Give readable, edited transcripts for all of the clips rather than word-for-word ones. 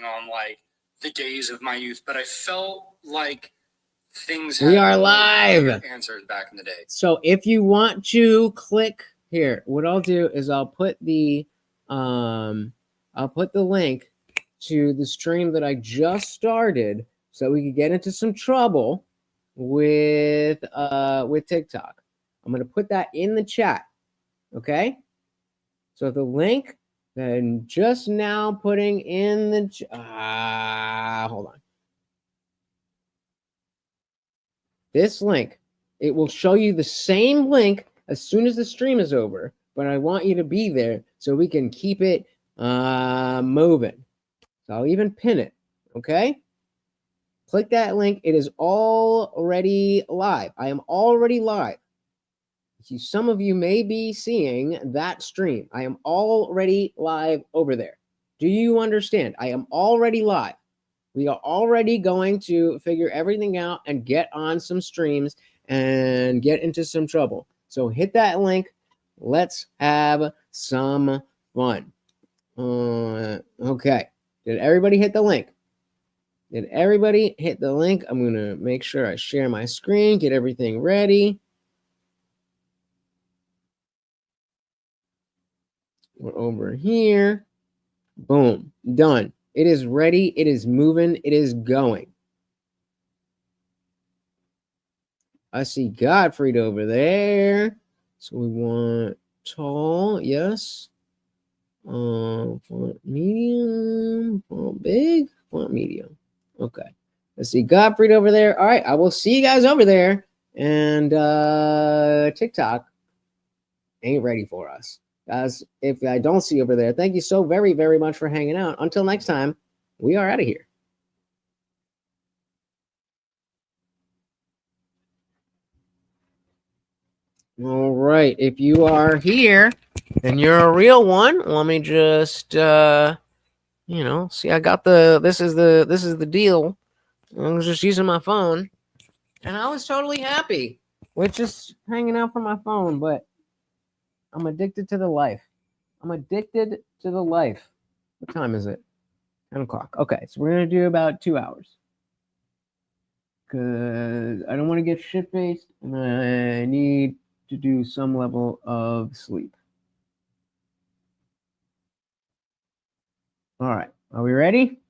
on like the days of my youth, but I felt like things we are live answers back in the day. So if you want to click here, what I'll do is I'll put the link to the stream that I just started so we could get into some trouble with TikTok. I'm going to put that in the chat. Okay? So the link that I'm just now putting in the hold on. This link, it will show you the same link as soon as the stream is over, but I want you to be there so we can keep it moving. So I'll even pin it, okay? Click that link. It is already live. I am already live. Some of you may be seeing that stream. I am already live over there. Do you understand? I am already live. We are already going to figure everything out and get on some streams and get into some trouble. So hit that link. Let's have some fun. Okay. Did everybody hit the link? Did everybody hit the link? I'm going to make sure I share my screen, get everything ready. We're over here. Boom. Done. It is ready. It is moving. It is going. I see Godfried over there. So we want tall, yes. Font medium, font big, font medium. Okay. Let's see Godfried over there. All right, I will see you guys over there. And TikTok ain't ready for us. Guys, if I don't see you over there, thank you so very, very much for hanging out. Until next time, we are out of here. All right, if you are here and you're a real one, let me just see, I got this is the deal. I was just using my phone and I was totally happy with just hanging out from my phone, but I'm addicted to the life. I'm addicted to the life. What time is it? 10 o'clock. Okay, so we're gonna do about 2 hours. Cause I don't want to get shit-faced and I need to do some level of sleep. All right, are we ready?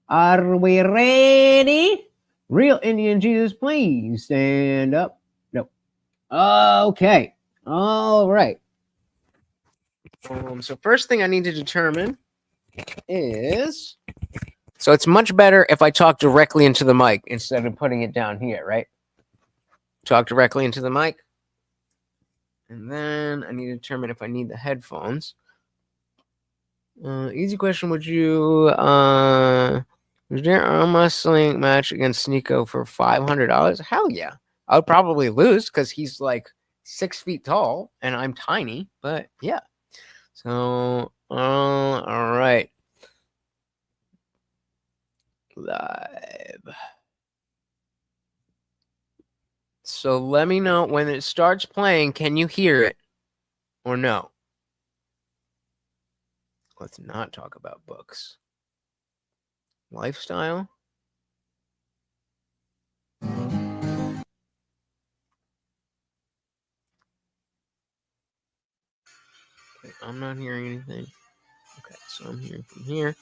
Are we ready? Real Indian Jesus, please stand up. No. Okay. All right. So first thing I need to determine is, so it's much better if I talk directly into the mic instead of putting it down here, right? Talk directly into the mic. And then I need to determine if I need the headphones. Easy question. Would you, is there an arm wrestling match against Sneeko for $500? Hell yeah. I would probably lose because he's like 6 feet tall and I'm tiny, but yeah. So, all right. Live. So let me know when it starts playing. Can you hear it or no? Let's not talk about books. Lifestyle. Okay, I'm not hearing anything. Okay, so I'm hearing from here.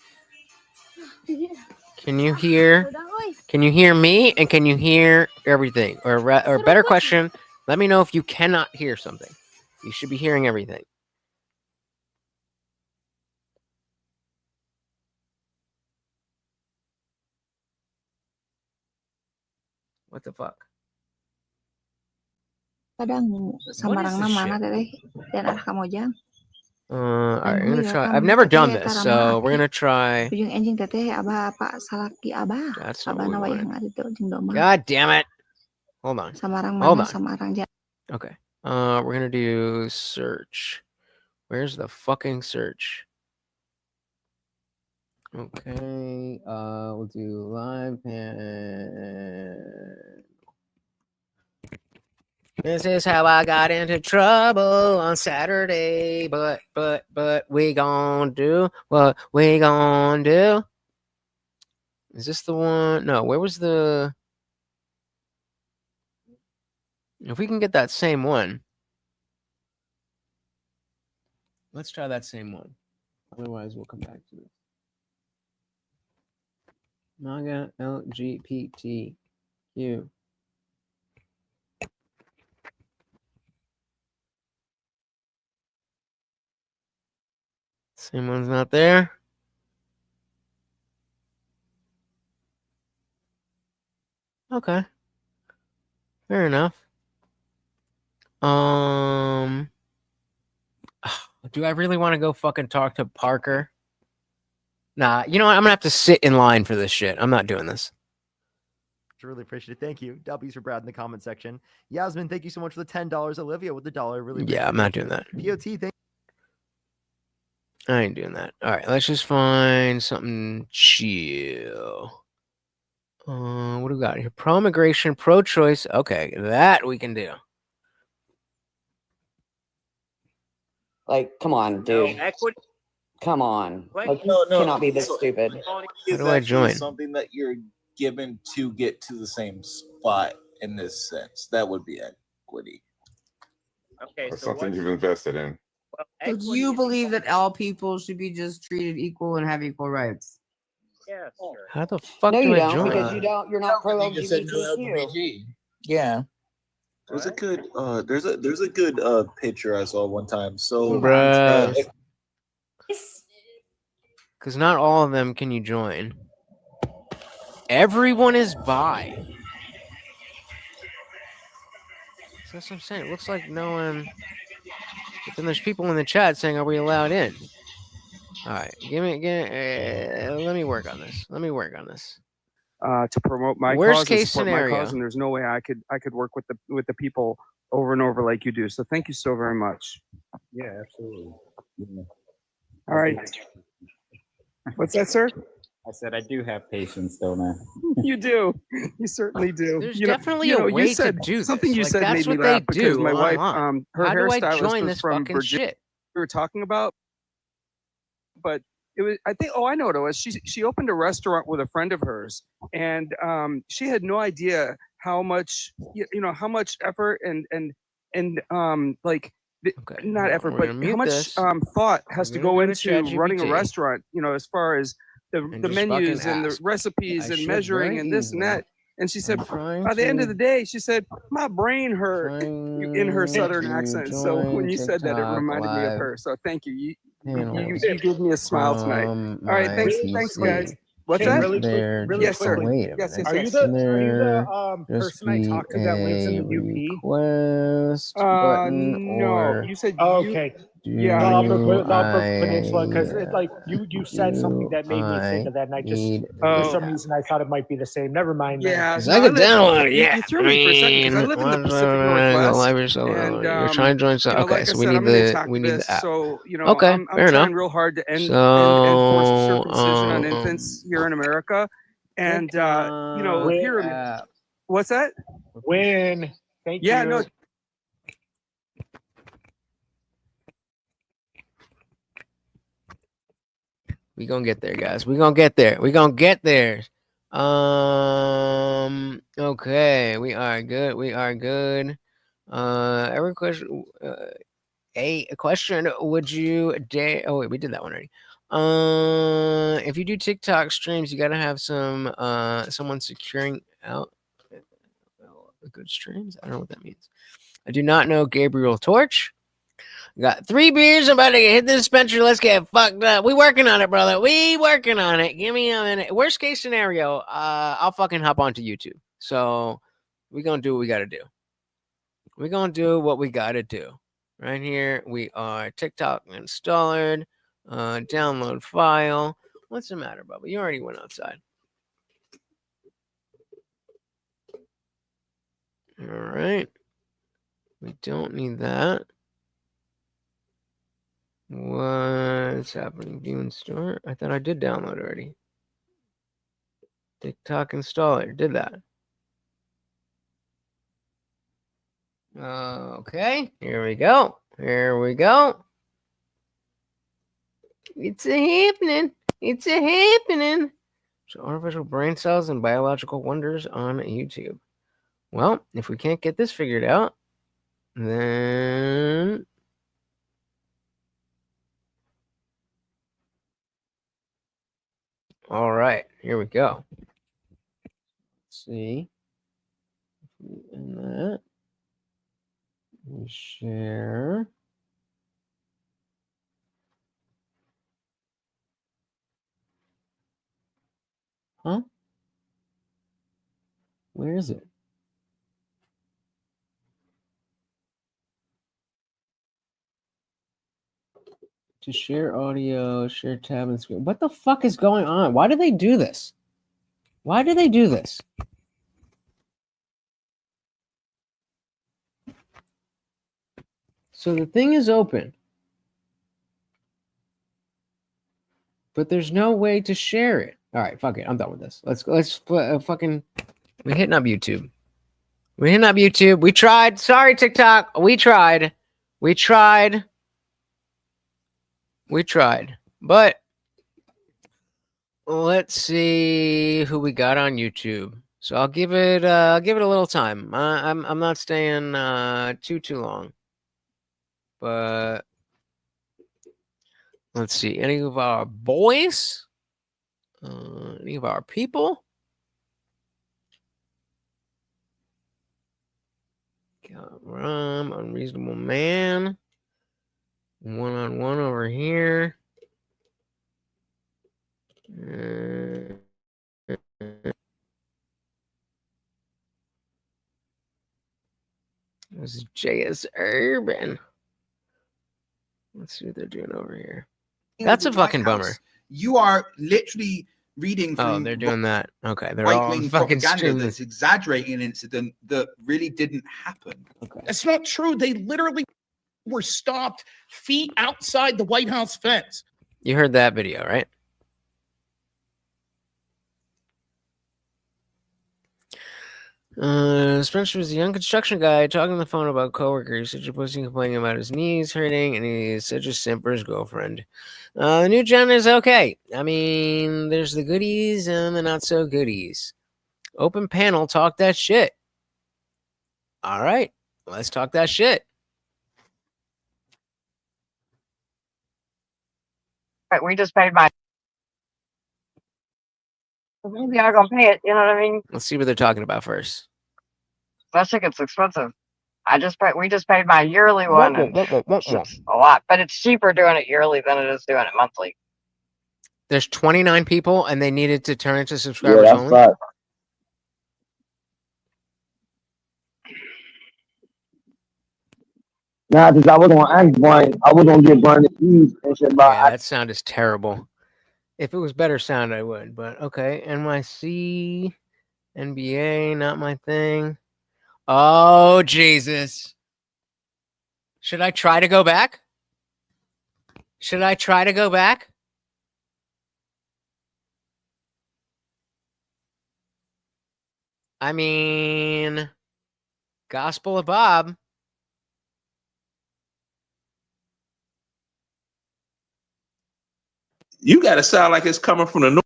Can you hear? Can you hear me? And can you hear everything? Or better question, let me know if you cannot hear something. You should be hearing everything. What the fuck? Kadang samarangna mana teteh dan arah Kamojang. All right, I'm gonna try. I've never done this, so we're gonna try. Ujung enjing teteh abah apa salaki abah. That's not abah what we nawayah ngadito jeung doma. God damn it! Hold on. Samarang Hold mana on. samarang ja. Okay. We're gonna do search. Where's the fucking search? Okay. We'll do live pan. This is how I got into trouble on Saturday. But we gon' do what we gon' do. Is this the one? No, where was the... If we can get that same one. Let's try that same one. Otherwise, we'll come back to it. MAGA LGBTQ. Same one's not there. Okay. Fair enough. Do I really want to go fucking talk to Parker? Nah, you know what? I'm gonna have to sit in line for this shit. I'm not doing this. Really appreciate it. Thank you. W's for Brad in the comment section. Yasmin, thank you so much for the $10. Olivia with the $1. Really Yeah, I'm appreciate not doing that. it. POT, thank I ain't doing that. All right, let's just find something chill. What do we got here? Pro-immigration, pro-choice. Okay, that we can do. Like, come on, dude. Equity. Come on. Like, No, you cannot be this so stupid. equality How is do I actually join? Something that you're given to get to the same spot in this sense. That would be equity. Okay, Or something you've invested in. So do you believe that all people should be just treated equal and have equal rights? Yeah, sure. How the fuck No, do you I don't, join? because you're not pro You just said no LGBTQ. LGBT. Yeah. There's a good there's a good picture I saw one time. So Bruh. if- Because not all of them can you join. Everyone is bi. So that's what I'm saying. It looks like no one. But then there's people in the chat saying, "Are we allowed in?" All right, let me work on this. To promote my Worst cause, case and support my scenario. cause, and there's no way I could work with the people over and over like you do. So thank you so very much. Yeah, absolutely. Yeah. All right. What's that, sir? I said I do have patience, don't I? You do. You certainly do. There's You know- definitely you know, a you way said, to do this. something you Like, said that's made me what they laugh because do my wife, online. her How do I hairstylist join was this from fucking Virginia. shit? We were talking about, but it was, I think, I know what it was. She opened a restaurant with a friend of hers, and she had no idea how much, how much effort and like, Okay, not effort, we're but gonna how mute much this. thought has We're to gonna go go to into running a ChatGPT. restaurant, as far as the just menus fucking and the ask. recipes I and should measuring very and this and easily. that. And she said, I'm trying by the end of to- the day, she said, my brain hurt in her southern to accent. So join when you said that, it TikTok reminded me of live her. So thank you. You panels gave me a smile tonight. from All right, my thanks, PC. guys. What's Hey, that? really quick- There, really Yes, sir. wait a Yes, minute. Are you There the just person I be talked to that lives in a the UP? request button, No, or you said Oh, you. okay. do Yeah, The Upper I, Peninsula, because you said something that made me think do of that, and I just need Oh. for some reason I thought it might be the same. Never mind. then. Yeah, 'Cause no, I could live- download it. you- Yeah, you threw me for a second, 'cause I live in the Pacific Northwest, and, you're trying to join. So, like okay, I so said, we I'm need an the activist, app. so Okay, I'm fair trying enough. real hard to end So, forced circumcision on infants here in America, and Wait, here, what's that? Win. Thank Yeah, you. no. We gonna get there, guys. We gonna get there. Okay, we are good. Every question. A question. Would you dare? Oh wait, we did that one already. If you do TikTok streams, you gotta have someone securing out good streams. I don't know what that means. I do not know Gabriel Torch. Got 3 beers. I'm about to hit the dispenser. Let's get fucked up. We working on it, brother. We working on it. Give me a minute. Worst case scenario, I'll fucking hop onto YouTube. So we gonna do what we gotta do. We gonna do what we gotta do. Right here, we are TikTok installed. Download file. What's the matter, Bubba? You already went outside. All right. We don't need that. What's happening? View and store? I thought I did download already. TikTok installer. Did that. Okay, here we go. Here we go. It's a happening. It's a happening. So artificial brain cells and biological wonders on YouTube. Well, if we can't get this figured out, then all right, here we go. Let's see. And that we share. Huh? Where is it? To share audio, share tab and screen. What the fuck is going on? Why do they do this? Why do they do this? So the thing is open, but there's no way to share it. All right, fuck it. I'm done with this. Let's fucking. We're hitting up YouTube. We're hitting up YouTube. We tried. Sorry, TikTok. We tried. We tried. We tried. But let's see who we got on YouTube. So I'll give it a little time. I'm not staying too long. But let's see. Any of our boys? Any of our people? Got Rom, Unreasonable Man. One-on-one over here. This is JS Urban. Let's see what they're doing over here. That's a fucking bummer. You are literally reading from Oh, they're doing that. Okay, they're all right-wing fucking propaganda streaming. that's exaggerating an incident that really didn't happen. Okay. That's not true. They literally were stopped feet outside the White House fence. You heard that video, right? Spencer was a young construction guy talking on the phone about coworkers, such a posting complaining about his knees hurting, and he's such a simp for his girlfriend. The new gen is okay. I mean, there's the goodies and the not so goodies. Open panel, talk that shit. All right, let's talk that shit. Right, we just paid my. Maybe I'm gonna pay it. You know what I mean? Let's see what they're talking about first. That ticket's expensive. We just paid my yearly one. And it's a lot, but it's cheaper doing it yearly than it is doing it monthly. There's 29 people, and they needed to turn it to subscribers only. Right. Nah, because I was gonna ask Brian, I was gonna get Brian the keys and shit, but Yeah, that sound is terrible. If it was better sound, I would. But okay, NYC, NBA, not my thing. Oh, Jesus. Should I try to go back? Should I try to go back? I mean, Gospel of Bob. You got to sound like it's coming from the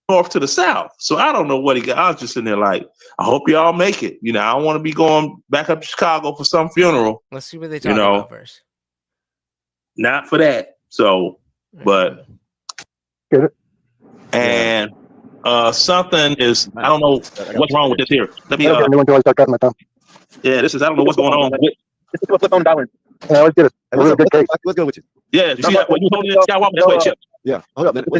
north to the south. So I don't know what he got. I was just in there like, I hope y'all make it. You know, I don't want to be going back up to Chicago for some funeral. Let's see what they talk about first. Not for that. So, but and something is, I don't know what's wrong with this here. Let me yeah, this is, I don't know what's going on. Flip on dollar. Let's get it. Let's go with you. Yeah, you see that? When you holding it, Skywalker, that's what Chip. Yeah, hold up, man. I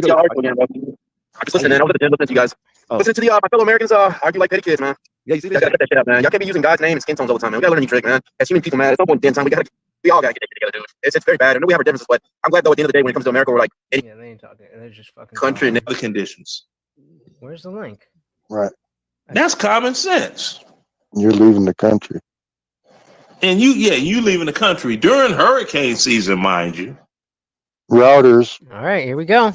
just listening, man. I was at the gym listening to you guys. Listening to the my fellow Americans argue like petty kids, man. Yeah, you see this? Gotta get that shit up, man. Y'all can't be using God's name and skin tones all the time, man. We gotta learn a new trick, man. As human people, man, at some point in time, we all gotta get it together, dude. It's very bad. I know we have our differences, but I'm glad though at the end of the day, when it comes to America, we're like any Yeah, they ain't talking. They're just fucking country and other conditions. Where's the link? Right. That's common sense. You're leaving the country. And you leaving the country during hurricane season, mind you. Routers. All right, here we go.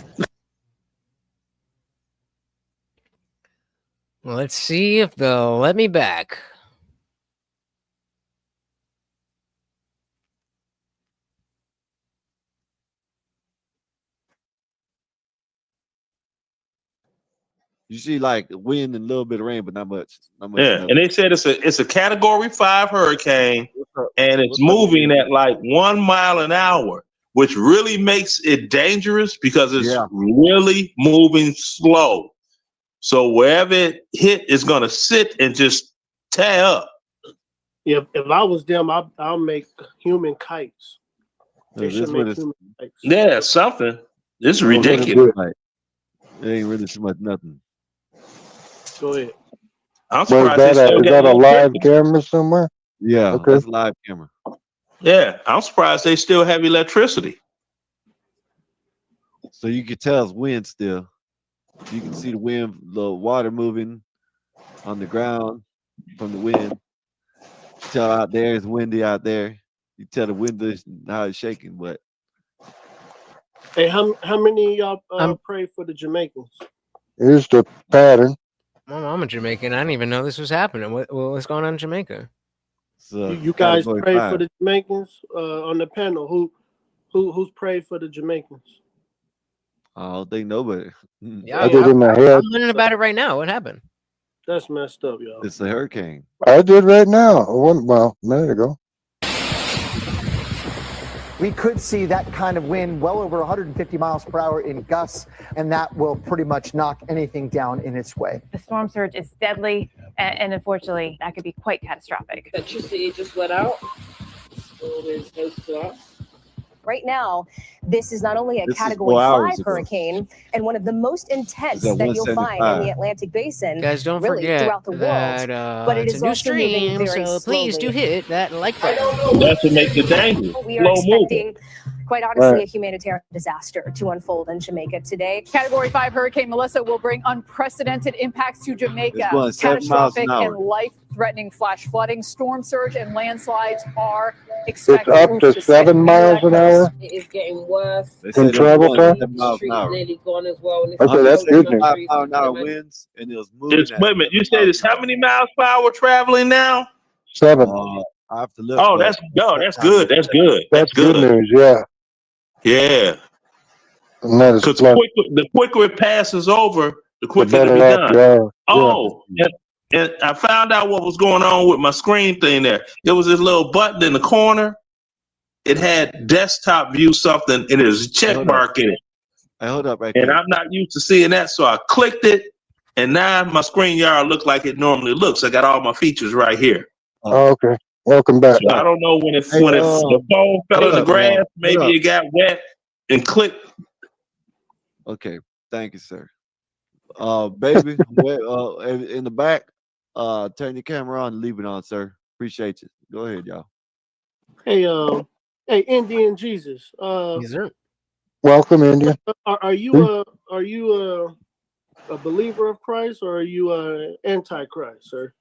Let's see if they'll let me back. You see like wind and a little bit of rain, but not much. Not much. Yeah, and they said it's a Category 5 hurricane, and it's moving at like 1 mile an hour, which really makes it dangerous because it's really moving slow. So wherever it hit, it's gonna sit and just tear up. If I was them, I'll make human kites. They should make human kites. Yeah, something. This is ridiculous. It ain't really too much nothing. Go ahead. I'm Was surprised that they still is got that a little live trippers. camera somewhere? Yeah, Okay. that's a live camera. Yeah, I'm surprised they still have electricity. So you can tell it's wind still. You can see the wind, the water moving on the ground from the wind. Tell out there it's windy out there. You tell the wind is how it's shaking, but Hey, how many of y'all pray for the Jamaicans? Here's the pattern. I'm a Jamaican. I didn't even know this was happening. What's going on in Jamaica? You guys pray for the Jamaicans on the panel. Who's prayed for the Jamaicans? I don't think nobody. Yeah, I did in my head. I'm learning about it right now. What happened? That's messed up, y'all. It's a hurricane. I did right now. Well, a minute ago. We could see that kind of wind well over 150 miles per hour in gusts, and that will pretty much knock anything down in its way. The storm surge is deadly, and unfortunately, that could be quite catastrophic. Electricity just went out. Always close to us. Right now, this is not only a This is Category 4 hours 5 ago. hurricane and one of the most intense It's at that you'll find in 175. the Atlantic Basin, Guys, don't really forget throughout the world. that But it it's is a new also moving stream, very so please do slowly. hit that like button. That's what makes it dangerous. We are Slow moving. expecting, quite honestly, Right. a humanitarian disaster to unfold in Jamaica today. Category 5 Hurricane Melissa will bring unprecedented impacts to Jamaica. It's going 7 miles an Catastrophic hour. and life-threatening flash flooding, storm surge, and landslides are It's expected. up to 7 miles an hour. It is getting worse. They In said it was travel going time? 7 miles an Streets hour. nearly gone as well. And Okay, that's good news. 175 mile an hour winds, and it was moving. It's, wait a minute, you said it's how many miles per hour traveling now? 7. I have to look. Oh, but that's good. That's good. That's good news. Yeah. Yeah, And that is because plus. the quicker it passes over, the The quicker it'll better be off done. you are. Oh, and I found out what was going on with my screen thing there. There was this little button in the corner. It had desktop view something, and there's a check Hold mark in it. Hey, hold up right And there. I'm not used to seeing that, so I clicked it, and now my screen yard look like it normally looks. I got all my features right here. Oh, okay. Welcome back. So I don't know when Hey, the phone fell in the up, grass, man. maybe Hold up. it got wet and clicked. Okay, thank you, sir. Baby, in the back, turn your camera on and leave it on, sir. Appreciate you. Go ahead, y'all. Hey, Indian Jesus. Yes, sir. Welcome, India. Are you a believer of Christ or are you a antichrist, sir?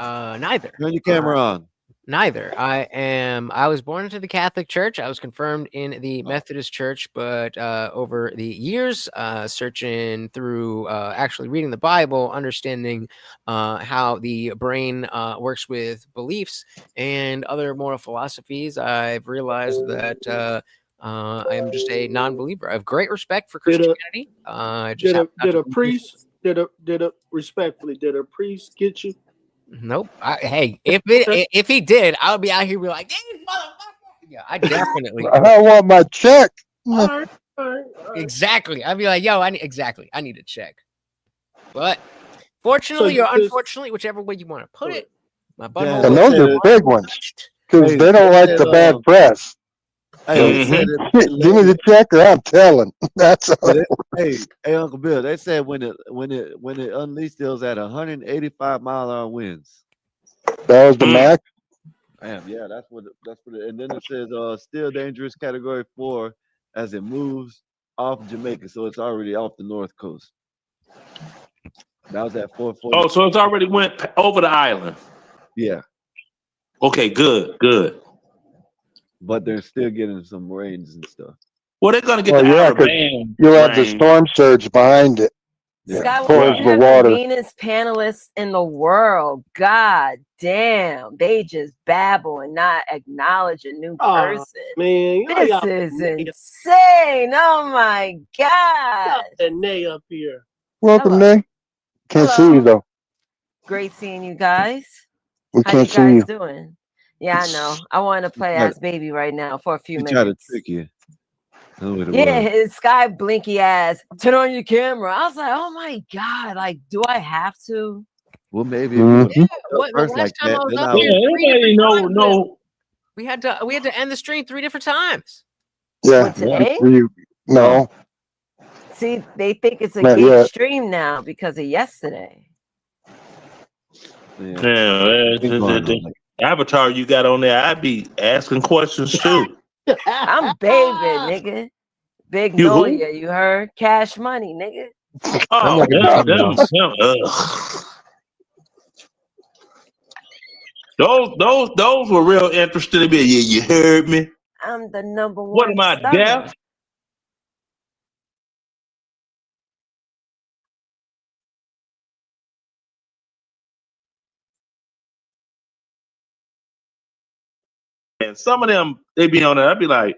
Neither. Turn your camera on. Neither. I was born into the Catholic Church. I was confirmed in the Methodist Church, but over the years, searching through actually reading the Bible, understanding how the brain works with beliefs and other moral philosophies, I've realized that I am just a non-believer. I have great respect for Christianity. Did a priest get you? Nope. Hey, if he did, I would be out here be like, "Hey, motherfucker!" Yeah, I definitely. I want my check. All right. Exactly. I'd be like, "Yo, I need a check." But fortunately So or this- unfortunately, whichever way you want to put it, my butthole. And those are big ones because they don't like the bad press. Hey, So, they said it- give me the check or I'm telling. That's all. hey, Uncle Bill. They said when it unleashed, it was at 185 mile an hour winds. That was the max. Damn, yeah, that's what. And then it says still dangerous Category 4 as it moves off Jamaica, so it's already off the north coast. That was at 4:40. Oh, so it's already went over the island. Yeah, Okay, good. but they're still getting some rains and stuff. Well, they're gonna get Well, the yeah, 'cause Alabama you'll have the rain. storm surge behind it. Scott, Pours we the have water. the meanest panelists in the world. God damn, they just babble and not acknowledge a new Aw, person. man, This y'all is insane. Oh my God. got the nay up here. Welcome, Nay. Can't see you though. Great seeing you guys. We How you can't see guys you. doing? Yeah, I know. I want to play tried- as baby right now for a few He tried to minutes. trick you. That's what it Yeah, was. his Sky blinky ass. Turn on your camera. I was like, oh my god, like, do I have to? Well, maybe Mhm. if you What, the first last like time that, I was then up I here, would- three Everybody different know times, we had to end the stream 3 different times. Yeah. What, today? No. See, they think it's a Not gay yet. stream now because of yesterday. Yeah. The avatar you got on there, I'd be asking questions too. I'm baby, nigga. Big You who? Noya, you heard? Cash money, nigga. Oh, those were real interesting to me. Yeah, you heard me. I'm the number one. What am I, star. deaf? And some of them, they be on there. I'd be like,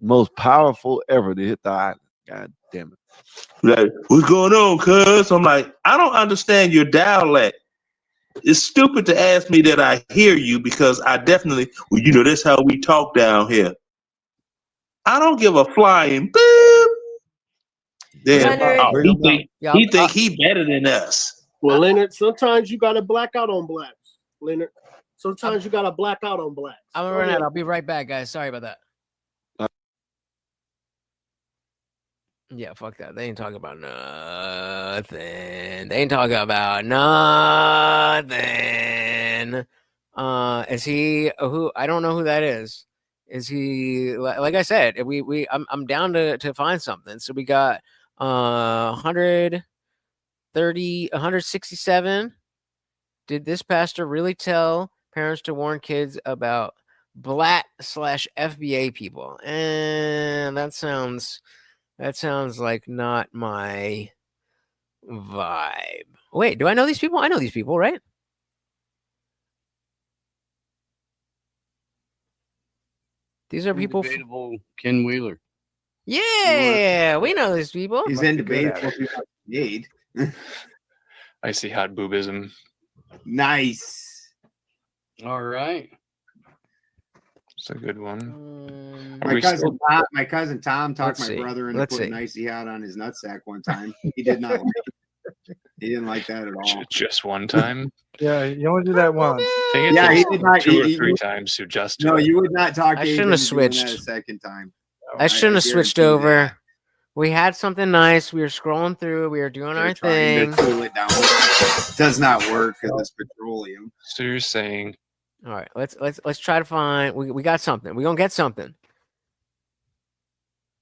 most powerful ever to hit the island. God damn it. like, what's going on, cuz? I'm like, I don't understand your dialect. It's stupid to ask me that I hear you because I definitely, well, you know, that's how we talk down here. I don't give a flying boop. Then Leonard. he think he better than us. Well, Leonard, sometimes you gotta black out on blacks. Leonard, sometimes you gotta black out on blacks. I'm gonna run out. I'll be right back, guys. Sorry about that. Yeah, fuck that. They ain't talking about nothing. They ain't talking about nothing. Is he who? I don't know who that is. Is he like I said? I'm down to find something. So we got 130, 167. Did this pastor really tell parents to warn kids about Blatt/FBA people? And that sounds like not my vibe. Wait, do I know these people? I know these people, right? These are people. Debatable Ken Wheeler. Yeah, we know these people. He's Must in be good debate at it. made. I see hot boobism. Nice. All right. It's a good one. My We cousin, still- Tom, my cousin Tom talked Let's my see. brother into Let's putting see. an icy hot on his nutsack one time. He did not like it. He didn't like that at all. Just one time. Yeah, you only do that once. I think it Yeah, he takes did not. two or he- three he- times to adjust. No, to it. you would not talk. I Abe shouldn't have into doing that switched. a second time. I shouldn't have switched guarantee over. We had something nice. We were scrolling through. We were doing our Trying thing. to cool it down. Does not work because it's petroleum. So you're saying All right, let's try to find. We got something. We're gonna get something.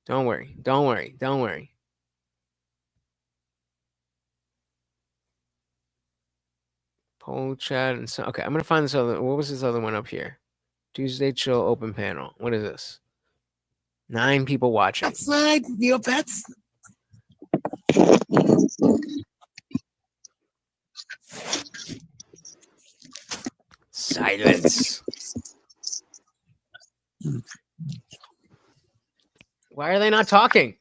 Don't worry. Don't worry. Don't worry. Poll chat and so. Okay, I'm gonna find this other. What was this other one up here? Tuesday chill open panel. What is this? 9 people watching. Outside, Neopets. Silence. Why are they not talking?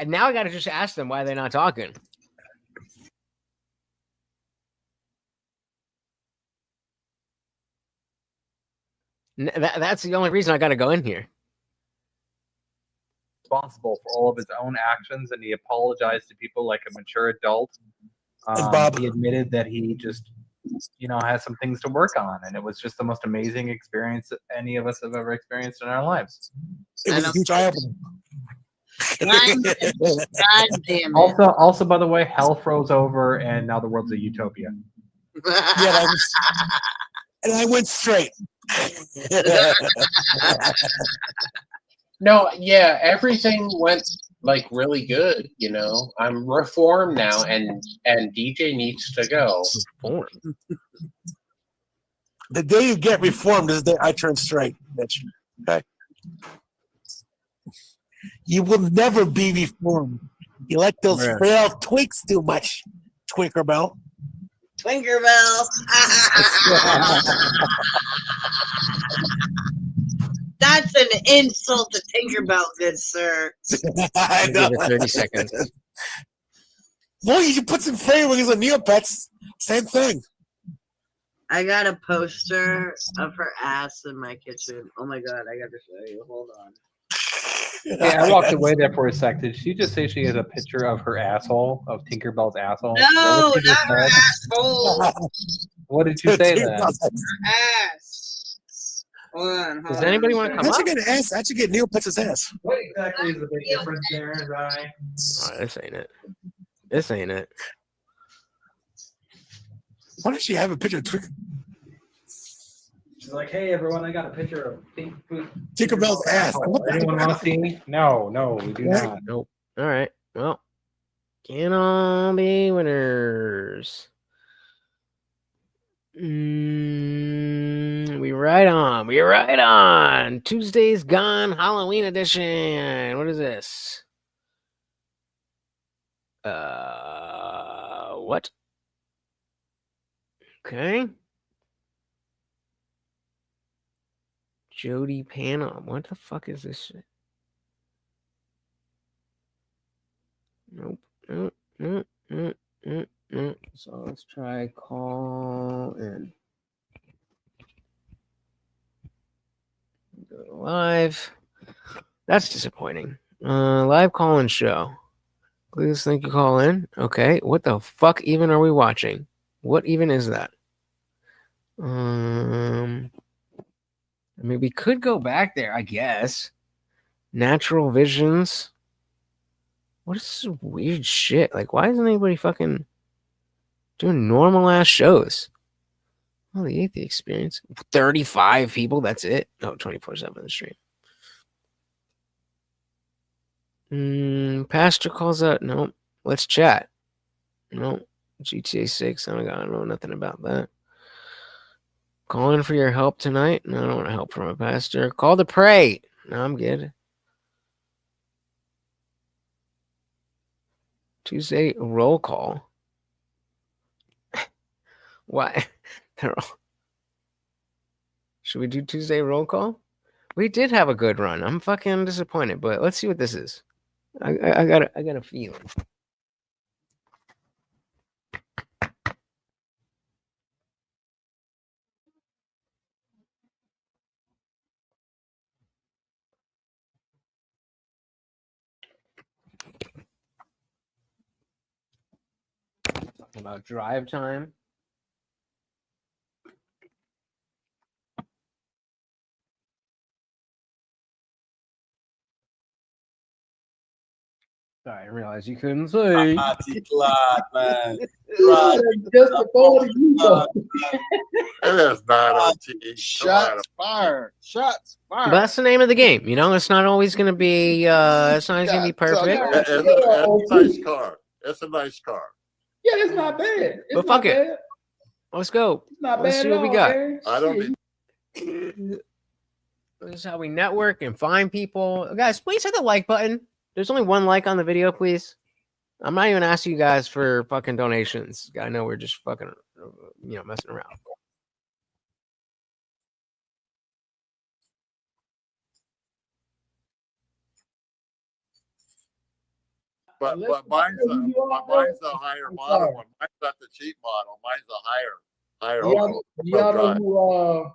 Now I got to just ask them why they're not talking. That's the only reason I got to go in here. Responsible for all of his own actions, and he apologized to people like a mature adult. He admitted that he just, has some things to work on, and it was just the most amazing experience that any of us have ever experienced in our lives. It was a huge eye opener. God damn it. Also, by the way, hell froze over, and now the world's a utopia. Yeah, and I went straight. No, yeah, everything went like really good. I'm reformed now, and DJ needs to go. Reformed. The day you get reformed is the day I turn straight, Mitch. Okay. You will never be reformed. You like those Yeah. frail tweaks too much, Twinkerbell. Tinkerbell. That's an insult to Tinkerbell, good sir. I'll give it 30 seconds. Well, you can put some fairy wings on Neopets. Same thing. I got a poster of her ass in my kitchen. Oh my god, I gotta show you. Hold on. Hey, I walked away there for a sec. Did she just say she has a picture of her asshole, of Tinkerbell's asshole? No, not her asshole. What did you say then? Her ass. Hold on. Does anybody want to come How'd up? you get an ass? How'd you get Neopets' ass? What exactly is the big difference there, Ryan? Oh, this ain't it. This ain't it. Why does she have a picture of She's like, hey everyone, I got a picture of Tinkerbell's ass? Anyone want to see? No, we do not. Nope. All right. Well, can all be winners. We right on. We right on. Tuesday's Gone Halloween edition. What is this? What? Okay. Jody Panum. What the fuck is this shit? Nope. So let's try call and go live. That's disappointing. Live call and show. Please think you call in. Okay. What the fuck even are we watching? What even is that? I mean, we could go back there, I guess. Natural Visions. What is this weird shit? Like, why isn't anybody fucking doing normal ass shows? Oh, the Atheist Experience. 35 people, that's it? No, 24/7 stream. Pastor calls out. No. Let's chat. No. GTA 6. I don't know nothing about that. Calling for your help tonight? No, I don't want help from a pastor. Call to pray. No, I'm good. Tuesday roll call. Why? Should we do Tuesday roll call? We did have a good run. I'm fucking disappointed, but let's see what this is. I got a feeling. Talking about drive time. Sorry, I realized you couldn't say. man. It is not on TV. Shots fired. Shots fired. But that's the name of the game. You know, it's not always going to be. It's not always going to be perfect. It's a nice car. It's a nice car. Yeah, it's not bad. It's But fuck not it. bad. Let's go. Not Let's bad see at what we all, got. man. I don't Shit. need. This is how we network and find people. Guys, please hit the like button. There's only one like on the video, please. I'm not even asking you guys for fucking donations. I know we're just fucking, messing around. But mine's a higher model one. Mine's not the cheap model. Mine's a higher. Y'all know who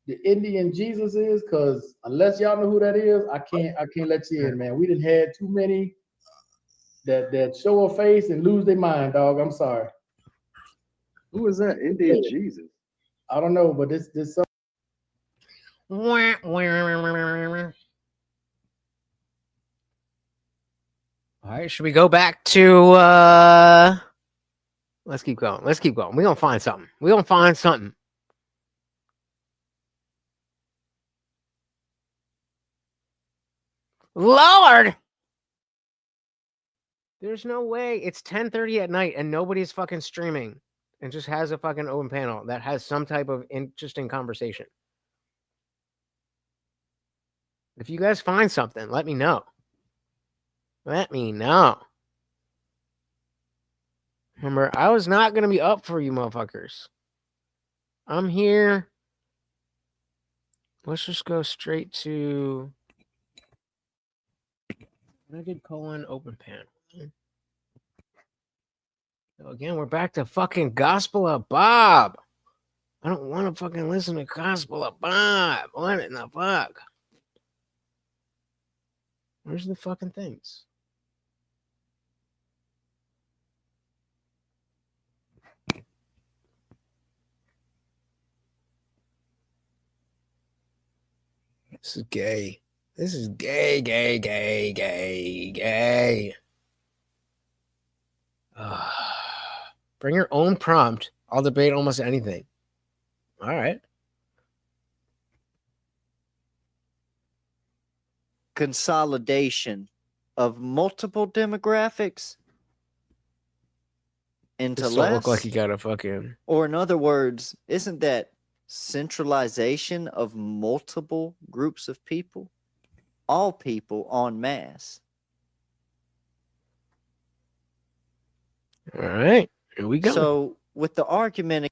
the Indian Jesus is? Because unless y'all know who that is, I can't let you in, man. We done had too many that show a face and lose their mind, dog. I'm sorry. Who is that? Indian Jesus? I don't know, but this some. All right, should we go back to let's keep going. We're gonna find something. Lord! There's no way it's 10:30 at night and nobody's fucking streaming and just has a fucking open panel that has some type of interesting conversation. If you guys find something, let me know. Remember, I was not going to be up for you motherfuckers. I'm here let's just go straight to naked colon open panel. So again, we're back to fucking Gospel of Bob. I don't want to fucking listen to Gospel of Bob. What in the fuck? Where's the fucking things? This is gay. This is gay, gay, gay, gay, gay. Bring your own prompt. I'll debate almost anything. All right. Consolidation of multiple demographics into This less. don't look like you got a fucking. Or in other words, isn't that centralization of multiple groups of people? All people en masse. All right. Here we go. So with the argument.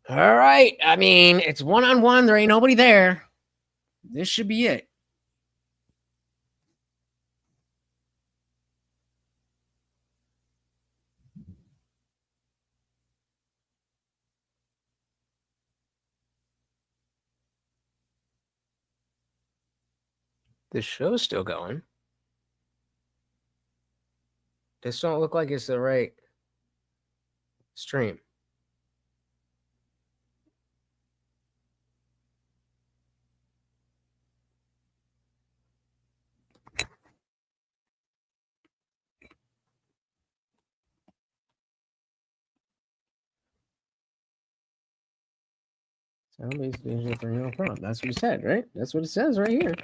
All right. I mean, it's one-on-one. There ain't nobody there. This should be it. This show's still going. This don't look like it's the right stream. Sound-based vision for real prompt. That's what he said, right? That's what it says right here.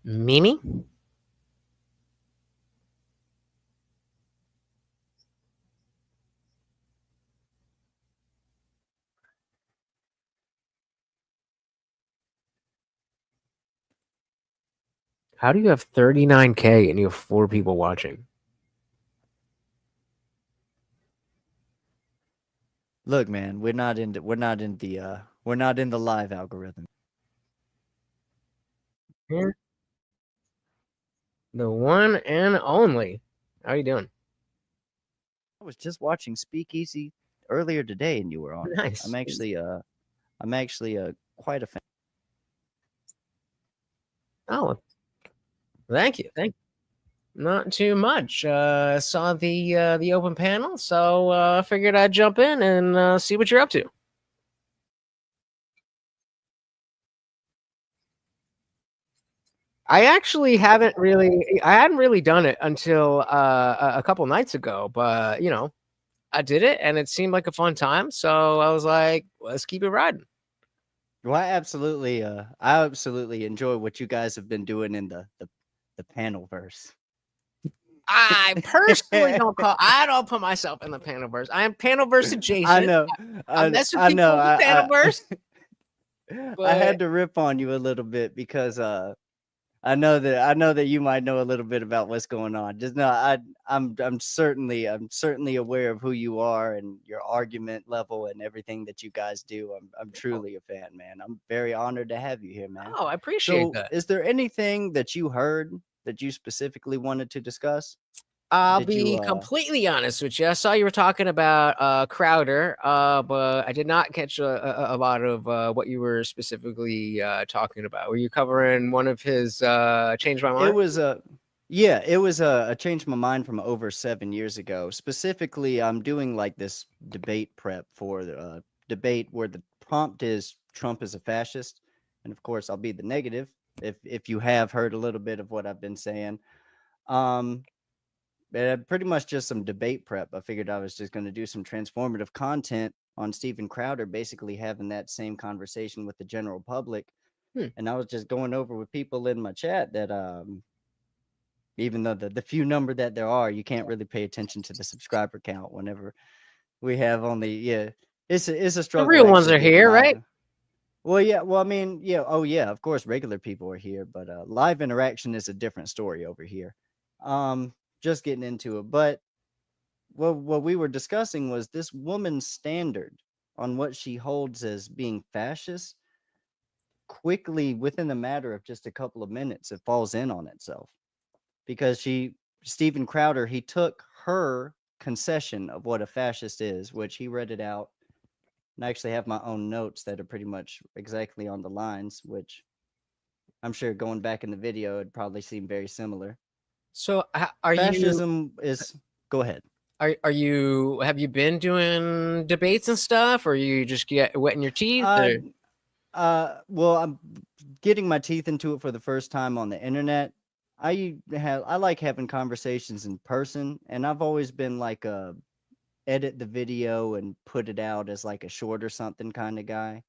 Mimi? How do you have 39K and you have 4 people watching? Look, man, we're not in the live algorithm. Here. The one and only. How you doing? I was just watching Speakeasy earlier today, and you were on. Nice. I'm actually quite a fan. Oh, thank you. Thank you. Not too much. Saw the open panel, so figured I'd jump in and see what you're up to. I hadn't really done it until a couple nights ago, but you know, I did it and it seemed like a fun time. So I was like, let's keep it riding. Well, I absolutely enjoy what you guys have been doing in the panel verse. I personally I don't put myself in the panelverse. I am panelverse adjacent. I know. I mess with people in the panelverse. I had to rip on you a little bit because I know that you might know a little bit about what's going on. Just no, I'm certainly aware of who you are and your argument level and everything that you guys do. I'm truly a fan, man. I'm very honored to have you here, man. Oh, I appreciate that. Is there anything that you heard that you specifically wanted to discuss? I'll be completely honest with you. I saw you were talking about Crowder, but I did not catch a lot of what you were specifically talking about. Were you covering one of his Change My Mind? It was a Change My Mind from over 7 years ago. Specifically, I'm doing like this debate prep for the debate where the prompt is Trump is a fascist. And of course, I'll be the negative if you have heard a little bit of what I've been saying. But pretty much just some debate prep. I figured I was just going to do some transformative content on Steven Crowder basically having that same conversation with the general public. And I was just going over with people in my chat that even though the few number that there are, you can't really pay attention to the subscriber count whenever we have only it's a struggle. The real ones actually are getting here, live. right? Well, yeah. Well, I mean, yeah. Oh, yeah. Of course, regular people are here, but live interaction is a different story over here. Just getting into it, but what we were discussing was this woman's standard on what she holds as being fascist. Quickly, within the matter of just a couple of minutes, it falls in on itself because Steven Crowder, he took her concession of what a fascist is, which he read it out. And I actually have my own notes that are pretty much exactly on the lines, which I'm sure going back in the video, it'd probably seem very similar. So are Fascism is, go ahead. Have you been doing debates and stuff, or you just get wetting your teeth? Well, I'm getting my teeth into it for the first time on the internet. I like having conversations in person, and I've always been like edit the video and put it out as like a short or something kind of guy.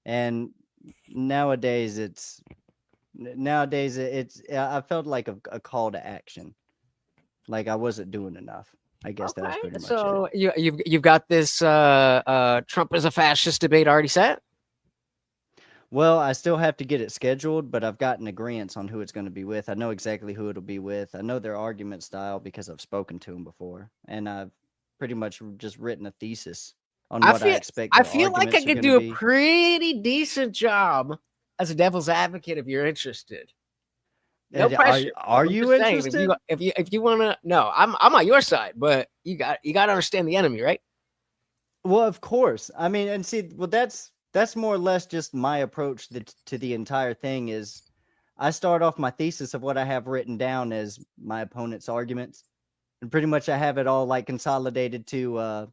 And nowadays it's I felt like a call to action. Like I wasn't doing enough. I guess that was pretty much it. So you've got this Trump is a fascist debate already set? Well, I still have to get it scheduled, but I've gotten agreements on who it's going to be with. I know exactly who it'll be with. I know their argument style because I've spoken to them before, and I've pretty much just written a thesis on what I expect. I feel like I could do a pretty decent job as a devil's advocate if you're interested. No pressure. Are you interested? If you want to, no, I'm on your side, but you got to understand the enemy, right? Well, of course. I mean, and see, well, that's more or less just my approach to the entire thing. Is I start off my thesis of what I have written down as my opponent's arguments, and pretty much I have it all like consolidated to,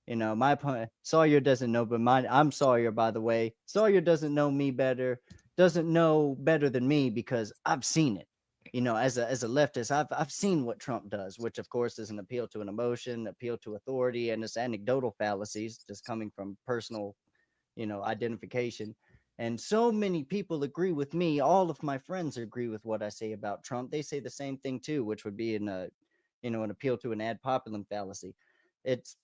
my opponent Sawyer doesn't know, but I'm Sawyer, by the way. Sawyer doesn't know me better, doesn't know better than me because I've seen it. As a leftist, I've seen what Trump does, which of course is an appeal to an emotion, appeal to authority, and it's anecdotal fallacies just coming from personal, identification. And so many people agree with me. All of my friends agree with what I say about Trump. They say the same thing too, which would be an appeal to an ad populum fallacy. It's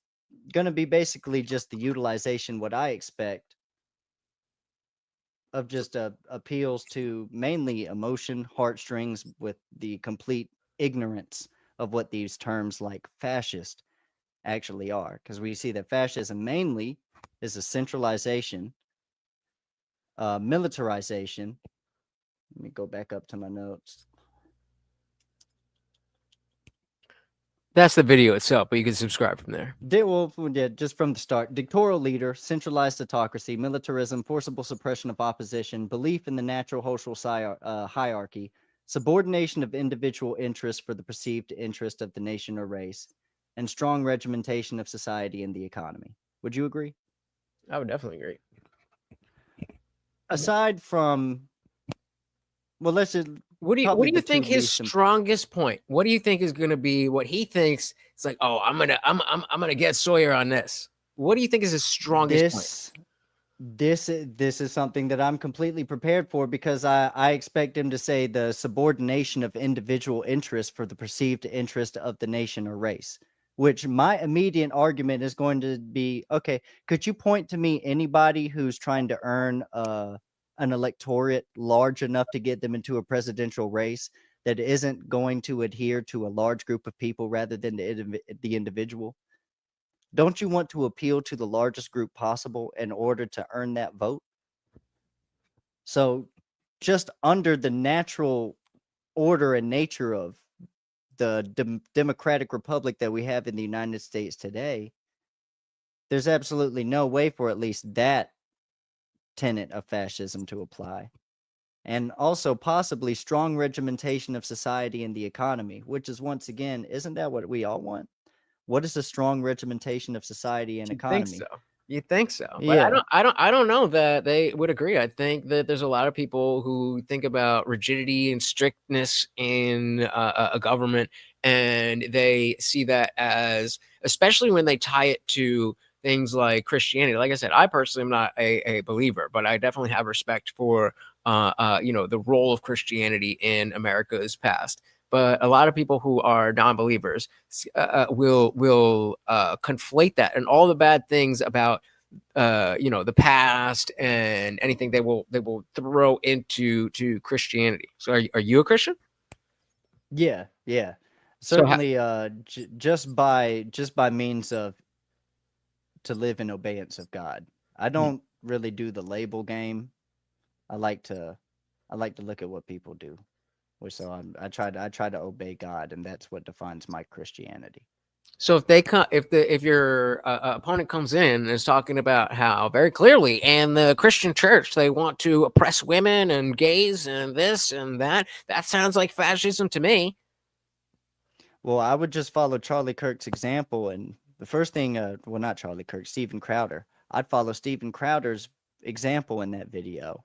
going to be basically just the utilization, what I expect, of just appeals to mainly emotion, heartstrings, with the complete ignorance of what these terms like fascist actually are. Because we see that fascism mainly is a centralization, militarization. Let me go back up to my notes. That's the video itself, but you can subscribe from there. Just from the start. Dictatorial leader, centralized autocracy, militarism, forcible suppression of opposition, belief in the natural social hierarchy, subordination of individual interests for the perceived interest of the nation or race, and strong regimentation of society and the economy. Would you agree? I would definitely agree. Aside from, well, let's just. What do you think his strongest point? What do you think is going to be what he thinks? It's like, oh, I'm gonna get Sawyer on this. What do you think is his strongest point? This is something that I'm completely prepared for because I expect him to say the subordination of individual interest for the perceived interest of the nation or race. Which my immediate argument is going to be, okay, could you point to me anybody who's trying to earn an electorate large enough to get them into a presidential race that isn't going to adhere to a large group of people rather than the individual? Don't you want to appeal to the largest group possible in order to earn that vote? So just under the natural order and nature of the democratic republic that we have in the United States today, there's absolutely no way for at least that tenet of fascism to apply. And also possibly strong regimentation of society and the economy, which is, once again, isn't that what we all want? What is a strong regimentation of society and economy? You think so? But Yeah. I don't know that they would agree. I think that there's a lot of people who think about rigidity and strictness in a government, and they see that as, especially when they tie it to things like Christianity. Like I said, I personally am not a believer, but I definitely have respect for the role of Christianity in America's past. But a lot of people who are non-believers will conflate that and all the bad things about the past and anything they will throw into Christianity. So are you a Christian? Yeah, yeah. So Certainly just by means of to live in obedience of God. I don't really do the label game. I like to look at what people do. So I try to obey God, and that's what defines my Christianity. So if your opponent comes in and is talking about how very clearly in the Christian church they want to oppress women and gays and this and that sounds like fascism to me. Well, I would just follow Charlie Kirk's example, and the first thing, well, not Charlie Kirk, Steven Crowder. I'd follow Steven Crowder's example in that video.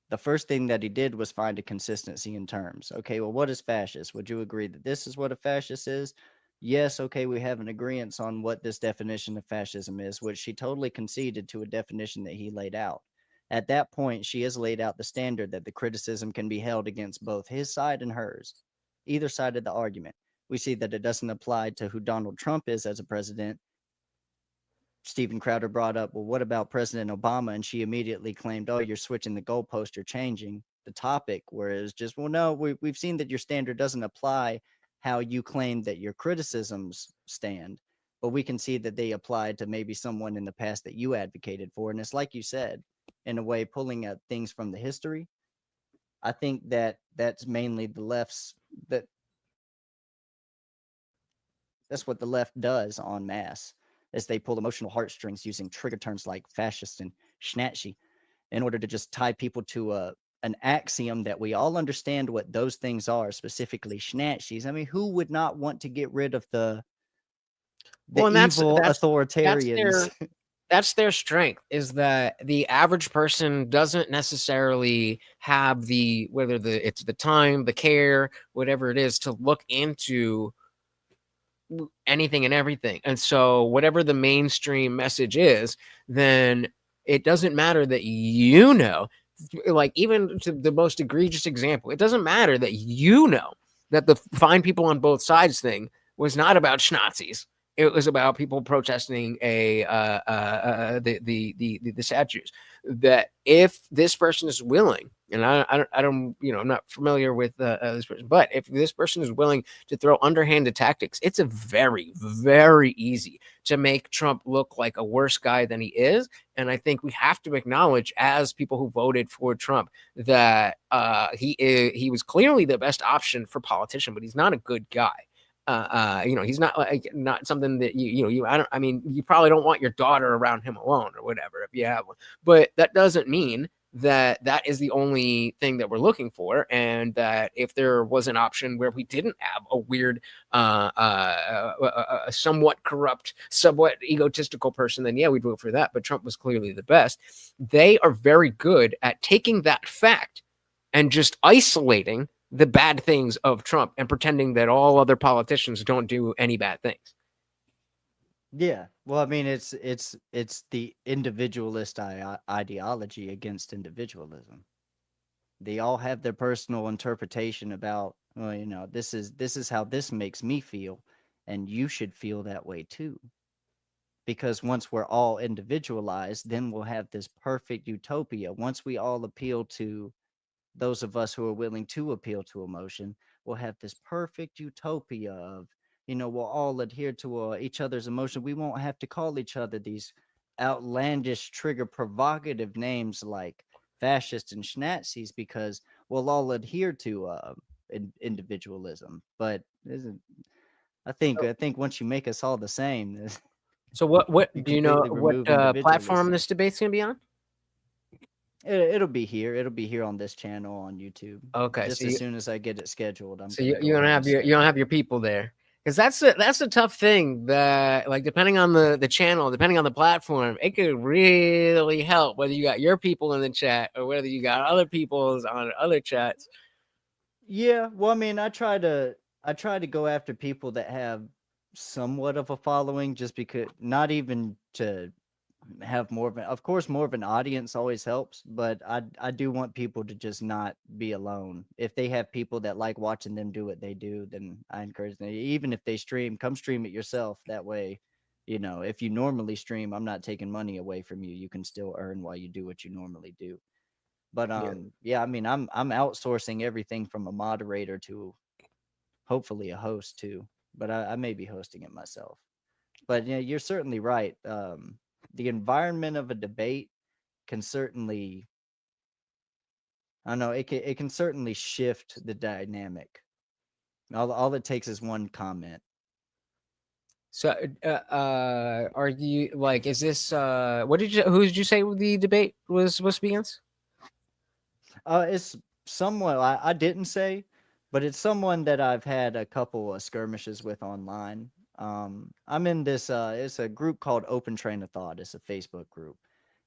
The first thing that he did was find a consistency in terms. Okay, well, what is fascist? Would you agree that this is what a fascist is? Yes, okay, we have an agreement on what this definition of fascism is, which she totally conceded to a definition that he laid out. At that point, she has laid out the standard that the criticism can be held against both his side and hers, either side of the argument. We see that it doesn't apply to who Donald Trump is as a president. Steven Crowder brought up, well, what about President Obama? And she immediately claimed, oh, you're switching the goalpost, you're changing the topic, whereas just, well, no, we've seen that your standard doesn't apply how you claim that your criticisms stand, but we can see that they applied to maybe someone in the past that you advocated for. And it's like you said, in a way, pulling out things from the history. I think that that's mainly the left's, that's what the left does en masse, is they pull emotional heartstrings using trigger terms like fascist and schnatzy in order to just tie people to an axiom that we all understand what those things are, specifically schnatzies. I mean, who would not want to get rid of the evil authoritarians? That's their strength, is that the average person doesn't necessarily have it's the time, the care, whatever it is, to look into anything and everything. And so whatever the mainstream message is, then it doesn't matter that like even to the most egregious example, it doesn't matter that that the fine people on both sides thing was not about Schnazis. It was about people protesting the statues. That if this person is willing, and I don't, I'm not familiar with this person, but if this person is willing to throw underhanded tactics, it's a very, very easy to make Trump look like a worse guy than he is. And I think we have to acknowledge, as people who voted for Trump, that he was clearly the best option for politician, but he's not a good guy. He's not something that you probably don't want your daughter around him alone or whatever if you have one, but that doesn't mean that is the only thing that we're looking for. And that if there was an option where we didn't have a weird, a somewhat corrupt, somewhat egotistical person, then yeah, we'd vote for that. But Trump was clearly the best. They are very good at taking that fact and just isolating the bad things of Trump and pretending that all other politicians don't do any bad things. Yeah. Well, I mean, it's the individualist ideology against individualism. They all have their personal interpretation about, well, this is how this makes me feel, and you should feel that way too. Because once we're all individualized, then we'll have this perfect utopia. Once we all appeal to those of us who are willing to appeal to emotion, will have this perfect utopia of, we'll all adhere to each other's emotion. We won't have to call each other these outlandish, trigger provocative names like fascist and Schnazis, because we'll all adhere to individualism. But I think once you make us all the same. So what do you know what platform this debate's gonna be on? It'll be here. It'll be here on this channel on YouTube. Okay, just as soon as I get it scheduled. You're gonna have your people there, because that's a tough thing. That, like, depending on the channel, depending on the platform, it could really help whether you got your people in the chat or whether you got other people's on other chats. Yeah, well, I mean, I try to go after people that have somewhat of a following, just because, not even to have more of of course more of an audience always helps, but I do want people to just not be alone. If they have people that like watching them do what they do, then I encourage them, even if they stream, come stream it yourself. That way, if you normally stream, I'm not taking money away from you. You can still earn while you do what you normally do. But yeah, I mean, I'm outsourcing everything from a moderator to hopefully a host too, but I may be hosting it myself. But yeah, you're certainly right. The environment of a debate can certainly, I don't know, it can certainly shift the dynamic. All it takes is one comment. So, are you like? Is this? Who did you say the debate was supposed to be against? It's somewhat. I didn't say, but it's someone that I've had a couple of skirmishes with online. I'm in this. It's a group called Open Train of Thought. It's a Facebook group,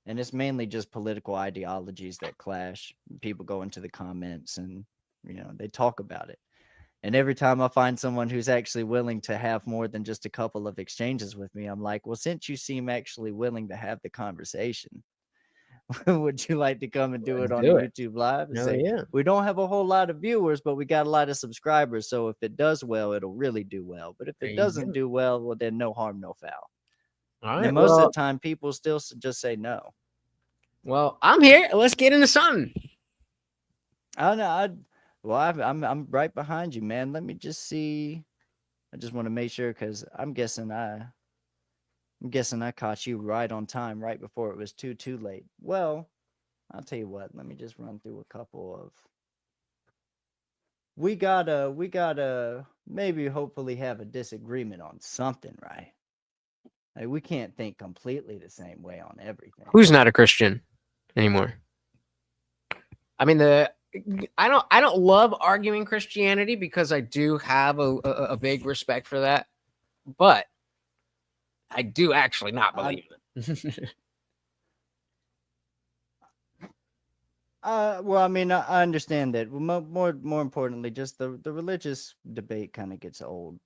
and it's mainly just political ideologies that clash. People go into the comments and they talk about it. And every time I find someone who's actually willing to have more than just a couple of exchanges with me, I'm like, well, since you seem actually willing to have the conversation, would you like to come and do it on YouTube Live? And say, yeah. We don't have a whole lot of viewers, but we got a lot of subscribers. So if it does well, it'll really do well. But if it doesn't do well, then no harm, no foul. All right. And most of the time, people still just say no. Well, I'm here. Let's get into something. I know. I'm right behind you, man. Let me just see. I just want to make sure, because I'm guessing I caught you right on time, right before it was too late. Well, I'll tell you what. Let me just run through a couple of. We gotta maybe hopefully have a disagreement on something, right? Like, we can't think completely the same way on everything. Who's not a Christian anymore? I mean, I don't love arguing Christianity, because I do have a big respect for that, but I do actually not believe it. Well, I mean, I understand that. More importantly, just the religious debate kind of gets old.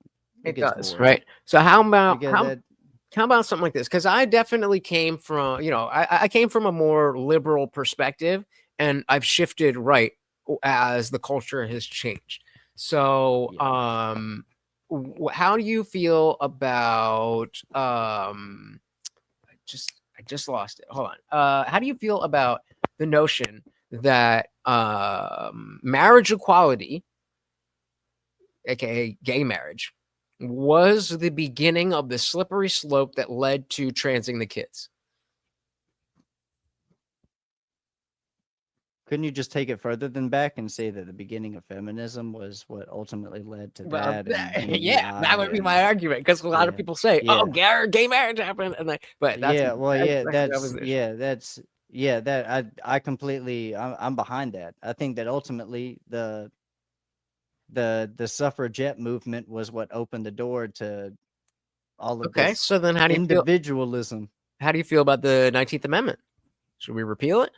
It gets does, boring. right? So how about Because how about something like this? Because I definitely came from, I came from a more liberal perspective, and I've shifted right as the culture has changed. So, how do you feel about? I just lost it. Hold on. How do you feel about the notion that marriage equality, aka gay marriage, was the beginning of the slippery slope that led to transing the kids? Couldn't you just take it further than back and say that the beginning of feminism was what ultimately led to that? Yeah, that would be my argument, because a lot of people say, "Oh, gay marriage happened," and but that's I completely, I'm behind that. I think that ultimately the suffragette movement was what opened the door to all of this. So then, how do you individualism? How do you feel about the 19th Amendment? Should we repeal it?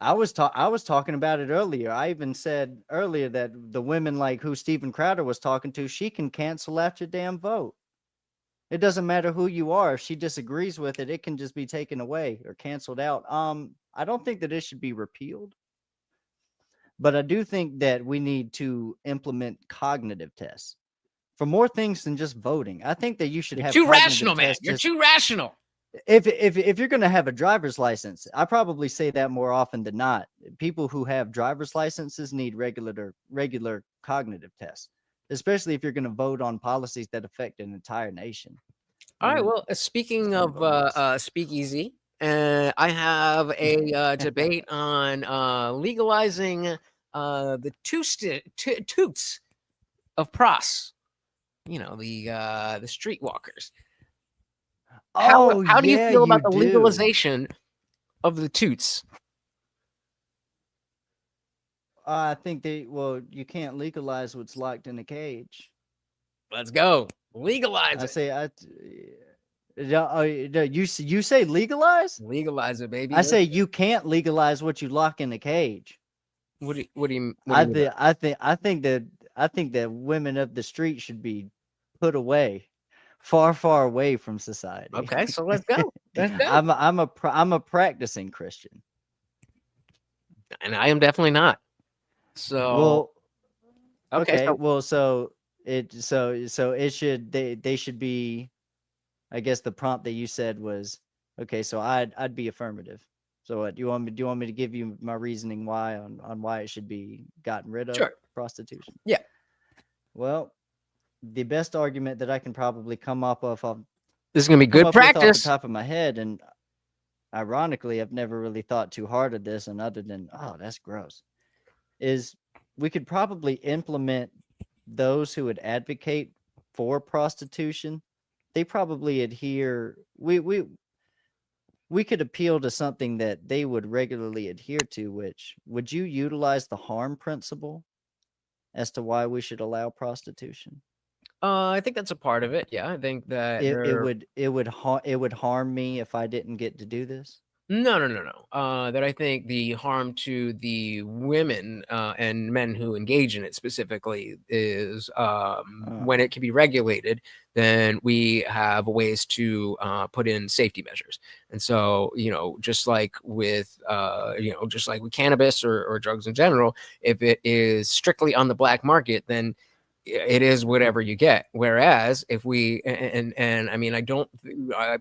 I was talking about it earlier. I even said earlier that the women like who Steven Crowder was talking to, she can cancel out your damn vote. It doesn't matter who you are. If she disagrees with it, it can just be taken away or canceled out. I don't think that it should be repealed, but I do think that we need to implement cognitive tests for more things than just voting. I think that you should have too cognitive rational, man. tests You're just- too rational. If you're going to have a driver's license, I probably say that more often than not. People who have driver's licenses need regular cognitive tests, especially if you're going to vote on policies that affect an entire nation. All right. Well, speaking of speakeasy, I have a debate on legalizing the toots of pros. You know, the streetwalkers. How do you feel about the legalization of the toots? I think you can't legalize what's locked in a cage. Let's go. Legalize it. You say legalize? Legalize it, baby. I say you can't legalize what you lock in a cage. What do you mean? I think that women of the street should be put away far away from society. Okay, so let's go. Let's go. I'm a practicing Christian. And I am definitely not. So Well, okay, so- well, so it should they should be. I guess the prompt that you said was okay. So I'd be affirmative. So what do you want me to give you my reasoning why on why it should be gotten rid of? Sure. Prostitution. Yeah. Well, the best argument that I can probably come up with this is gonna be good off practice. the top of my head, and ironically, I've never really thought too hard of this, and other than that's gross, is we could probably implement those who would advocate for prostitution. They probably adhere. We could appeal to something that they would regularly adhere to. Which would you utilize the harm principle as to why we should allow prostitution? I think that's a part of it. Yeah, I think that It would harm me if I didn't get to do this. No. That I think the harm to the women and men who engage in it specifically is when it can be regulated, then we have ways to put in safety measures. And so, just like with cannabis or drugs in general, if it is strictly on the black market, then it is whatever you get. Whereas if we and I mean, I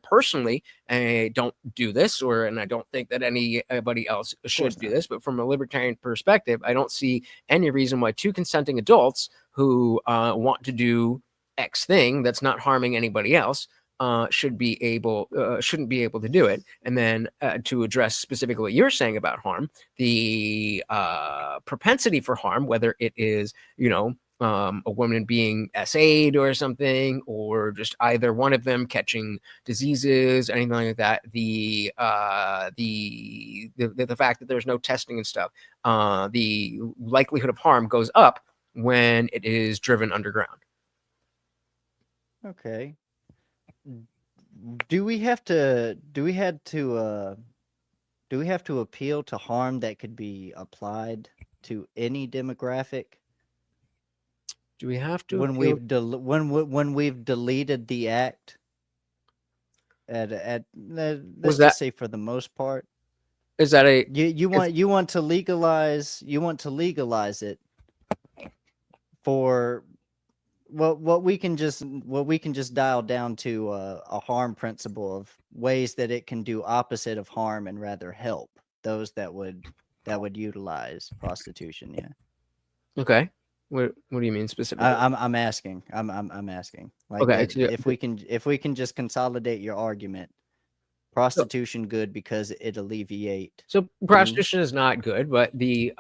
personally don't do this, and I don't think that anybody else should do this, but from a libertarian perspective, I don't see any reason why two consenting adults who want to do X thing that's not harming anybody else shouldn't be able to do it. And then to address specifically what you're saying about harm, the propensity for harm, whether it is a woman being SA'd or something, or just either one of them catching diseases, anything like that, the fact that there's no testing and stuff, the likelihood of harm goes up when it is driven underground. Okay. Do we have to appeal to harm that could be applied to any demographic? Do we have to when we've deleted the act? Let's just say for the most part. Is that you want to legalize it for what we can just dial down to a harm principle of ways that it can do opposite of harm and rather help those that would utilize prostitution. Yeah. Okay. What do you mean specifically? I'm asking. I'm asking. Like, okay. If we can just consolidate your argument, prostitution good because it alleviate. So prostitution is not good, but the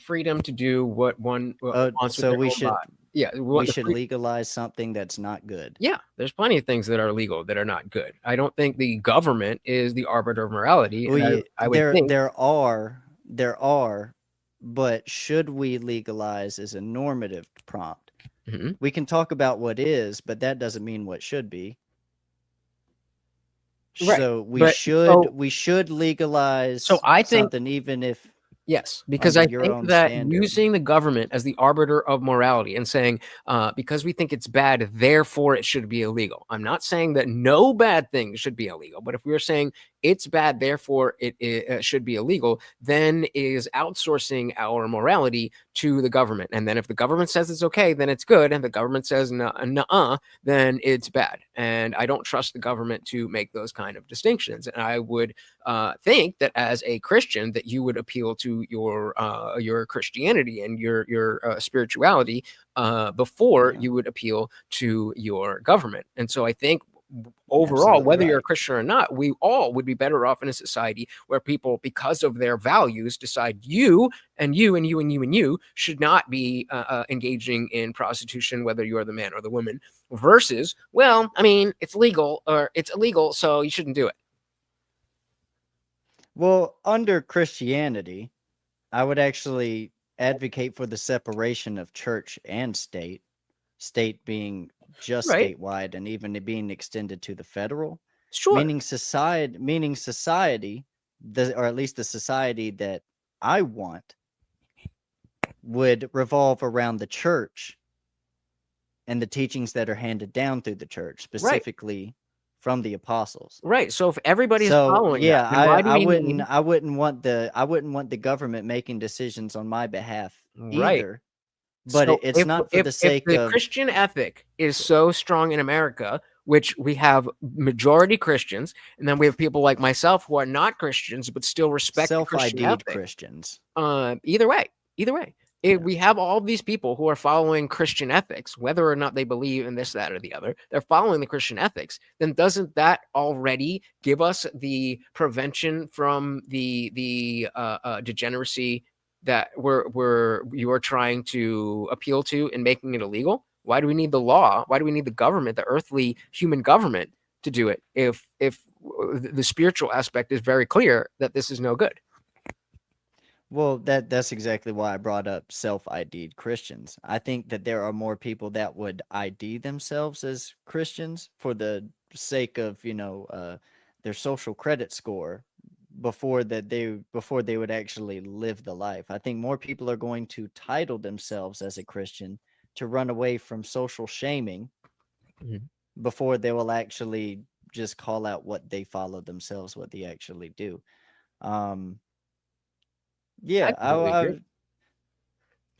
freedom to do what one wants. So we should. Yeah, we should legalize something that's not good. Yeah, there's plenty of things that are legal that are not good. I don't think the government is the arbiter of morality. I would think there are. But should we legalize is a normative prompt. Mm-hmm. We can talk about what is, but that doesn't mean what should be. Right. So we should legalize. So I think something, even if yes, because I think that using the government as the arbiter of morality and saying because we think it's bad, therefore it should be illegal. I'm not saying that no bad thing should be illegal, but if we're saying it's bad, therefore it should be illegal, then is outsourcing our morality to the government. And then if the government says it's okay, then it's good. And the government says nuh-uh, then it's bad. And I don't trust the government to make those kind of distinctions. And I would think that as a Christian, that you would appeal to your Christianity and your spirituality before you would appeal to your government. And so I think overall, whether you're a Christian or not, we all would be better off in a society where people, because of their values, decide you and you and you and you and you should not be engaging in prostitution, whether you're the man or the woman, versus, well, I mean, it's legal or it's illegal, so you shouldn't do it. Well, under Christianity, I would actually advocate for the separation of church and state, state being just statewide and even being extended to the federal. Sure. Meaning society, or at least the society that I want, would revolve around the church and the teachings that are handed down through the church, specifically from the apostles. Right. So if everybody's So following yeah, that, then why do I we wouldn't need... I wouldn't want the government making decisions on my behalf Right. either. But So it's not for the sake if the of Christian ethic is so strong in America, which we have majority Christians, and then we have people like myself who are not Christians but still respect the Christian self-ID'd ethic. Christians. Either way, we have all these people who are following Christian ethics, whether or not they believe in this, that, or the other. They're following the Christian ethics. Then doesn't that already give us the prevention from the degeneracy that you are trying to appeal to in making it illegal? Why do we need the law? Why do we need the government, the earthly human government, to do it if the spiritual aspect is very clear that this is no good? Well, that's exactly why I brought up self-ID'd Christians. I think that there are more people that would ID themselves as Christians for the sake of, their social credit score before they would actually live the life. I think more people are going to title themselves as a Christian to run away from social shaming before they will actually just call out what they follow themselves, what they actually do. Yeah, I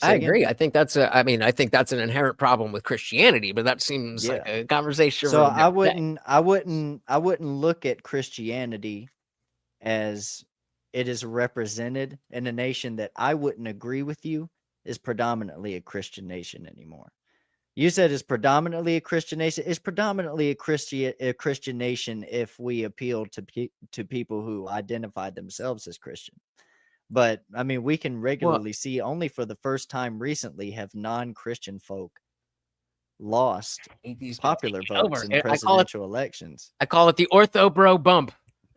agree. I think that's an inherent problem with Christianity, but that seems like a conversation. So for a different day. I wouldn't look at Christianity as it is represented in a nation that I wouldn't agree with you is predominantly a Christian nation anymore. You said it's predominantly a Christian nation. It's predominantly a Christian nation if we appeal to people who identify themselves as Christian. But I mean, we can regularly see only for the first time recently have non-Christian folk lost popular votes in presidential elections. I call it the ortho bro bump.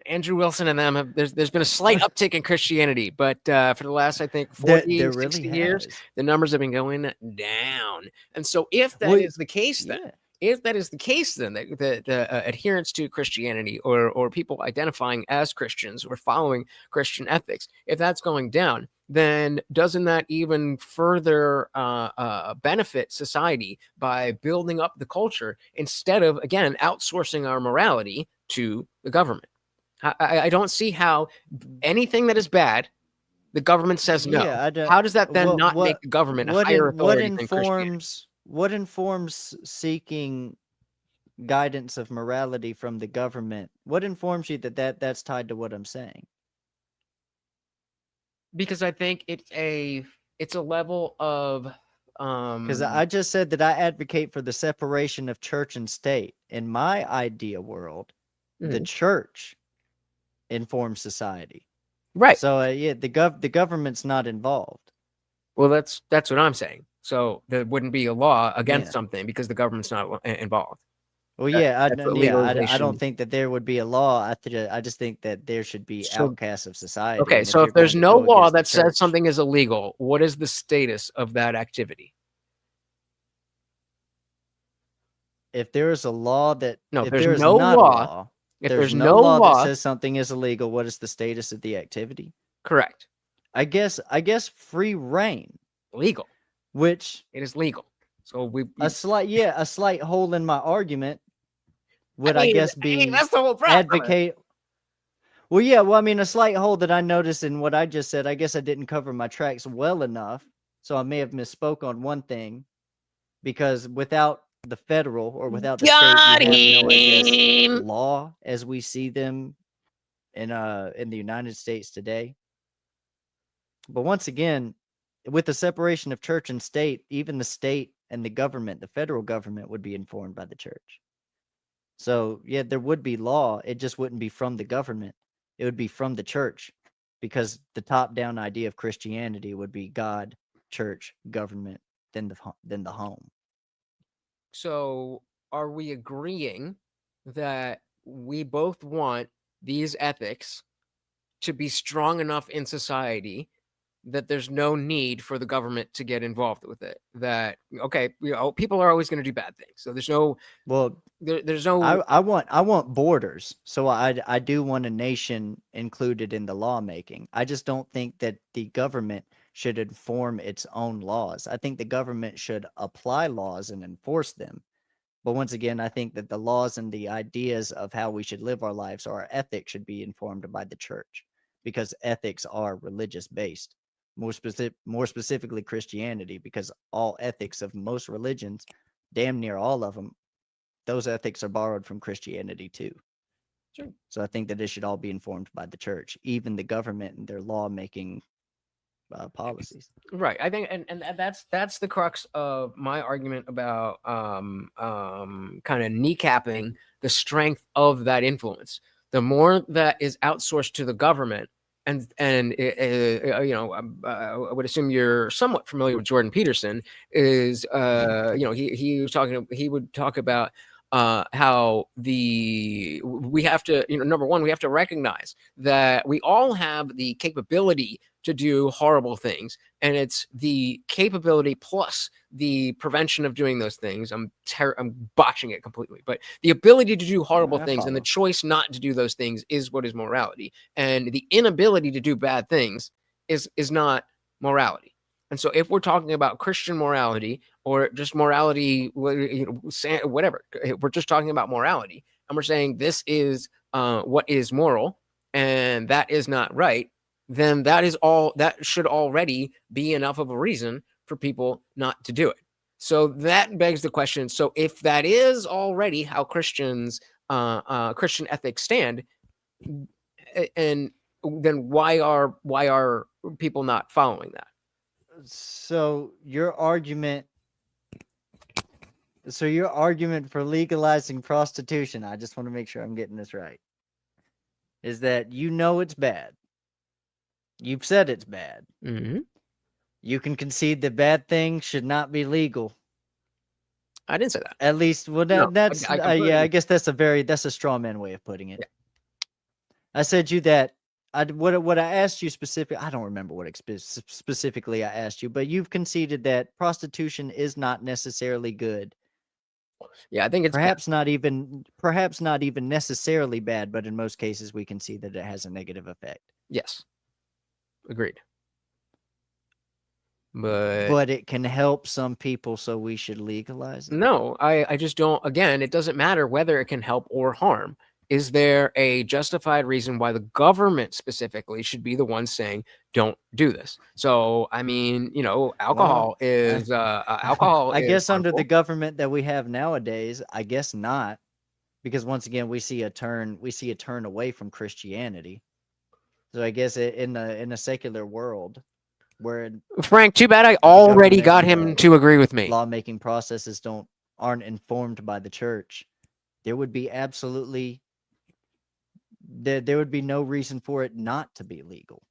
Andrew Wilson and them have there's been a slight uptick in Christianity, but for the last, I think, 40, there 60 really years, has. the numbers have been going down. And so if that is the case, then the adherence to Christianity or people identifying as Christians or following Christian ethics, if that's going down, then doesn't that even further benefit society by building up the culture instead of, again, outsourcing our morality to the government? I don't see how anything that is bad, the government says no. How does that then not make the government a higher authority than Christianity? What informs seeking guidance of morality from the government? What informs you that's tied to what I'm saying? Because I think it's a level of because I just said that I advocate for the separation of church and state. In my idea world, the church informs society. Right. So the government's not involved. Well, that's what I'm saying. So there wouldn't be a law against something because the government's not involved. Well, I don't think that there would be a law. I just think that there should be outcasts of society. Okay, so if there's no law that says something is illegal, what is the status of that activity? If there is a law that if there's no law, if there's no law that says something is illegal, what is the status of the activity? Correct. I guess free reign. Legal. Which it is legal. So a slight hole in my argument would I guess be that's the whole problem. Advocate. Well, I mean, a slight hole that I noticed in what I just said, I guess I didn't cover my tracks well enough. So I may have misspoke on one thing, because without the federal or without the state, you have no, law as we see them in the United States today. But once again, with the separation of church and state, even the state and the government, the federal government, would be informed by the church. So there would be law. It just wouldn't be from the government. It would be from the church, because the top-down idea of Christianity would be God, church, government, then the home. So are we agreeing that we both want these ethics to be strong enough in society that there's no need for the government to get involved with it? That, okay, people are always going to do bad things. So there's no, there's no, I want borders. So I do want a nation included in the lawmaking. I just don't think that the government should inform its own laws. I think the government should apply laws and enforce them. But once again, I think that the laws and the ideas of how we should live our lives or our ethics should be informed by the church, because ethics are religious based. More specifically Christianity, because all ethics of most religions, damn near all of them, those ethics are borrowed from Christianity too. Sure. So I think that it should all be informed by the church, even the government and their lawmaking policies. Right. I think, and that's the crux of my argument about kind of kneecapping the strength of that influence. The more that is outsourced to the government, and you know, I would assume you're somewhat familiar with Jordan Peterson. Is you know, he would talk about how we have to, you know, number one, we have to recognize that we all have the capability to do horrible things, and it's the capability plus the prevention of doing those things. I'm botching it completely, but the ability to do horrible things and the choice not to do those things is what is morality, and the inability to do bad things is not morality. And so if we're talking about Christian morality or just morality, whatever, we're just talking about morality, and we're saying this is what is moral and that is not right, then that should already be enough of a reason for people not to do it. So that begs the question. So if that is already how Christian ethics stand, and then why are people not following that? So your argument for legalizing prostitution, I just want to make sure I'm getting this right, is that you know it's bad. You've said it's bad. Mm-hmm. You can concede that bad things should not be legal. I didn't say that. At least, well, that's yeah. I guess that's a straw man way of putting it. Yeah. I said you that. What I asked you specifically, I don't remember what specifically I asked you, but you've conceded that prostitution is not necessarily good. Yeah, I think it's perhaps not even necessarily bad, but in most cases we can see that it has a negative effect. Yes. Agreed. But it can help some people, so we should legalize it. No, I just don't. Again, it doesn't matter whether it can help or harm. Is there a justified reason why the government specifically should be the one saying, don't do this? So, I mean, you know, alcohol is alcohol. I guess under the government that we have nowadays, I guess not, because once again, we see a turn away from Christianity. So I guess in a secular world where Frank, too bad I already got him to agree with me. Lawmaking processes aren't informed by the church. There would be there would be no reason for it not to be legal.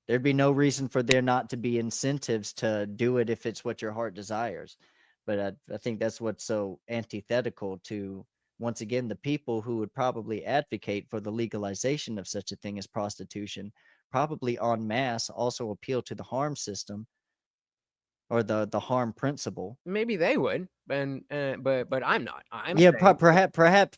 There'd be no reason for there not to be incentives to do it if it's what your heart desires. But I think that's what's so antithetical to, once again, the people who would probably advocate for the legalization of such a thing as prostitution, probably en masse also appeal to the harm system or the harm principle. Maybe they would, but I'm not.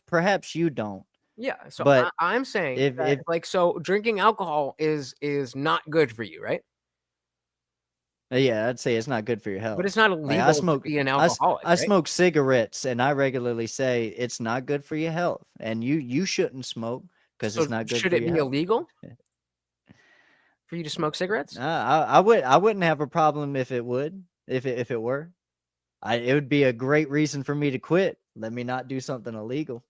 Perhaps you don't. Yeah, so but I'm saying that, like, so drinking alcohol is not good for you, right? Yeah, I'd say it's not good for your health. But it's not illegal to be an alcoholic. I smoke cigarettes, and I regularly say it's not good for your health, and you shouldn't smoke because it's not good. Should it be illegal for you to smoke cigarettes? I wouldn't have a problem if it were. It would be a great reason for me to quit. Let me not do something illegal.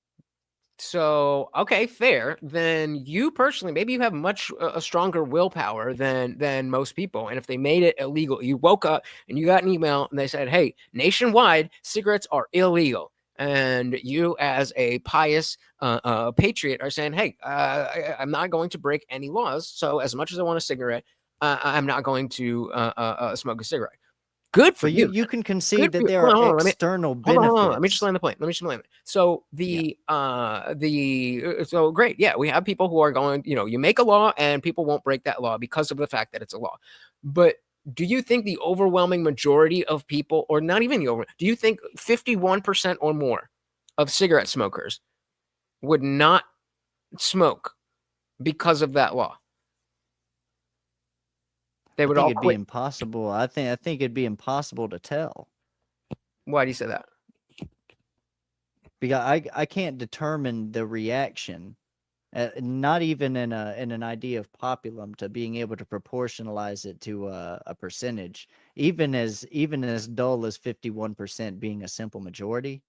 So, okay, fair. Then you personally, maybe you have a stronger willpower than most people. And if they made it illegal, you woke up and you got an email and they said, hey, nationwide, cigarettes are illegal. And you, as a pious patriot, are saying, hey, I'm not going to break any laws. So as much as I want a cigarette, I'm not going to smoke a cigarette. Good for you. You can concede that there are external benefits. Let me just land the plane. So so great. Yeah, we have people who are going, you know, you make a law and people won't break that law because of the fact that it's a law. But do you think the overwhelming majority of people, or not even the do you think 51% or more of cigarette smokers would not smoke because of that law? They I would think all it'd be quit. impossible. I think it'd be impossible to tell. Why do you say that? Because I can't determine the reaction, not even in an idea of populum, to being able to proportionalize it to a percentage, even as dull as 51% being a simple majority.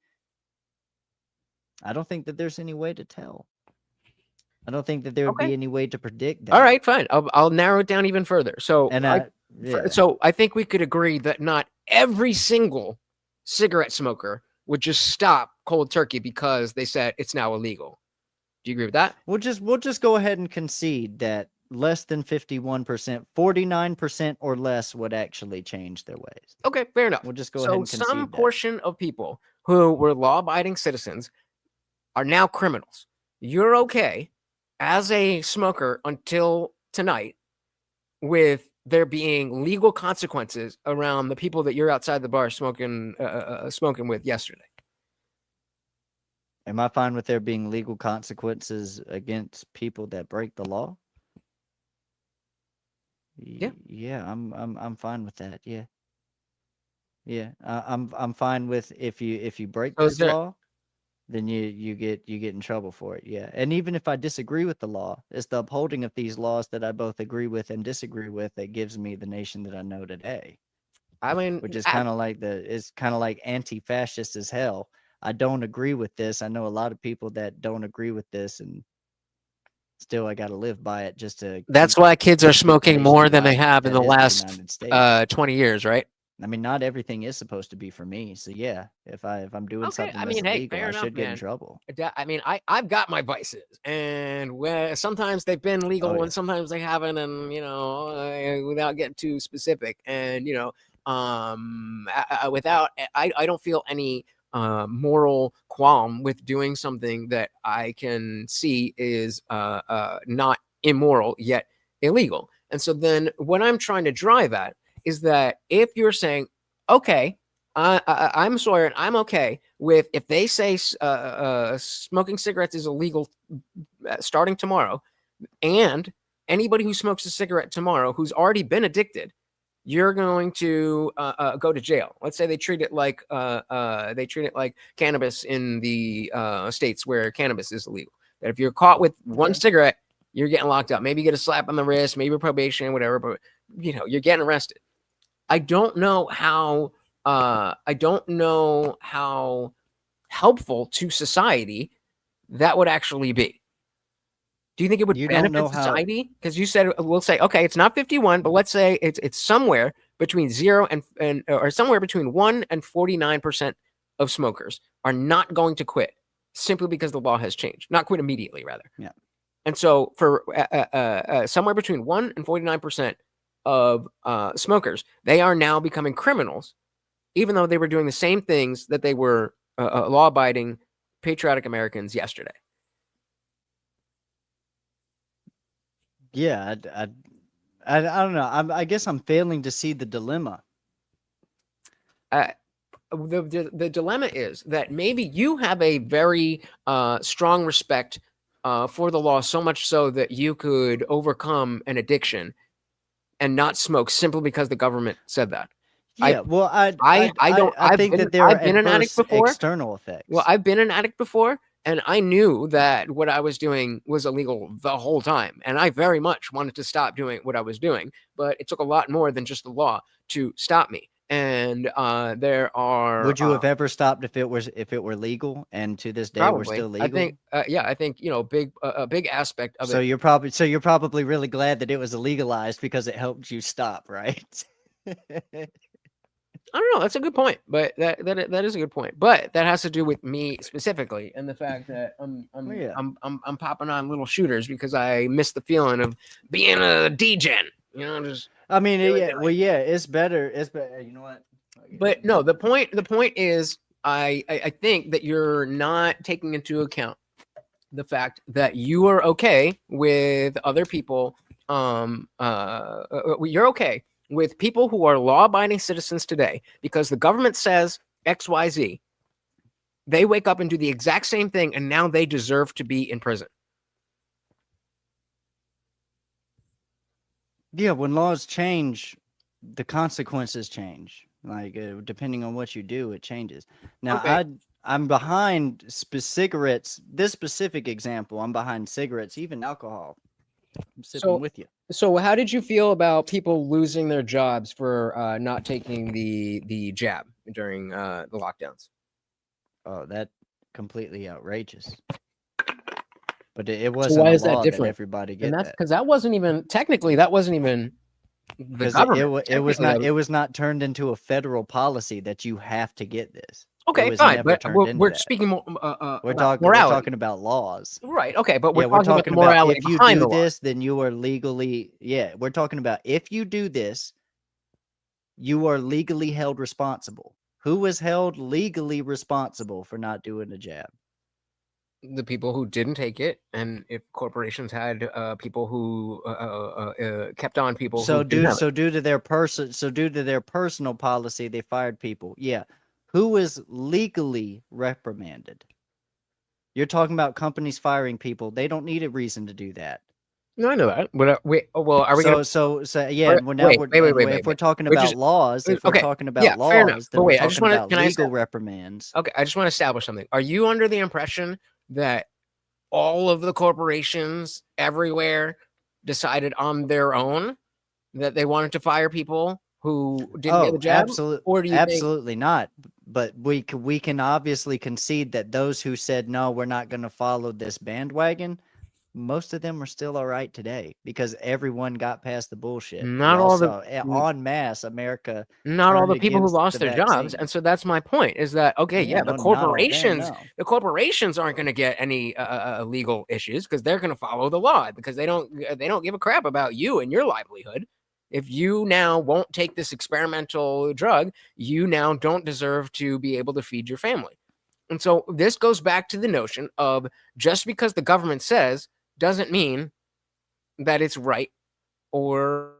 I don't think that there's any way to tell. I don't think that there would be any way to predict that. All right, fine. I'll narrow it down even further. So, And I think we could agree that not every single cigarette smoker would just stop cold turkey because they said it's now illegal. Do you agree with that? We'll just go ahead and concede that less than 51%, 49% or less would actually change their ways. Okay, fair enough. We'll just go ahead and concede some that. portion of people who were law-abiding citizens are now criminals. You're okay as a smoker until tonight with there being legal consequences around the people that you're outside the bar smoking with yesterday. Am I fine with there being legal consequences against people that break the law? Yeah, I'm fine with that. Yeah. Yeah, I'm fine with if you break So is this there- law, then you get in trouble for it. Yeah. And even if I disagree with the law, it's the upholding of these laws that I both agree with and disagree with that gives me the nation that I know today. I mean, Which is kind of like anti-fascist as hell. I don't agree with this. I know a lot of people that don't agree with this, and still I got to live by it just to. That's keep- why kids are keep the smoking nation more than they united. have in That the is last United States. 20 years, right? I mean, not everything is supposed to be for me. So yeah, if I'm doing Okay, something I that's mean, hey, illegal, fair I enough, should get in man. trouble. I mean, I've got my vices, and sometimes they've been legal, yeah. and sometimes they haven't, and without getting too specific, and without, I don't feel any moral qualm with doing something that I can see is not immoral yet illegal. And so then what I'm trying to drive at is that if you're saying, okay, I'm Sawyer and I'm okay with if they say smoking cigarettes is illegal starting tomorrow, and anybody who smokes a cigarette tomorrow who's already been addicted, you're going to go to jail. Let's say they treat it like cannabis in the states where cannabis is illegal. That if you're caught with one cigarette, you're getting locked up. Maybe you get a slap on the wrist, maybe probation, whatever, but you're getting arrested. I don't know how helpful to society that would actually be. Do you think it would You don't benefit know how- society? Because you said we'll say, okay, it's not 51, but let's say it's somewhere between 0 and or somewhere between 1 and 49% of smokers are not going to quit simply because the law has changed. Not quit immediately, rather. Yeah. And so for somewhere between 1 and 49% of smokers, they are now becoming criminals, even though they were doing the same things that they were law-abiding, patriotic Americans yesterday. Yeah, I don't know. I guess I'm failing to see the dilemma. The dilemma is that maybe you have a very strong respect for the law, so much so that you could overcome an addiction and not smoke simply because the government said that. Yeah, well, I think that there I've are been an addict adverse before. external effects. Well, I've been an addict before, and I knew that what I was doing was illegal the whole time. And I very much wanted to stop doing what I was doing, but it took a lot more than just the law to stop me. And there are. Would you have ever stopped if it were legal, and to this day we're still legal? I think, I think a big aspect of So it. you're probably really glad that it was illegalized because it helped you stop, right? I don't know. That's a good point, but that is a good point. But that has to do with me specifically, and the fact that I'm popping on little shooters because I miss the feeling of being a degen. Just. I mean, it's better. It's better. You know what? But no, the point is, I think that you're not taking into account the fact that you are okay with other people. You're okay with people who are law-abiding citizens today because the government says XYZ. They wake up and do the exact same thing, and now they deserve to be in prison. Yeah, when laws change, the consequences change. Like depending on what you do, it changes. Now, Okay. I'm behind cigarettes. This specific example, I'm behind cigarettes, even alcohol. I'm sipping with you. So how did you feel about people losing their jobs for not taking the jab during the lockdowns? Oh, that completely outrageous. But it So wasn't why a is that law that different? everybody And get that's that. because that wasn't even technically the Because government. it was Technically, not that it was not turned into a federal policy that you have to get this. It Okay, was fine, never but turned into we're that. speaking more We're about talking we're morality. talking about laws. Right. Okay, but we're Yeah, we're talking about the talking about morality if you behind do the law. this, then you are legally we're talking about if you do this, you are legally held responsible. Who was held legally responsible for not doing the jab? The people who didn't take it, and if corporations had people who kept on people So who didn't have it. due to their personal policy, they fired people. Yeah. Who was legally reprimanded? You're talking about companies firing people. They don't need a reason to do that. No, I know that. But wait, well, are we gonna? So yeah, well now Wait, wait, wait, wait, if we're wait. talking We're about just laws, if we're okay. talking about Yeah, fair enough. laws, But then we're wait, I just talking want to. about Can I legal reprimands. Okay, I just want to establish something. Are you under the impression that all of the corporations everywhere decided on their own that they wanted to fire people who didn't get the jab? Or do you think? Absolutely not. But we can obviously concede that those who said no, we're not going to follow this bandwagon, most of them are still all right today because everyone got past the bullshit. Not We all all the saw en masse America not all turned the people who against lost the their jobs, vaccine. and so that's my point. Is that okay? Yeah, Yeah, no, not all of them, no. the corporations aren't going to get any legal issues because they're going to follow the law because they don't give a crap about you and your livelihood. If you now won't take this experimental drug, you now don't deserve to be able to feed your family. And so this goes back to the notion of just because the government says doesn't mean that it's right or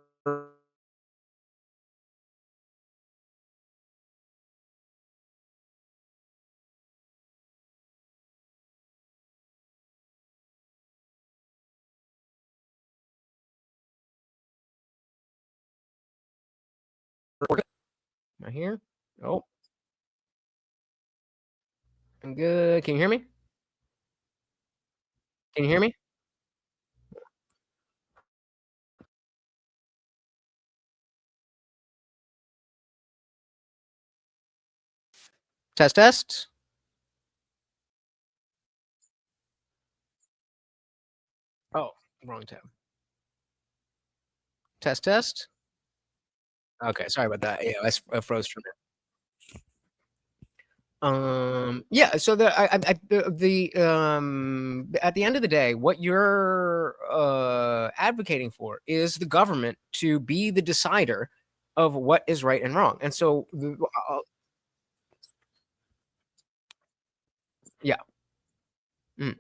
Am I here? Oh. I'm good. Can you hear me? Can you hear me? Test, test. Oh, wrong tab. Test, test. Okay, sorry about that. Yeah, I froze for a minute. Yeah, so at the end of the day, what you're advocating for is the government to be the decider of what is right and wrong. And so yeah. Mm.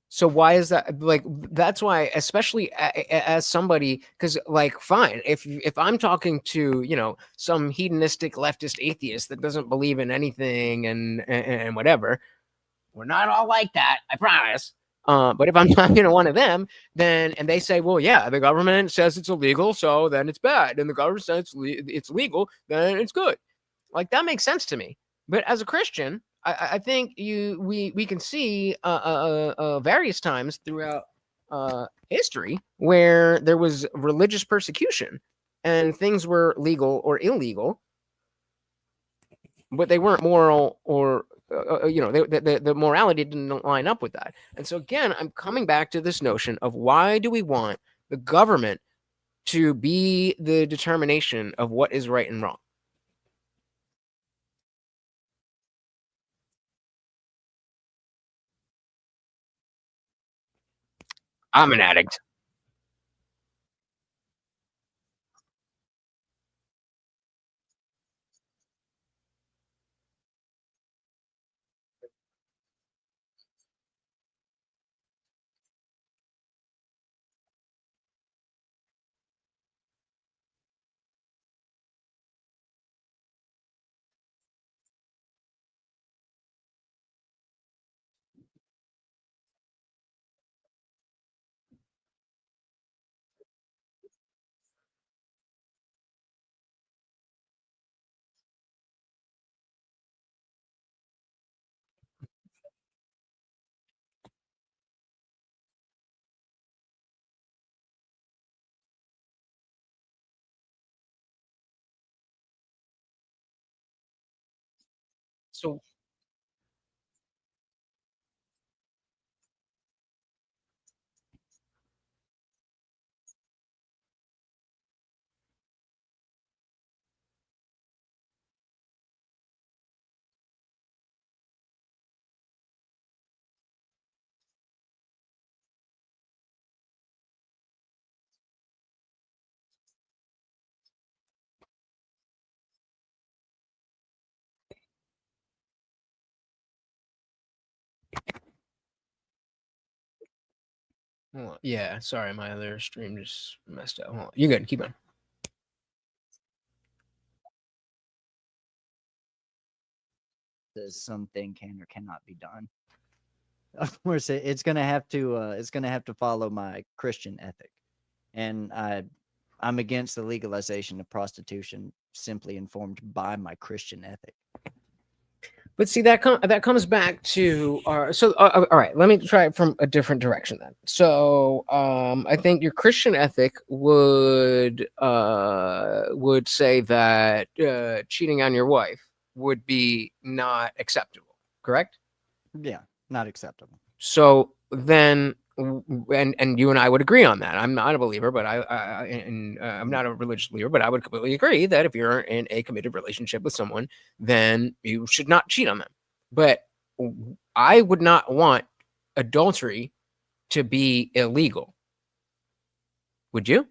So why is that? Like, that's why, especially as somebody, because like, fine, if I'm talking to, you know, some hedonistic leftist atheist that doesn't believe in anything and whatever, we're not all like that, I promise. But if I'm talking to one of them, then and they say, well, yeah, the government says it's illegal, so then it's bad, and the government says it's legal, then it's good. Like, that makes sense to me. But as a Christian, I think we can see various times throughout history where there was religious persecution and things were legal or illegal, but they weren't moral or you know, the morality didn't line up with that. And so again, I'm coming back to this notion of why do we want the government to be the determination of what is right and wrong? I'm an addict. So yeah, sorry, my other stream just messed up. Hold on. You're good. Keep on. Says something can or cannot be done. Of course, it's gonna have to follow my Christian ethic, and I'm against the legalization of prostitution, simply informed by my Christian ethic. But see, that comes back to our all right, let me try it from a different direction then. So I think your Christian ethic would say that cheating on your wife would be not acceptable, correct? Yeah, not acceptable. So then and you and I would agree on that. I'm not a believer, but I'm not a religious believer, but I would completely agree that if you're in a committed relationship with someone, then you should not cheat on them. But I would not want adultery to be illegal. Would you?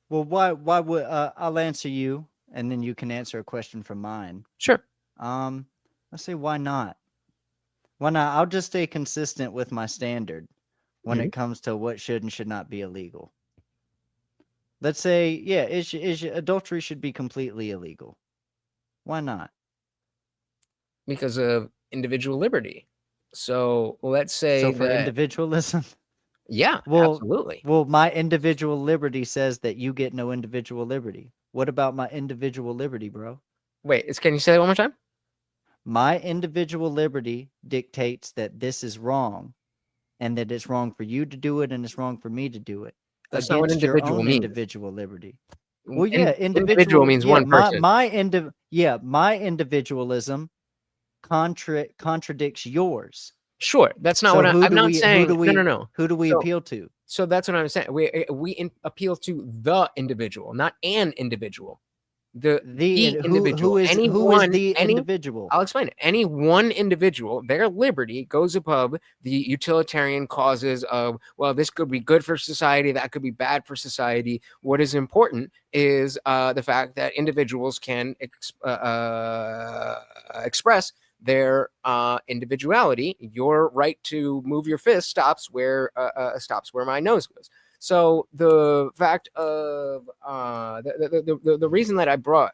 Well, why would I'll answer you, and then you can answer a question from mine. Sure. Let's say why not? Why not? I'll just stay consistent with my standard when it comes to what should and should not be illegal. Let's say, yeah, adultery should be completely illegal. Why not? Because of individual liberty. So let's say So for that individualism. Yeah, Well, absolutely. Well, my individual liberty says that you get no individual liberty. What about my individual liberty, bro? Wait, can you say that one more time? My individual liberty dictates that this is wrong, and that it's wrong for you to do it, and it's wrong for me to do it. That's not what Against your individual own means. individual liberty. Well, yeah, Individual means one person. My individualism contradicts yours. Sure, that's not So what who I'm do not we- saying. who do we- No. who do we So- appeal to? So that's what I'm saying. We appeal to the individual, not an individual. The individual. who is the individual? I'll explain it. Any one individual, their liberty goes above the utilitarian causes of, well, this could be good for society, that could be bad for society. What is important is the fact that individuals can express their individuality. Your right to move your fist stops where my nose goes. So the fact of the reason that I brought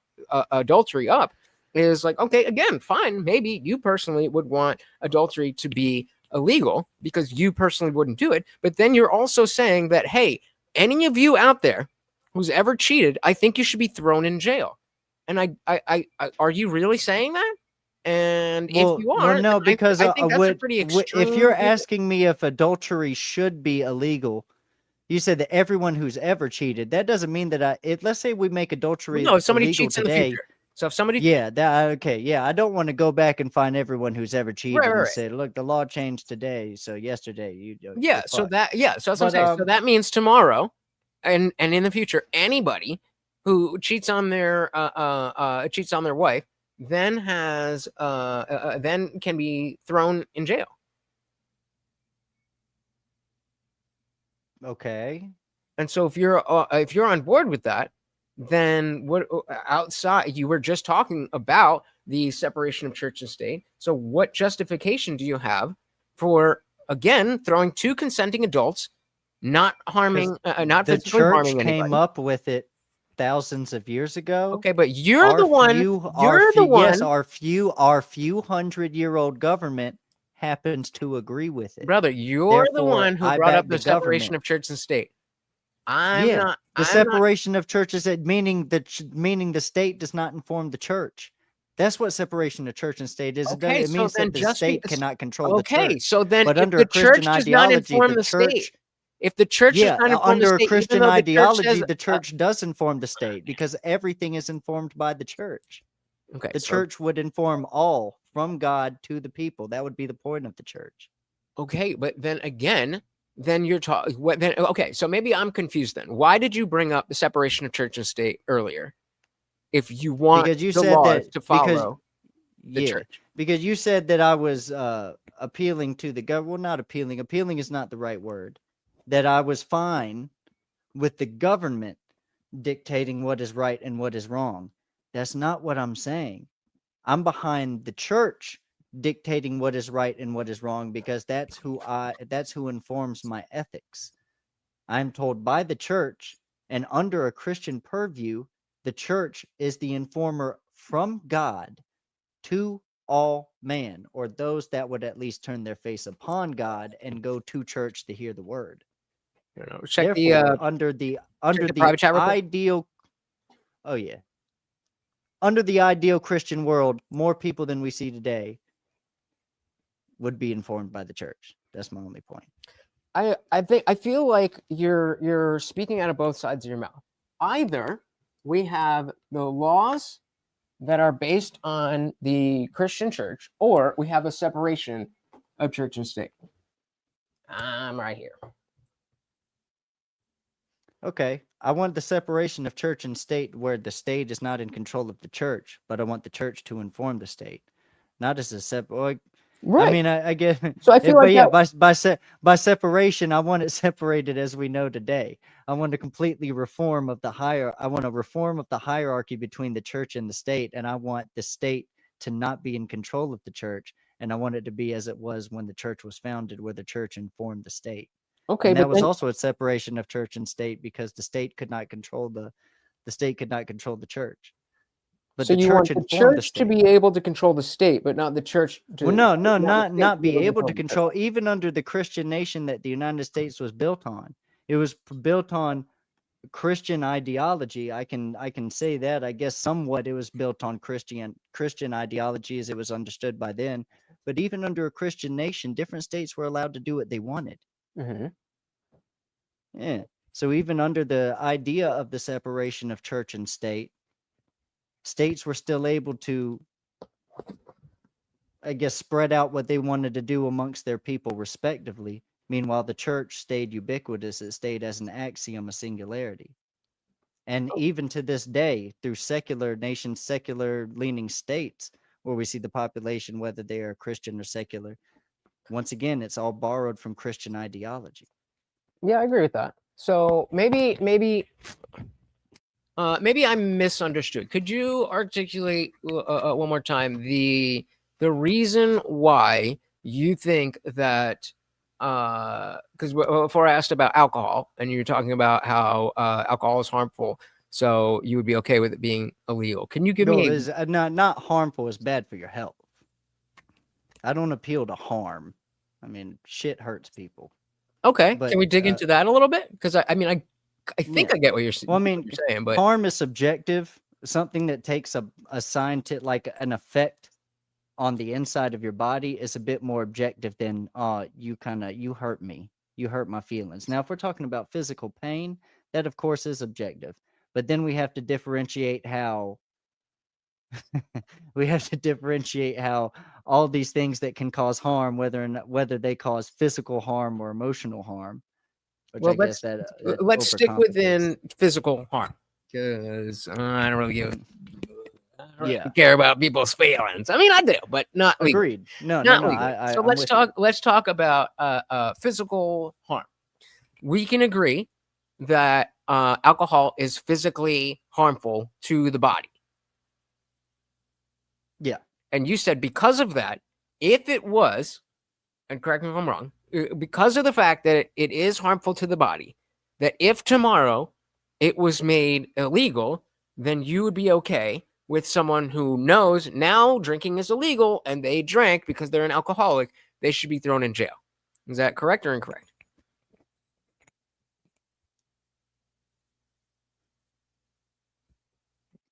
adultery up is like, okay, again, fine, maybe you personally would want adultery to be illegal because you personally wouldn't do it, but then you're also saying that, hey, any of you out there who's ever cheated, I think you should be thrown in jail. And I are you really saying that? And if you are, no, because I think that's a pretty extreme if you're view. asking me if adultery should be illegal, you said that everyone who's ever cheated. That doesn't mean that let's say we make adultery No, if somebody illegal cheats today. in the future. So if somebody Yeah, I don't want to go back and find everyone who's ever cheated and right. say, look, the law changed today, so yesterday So you're so fucked." that's what I'm But, saying. So that means tomorrow and in the future, anybody who cheats on their wife then has then can be thrown in jail. Okay. And so if you're on board with that, then what outside you were just talking about the separation of church and state. So what justification do you have for again throwing two consenting adults, not harming, not the physically church harming came anybody? up with it thousands of years ago. Okay, but you're the one. Yes, our few 100-year-old government happens to agree with it. Brother, you're the Therefore, one who I brought back up the separation of church and state. I'm not. The separation of churches, meaning the state does not inform the church. That's what separation of church and state is. Okay, It means so then that the just state because- cannot control the church. Okay, so then but if under the a Christian church does not ideology, inform the the church, state, if the church does not inform under the a state, Christian even though the church ideology, says, the church does inform the state because everything is informed by the church. Okay, The so- church would inform all from God to the people. That would be the point of the church. Okay, but then again, then you're talking. What then? Okay, so maybe I'm confused. Then why did you bring up the separation of church and state earlier? If you want Because you the said laws that to because follow the church, because you said that I was appealing to the government. Well, not appealing. Appealing is not the right word. That I was fine with the government dictating what is right and what is wrong. That's not what I'm saying. I'm behind the church dictating what is right and what is wrong because that's who informs my ethics. I'm told by the church, and under a Christian purview, the church is the informer from God to all man, or those that would at least turn their face upon God and go to church to hear the word. check Therefore, the under the private chat real quick. ideal, oh yeah, under the ideal Christian world, more people than we see today would be informed by the church. That's my only point. I feel like you're speaking out of both sides of your mouth. Either we have the laws that are based on the Christian church, or we have a separation of church and state. I'm right here. Okay, I want the separation of church and state where the state is not in control of the church, but I want the church to inform the state, not as a separate. Right. I mean, I get. So I feel but like yeah, that- by separation, I want it separated as we know today. I want a completely reform of the I want a reform of the hierarchy between the church and the state, and I want the state to not be in control of the church, and I want it to be as it was when the church was founded, where the church informed the state. Okay, and that but was then- also a separation of church and state because the state could not control the state could not control the church. But so the you want church the informed the church state. to be able to control the state, but not the church to. Well, no, the not state be able to the church. control. Even under the Christian nation that the United States was built on, it was built on Christian ideology. I can say that. I guess somewhat it was built on Christian ideology as it was understood by then. But even under a Christian nation, different states were allowed to do what they wanted. Mhm. Yeah. So even under the idea of the separation of church and state, states were still able to, I guess, spread out what they wanted to do amongst their people respectively. Meanwhile, the church stayed ubiquitous. It stayed as an axiom, a singularity. And even to this day, through secular nations, secular leaning states, where we see the population, whether they are Christian or secular, once again, it's all borrowed from Christian ideology. Yeah, I agree with that. So maybe I misunderstood. Could you articulate one more time the reason why you think that? Because before I asked about alcohol, and you're talking about how alcohol is harmful, so you would be okay with it being illegal. Can you give me? Is not harmful. Is bad for your health. I don't appeal to harm. I mean, shit hurts people. Okay, But, can we dig into that a little bit? Because I mean, I think I get what you're saying. Well, I mean, what you're saying, but harm is subjective. Something that takes a scientific, like an effect on the inside of your body, is a bit more objective than you hurt me, you hurt my feelings. Now, if we're talking about physical pain, that of course is objective. But then we have to differentiate how all these things that can cause harm, whether they cause physical harm or emotional harm. Which well, I guess that let's stick overcomplicates. within physical harm because I don't really Yeah. care about people's feelings. I mean, I do, but not legal. Agreed. No, Not no. legal. So I'm let's with talk. Let's talk about physical harm. We can agree that alcohol is physically harmful to the body. Yeah. And you said because of that, if it was, and correct me if I'm wrong, because of the fact that it is harmful to the body, that if tomorrow it was made illegal, then you would be okay with someone who knows now drinking is illegal and they drank because they're an alcoholic, they should be thrown in jail. Is that correct or incorrect?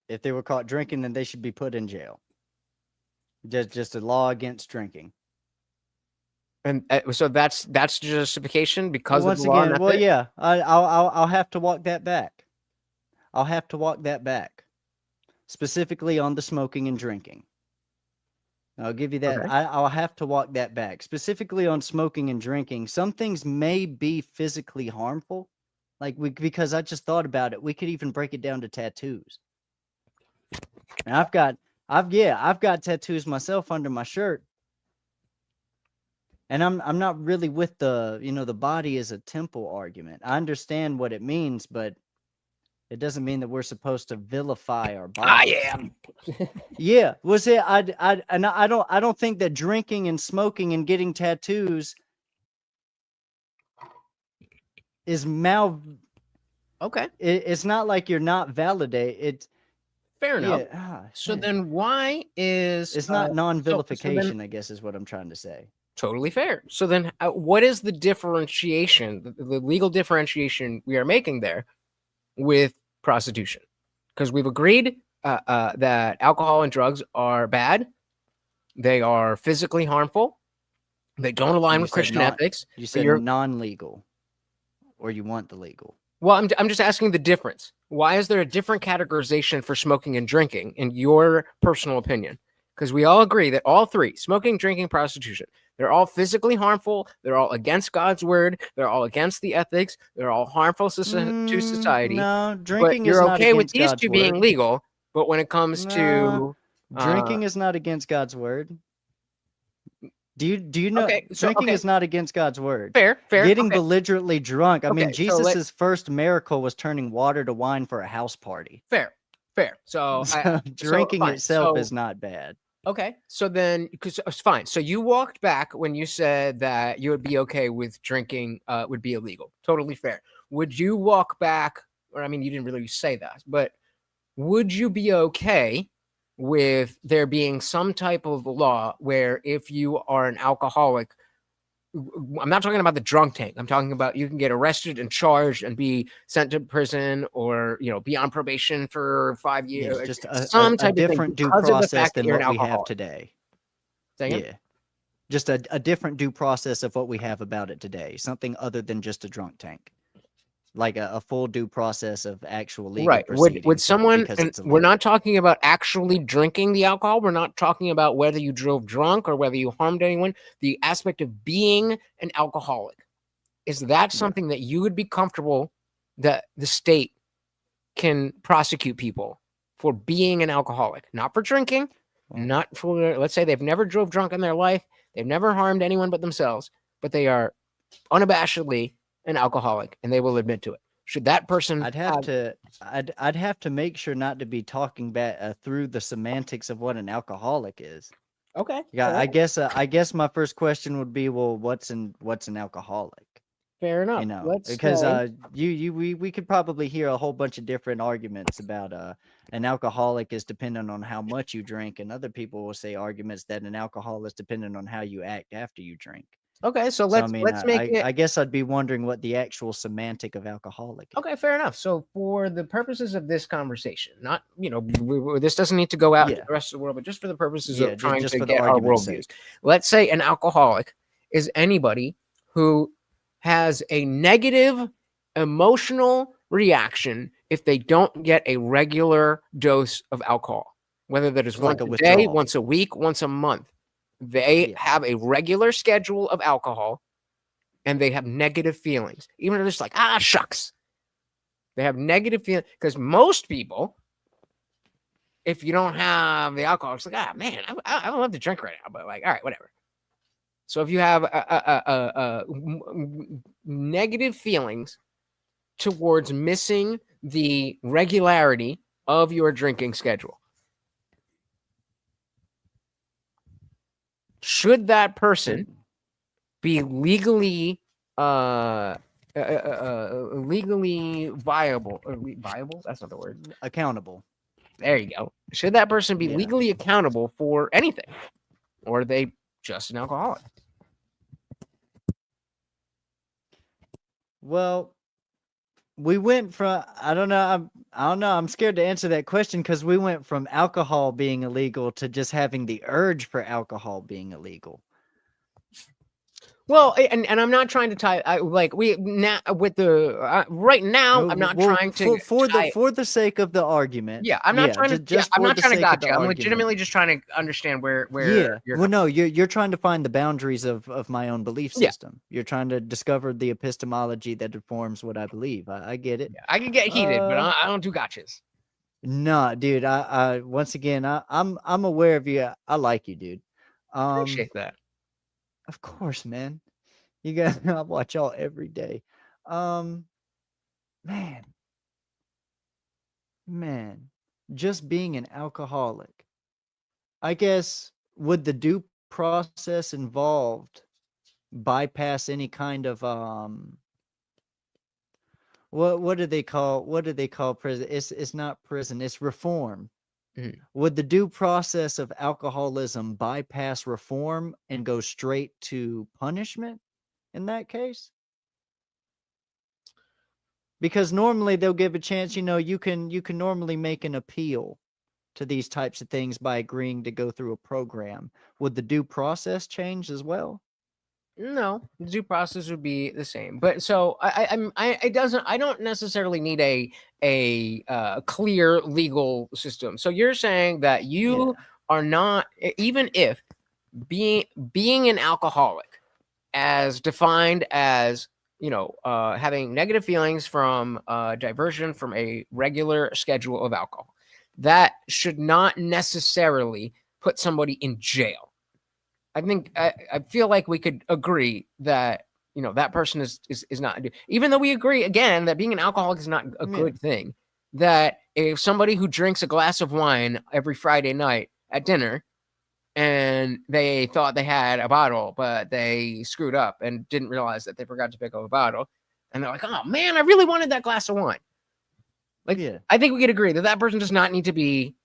If they were caught drinking, then they should be put in jail. Just a law against drinking. And so that's justification because Once of the law. again, well, yeah, I'll have to walk that back. I'll have to walk that back. specifically on the smoking and drinking. I'll give you that. Okay. I'll have to walk that back. Specifically on smoking and drinking, some things may be physically harmful. Because I just thought about it, we could even break it down to tattoos. And I've got tattoos myself under my shirt. And I'm not really with the body is a temple argument. I understand what it means, but it doesn't mean that we're supposed to vilify our bodies. I am. Yeah, was it? I don't think that drinking and smoking and getting tattoos is Okay. It's not like you're not validated. Fair enough. Yeah, So then why is it's not non-vilification, so then- I guess is what I'm trying to say. Totally fair. So then what is the differentiation, the legal differentiation we are making there with prostitution? Because we've agreed that alcohol and drugs are bad. They are physically harmful. They don't align You with said Christian not- ethics. You So said you're- non-legal, or you want the legal. Well, I'm just asking the difference. Why is there a different categorization for smoking and drinking, in your personal opinion? Because we all agree that all three, smoking, drinking, prostitution, they're all physically harmful. They're all against God's word. They're all against the ethics. They're all harmful to society. No, But drinking is you're not okay with against these God's two being word. legal. But when it comes to Drinking is not against God's word. Do you know Okay, so- drinking okay. is not against God's word? Fair. Getting okay. belligerently drunk. I mean, Okay, so let- Jesus's first miracle was turning water to wine for a house party. Fair. So, So drinking fine. itself So- is not bad. Okay, so then, because it's fine. So you walked back when you said that you would be okay with drinking would be illegal. Totally fair. Would you walk back, or I mean, you didn't really say that, but would you be okay with there being some type of law where if you are an alcoholic, I'm not talking about the drunk tank. I'm talking about you can get arrested and charged and be sent to prison, or be on probation for 5 years. Yeah, just some a type of thing different due because of the process fact that than you're an what we have alcoholic. today. Say again? Yeah. Just a different due process of what we have about it today. Something other than just a drunk tank. Like a full due process of actual legal Right. proceedings. Would someone, because and it's we're not talking about actually drinking the alcohol. We're not talking about whether you drove drunk or whether you harmed anyone. The aspect of being an alcoholic. Is that something that you would be comfortable that the state can prosecute people for being an alcoholic? Not for drinking, not for, let's say they've never drove drunk in their life. They've never harmed anyone but themselves, but they are unabashedly an alcoholic and they will admit to it. Should that person I'd have to make sure not to be talking back through the semantics of what an alcoholic is. Okay. Yeah, alright. I guess my first question would be, well, what's an alcoholic? Fair enough. You know, Let's because say- we could probably hear a whole bunch of different arguments about an alcoholic is dependent on how much you drink, and other people will say arguments that an alcohol is dependent on how you act after you drink. Okay, so I let's mean, make it. I guess I'd be wondering what the actual semantic of alcoholic is. Okay, fair enough. So for the purposes of this conversation, not this doesn't need to go out to the rest of the world, but just for the purposes Yeah, of trying just to for the get our argument's worldviews. sake. Let's say an alcoholic is anybody who has a negative emotional reaction if they don't get a regular dose of alcohol, whether that is Like once a a day, withdrawal. once a week, once a month. They have a regular schedule of alcohol and they have negative feelings, even if they're just like, shucks. They have negative feelings because most people, if you don't have the alcohol, it's like, man, I don't love to drink right now, but like, all right, whatever. So if you have negative feelings towards missing the regularity of your drinking schedule, should that person be legally legally viable? Viable? That's not the word. Accountable. There you go. Should that person be legally accountable for anything, or are they just an alcoholic? Well, we went from I don't know. I'm scared to answer that question because we went from alcohol being illegal to just having the urge for alcohol being illegal. Well, and I'm not trying to tie like we now with the right now. I'm not Well, trying to for tie, the sake of the argument. yeah, I'm not trying to. Just I'm for not the trying to sake of gotcha. the I'm argument. legitimately just trying to understand where Yeah. you're Well, no, you're trying to find the boundaries of my own belief Yeah. system. You're trying to discover the epistemology that informs what I believe. I get it. I can get heated, but I don't do gotchas. Nah, dude. I once again, I'm aware of you. I like you, dude. Appreciate that. Of course, man. You guys, I watch y'all every day. Man, just being an alcoholic. I guess would the due process involved bypass any kind of what do they call prison? It's not prison, it's reform. Would the due process of alcoholism bypass reform and go straight to punishment in that case? Because normally they'll give a chance, you can normally make an appeal to these types of things by agreeing to go through a program. Would the due process change as well? No, the due process would be the same. But so I don't necessarily need a clear legal system. So you're saying that you are not, even if being an alcoholic, as defined as having negative feelings from diversion from a regular schedule of alcohol, that should not necessarily put somebody in jail. I think I feel like we could agree that that person is not, even though we agree again that being an alcoholic is not a good thing, that if somebody who drinks a glass of wine every Friday night at dinner and they thought they had a bottle but they screwed up and didn't realize that they forgot to pick up a bottle, and they're like, oh man, I really wanted that glass of wine. Like, I think we could agree that that person does not need to be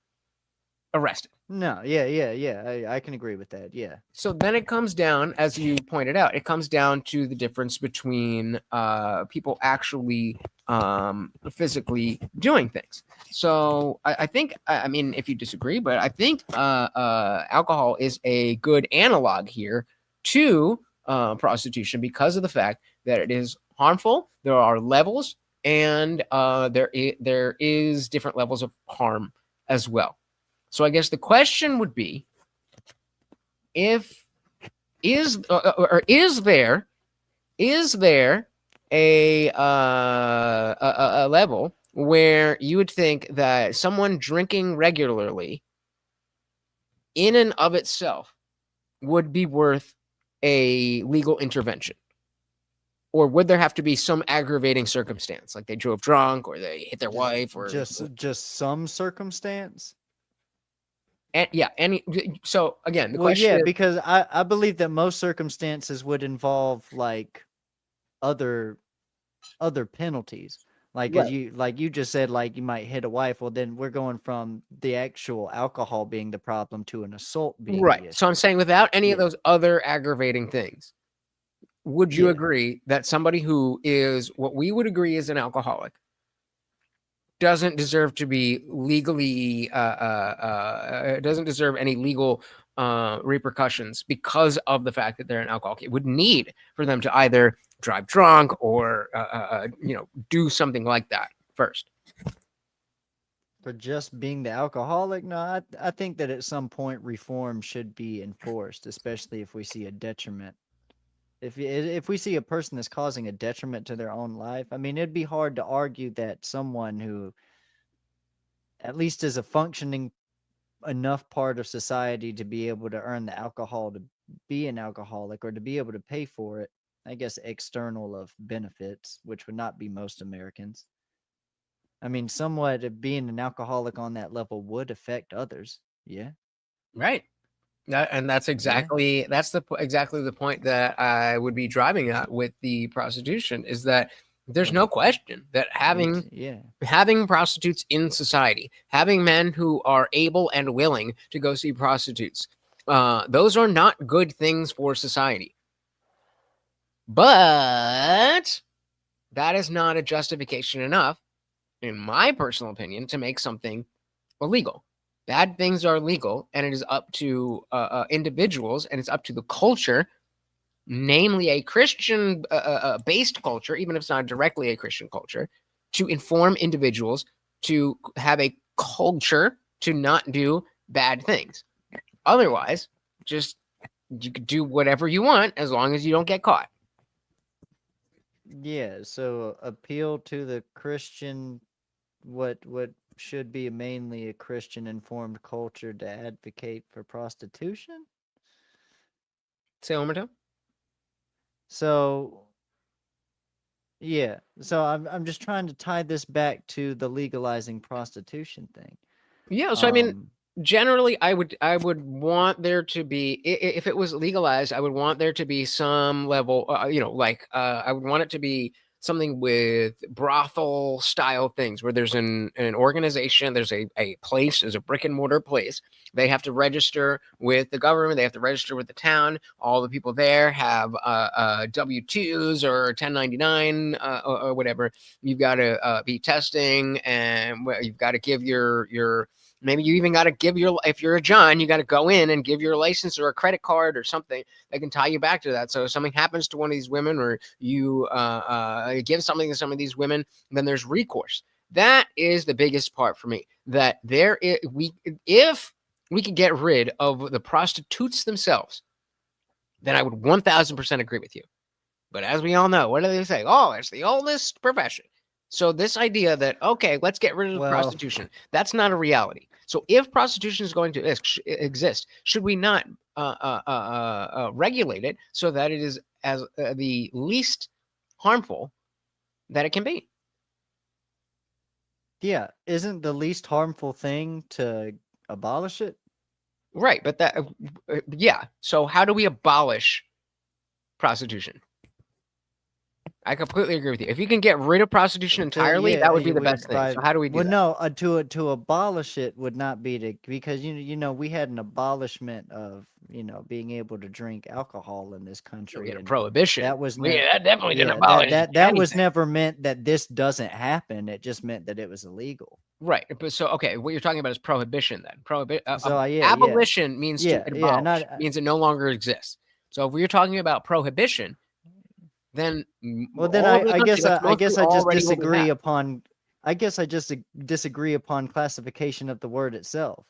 arrested. No, yeah. I can agree with that. Yeah. So then it comes down, as you pointed out, it comes down to the difference between people actually physically doing things. So I think, I mean, if you disagree, but I think alcohol is a good analog here to prostitution because of the fact that it is harmful. There are levels, and there is different levels of harm as well. So I guess the question would be, is there a level where you would think that someone drinking regularly in and of itself would be worth a legal intervention? Or would there have to be some aggravating circumstance, like they drove drunk or they hit their wife, or just some circumstance? And so again, the well, question is, because I believe that most circumstances would involve like other penalties. Like as you just said, like you might hit a wife. Well, then we're going from the actual alcohol being the problem to an assault being right. the issue. So I'm saying without any of those other aggravating things, would you agree that somebody who is what we would agree is an alcoholic doesn't deserve to be legally doesn't deserve any legal repercussions because of the fact that they're an alcoholic? It would need for them to either drive drunk or do something like that first. For just being the alcoholic? No, I think that at some point reform should be enforced, especially if we see a detriment. If we see a person that's causing a detriment to their own life, I mean, it'd be hard to argue that someone who at least is a functioning enough part of society to be able to earn the alcohol to be an alcoholic or to be able to pay for it, I guess external of benefits, which would not be most Americans. I mean, somewhat being an alcoholic on that level would affect others. Yeah. Right. And that's exactly exactly the point that I would be driving at with the prostitution, is that there's no question that having prostitutes in society, having men who are able and willing to go see prostitutes, those are not good things for society. But that is not a justification enough, in my personal opinion, to make something illegal. Bad things are legal, and it is up to individuals, and it's up to the culture namely a Christian based culture, even if it's not directly a Christian culture, to inform individuals to have a culture to not do bad things. Otherwise, just you could do whatever you want as long as you don't get caught. Yeah, so appeal to the Christian, what should be mainly a Christian informed culture to advocate for prostitution? Say one more time. So yeah, so I'm just trying to tie this back to the legalizing prostitution thing. Yeah, so I mean, generally, I would want there to be, if it was legalized, I would want there to be some level, I would want it to be something with brothel style things where there's an organization, there's a place, there's a brick and mortar place. They have to register with the government. They have to register with the town. All the people there have W-2s or 1099 or whatever. You've got to be testing, and you've got to give your maybe you even got to give if you're a John, you got to go in and give your license or a credit card or something that can tie you back to that. So if something happens to one of these women, or you give something to some of these women, then there's recourse. That is the biggest part for me. That if we could get rid of the prostitutes themselves, then I would 1000% agree with you. But as we all know, what do they say? Oh, it's the oldest profession. So this idea that, okay, let's get rid of prostitution, that's not a reality. So if prostitution is going to exist, should we not regulate it so that it is as the least harmful that it can be? Yeah, isn't the least harmful thing to abolish it? Right, but that, yeah. So how do we abolish prostitution? I completely agree with you. If you can get rid of prostitution entirely, that would be the best thing. So how do we do that? No, to abolish it would not be because we had an abolishment of being able to drink alcohol in this country. We had a prohibition. That was that definitely didn't abolish that was never meant that this doesn't happen. It just meant that it was illegal. Right. But so okay, what you're talking about is prohibition then. Abolition means to abolish, means it no longer exists. So if we're talking about prohibition, then I guess I just disagree upon classification of the word itself.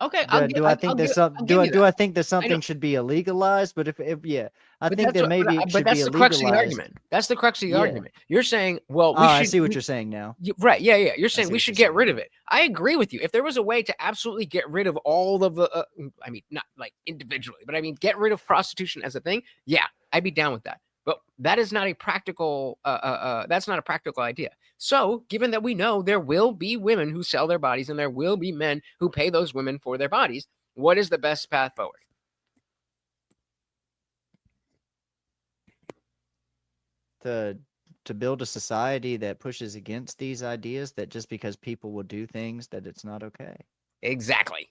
Okay, do I think that something should be illegalized? But if I think that maybe it should be illegalized. That's the crux of the argument. That's the crux of the argument. You're saying, well, I see what you're saying now. Right? Yeah. You're saying we should get rid of it. I agree with you. If there was a way to absolutely get rid of all of the, I mean, not like individually, but I mean, get rid of prostitution as a thing. Yeah, I'd be down with that. But that is not a practical. That's not a practical idea. So, given that we know there will be women who sell their bodies and there will be men who pay those women for their bodies, what is the best path forward? To build a society that pushes against these ideas, that just because people will do things, that it's not okay. Exactly.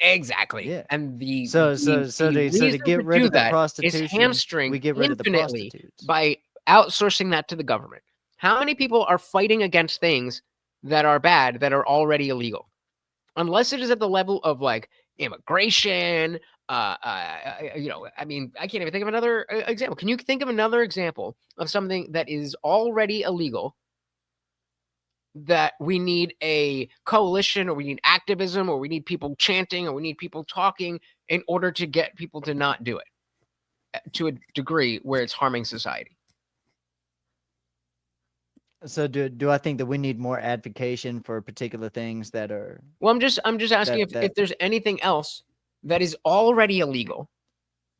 Yeah. And to get rid of the prostitution, is hamstring we get rid of the prostitutes by outsourcing that to the government. How many people are fighting against things that are bad, that are already illegal? Unless it is at the level of like immigration, I mean, I can't even think of another example. Can you think of another example of something that is already illegal that we need a coalition, or we need activism, or we need people chanting, or we need people talking in order to get people to not do it to a degree where it's harming society? So do I think that we need more advocation for particular things that are? Well, I'm just asking if there's anything else that is already illegal,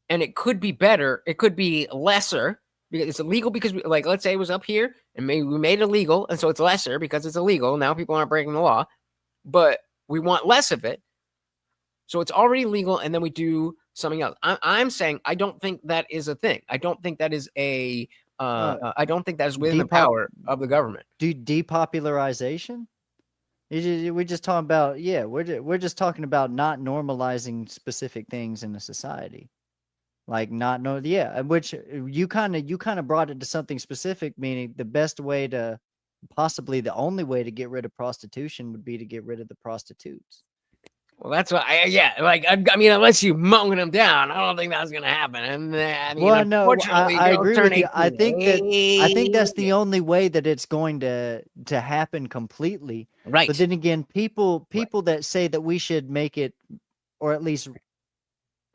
and it could be better, it could be lesser because it's illegal. Because let's say it was up here and maybe we made it illegal, and so it's lesser because it's illegal. Now people aren't breaking the law, but we want less of it, so it's already legal, and then we do something else. I'm saying I don't think that is a thing. I don't think that is a. I don't think that is within the power of the government. Depopularization? We're just talking about we're just talking about not normalizing specific things in a society, which you kind of brought it to something specific, meaning the best way to, possibly the only way to get rid of prostitution would be to get rid of the prostitutes. Well, that's why. I mean, unless you mowing them down, I don't think that's gonna happen. And I mean, Well, no, unfortunately, I girls agree turn with you. I 18 think that's the way- only way that it's going to happen completely. Right. But then again, people that say that we should make it, or at least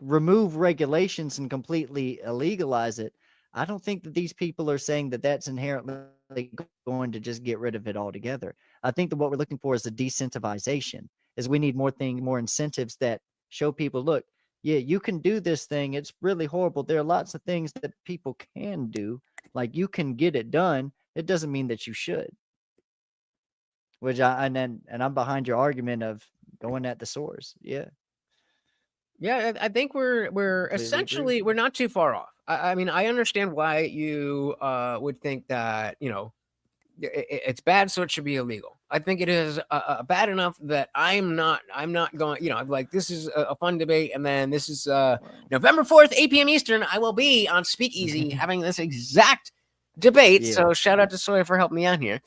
remove regulations and completely illegalize it, I don't think that these people are saying that that's inherently going to just get rid of it altogether. I think that what we're looking for is a decentivization. Is we need more incentives that show people, look, yeah, you can do this thing. It's really horrible. There are lots of things that people can do. Like you can get it done. It doesn't mean that you should. Which and I'm behind your argument of going at the source. Yeah. Yeah, I think we're Completely essentially we're not too far off. I mean, I understand why you would think that it's bad, so it should be illegal. I think it is bad enough that I'm not going. Like this is a fun debate, and then this is November 4th, 8 p.m. Eastern. I will be on Speakeasy having this exact debate. Yeah. So shout out to Sawyer for helping me out here.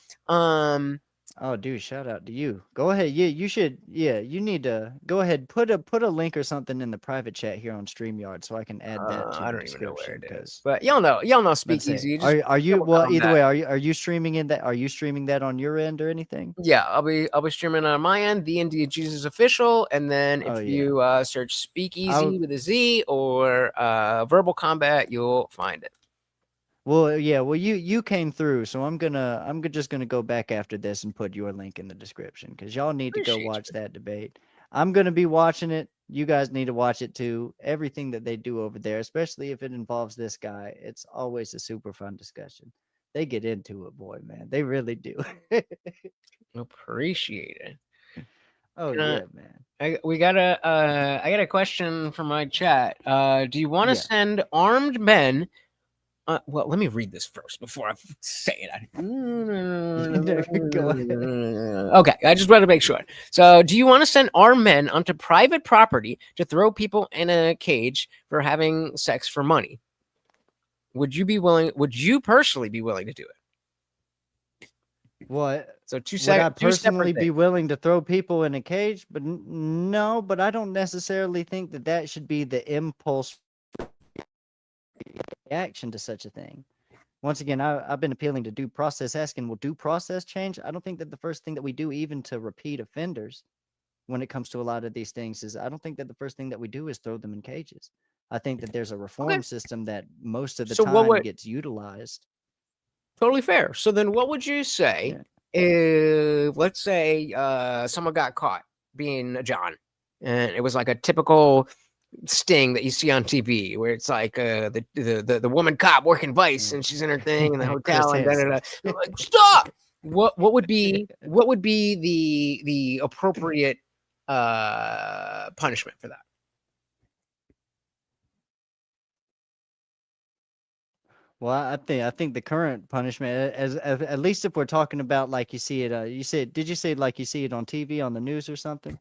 Oh, dude, shout out to you. Go ahead. Yeah, you should. Yeah, you need to go ahead. Put a link or something in the private chat here on StreamYard so I can add that to I the don't even know where description. it is, but y'all know Speakeasy. You just Are you double well? click on Either that. way, are you streaming in that? Are you streaming that on your end or anything? Yeah, I'll be streaming on my end, the India Jesus official, and then if Oh, yeah. you search Speakeasy with a Z or Verbal Combat, you'll find it. Well, yeah. Well, you came through, so I'm just gonna go back after this and put your link in the description because y'all need to go Appreciate watch that debate. I'm gonna be watching it. You guys need to watch it too. Everything that they do over there, especially if it involves this guy, it's always a super fun discussion. They get into it, boy, man. They really do. Appreciate it. Oh Can I- yeah, man. I got a question from my chat. Do you want to Yeah. send armed men? Well, let me read this first before I say it. Go ahead. Okay, I just wanted to make sure. So, do you want to send armed men onto private property to throw people in a cage for having sex for money? Would you personally be willing to do it? What? So Would I two separate personally be things. willing to throw people in a cage? But no, but I don't necessarily think that that should be the impulse reaction to such a thing. Once again, I've been appealing to due process, asking, will due process change? I don't think that the first thing that we do, even to repeat offenders, when it comes to a lot of these things, is I don't think that the first thing that we do is throw them in cages. I think that there's a reform system that most of the So what time would- gets utilized. Totally fair. So then what would you say if, let's say, someone got caught being a John, and it was like a typical sting that you see on TV where it's like the woman cop working Vice and she's in her thing in the hotel and Hansen. They're like, stop. What would be the appropriate punishment for that? Well, I think the current punishment, as at least if we're talking about like you see it, did you say like you see it on TV on the news or something?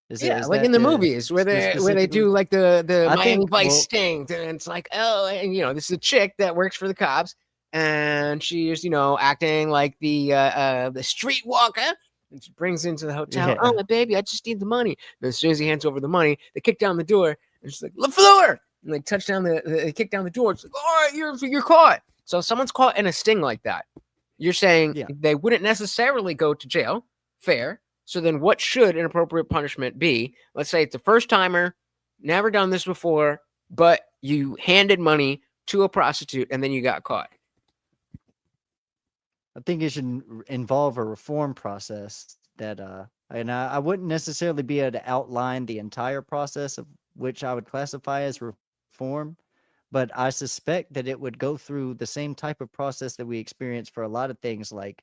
Is Yeah, is like that in the movies where they specifically? do like the I Miami think, Vice well, sting, and it's like, oh, and this is a chick that works for the cops, and she's acting like the streetwalker, and she brings into the hotel. Yeah. Oh, baby, I just need the money. And as soon as he hands over the money, they kick down the door, and she's like, LaFleur, and they touch down they kick down the door. It's like, all right, you're caught. So if someone's caught in a sting like that, you're saying they wouldn't necessarily go to jail. Fair. So then what should an appropriate punishment be? Let's say it's a first timer, never done this before, but you handed money to a prostitute and then you got caught. I think it should involve a reform process that and I wouldn't necessarily be able to outline the entire process of which I would classify as reform, but I suspect that it would go through the same type of process that we experience for a lot of things like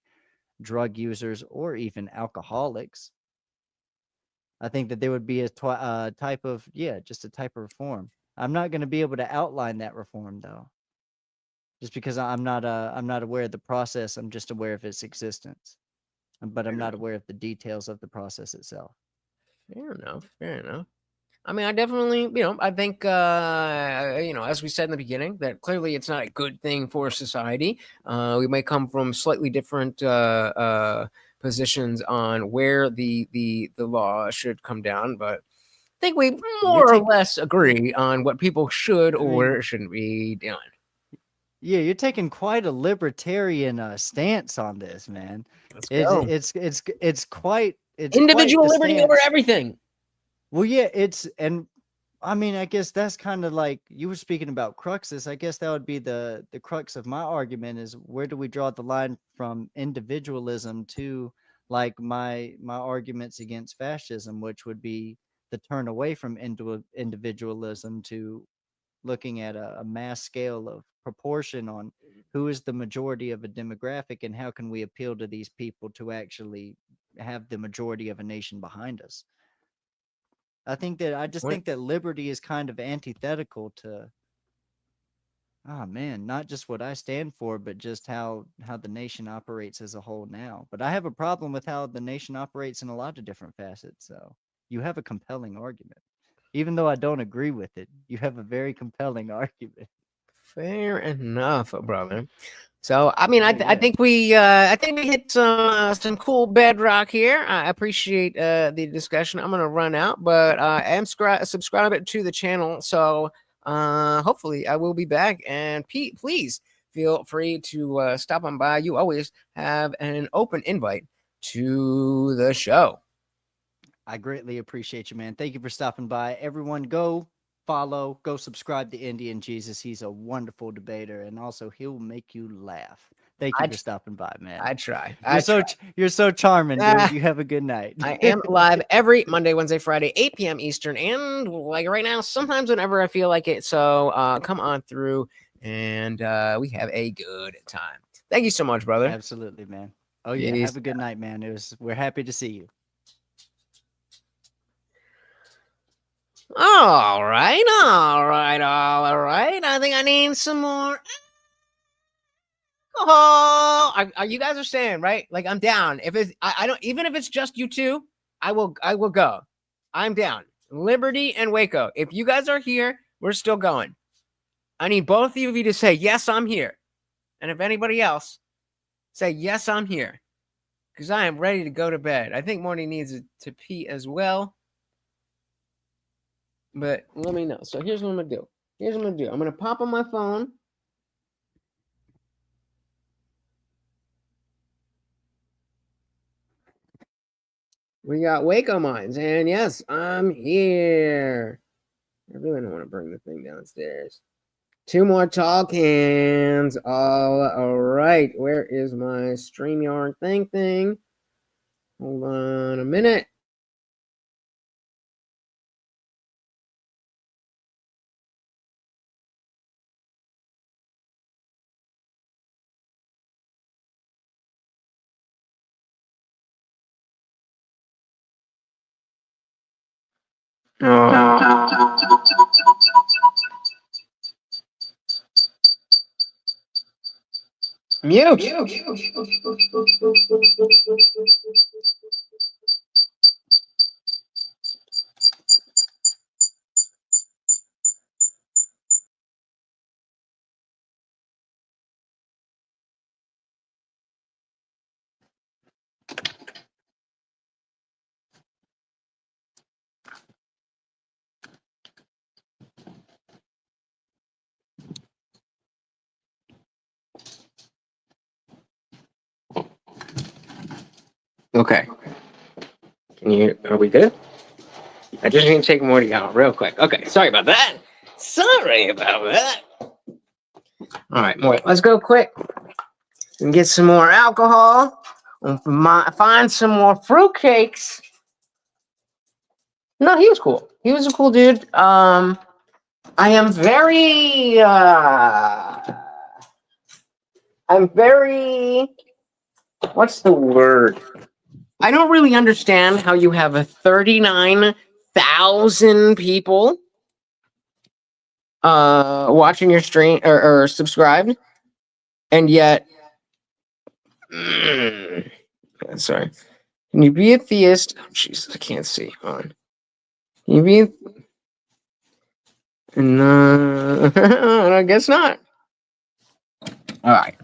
drug users or even alcoholics. I think that there would be a type of just a type of reform. I'm not going to be able to outline that reform though, just because I'm not aware of the process. I'm just aware of its existence, but I'm not aware of the details of the process itself. Fair enough. Fair enough. I mean, I definitely, I think, as we said in the beginning, that clearly it's not a good thing for society. We might come from slightly different positions on where the law should come down, but think we more or less agree on what people should or shouldn't be doing. Yeah, you're taking quite a libertarian stance on this, man. go. It's quite Individual quite the liberty over stance. everything. Well, yeah, I mean, I guess that's kind of like you were speaking about cruxes. I guess that would be the crux of my argument is where do we draw the line from individualism to like my arguments against fascism, which would be the turn away from individualism to looking at a mass scale of proportion on who is the majority of a demographic and how can we appeal to these people to actually have the majority of a nation behind us. I think that liberty is kind of antithetical to, oh man, not just what I stand for, but just how the nation operates as a whole now. But I have a problem with how the nation operates in a lot of different facets. So you have a compelling argument. Even though I don't agree with it, you have a very compelling argument. Fair enough, brother. So, I mean, I think we hit some cool bedrock here. I appreciate the discussion. I'm gonna run out, but I am subscribed to the channel, so hopefully I will be back. And Pete, please feel free to stop on by. You always have an open invite to the show. I greatly appreciate you, man. Thank you for stopping by. Everyone, go follow, go subscribe to Indian Jesus. He's a wonderful debater, and also he'll make you laugh. Thank you for stopping by, man. I try. You're so charming, dude. You have a good night. I am live every Monday, Wednesday, Friday, 8 p.m. Eastern, and like right now, sometimes whenever I feel like it. So come on through, and we have a good time. Thank you so much, brother. Absolutely, man. Oh yeah, Peace. have a good night, man. We're happy to see you. All right. I think I need some more alcohol. Are you guys are saying right? Like I'm down. If it's I don't even if it's just you two, I will go. I'm down. Liberty and Waco. If you guys are here, we're still going. I need both of you to say yes, I'm here. And if anybody else, say yes, I'm here. Because I am ready to go to bed. I think Morty needs to pee as well. But let me know. So here's what I'm going to do. I'm going to pop on my phone. We got Waco Mines. And yes, I'm here. I really don't want to bring the thing downstairs. 2 more talk hands. All right. Where is my StreamYard thing? Hold on a minute. Mute. Okay. Are we good? I just need to take Morty out real quick. Okay, sorry about that. All right, Morty, let's go quick and get some more alcohol. Find some more fruitcakes. No, he was cool. He was a cool dude. I am very what's the word? I don't really understand how you have 39,000 people watching your stream or subscribed, and yet sorry. Can you be a theist? Oh, Jesus, I can't see. Hold on. Can you be I guess not. All right.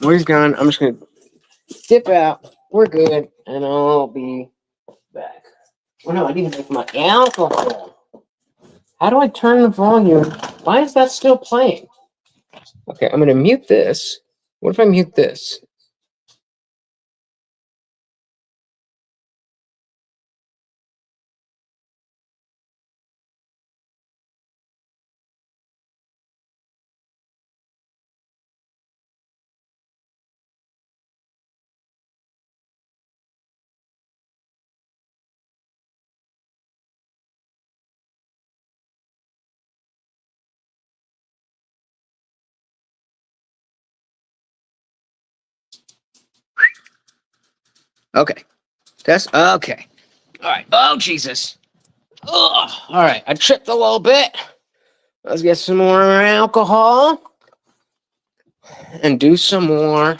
Where's gone? I'm just gonna dip out. We're good, and I'll be back. Oh no, I need to make my alcohol. How do I turn the volume? Why is that still playing? Okay, I'm gonna mute this. What if I mute this? Okay. That's okay. All right. Oh, Jesus. Oh, all right. I tripped a little bit. Let's get some more alcohol and do some more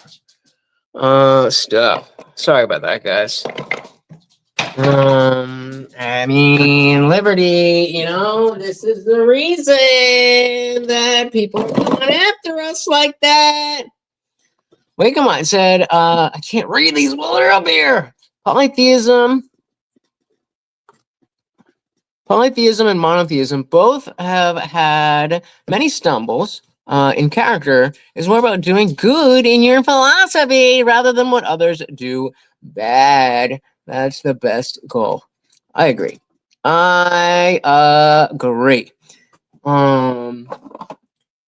stuff. Sorry about that, guys. I mean, Liberty, you know, this is the reason that people are going after us like that. Wait, come on. It said, I can't read these while they're up here. Polytheism and monotheism both have had many stumbles in character. It's more about doing good in your philosophy rather than what others do bad. That's the best goal. I agree.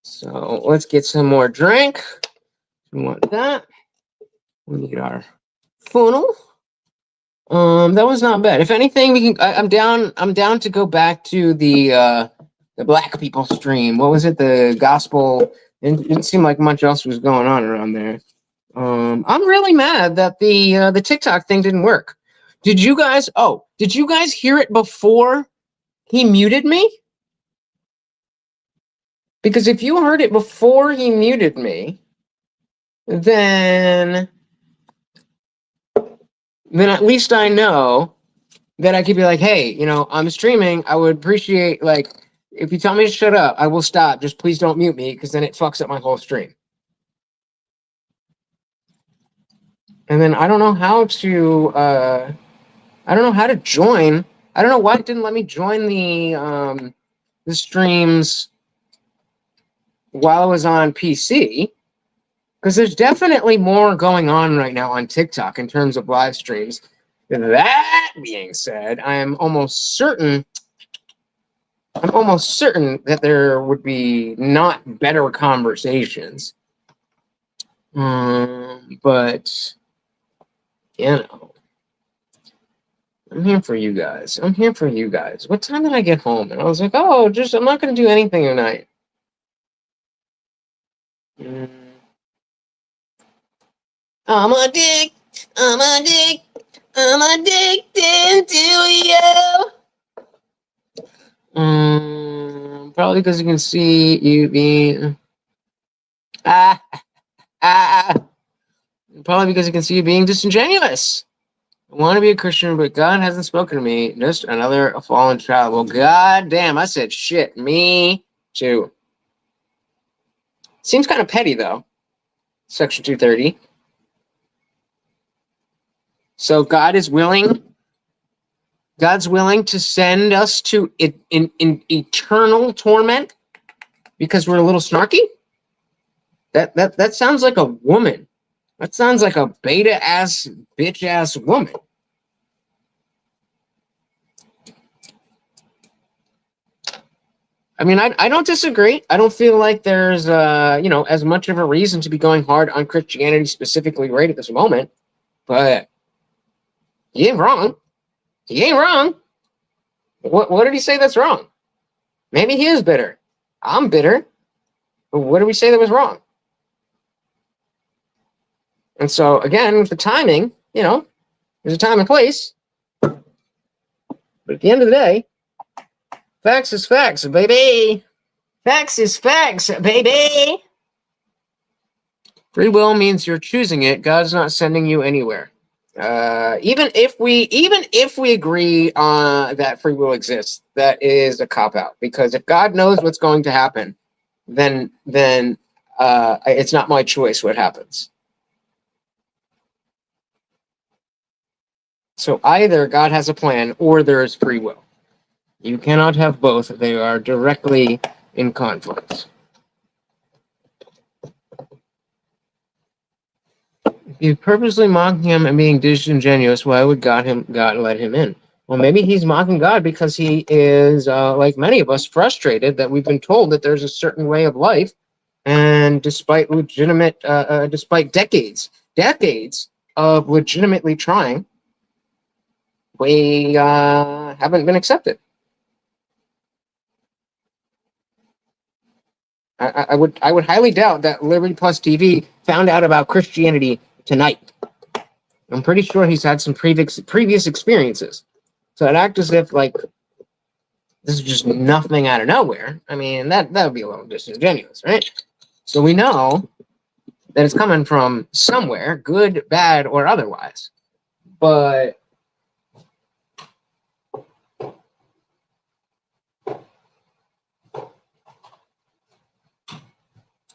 So let's get some more drink. We want that. We need our funnel. That was not bad. If anything, we can. I'm down to go back to the black people stream. What was it? The gospel. It didn't seem like much else was going on around there. I'm really mad that the TikTok thing didn't work. Did you guys? Oh, did you guys hear it before he muted me? Because if you heard it before he muted me, then at least I know that I could be like, hey, you know, I'm streaming. I would appreciate, like, if you tell me to shut up, I will stop. Just please don't mute me, because then it fucks up my whole stream. And then I don't know how to, join. I don't know why it didn't let me join the streams while I was on PC. Because there's definitely more going on right now on TikTok in terms of live streams. That being said, I'm almost certain that there would be not better conversations. But, you know, I'm here for you guys. What time did I get home? And I was like, oh, I'm not going to do anything tonight. I'm addicted to you. Probably because you can see you being probably because you can see you being disingenuous. I want to be a Christian, but God hasn't spoken to me. Just another fallen child. Well, God damn, I said shit. Me too. Seems kind of petty though. Section 230. So God's willing to send us to in eternal torment because we're a little snarky? That sounds like a woman. That sounds like a beta ass bitch ass woman. I mean, I don't disagree. I don't feel like there's as much of a reason to be going hard on Christianity specifically right at this moment, but he ain't wrong. What did he say that's wrong? Maybe he is bitter. I'm bitter. But what did we say that was wrong? And so, again, with the timing, there's a time and place. But at the end of the day, facts is facts, baby. Facts is facts, baby. Free will means you're choosing it. God's not sending you anywhere. Even if we agree that free will exists, that is a cop-out. Because if God knows what's going to happen, then it's not my choice what happens. So either God has a plan or there is free will. You cannot have both. They are directly in conflict. If you purposely mock him and being disingenuous, why would God let him in? Well, maybe he's mocking God because he is, like many of us, frustrated that we've been told that there's a certain way of life, and despite despite decades of legitimately trying, we haven't been accepted. I would highly doubt that Liberty Plus TV found out about Christianity tonight. I'm pretty sure he's had some previous experiences. So it acts as if like this is just nothing out of nowhere. I mean, that would be a little disingenuous, right? So we know that it's coming from somewhere, good, bad, or otherwise. But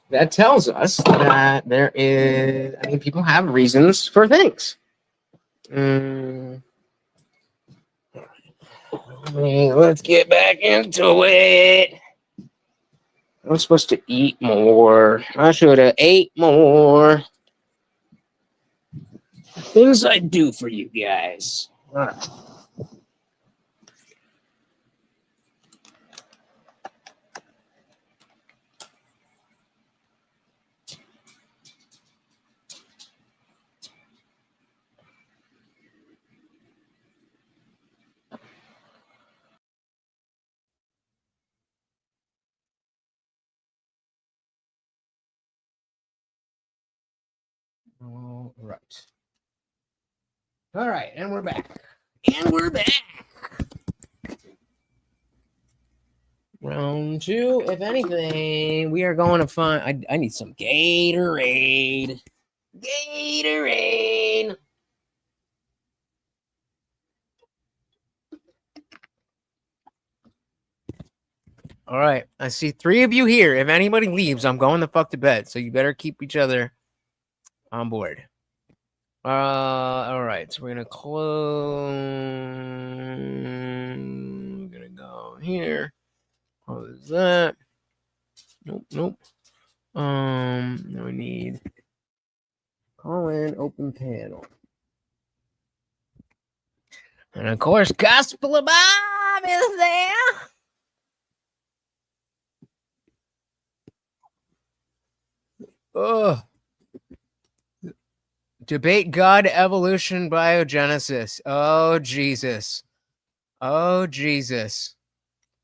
that tells us that there is, I mean, people have reasons for things. Let's get back into it. I'm supposed to eat more. I should have ate more. Things I do for you guys. All right. All right, and we're back. Round two. If anything, we are going to find. I need some Gatorade. All right, I see 3 of you here. If anybody leaves, I'm going the fuck to bed. So you better keep each other on board. All right, so we're gonna close. We're gonna go here. Close that. Nope. Now we need call in open panel. And of course, Gospel of Bob is there. Debate God, evolution, biogenesis. Oh, Jesus.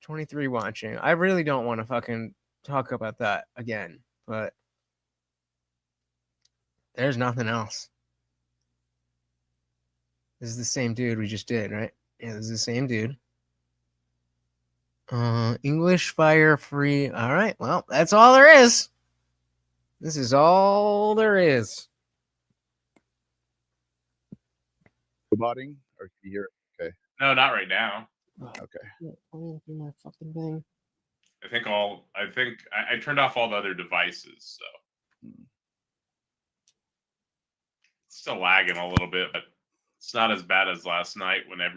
23 watching. I really don't want to fucking talk about that again, but there's nothing else. This is the same dude we just did, right? Yeah, this is the same dude. English fire free. All right, well, that's all there is. This is all there is. Roboting, or can you hear it? Okay. No, not right now. Okay. Do my fucking thing. I think I turned off all the other devices, so it's still lagging a little bit, but it's not as bad as last night when I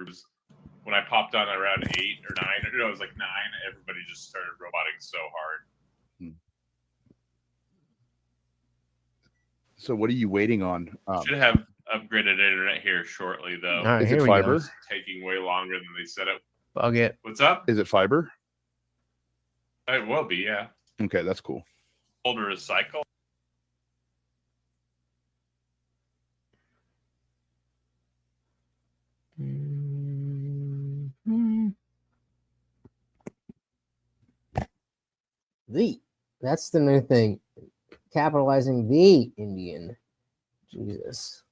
popped on around 8 or 9. No, it was like 9. Everybody just started roboting so hard. So what are you waiting on? Should have upgraded internet here shortly, though. All right, is here it we fiber? go. It's taking way longer than they said it. Bug it. What's up? Is it fiber? It will be, yeah. Okay, that's cool. Older recycle. That's the new thing. Capitalizing the Indian. Jesus.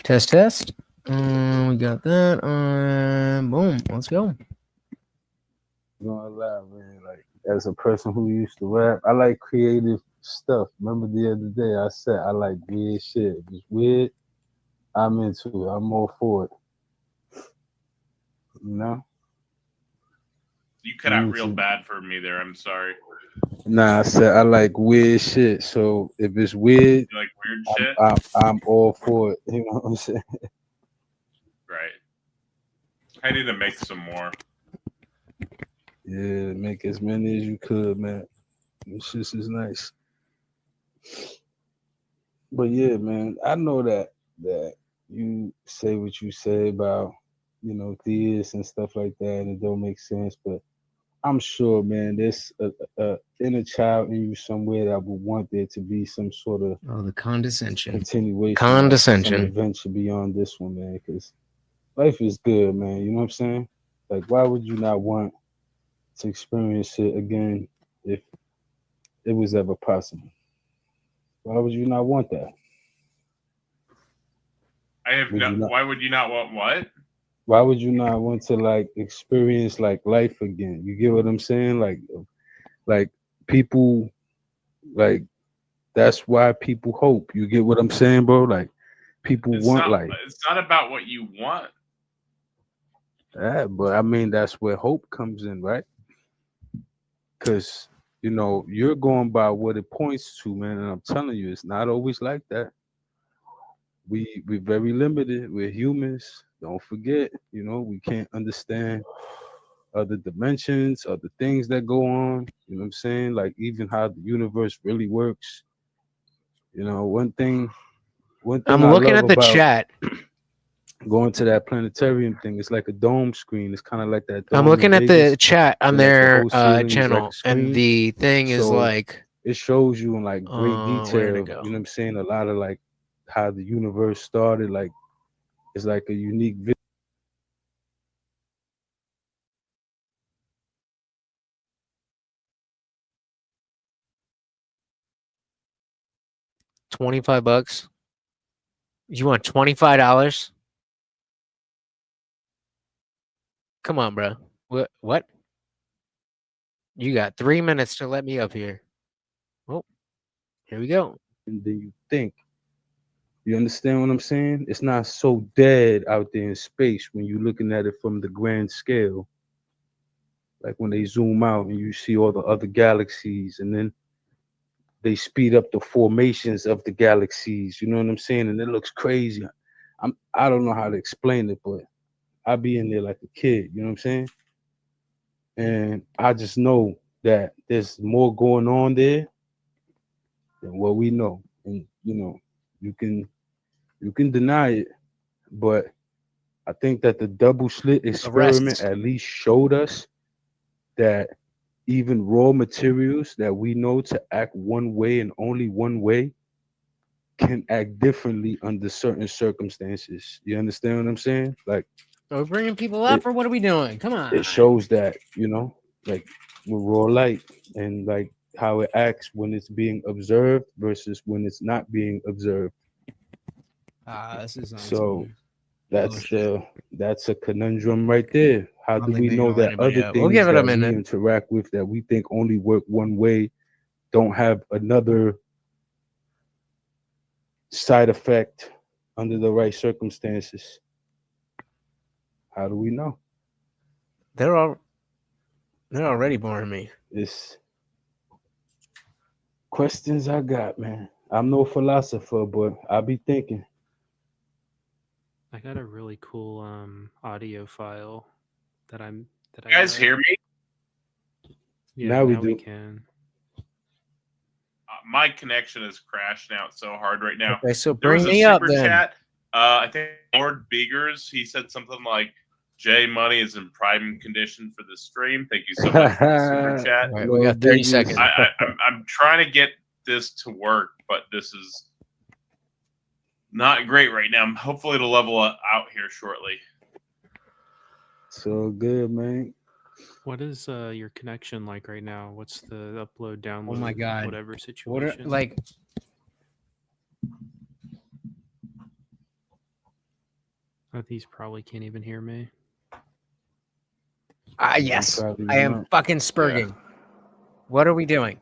Test. We got that. Boom. Let's go. Gonna lie, man. Like, as a person who used to rap, I like creative stuff. Remember the other day I said I like weird shit. If it's weird, I'm into it. I'm all for it. No. You cut out real bad for me there. I'm sorry. Nah, I said I like weird shit. So if it's weird, You like weird shit? I'm all for it. You know what I'm saying? Right. I need to make some more. Yeah, make as many as you could, man. This shit is nice. But yeah, man, I know that you say what you say about, you know, theists and stuff like that, and it don't make sense. But I'm sure, man, there's a inner child in you somewhere that would want there to be some sort of the condescension. continuation, Condescension. some adventure beyond this one, man. Because life is good, man. You know what I'm saying? Like, why would you not want to experience it again if it was ever possible? Why would you not want that? Why would you not want what? Why would you not want to like experience like life again? You get what I'm saying? Like people, like that's why people hope. You get what I'm saying, bro? Like people want life. It's not about what you want. Yeah, but I mean that's where hope comes in, right? Because you know you're going by what it points to, man, and I'm telling you, it's not always like that. We're very limited. We're humans. Don't forget, you know, we can't understand other dimensions, other things that go on. You know what I'm saying? Like even how the universe really works. You know, one thing I'm I looking love at the about chat. Going to that planetarium thing, it's like a dome screen. It's kind of like that. I'm dome looking in at the Vegas, chat on where, like, the their whole ceiling is like a channel, and screen. the thing is So like, it shows you in like great where'd detail. it go? You know what I'm saying? A lot of like how the universe started. Like it's like a unique video. $25. You want $25? Come on, bro. What? You got 3 minutes to let me up here. Oh, here we go. And then you think. You understand what I'm saying? It's not so dead out there in space when you're looking at it from the grand scale. Like when they zoom out and you see all the other galaxies, and then they speed up the formations of the galaxies. You know what I'm saying? And it looks crazy. I don't know how to explain it, but I be in there like a kid. You know what I'm saying? And I just know that there's more going on there than what we know. And you know, you can deny it, but I think that the double slit experiment at least showed us that even raw materials that we know to act one way and only one way can act differently under certain circumstances. You understand what I'm saying? Like, Are we bringing people up, or what are we doing? Come on. it shows that, you know, like with raw light and like how it acts when it's being observed versus when it's not being observed. This is So that's a conundrum right there. How do we know that other things We'll give it a that we minute. interact with that we think only work one way don't have another side effect under the right circumstances? How do we know? They're already boring me. It's questions I got, man. I'm no philosopher, but I be thinking. I got a really cool audio file that I You guys hear me? Yeah, Now we do. can. My connection is crashing out so hard right now. Okay, so There was bring a me up super then. chat. I think Lord Beegers, he said something like, Jay Money is in prime condition for the stream. Thank you so much for the super chat. All right, we got 30 seconds. I'm trying to get this to work, but this is not great right now. Hopefully it'll level out here shortly. So good, man. What is your connection like right now? What's the upload, download? Oh my God. Whatever situation. These probably can't even hear me. Yes, I am fucking spurging. Yeah. What are we doing?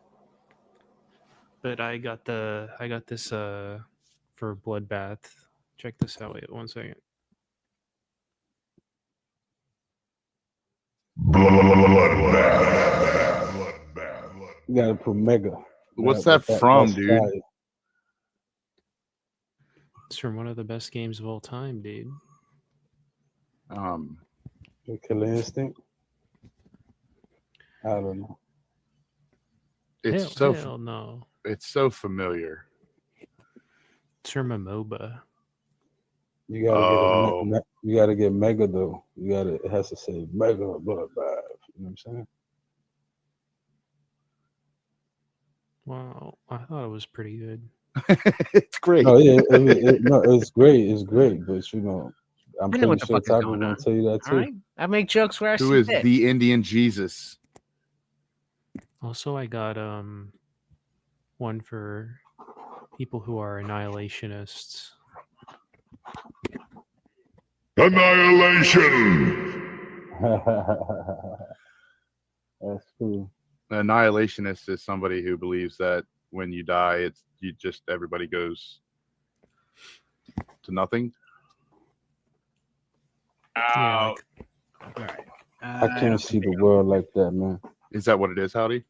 But I got this for Bloodbath. Check this out. Wait 1 second. You gotta put mega. What's that from, dude? fire. It's from one of the best games of all time, dude. The Killer Instinct. I don't know. It's Hell no. It's so familiar. It's from a MOBA. You gotta get you gotta get mega though. It has to say mega bloodbath. You know what I'm saying? Wow, I thought it was pretty good. It's great. No, yeah, no, it's great. It's great, but you know, I'm I know pretty what the sure fuck is Tyler going will on. tell you that too. All right, I make jokes where I Who see is fit. the Indian Jesus? Also, I got one for people who are annihilationists. Annihilation. That's cool. An annihilationist is somebody who believes that when you die, everybody goes to nothing. Yeah, All right. I can't see the world like that, man. Is that what it is, Howdy?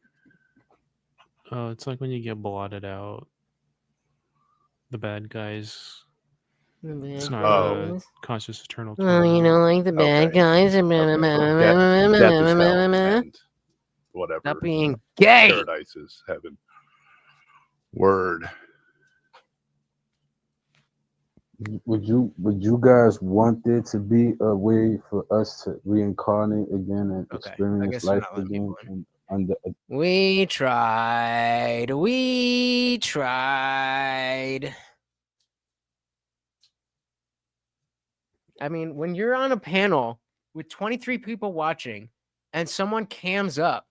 Oh, it's like when you get blotted out. The bad guys. It's not a conscious eternal. Oh, you know, like the bad guys. Death is hell, and whatever. Stop being gay. Paradise is heaven. Word. Would you guys want there to be a way for us to reincarnate again and experience guess we're life not letting again? And under We tried. We tried. I mean, when you're on a panel with 23 people watching and someone cams up,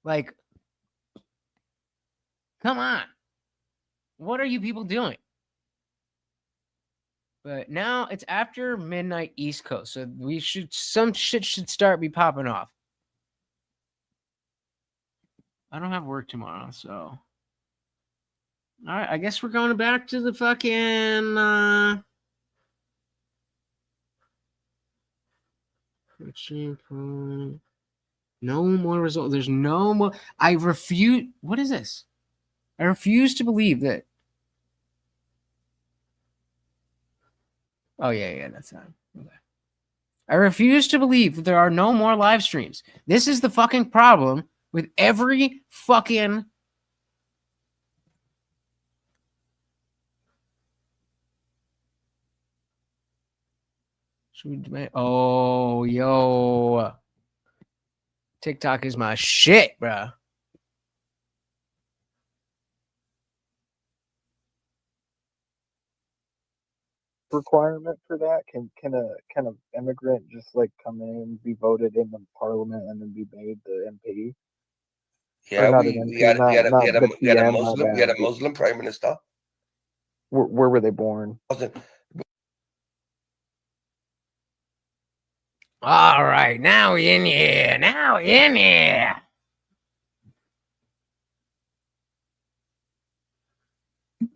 like, come on. What are you people doing? But now it's after midnight East Coast, so some shit should start be popping off. I don't have work tomorrow, so. All right, I guess we're going back to the fucking no more results. There's no more. I refuse. What is this? I refuse to believe that. Oh, yeah, that's not. Okay. I refuse to believe that there are no more live streams. This is the fucking problem with every fucking. Oh, yo. TikTok is my shit, bro. Requirement for that? Can a immigrant just like come in, be voted in the parliament, and then be made the MP? Yeah, Or not we, an we MP, had we not had a, we had a, the we had a PM, my Muslim we had a bad. Muslim prime minister. Where were they born? All right, now we in here. Now we in here.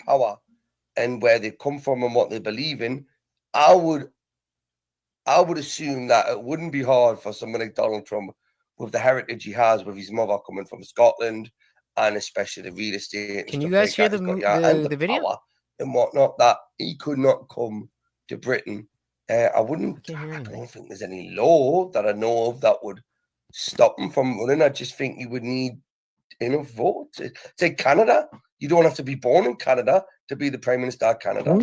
Power and where they come from and what they believe in, I would assume that it wouldn't be hard for someone like Donald Trump, with the heritage he has, with his mother coming from Scotland, and especially the real estate. And Can you stuff guys like hear that the he's got, yeah, and the video? power and whatnot, that he could not come to Britain. I don't think there's any law that I know of that would stop him from running. I just think you would need enough votes. Say Canada, you don't have to be born in Canada to be the Prime Minister of Canada.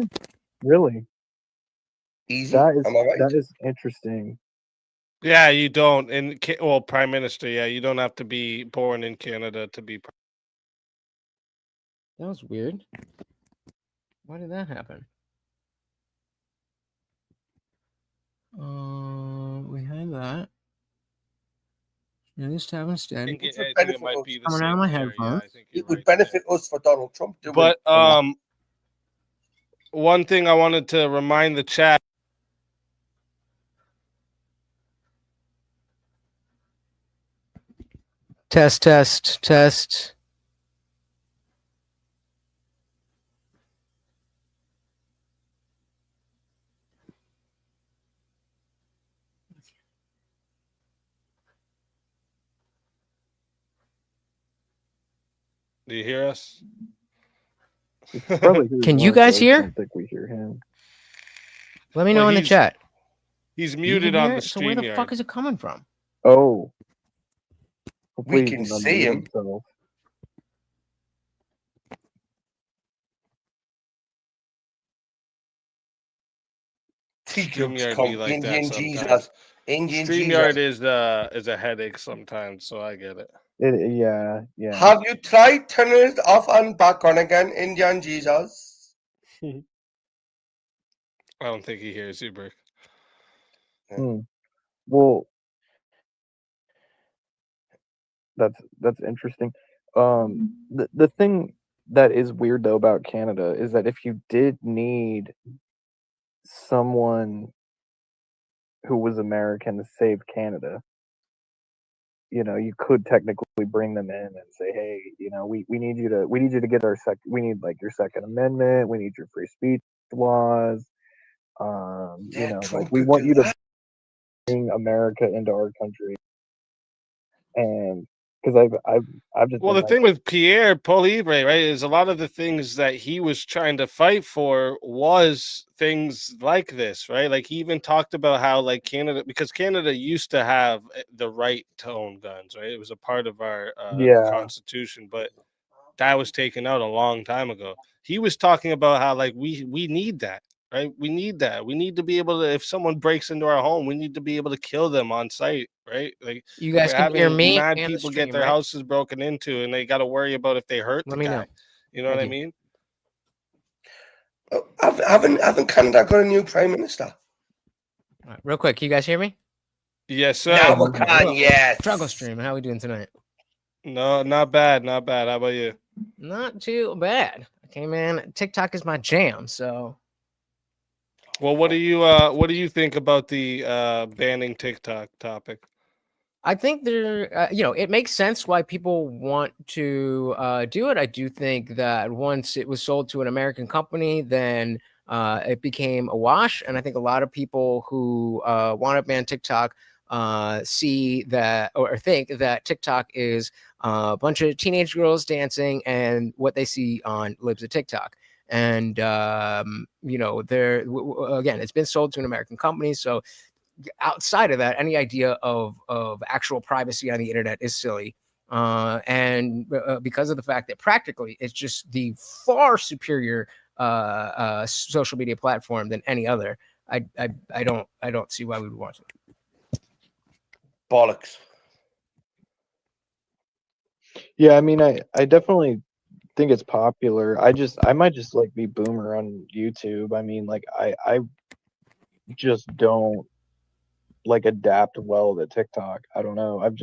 Really? Easy. That is Am I right? that is interesting. Yeah, you don't. Well, Prime Minister, yeah, you don't have to be born in Canada to be. That was weird. Why did that happen? We had that. This tab instead. It would benefit us. Coming out of my headphones. It would benefit us for Donald Trump doing. But one thing I wanted to remind the chat. Test. Do you hear us? Probably hears Can you us, guys I hear? don't think we hear him. Let me know Well, in the he's chat. He's You can muted hear on the it? So where the fuck StreamYard. is it coming from? Oh. Hopefully We he can can see unmute him. himself. Teacups StreamYard come. be like that Indian sometimes. Jesus. Indian StreamYard Jesus. is a headache sometimes, so I get it. Yeah. Have you tried turning it off and back on again, Indian Jesus? I don't think he hears you, Brick. Well, that's interesting. The thing that is weird though about Canada is that if you did need someone who was American to save Canada, you know, you could technically bring them in and say, hey, you know, we need you to get we need like your Second Amendment, we need your free speech laws, you know, like we want you to bring America into our country. And because I've just Well, been the like, thing with Pierre Polibre, right, is a lot of the things that he was trying to fight for was things like this, right? Like he even talked about how like Canada, because Canada used to have the right to own guns, right? It was a part of our Yeah. constitution, but that was taken out a long time ago. He was talking about how like we need that, right? We need that. We need to be able to, if someone breaks into our home, we need to be able to kill them on site, right? Like You guys we're can hear having me mad and the people get stream, their right? houses broken into, and they got to worry about if they hurt the Let me guy. know. You know what I Thank you. mean? Haven't Canada got a new prime minister? All right, real quick, can you guys hear me? Yes, sir. Now we can, yes. Struggle stream. How are we doing tonight? No, not bad, not bad. How about you? Not too bad. Okay, man. TikTok is my jam. So Well, what do you think about the banning TikTok topic? I think it makes sense why people want to do it. I do think that once it was sold to an American company, then it became a wash. And I think a lot of people who want to ban TikTok see that or think that TikTok is a bunch of teenage girls dancing and what they see on Libs of TikTok. And, again, it's been sold to an American company. So outside of that, any idea of actual privacy on the internet is silly. And because of the fact that practically it's just the far superior social media platform than any other, I don't see why we would want it. Bollocks. yeah, I mean, I definitely think it's popular. I might just like be boomer on YouTube. I mean, like I just don't like adapt well to TikTok. I don't know. I've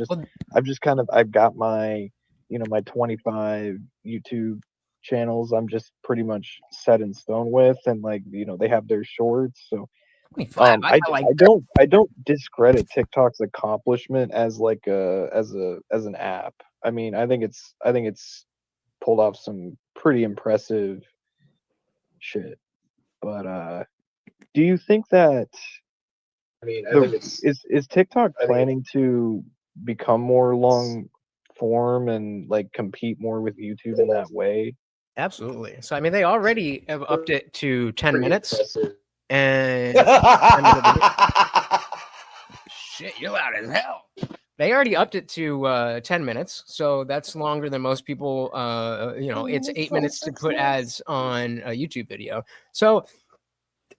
got my, my 25 YouTube channels. I'm just pretty much set in stone with, and like, they have their shorts. So I don't discredit TikTok's accomplishment as like as an app. I mean, I think it's pulled off some pretty impressive shit. But do you think that is TikTok planning to become more long form and like compete more with YouTube in that way? Absolutely. So I mean, they already have upped it to 10 minutes, and shit, you're loud as hell. They already upped it to 10 minutes, so that's longer than most people. It's 8 minutes to put ads on a YouTube video. So,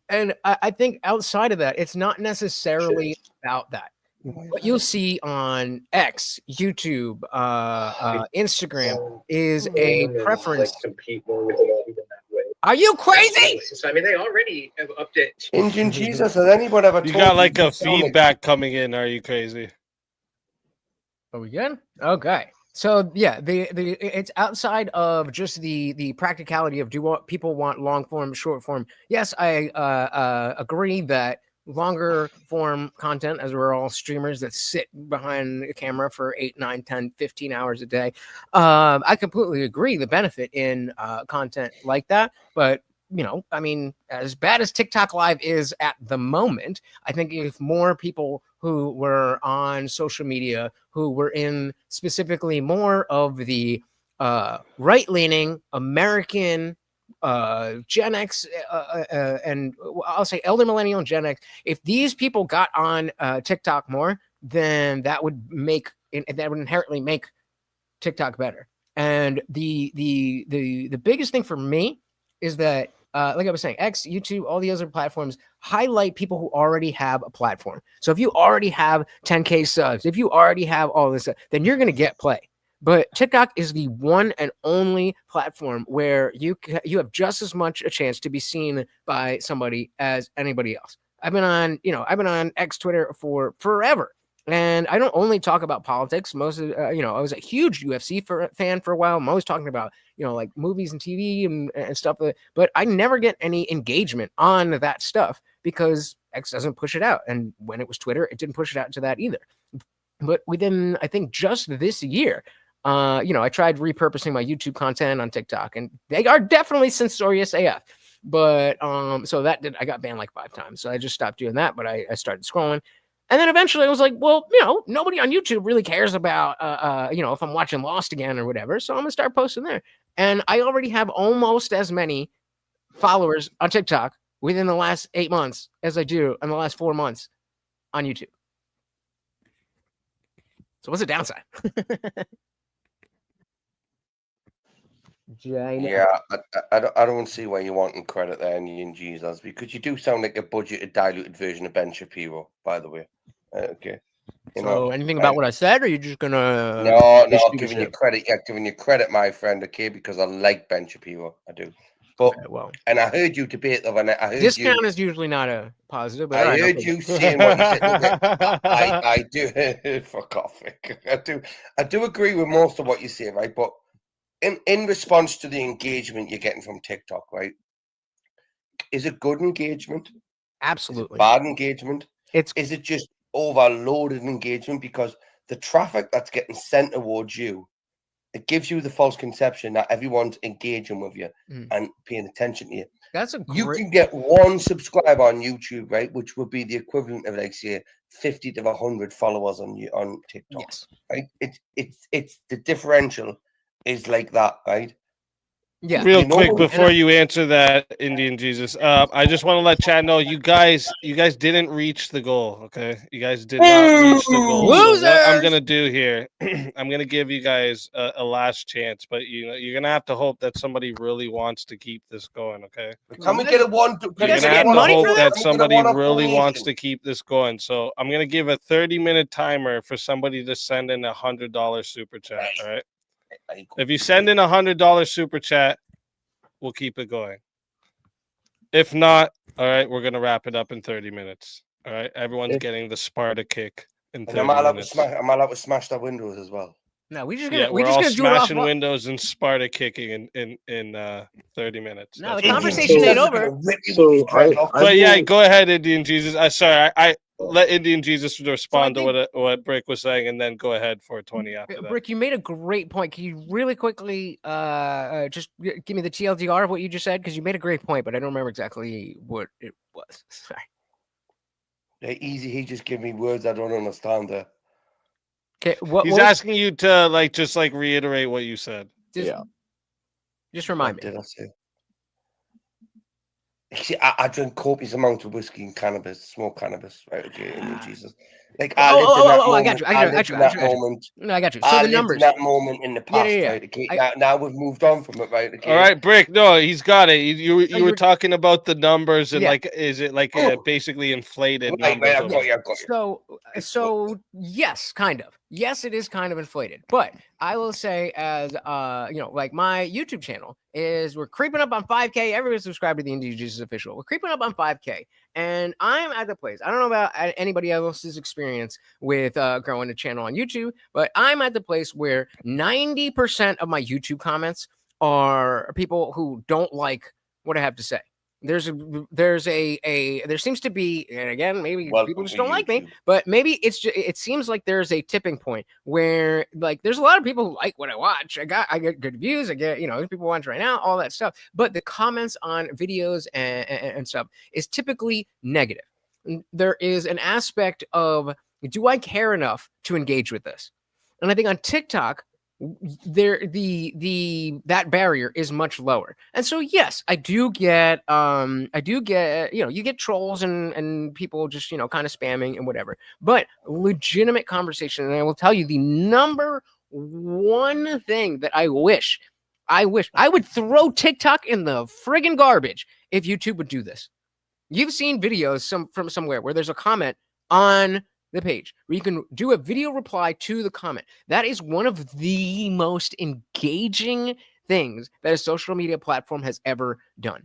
and I think outside of that, it's not necessarily about that. What you'll see on X, YouTube, Instagram is a preference. Compete more with YouTube in that way. Are you crazy? So I mean, they already have upped it. Indian Jesus, has anybody ever You told got like you a feedback coming in. Are you crazy? Are we good? Okay. So yeah, it's outside of just the practicality of people want long form, short form. Yes, I agree that longer form content, as we're all streamers that sit behind a camera for 8, 9, 10, 15 hours a day. I completely agree the benefit in content like that. But, I mean, as bad as TikTok Live is at the moment, I think if more people who were on social media, who were in specifically more of the right-leaning American Gen X and I'll say elder millennial and Gen X, if these people got on TikTok more, then that would inherently make TikTok better. And the biggest thing for me is that like I was saying, X, YouTube, all the other platforms highlight people who already have a platform. So if you already have 10K subs, if you already have all this, then you're going to get play. But TikTok is the one and only platform where you have just as much a chance to be seen by somebody as anybody else. I've been on X, Twitter for forever. And I don't only talk about politics. Most of, I was a huge UFC fan for a while. I'm always talking about, like movies and TV and stuff. But I never get any engagement on that stuff because X doesn't push it out. And when it was Twitter, it didn't push it out to that either. But within, I think, just this year, I tried repurposing my YouTube content on TikTok, and they are definitely censorious AF. But so I got banned like 5 times. So I just stopped doing that. But I started scrolling. And then eventually I was like, well, nobody on YouTube really cares about, if I'm watching Lost again or whatever. So I'm going to start posting there. And I already have almost as many followers on TikTok within the last 8 months as I do in the last 4 months on YouTube. So what's the downside? Yeah, I don't see why you're wanting credit there, Indian Jesus, because you do sound like a budgeted, diluted version of Ben Shapiro, by the way. Okay. Anything about what I said, or are you just gonna? No, giving you credit. Yeah, giving you credit, my friend. Okay, because I like Ben Shapiro, I do. But and I heard you debate them, and I heard discount is usually not a positive. But I heard you saying what you said. I do. Fuck off. I do agree with most of what you say, right? But in response to the engagement you're getting from TikTok, right? Is it good engagement? Absolutely. Bad engagement? Is it just overloaded engagement? Because the traffic that's getting sent towards you, it gives you the false conception that everyone's engaging with you and paying attention to you. You can get 1 subscriber on YouTube, right? Which would be the equivalent of, like, say, 50 to 100 followers on TikTok. Yes. Right? It's the differential is like that, right? Yeah. Real quick before you answer that, Indian Jesus, I just want to let Chad know you guys didn't reach the goal. Okay, you guys did not reach the goal. So what I'm gonna do here, I'm gonna give you guys a last chance, but you're gonna have to hope that somebody really wants to keep this going. Okay. Can we get a one? You're gonna have to hope that somebody really wants to keep this going. So I'm gonna give a 30-minute timer for somebody to send in $100 super chat. All right. If you send in $100 super chat, we'll keep it going. If not, all right, we're gonna wrap it up in 30 minutes. All right, everyone's getting the Sparta kick in 30 minutes. Am I allowed to smash that windows as well? No, we're just we're all smashing windows and Sparta kicking in 30 minutes. No, the conversation ain't over. But yeah, go ahead, Indian Jesus. I let Indian Jesus respond to what Brick was saying, and then go ahead for 20 after that. Brick, you made a great point. Can you really quickly just give me the TLDR of what you just said? Because you made a great point, but I don't remember exactly what it was. Sorry. Yeah, easy. He just gave me words I don't understand there. Okay, he's asking you to just reiterate what you said. Just remind me. Did I say? See, I drink copious amounts of whiskey and cannabis, smoke cannabis, right? Okay, Jesus. Like I got you. I got you. No, I got you. So the numbers. In that moment in the past, right? Okay, now we've moved on from it, right? Okay. All right, Brick. No, he's got it. You were talking about the numbers and is it basically inflated? Right, I've got you. So yes, kind of. Yes, it is kind of inflated, but I will say, as like my YouTube channel we're creeping up on 5K. Everybody subscribe to the Indian Jesus Official. We're creeping up on 5K, and I'm at the place. I don't know about anybody else's experience with growing a channel on YouTube, but I'm at the place where 90% of my YouTube comments are people who don't like what I have to say. There seems to be, and again, maybe people just don't like me, but maybe it seems like there's a tipping point where there's a lot of people who like what I watch. I get good views. I get, there's people watching right now, all that stuff. But the comments on videos and stuff is typically negative. There is an aspect of, do I care enough to engage with this? And I think on TikTok, there that barrier is much lower. And so yes, I do get you get trolls and people just kind of spamming and whatever, but legitimate conversation. And I will tell you the number one thing that I wish I would throw TikTok in the friggin' garbage if YouTube would do this. You've seen videos from somewhere where there's a comment on the page where you can do a video reply to the comment. That is one of the most engaging things that a social media platform has ever done.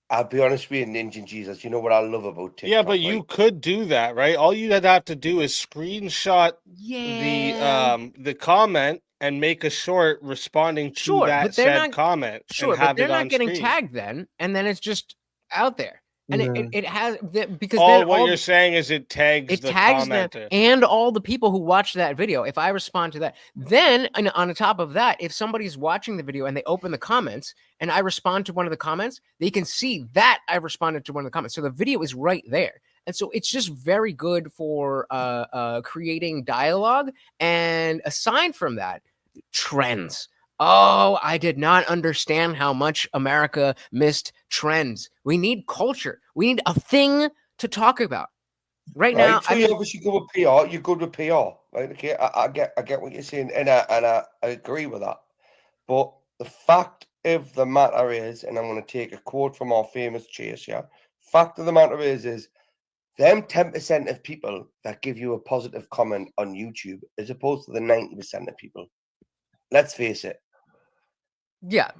I'll be honest with you, Ninja Jesus. You know what I love about TikTok? Yeah, but you could do that, right? All you'd have to do is screenshot the comment and make a short responding to that said comment. Sure, and have but they're it not on getting screen. tagged then, and then it's just out there. And it has because all then what all you're saying is it tags the them commenter. and all the people who watch that video. If I respond to that, then on the top of that, if somebody's watching the video and they open the comments and I respond to one of the comments, they can see that I responded to one of the comments. So the video is right there. And so it's just very good for creating dialogue. And aside from that, trends. Oh, I did not understand how much America missed trends. We need culture. We need a thing to talk about. Right now, so you obviously go with PR. You're good with PR, right? Okay, I get what you're saying, and I agree with that. But the fact of the matter is, and I'm going to take a quote from our famous Chase. Yeah, fact of the matter is them 10% of people that give you a positive comment on YouTube, as opposed to the 90% of people. Let's face it. Yeah,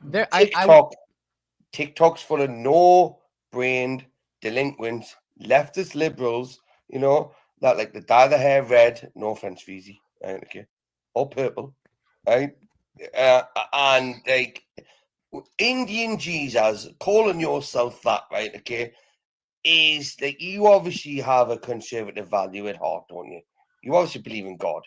TikTok's full of no-brained delinquents, leftist liberals, that like to dye the hair red. No offense, Feezy, right? Okay, or purple, right? And like Indian Jesus, calling yourself that, right? Okay, is like you obviously have a conservative value at heart, don't you? You obviously believe in God.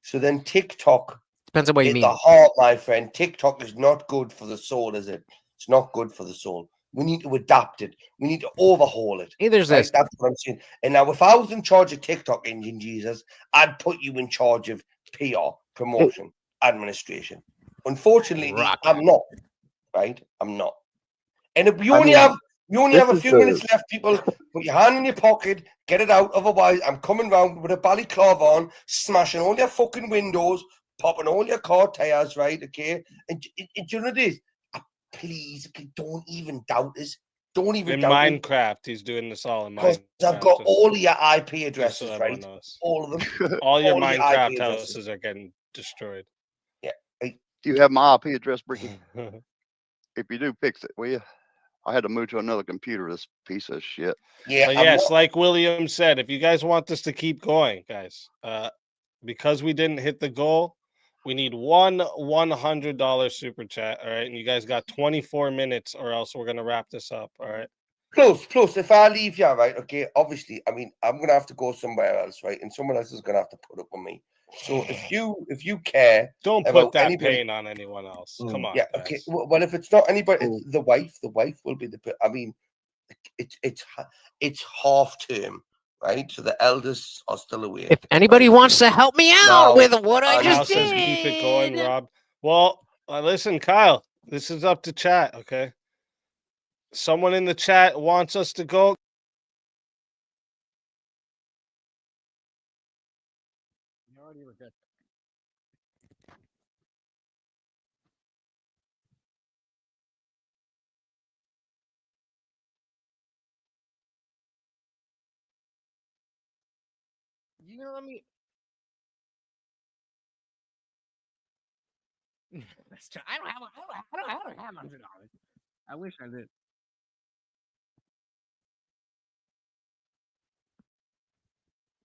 So then TikTok. Depends on what you mean. The heart, my friend. TikTok is not good for the soul, is it? It's not good for the soul. We need to adapt it. We need to overhaul it. That's what I'm saying. And now, if I was in charge of TikTok, Indian Jesus, I'd put you in charge of PR, promotion, administration. Unfortunately, I'm not. Right? I'm not. And if you only have a few minutes left, people, put your hand in your pocket, get it out. Otherwise, I'm coming round with a balaclava on, smashing all your fucking windows, popping all your car tires, right? Okay, and you know what it is? Please, don't even doubt us. Don't even doubt Minecraft. He's doing this all in Minecraft. I've got all of your IP addresses, right? All of them. All your Minecraft houses are getting destroyed. Yeah. Do you have my IP address, Bricky? If you do, fix it, will you? I had to move to another computer. This piece of shit. Yeah. But yes, like William said, if you guys want this to keep going, guys, because we didn't hit the goal. We need one $100 super chat, all right? And you guys got 24 minutes, or else we're gonna wrap this up, all right? Plus, if I leave you, right, okay, obviously, I mean, I'm gonna have to go somewhere else, right? And someone else is gonna have to put up with me. So if you care, don't put that pain on anyone else. Come on. Yeah. Guys. Okay. Well, if it's not anybody, the wife will be the. I mean, it's half term. Right, so the elders are still away. If anybody wants to help me out with what I just did, keep it going, Rob. Well, listen, Kyle, this is up to chat, okay? Someone in the chat wants us to go. You already regret that. You gonna let me? That's true. I don't have $100. I wish I did.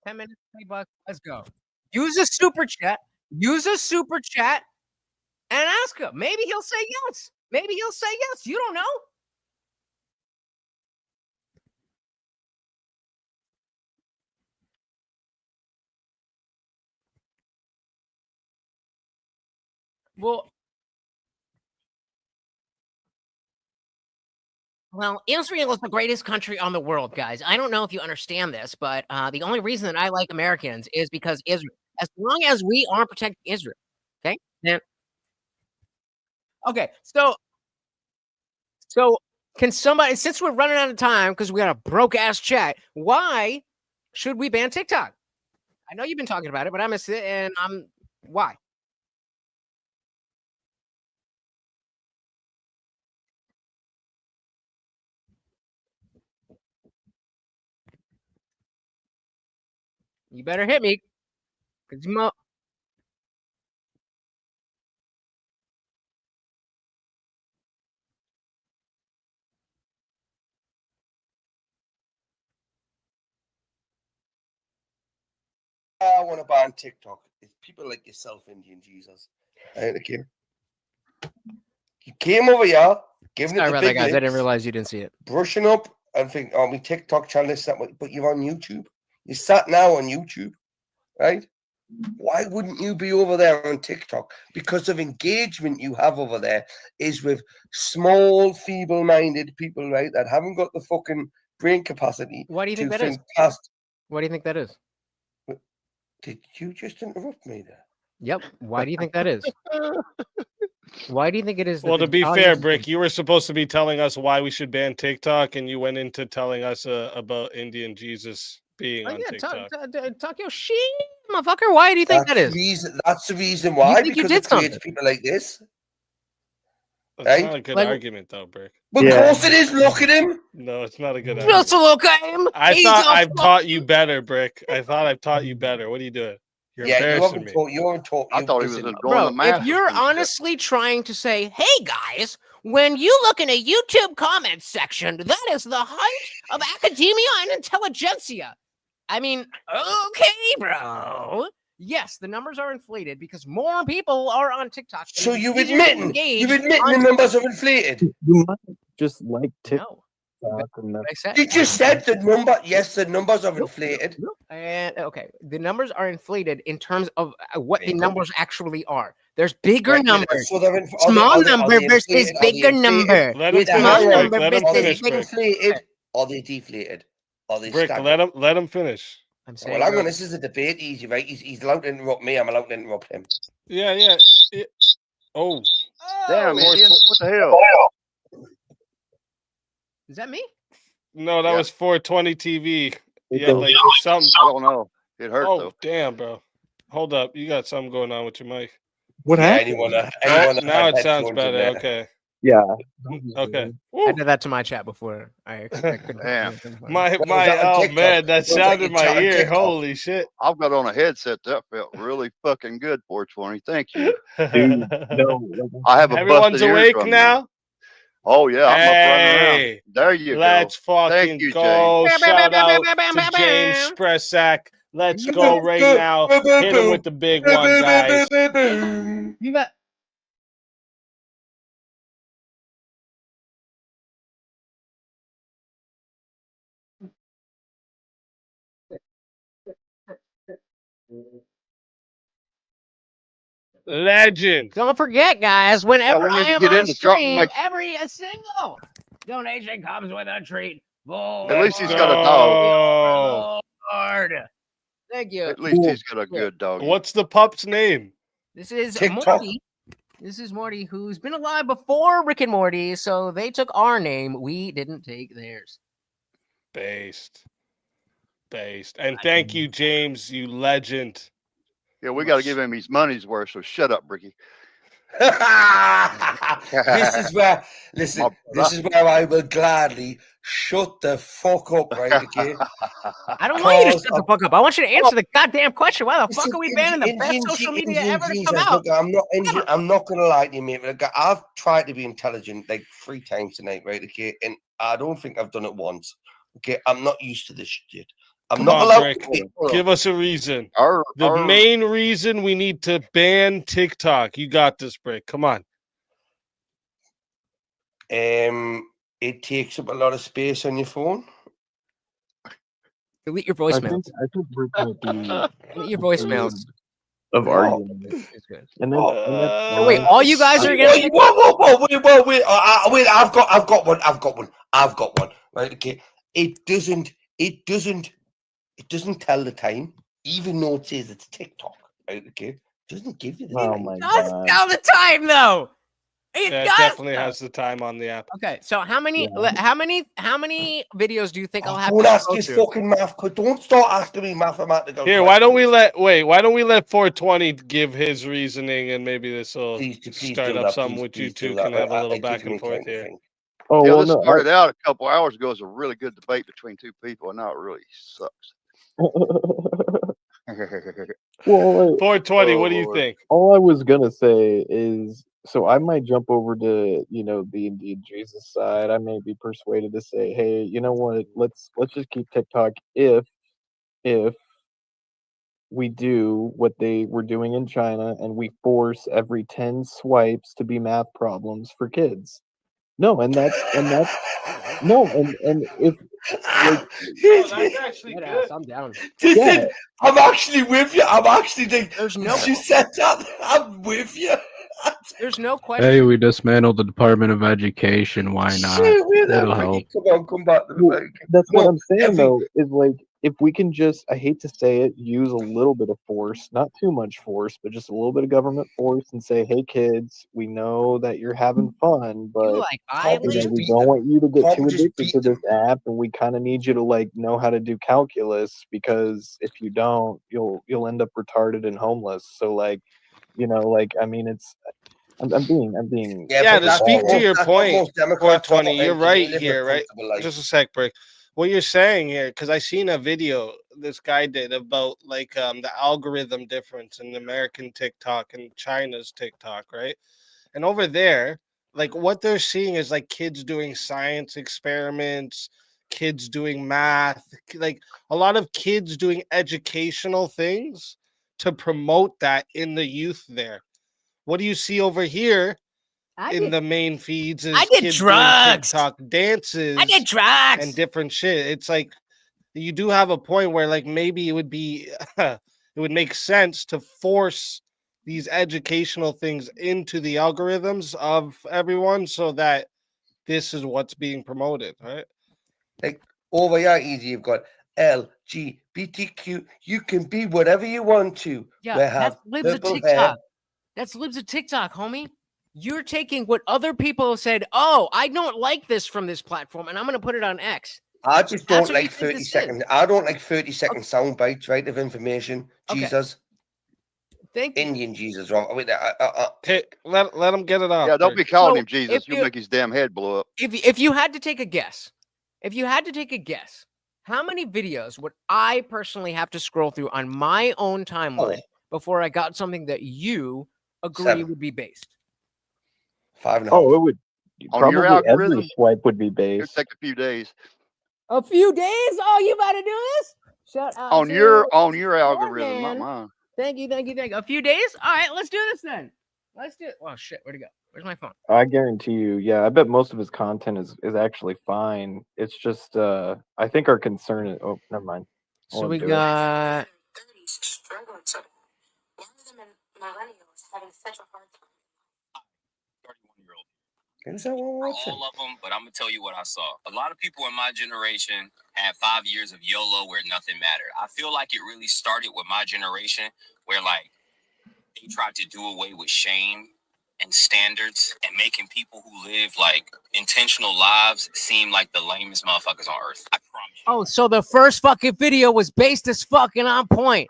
$10, $20. Let's go. Use a super chat. And ask him. Maybe he'll say yes. You don't know. Well, Israel is the greatest country on the world, guys. I don't know if you understand this, but the only reason that I like Americans is because Israel. As long as we aren't protecting Israel, okay? Yeah. Okay, so can somebody, since we're running out of time because we got a broke ass chat, why should we ban TikTok? I know you've been talking about it, but I missed it, and why? You better hit me, cause I want to ban TikTok. It's people like yourself, Indian Jesus. Right, okay. You came over here, giving Sorry it the about that, big guys. I didn't lips, realize you didn't see it. brushing up and think, oh, my TikTok channel is that way, but you're on YouTube. You sat now on YouTube, right? Why wouldn't you be over there on TikTok? Because of engagement you have over there is with small, feeble-minded people, right, that haven't got the fucking brain capacity. Why do you think to that is? past. What do you think that is? Did you just interrupt me there? Yep. Why do you think that is? Why do you think it is? That Well, the to be fair, audience- Brick, you were supposed to be telling us why we should ban TikTok, and you went into telling us about Indian Jesus being Oh, on yeah, TikTok. talk your shit, motherfucker. Why do you think that is? That's the reason why. think you Because did it creates something? people like this. That's Right? not a good Like- argument, though, Brick. Well, of course it is. Look at him. No, it's not a good Just argument. look at him. I He's thought a I've taught you better, Brick. I thought I've taught you better. What are you doing? You're Yeah, you embarrassing haven't me. taught. You haven't taught. I thought he was listen, enjoying Bro, the math. if you're honestly trying to say, hey guys, when you look in a YouTube comments section, that is the height of academia and intelligentsia. I mean, okay, bro. Yes, the numbers are inflated because more people are on TikTok. So and you it's easier to admitting engage the on numbers are inflated. You might just like TikTok. And I said. You just said the number. Yes, the numbers are inflated. And okay, the numbers are inflated in terms of what the numbers actually are. There's bigger Right, yeah, numbers. so they're Small are they number versus inflated? Are they bigger number. inflated? Let him Wait, finish, Small Brick. number Let him versus finish, big. Brick. Inflated? Are they deflated? Are they Brick, stagnant? let him finish. I'm saying. Well, hang on. This is a debate. Easy, right? He's allowed to interrupt me. I'm allowed to interrupt him. Yeah. Oh. Damn, Four Indian. tw- What the hell? Is that me? No, that Yeah. was 420 TV. Yeah, go. like something. I don't know. It hurt Oh, though. damn, bro. Hold up. You got something going on with your mic. What Yeah, happened? anyone Oh, that now had it sounds headphones in better. there. Okay. Yeah. Okay. I did that to my chat before. I couldn't. Damn. My Well, was that on oh TikTok? man, that Was that sounded your in my chat on ear. TikTok? Holy shit. I've got on a headset that felt really fucking good, 420. Thank you. Dude, no. I have a Everyone's busted awake eardrum now. Oh yeah, I'm up running around. Hey, There you let's go. fucking Thank you, go. James. Shout out to James Spresak. Let's go right now. Hit him with the big one, guys. You got. Legend. Don't forget, guys. Whenever we need I to am get on into something stream, like- every single donation comes with a treat. At least he's got a dog. Lord. Thank you. At least he's got a good dog. What's the pup's name? This is TikTok. Morty. This is Morty, who's been alive before Rick and Morty, so they took our name. We didn't take theirs. Based. And thank you, James, you legend. Yeah, we got to give him his money's worth. So shut up, Bricky. This is where, listen, this is where I will gladly shut the fuck up, right? Okay. I don't want you to Cause shut the fuck up. I want you to answer the goddamn question. Why the fuck are we banning the best social media ever to come out? Look, I'm not gonna lie to you, mate. But I've tried to be intelligent like 3 times tonight, right? Okay, and I don't think I've done it once. Okay, I'm not used to this shit. I'm Come not on, allowed Brick. to. Give us a reason. The main reason we need to ban TikTok. You got this, Brick. Come on. It takes up a lot of space on your phone. Delete your I voicemails. think Brick might be Delete your voicemails. of argument. It's good. And then, So wait, all you guys are against TikTok? Whoa, wait. Wait, I've got one. Right, okay. It doesn't tell the time, even though it says it's TikTok. Right, okay. Doesn't give you the Oh time. my Does god. tell the time though. It Yeah, it does. definitely though. has the time on the app. Okay, so how many videos do you think I'll have Don't to ask go his through? fucking math. Don't start asking me mathematical Here, why don't we let 420 give his reasoning, and maybe this will please start do up that, something with you please do two that. can have a I- little it gives back me and forth time to here. think. Oh Yeah, well, this no. started out a couple hours ago as a really good debate between two people, and now it really sucks. Well, 420, what do you Lord. think? all I was gonna say is, so I might jump over to, the Indian Jesus side. I may be persuaded to say, hey, you know what? Let's just keep TikTok if we do what they were doing in China and we force every 10 swipes to be math problems for kids. No, and that's no, and if like that's actually Deadass, I'm down. Listen, I'm actually with you. I'm actually like, There's no you said that. I'm with you. there's no question. Hey, we dismantled the Department of Education. Why not? Shit, with that, It'll Ricky. help. Come on, come back to the Well, mic. that's what No, I'm saying every- though, is like if we can just, I hate to say it, use a little bit of force, not too much force, but just a little bit of government force and say, hey kids, we know that you're having fun, but like we don't want you to get Can't too we just addicted beat to this app, and we kind of need you to like know how to do calculus, because if you don't, you'll end up retarded and homeless. So like, I mean, it's I'm being Yeah, but to speak to your that's what point, most Democrats 420, want, you're and they right live a here, right? comfortable life. Just a sec, Brick. What you're saying here, because I seen a video this guy did about like the algorithm difference in American TikTok and China's TikTok, right? And over there, like what they're seeing is like kids doing science experiments, kids doing math, like a lot of kids doing educational things to promote that in the youth there. What do you see over here in the main feeds is I did kids drugs. doing TikTok dances I did drugs. and different shit. It's like you do have a point where like maybe it would be it would make sense to force these educational things into the algorithms of everyone so that this is what's being promoted, right? Like over here, easy. You've got LGBTQ. You can be whatever you want to. Yeah, We that's have libs of purple hair. TikTok. That's libs of TikTok, homie. You're taking what other people have said. Oh, I don't like this from this platform, and I'm going to put it on X. I just That's don't what you like think 30 this is. seconds. I don't like 30-second sound bites, right, of information. Okay. Jesus. Thank you. Indian Jesus. Wrong. Wait, Hey, let him get it off. Yeah, don't be Brick. calling So, him Jesus. if You'll you- make his damn head blow up. If you had to take a guess, how many videos would I personally have to scroll through on my own timeline before I got something that you agree 7. would be based? 5.5. Oh, it would On probably your algorithm, every swipe would be it'll based. take a few days. A few days? Oh, you about to do this? Shout out On to your Morgan. algorithm, not mine. Thank you. A few days? All right, let's do this then. Let's do it. Oh shit, where'd it go? Where's my phone? I guarantee you, yeah, I bet most of his content is actually fine. It's just I think our concern is, oh, never mind. I So won't we do it. got Who's that one watching? All of them, but I'm gonna tell you what I saw. A lot of people in my generation had 5 years of YOLO where nothing mattered. I feel like it really started with my generation, where like they tried to do away with shame and standards and making people who live like intentional lives seem like the lamest motherfuckers on earth. I promise. Oh, so the first fucking video was based as fucking on point.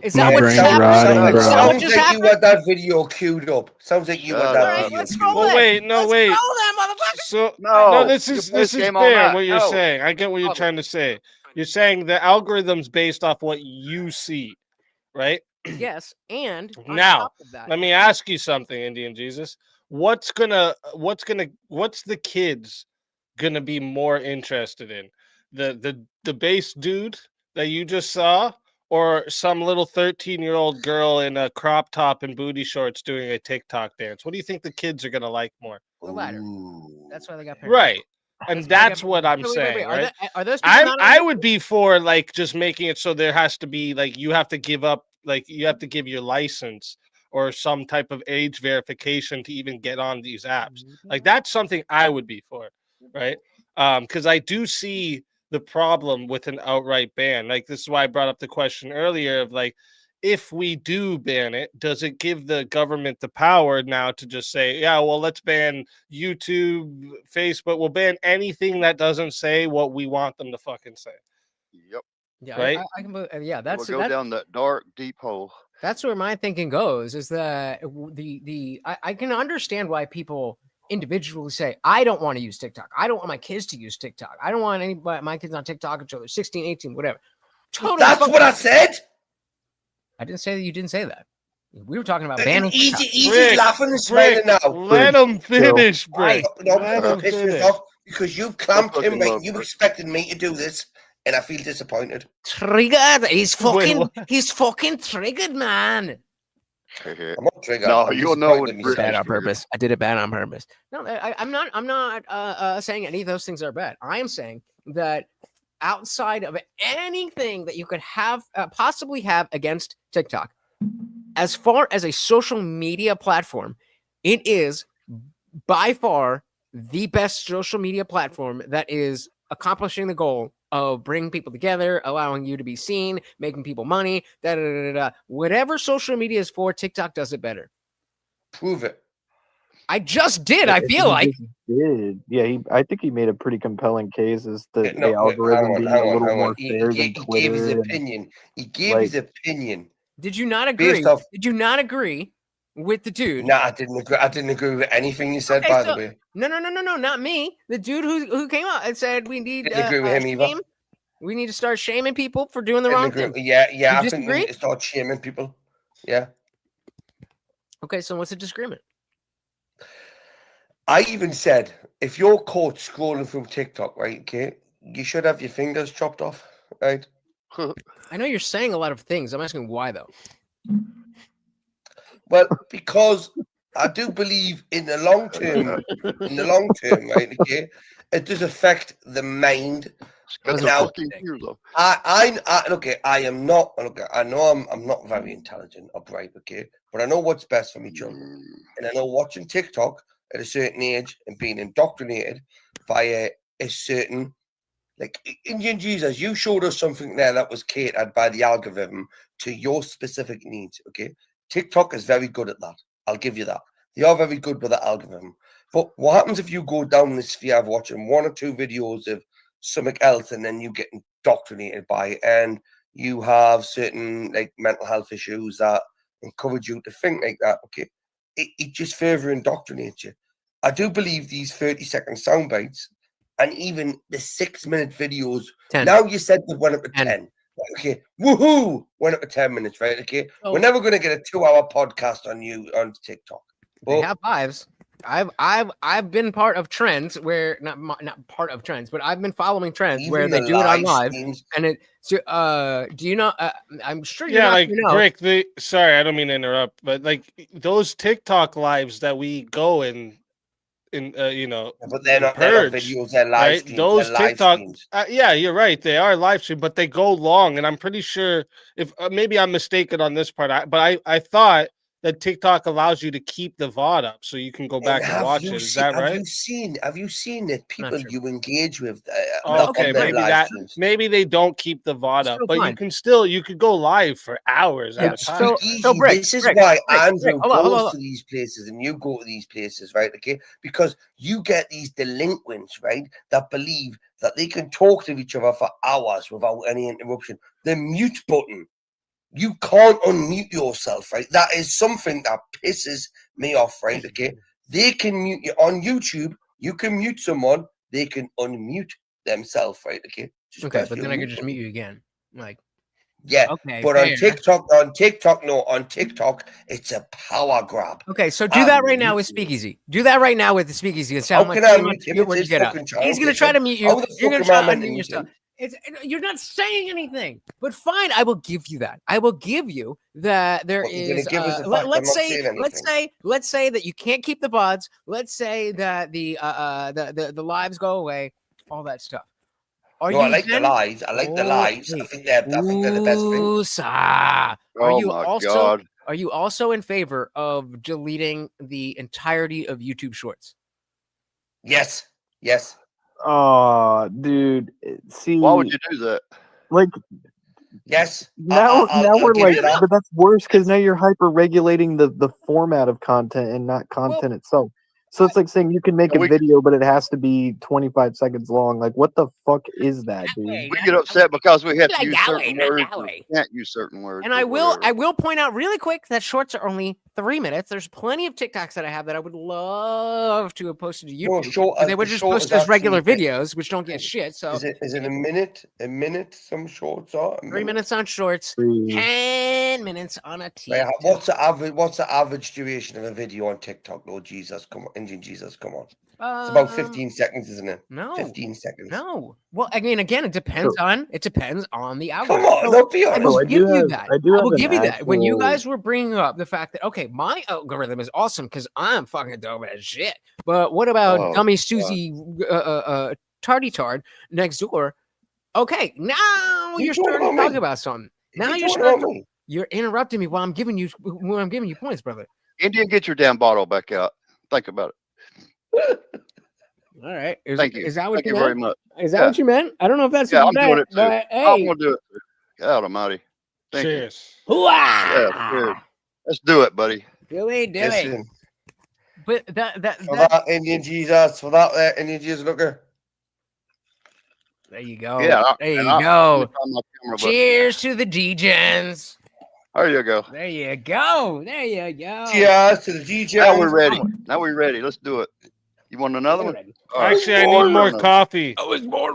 Is that My what brain's just happened? rotting, bro. Is that what Sounds just like happened? you had that video queued up. Sounds like you had Shut that up. video Let's queued roll up. Well, it. wait, no, Let's wait. roll that motherfucker. So No, this your is first this is game on fair. that. What you're No. saying, I get what you're trying to say. You're saying the algorithm's based off what you see, right? Yes, and on Now, top of that, let me ask you something, Indian Jesus. What's the kids gonna be more interested in? The base dude that you just saw, or some little 13-year-old girl in a crop top and booty shorts doing a TikTok dance? What do you think the kids are gonna like more? the latter. That's why they got parents. Right. And that's what I'm Wait, wait, saying, wait. right? Are those people not on I YouTube? would be for like just making it so there has to be like you have to give up, like you have to give your license or some type of age verification to even get on these apps. Like that's something I would be for, right? Because I do see the problem with an outright ban. Like this is why I brought up the question earlier of like, if we do ban it, does it give the government the power now to just say, yeah, well, let's ban YouTube, Facebook, we'll ban anything that doesn't say what we want them to fucking say? Yep. Yeah, Right? I can. Yeah, We'll that's go down that dark, deep hole. That's where my thinking goes. Is that I can understand why people individually say, I don't want to use TikTok. I don't want my kids to use TikTok. I don't want my kids on TikTok until they're 16, 18, whatever. Totally. That's what I said. I didn't say that you didn't say that. We were talking about And banning Easy, TikTok. Easy's laughing and smiling now. Let him finish, Brick. No, Let him piss me finish. off because you've clamped him, fucking right? love You Brick. expected me to do this, and I feel disappointed. Triggered. He's fucking. what? He's fucking triggered, man. I'm not triggered. No, I'm you'll know disappointed when in Brick myself. Bad on purpose. I did it bad on purpose. No, I'm not saying any of those things are bad. I am saying that outside of anything that you could have possibly have against TikTok, as far as a social media platform, it is by far the best social media platform that is accomplishing the goal of bringing people together, allowing you to be seen, making people money, whatever social media is for, TikTok does it better. Prove it. I just did. I feel like. Did. Yeah, I think he made a pretty compelling case as to No, the algorithm being a little hang more on. He fair than gave his Twitter. and, opinion. He gave like- his opinion. Did you not agree? Based off- Did you not agree with the dude? No, I didn't agree. I didn't agree with anything you said. Okay, By so- the way, No, not me. The dude who came out and said we need Didn't agree with him either. shame. We need to start shaming people for doing the Didn't wrong agree. thing. Yeah. You I think we disagree? need to start shaming people. Yeah. Okay, so what's the disagreement? I even said if you're caught scrolling through TikTok, right? Okay, you should have your fingers chopped off, right? I know you're saying a lot of things. I'm asking why though. Well, because I do believe in the long term, right? Okay, it does affect the mind. Now, okay, I am not. Okay, I know I'm not very intelligent or bright. Okay, but I know what's best for me children, and I know watching TikTok at a certain age and being indoctrinated by a certain, like Indian Jesus, you showed us something there that was catered by the algorithm to your specific needs. Okay, TikTok is very good at that. I'll give you that. They are very good with the algorithm. But what happens if you go down the sphere of watching one or two videos of something else and then you get indoctrinated by it and you have certain like mental health issues that encourage you to think like that? Okay, it just further indoctrinates you. I do believe these 30-second sound bites and even the 6-minute videos. 10. Now you said they went up to 10. Okay, woohoo! Went up to 10 minutes, right? Okay, we're never going to get a 2-hour podcast on TikTok. They have lives. I've been part of trends where not part of trends, but I've been following trends where they the do it on live live. streams. And it do you know? I'm sure you're Yeah, not like gonna know. Rick. Sorry, I don't mean to interrupt, but like those TikTok lives that we go in, you know, But they're not videos, they're live streams. Those They're live TikTok, streams. yeah, you're right. They are live stream, but they go long, and I'm pretty sure if maybe I'm mistaken on this part, but I thought that TikTok allows you to keep the VOD up, so you can go back and have watch you it. Is seen- that Have right? you seen that people sure. you engage with? Oh, okay, on their maybe live that streams? maybe they don't keep the VOD up, Still but fine. you could go live for hours at a It's time. easy. Brick, This is Brick, why Brick, Andrew hold on, hold goes on. to these places and you go to these places, right? Okay, because you get these delinquents, right, that believe that they can talk to each other for hours without any interruption. The mute button, you can't unmute yourself, right? That is something that pisses me off, right? Okay, they can mute you on YouTube. You can mute someone, they can unmute themselves, right? Okay, just Okay, press but your then I mute could just button. mute you again. Like, Yeah, okay, but fair. on TikTok, it's a power grab. Okay, so do that right now with Speakeasy. Do that right now with the Speakeasy. And sound How like can I pretty much mute him? you when It's you get up. fucking He's gonna childish. try to mute you. How the You're fuck gonna am I try to meant to unmute mute yourself. him? You're not saying anything, but fine. I will give you that. I will give you that. There What you're gonna is. give us the fact I'm Let's not say. saying Let's say that you can't keep the VODs. Let's say that the lives go away. All that stuff. Are No, you I like then- the lives. I like the lives. I wait. think they're the best thing. Ooh-sa. Are Oh you my also God. are you also in favor of deleting the entirety of YouTube Shorts? Yes. Yes. Oh, dude. See, Why would you do that? like Yes. Now I'll we're give like, you that. but that's worse because now you're hyper regulating the format of content and not content itself. So it's like saying you can make a video, but it has to be 25 seconds long. Like, what the fuck is that, dude? We get upset because we have to Like use that certain way, not words that or way. can't use certain words. And or I whatever. will point out really quick that shorts are only 3 minutes. There's plenty of TikToks that I have that I would love to have posted to No, YouTube. short- but they would the just short post is as regular actually- videos, which don't get shit. So Is it a minute? A minute? Some shorts are 3 minutes on shorts, 10 minutes on a Right, TikTok. what's the average duration of a video on TikTok? Lord Jesus, come on, Indian Jesus, come on. It's about 15 seconds, isn't it? No, 15 seconds. No. Well, again, it depends on the algorithm. Come on, don't be I honest. will I give do you have- that. I do I have will an give you that. When you actual- guys were bringing up the fact that okay, my algorithm is awesome because I'm fucking dope as shit. But what about Oh, dummy Susie Tardy Tard next door? Okay, now You you're talking starting to about talk me? about something. You Now you're talking starting. about me? You're interrupting me while I'm giving you points, brother. Indian, get your damn bottle back out. Think about it. All right. Is, Thank you. Is that what Thank you you meant? very much. Is that Yeah. what you meant? I don't know if that's Yeah, what I'm you doing meant, it too. but I'm hey. gonna do it too. God Almighty. Thank Cheers. you. Yeah, cheers. Let's do it, buddy. Do it. Listen, But that for that Indian Jesus, for that Indian Jesus looker. There you go. Yeah, There you and I'm go. gonna find my camera button. Cheers to the DJs. There you go. There you go. There you go. Cheers to the DJ. Now we're ready. Now we're ready. Let's do it. You want another one? All right. Actually, I need more coffee. I was born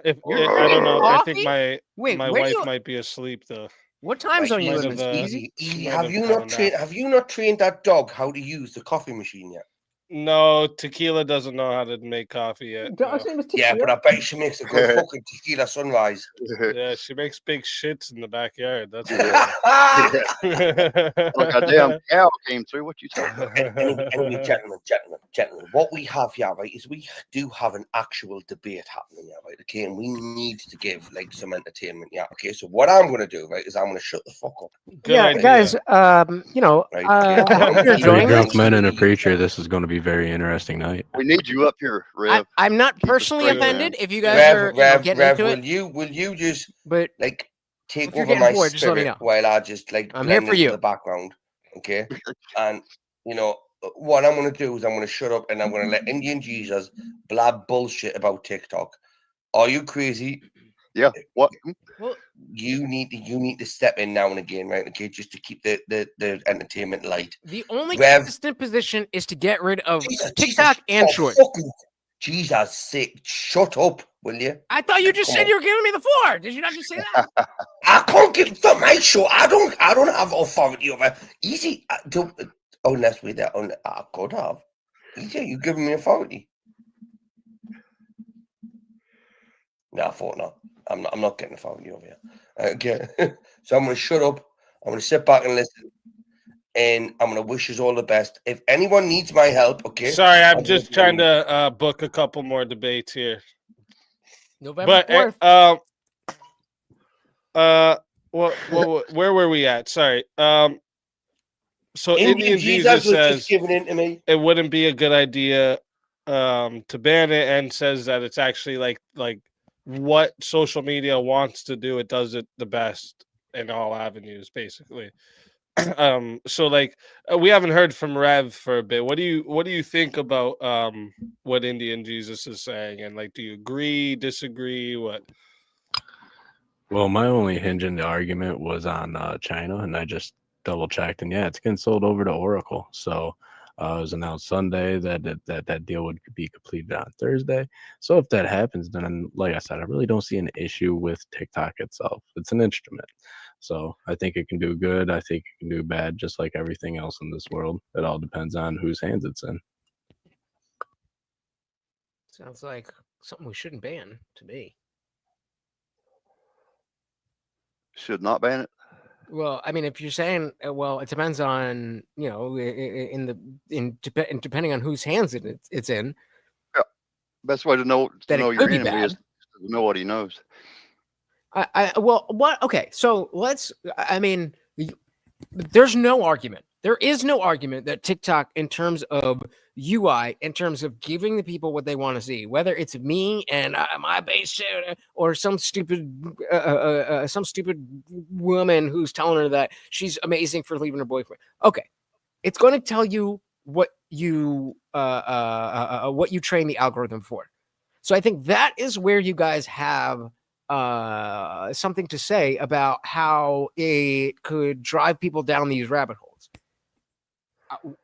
If I don't know, I think Coffee? Wait, my where do wife you- might be asleep though. What time zone you Might live in? have, Easy. Easy. might Have have you found not trained? out. Have you not trained that dog how to use the coffee machine yet? No, Tequila doesn't know how to make coffee yet. Dog's name is Yeah, but I bet she makes a good fucking tequila sunrise. Yeah, she makes big shits in the backyard. That's Like a damn cow came through. What you talking about? Anyway, gentlemen, what we have here, right, is we do have an actual debate happening here, right? Okay, and we need to give like some entertainment, yeah. Okay, so what I'm gonna do, right, is I'm gonna shut the fuck up. Guys, Right, I hope you're Three enjoying drunk this. men and a preacher. This is going to be a very interesting night. We need you up here, Rev. I'm not personally straight, offended man. if you guys are getting Rev, into will it. you just but like take if you're over getting my bored, just let me spirit know. while I just like I'm here blend for into you. the background, okay? And you know what I'm gonna do is I'm gonna shut up and I'm gonna let Indian Jesus blab bullshit about TikTok. Are you crazy? Yeah. What? Well, You need to step in now and again, right? Okay, just to keep the entertainment light. the only Rev, consistent position is to get rid of Jesus, TikTok and for Shorts. fucking Jesus' sake, shut up, will you? I thought you just Come said on. you were giving me the floor. Did you not just say that? I can't give it's not my show. I don't have authority over easy. Unless we're there, I could have. Easy, you giving me authority? No, I thought not. I'm not getting authority over here. Okay, so I'm gonna shut up. I'm gonna sit back and listen, and I'm gonna wish you all the best. If anyone needs my help, okay. Sorry, I'm just trying to book a couple more debates here. November But 4th. where were we at? Sorry. So Indian Jesus was just says giving in to me. it wouldn't be a good idea to ban it, and says that it's actually like what social media wants to do. It does it the best in all avenues, basically. So like we haven't heard from Rev for a bit. What do you think about what Indian Jesus is saying, and like do you agree, disagree, what? Well, my only hinge in the argument was on China, and I just double checked, and yeah, it's getting sold over to Oracle. So it was announced Sunday that deal would be completed on Thursday. So if that happens, then like I said, I really don't see an issue with TikTok itself. It's an instrument. So I think it can do good. I think it can do bad, just like everything else in this world. It all depends on whose hands it's in. Sounds like something we shouldn't ban to me. Should not ban it. Well, I mean, if you're saying, well, it depends on depending on whose hands it's in. Yeah. Best way to know That it your could be enemy is bad. to know what he knows. Well, what? Okay, so let's. I mean, there's no argument There is no argument that TikTok, in terms of UI, in terms of giving the people what they want to see, whether it's me and my base share or some stupid woman who's telling her that she's amazing for leaving her boyfriend. Okay, it's going to tell you what you train the algorithm for. So I think that is where you guys have something to say about how it could drive people down these rabbit holes. I'm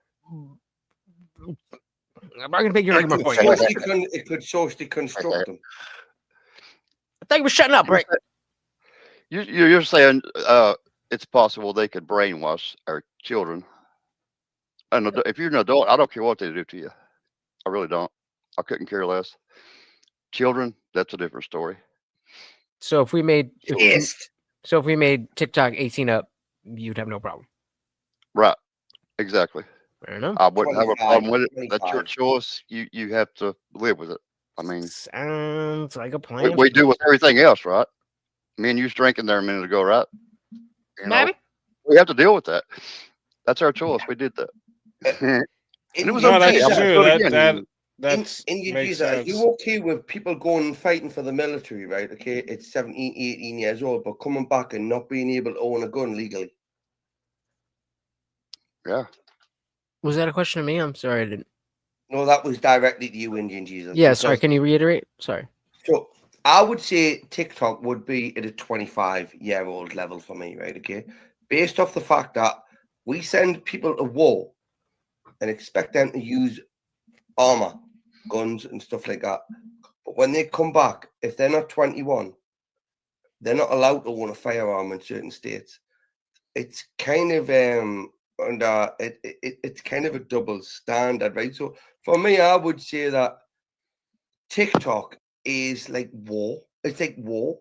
not going to make your argument for you. It could socially construct them. I thought you were shutting up, Rick. You're saying it's possible they could brainwash our children. And if you're an adult, I don't care what they do to you. I really don't. I couldn't care less. Children, that's a different story. So if we made TikTok 18 up, you'd have no problem. Right. Exactly. Fair enough. I wouldn't have a problem with it. That's your choice. You have to live with it. I mean, sounds like a plan. We do with everything else, right? Me and you was drinking there a minute ago, right? Maybe. We have to deal with that. That's our choice. We did that. And it was okay. That's true. That's makes sense. Are you okay with people going and fighting for the military, right? Okay, it's 17, 18 years old, but coming back and not being able to own a gun legally. Yeah. Was that a question to me? I'm sorry, I didn't. No, that was directly to you, Indian Jesus. Yeah, sorry. Can you reiterate? Sorry. So I would say TikTok would be at a 25-year-old level for me, right? Okay, based off the fact that we send people to war and expect them to use armor, guns, and stuff like that. But when they come back, if they're not 21, they're not allowed to own a firearm in certain states. It's kind of it's kind of a double standard, right? So for me, I would say that TikTok is like war. It's like war,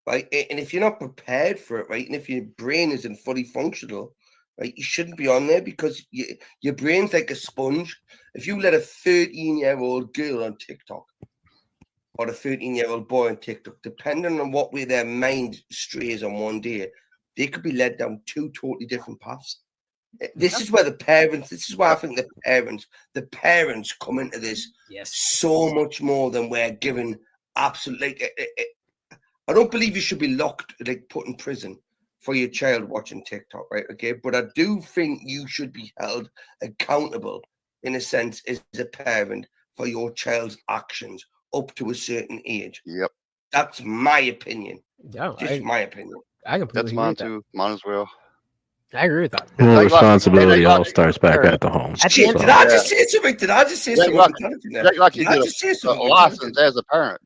right? And if you're not prepared for it, right, and if your brain isn't fully functional, right, you shouldn't be on there because your brain's like a sponge. If you let a 13-year-old girl on TikTok or a 13-year-old boy on TikTok, depending on what way their mind strays on one day, they could be led down two totally different paths. This is where this is why I think the parents come into this so much more than we're given. Absolutely. I don't believe you should be locked, like put in prison for your child watching TikTok, right? Okay. But I do think you should be held accountable in a sense as a parent for your child's actions up to a certain age. Yep. That's my opinion. Yeah, just my opinion. I completely That's mine too. Mine as well. I agree with that. Well, responsibility all starts back at the home. Did I just say something? Did I just say something? Like you did a license as a parent.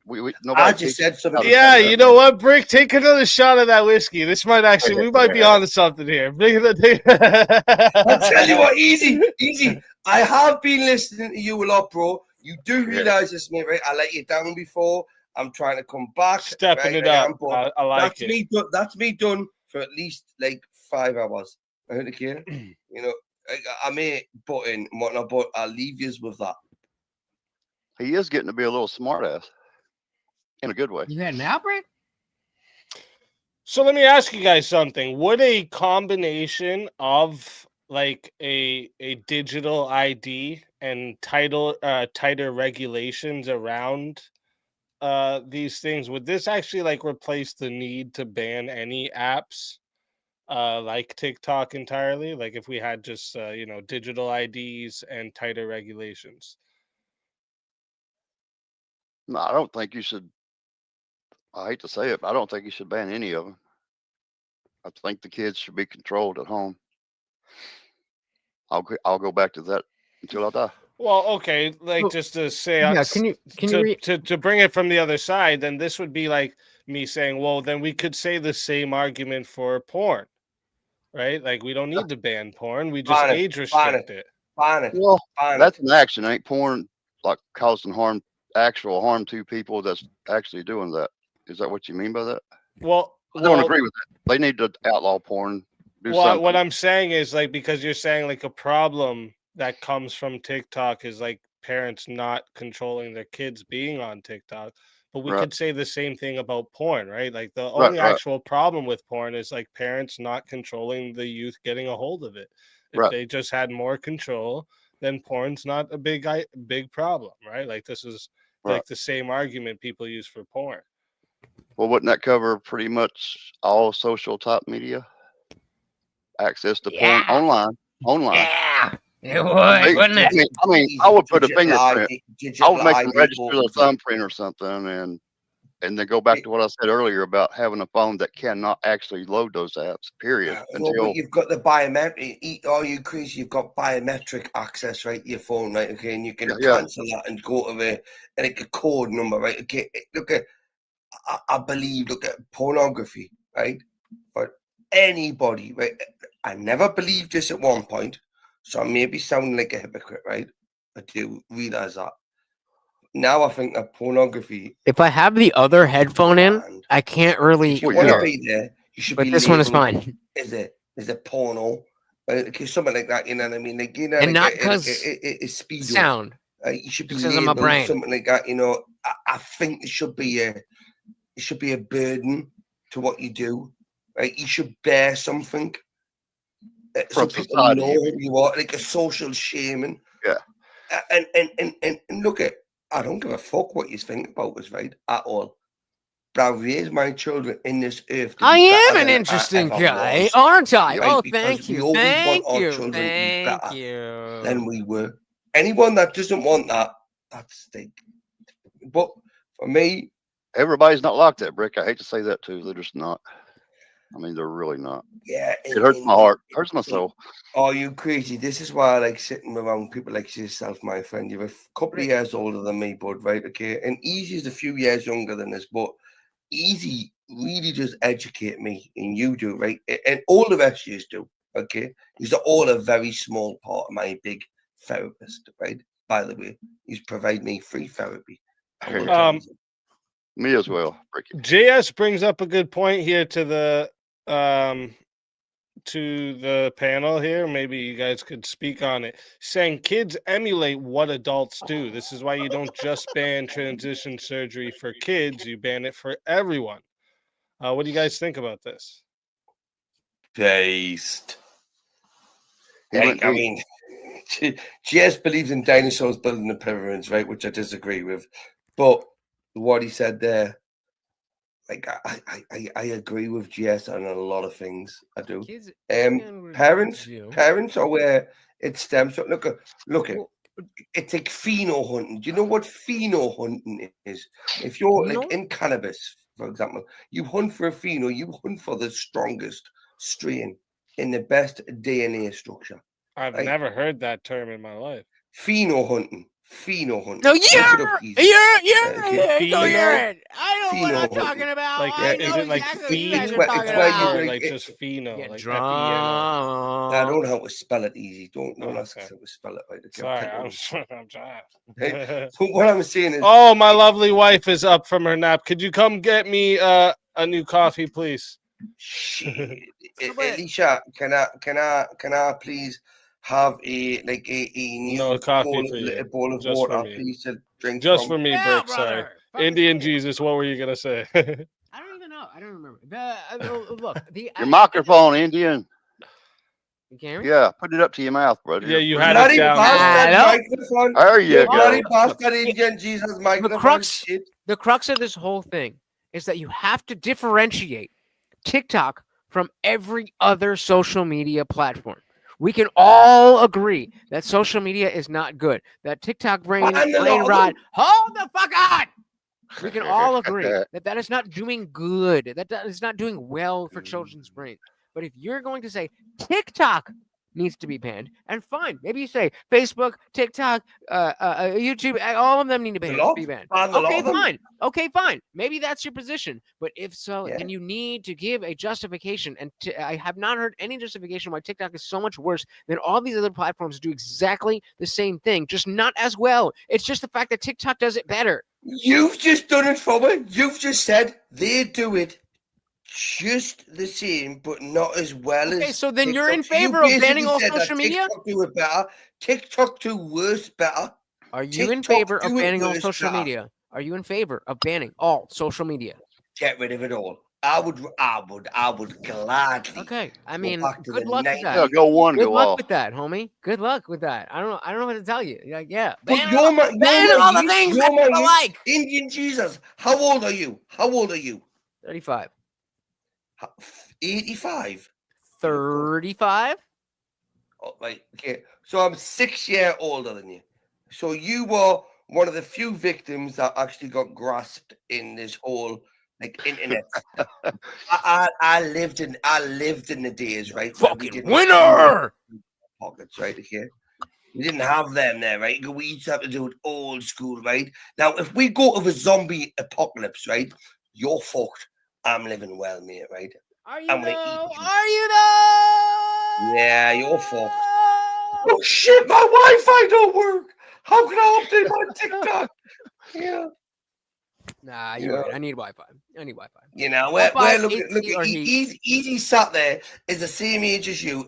I just said something. Yeah, you know what, Brick? Take another shot of that whiskey. This might actually, we might be onto something here. I'll tell you what, easy. I have been listening to you a lot, bro. You do realize this, mate, right? I let you down before. I'm trying to come back. Stepping it up. I like it. That's me done for at least like 5 hours. Okay, you know, I may butt in and whatnot, but I'll leave you with that. He is getting to be a little smart ass in a good way. You had an outbreak? So let me ask you guys something. Would a combination of like a digital ID and tighter regulations around these things, would this actually like replace the need to ban any apps like TikTok entirely? Like if we had just digital IDs and tighter regulations? No, I don't think you should. I hate to say it, but I don't think you should ban any of them. I think the kids should be controlled at home. I'll go back to that until I die. Well, okay, like just to say, to bring it from the other side, then this would be like me saying, well, then we could say the same argument for porn, right? Like we don't need to ban porn, we just age restrict it. Well, that's an action, ain't porn like causing actual harm to people that's actually doing that? Is that what you mean by that? Well, I don't agree with that. They need to outlaw porn. Well, what I'm saying is like, because you're saying like a problem that comes from TikTok is like parents not controlling their kids being on TikTok. But we Right. could say the same thing about porn, right? Like the Right, only right. actual problem with porn is like parents not controlling the youth getting a hold of it. If Right. they just had more control, then porn's not a big problem, right? Like this is Right. like the same argument people use for porn. Well, wouldn't that cover pretty much all social type media? Access to porn online. Yeah, it would, I wouldn't it? I would put a Digital fingerprint. ID- I would make digital them register ID the thumbprint or something, and then go back to what I said earlier about having a phone that cannot actually load those apps. Period. No, Until but you've got the biometric. Are you crazy? You've got biometric access, right? To your phone, right? Okay, and you can Yeah. cancel that and go to the like a code number, right? Okay, look at. I believe. Look at pornography, right? For anybody, right? I never believed this at one point, so I may be sounding like a hypocrite, right? I do realize that. Now I think that pornography. If I have the other headphone in, I can't really If you hear want to it. be there, you should But be. this one is labeled fine. Is a porno, something like that. You know what I mean? Like, you know, And not like 'cause it's speed sound. You should be Because of my labeled brain. something like that. You know, I think it should be a burden to what you do. Right? You should bear something. So From people society, know you who you are, like a social shaming. Yeah. And look at, I don't give a fuck what you think about us, right? At all. But I raise my children in this earth. To be I am better an than I interesting ever guy, was, aren't I? right? Oh, Because thank we you. always Thank want our you. children to be Thank better you. than we were. Anyone that doesn't want that, that's the. But for me, everybody's not like that, Brick. I hate to say that too. They're just not. I mean, they're really not. yeah, It hurts my heart. Hurts my soul. Oh, you crazy? This is why I like sitting around people like yourself, my friend. You're a couple of years older than me, bud, right? Okay. And Easy is a few years younger than us, but Easy really does educate me, and you do, right? And all the rest of you do, okay? He's all a very small part of my big therapist, right? By the way, he's provide me free therapy. Me as well. JS brings up a good point here to the panel here. Maybe you guys could speak on it. Saying kids emulate what adults do. This is why you don't just ban transition surgery for kids, you ban it for everyone. What do you guys think about this? Based. I mean, JS believes in dinosaurs building the pyramids, right? Which I disagree with. But what he said there, like I agree with JS on a lot of things. I do. Parents are where it stems from. Look at it's like pheno hunting. Do you know what pheno hunting is? If you're like in cannabis, for example, you hunt for a pheno, you hunt for the strongest strain in the best DNA structure. I've never heard that term in my life. Pheno hunting. Pheno hunting. No, Look it up, Easy. you're Go hear it. I know what I'm Pheno talking about. Like, I is know it like exactly what you guys pheno are talking about. or like just pheno? Like drunk. I don't know how to spell it, Easy. Don't ask us how to spell it. Right? Sorry, I'm trying. Hey, so what I'm saying is, oh, my lovely wife is up from her nap. Could you come get me a new coffee, please? Alicia, can I please have a new coffee bowl, for you. a bowl of Just water, for me. please, to drink Just from? for me, Brick. Sorry. Indian Jesus, what were you gonna say? I don't even know. I don't remember. Look, Your microphone, Indian. You can hear me? Yeah, put it up to your mouth, brother. Yeah, you had Bloody it down. bastard microphone. There you Bloody go. bastard Indian Jesus microphone. The crux of this whole thing is that you have to differentiate TikTok from every other social media platform. We can all agree that social media is not good. That TikTok brain rot. Hold the fuck on. We can all agree that is not doing good. That is not doing well for children's brains. But if you're going to say TikTok needs to be banned, and fine, maybe you say Facebook, TikTok, YouTube, all of them need to be banned. Okay, fine. Okay, fine. Maybe that's your position. But if so, then you need to give a justification. And I have not heard any justification why TikTok is so much worse than all these other platforms do exactly the same thing, just not as well. It's just the fact that TikTok does it better. You've just done it for me. You've just said they do it just the same, but not as well as. Okay, so then TikTok. you're in You favor of banning basically all said that social media? TikTok do it better. TikTok do worse better. Are you in TikTok favor of do it banning all worse social better. media? Are you in favor of banning all social media? Get rid of it all. I would gladly. Okay, I go mean, back to good the luck with 90s. that. Yeah, go one, Good go luck all. with that, homie. Good luck with that. I don't know what to tell you. You're like, yeah, But ban you're all, my, ban you're all my the youth, things you're that my people youth. like. Indian Jesus. How old are you? How old are you? 35. 85. 35. Oh, right. Okay. So I'm 6 years older than you. So you were one of the few victims that actually got grasped in this whole like internet. I lived in the days, right? where we Fucking didn't winner. pockets, right? Okay. We didn't have them there, right? We used to have to do it old school, right? Now, if we go to a zombie apocalypse, right? You're fucked. I'm living well, mate, right? Are you I'm gonna though? eat you. Are you though? Yeah, you're fucked. Oh shit, my Wi-Fi don't work. How can I update my TikTok? Yeah. Nah, you're Yeah. right. I need Wi-Fi. I need Wi-Fi. You know, Wi-Fi, look, AC, or heat. Easy sat there is the same age as you.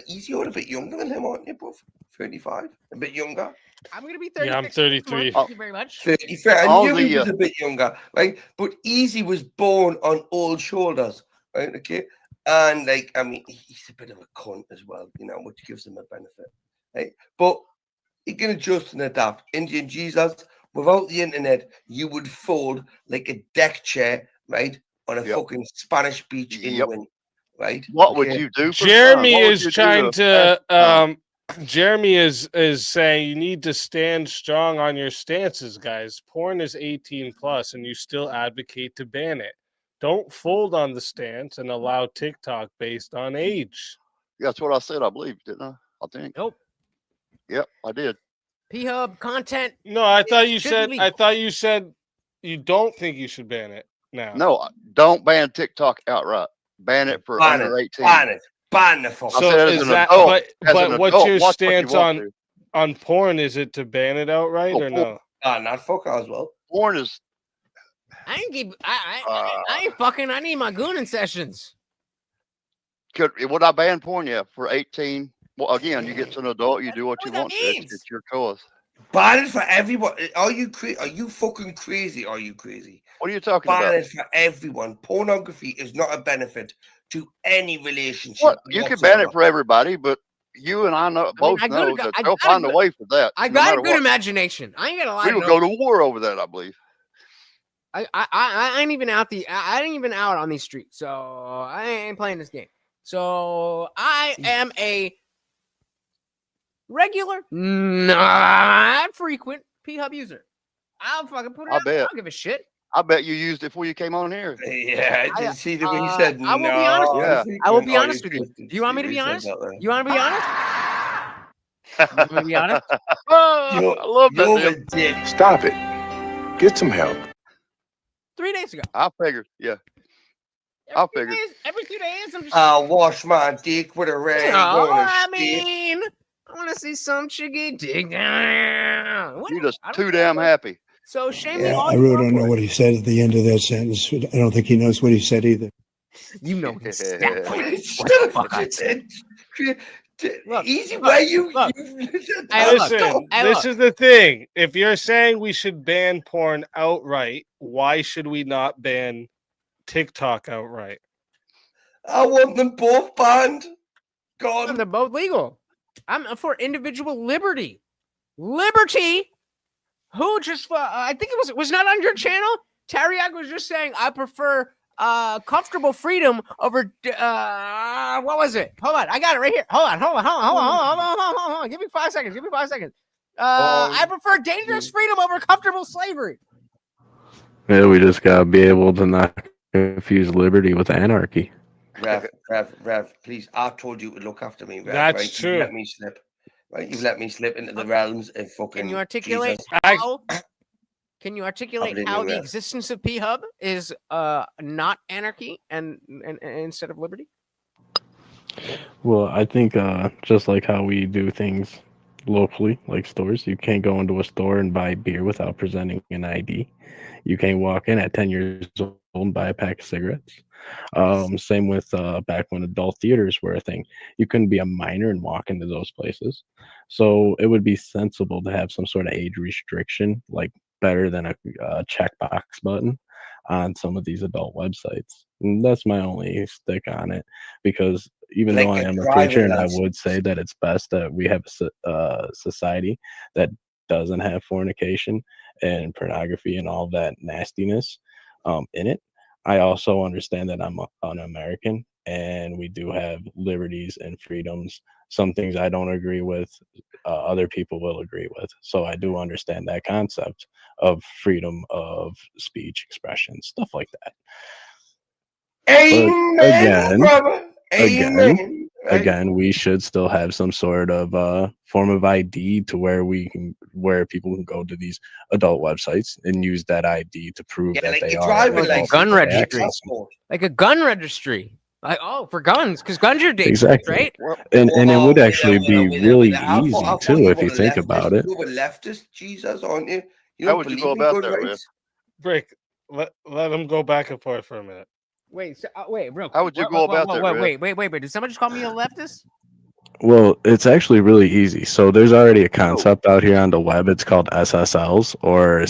Easy, you're a bit younger than him, aren't you, bro? 35, a bit younger. I'm gonna be 36. Yeah, I'm next month. 33. Thank you very much. 33. I All knew he the, was a bit younger, right? But Easy was born on old shoulders, right? Okay. And like, I mean, he's a bit of a cunt as well, you know, which gives him a benefit, right? But he can adjust and adapt. Indian Jesus, without the internet, you would fold like a deck chair, right? On a fucking Spanish beach in the wind, right? What would Okay? you do for Jeremy fun? What would is you do trying pass to the time? Jeremy is saying you need to stand strong on your stances, guys. Porn is 18 plus and you still advocate to ban it. Don't fold on the stance and allow TikTok based on age. Yeah, that's what I said, I believe, didn't I? I think. Nope. Yep, I did. P-Hub content. No, I thought you should said be I legal. thought you said you don't think you should ban it now. No, don't ban TikTok outright. Ban it for Ban under it, 18. ban it, ban the fuck. I So said as is an that adult, as but an what's adult, your watch what you stance want to. on porn? Is it to ban it outright or no? Not fuck as well. Porn is I ain't keep. I ain't fucking. I need my gooning sessions. would I ban porn? Yeah, for 18. Well, again, you get to an adult, you do what you want to. It's your choice. Ban it for everyone. Are you Are you fucking crazy? Are you crazy? What are you talking Ban about? it for everyone. Pornography is not a benefit to any relationship. Well, you can ban it for everybody, but you and I know both I know got- that I they'll got a find a good- way for that. I no got a matter good what. imagination. I ain't gonna lie. We will to go no- to war over that, I believe. I ain't even out I ain't even out on these streets, so I ain't playing this game. So I am a regular, not frequent P-Hub user. I'll fucking put it I out there. I bet. don't give a shit. I bet you used it before you came on here. Yeah, I did see the way he said. I will be honest. Yeah. I will be honest with you. Do you want me to be honest? You want to be honest? You want me to be honest? I love that. Damn. Stop it. Get some help. 3 days ago. I figured. Yeah. I figured. Every 2 days, I'm just. I'll wash my dick with a rag. Oh, on a I stick. mean, I want to see some chicky dig down. You're just too damn happy. So shame me Yeah, all I you really want don't know for it. what he said at the end of that sentence. I don't think he knows what he said either. You know exactly Shut what the up, fuck I said. Easy way you. Listen, this is the thing. If you're saying we should ban porn outright, why should we not ban TikTok outright? I want them both banned. Gone. They're both legal. I'm for individual liberty. Liberty. Who just? I think it was not on your channel. Tariaq was just saying I prefer comfortable freedom over what was it? Hold on, I got it right here. Hold on. Give me 5 seconds. I prefer dangerous freedom over comfortable slavery. Yeah, we just gotta be able to not confuse liberty with anarchy. Rev, please. I told you to look after me, Rev. That's right? true. You let me slip. Right? You've let me slip into the realms of fucking. Can you articulate Jesus. how? Can you articulate Probably how new, the Rev. existence of P-Hub is not anarchy and instead of liberty? Well, I think just like how we do things locally, like stores, you can't go into a store and buy beer without presenting an ID. You can't walk in at 10 years old and buy a pack of cigarettes. Same with back when adult theaters were a thing. You couldn't be a minor and walk into those places. So it would be sensible to have some sort of age restriction, like better than a checkbox button on some of these adult websites. And that's my only stick on it, because even though I Like a am a driving preacher and I license. would say that it's best that we have a society that doesn't have fornication and pornography and all that nastiness in it, I also understand that I'm an American and we do have liberties and freedoms. Some things I don't agree with, other people will agree with. So I do understand that concept of freedom of speech, expression, stuff like that. Amen, But again, brother. Amen. Right? again, we should still have some sort of form of ID to where people can go to these adult websites and use that ID to prove that like they your are driving adult license, gun before they registry, access them. like a gun registry. Like, oh, for guns, because guns are dangerous, Exactly. right? And it would actually be really I easy thought too you if were you think about it. You were leftist, Jesus, aren't you? You How don't would you believe go in about gun that, Rick? rights? Break. Let him go back and forth for a minute. Wait, so, wait, real. How would you go about that, Rick? Wait. Did someone just call me a leftist? Well, it's actually really easy. So there's already a concept out here on the web. It's called SSLs or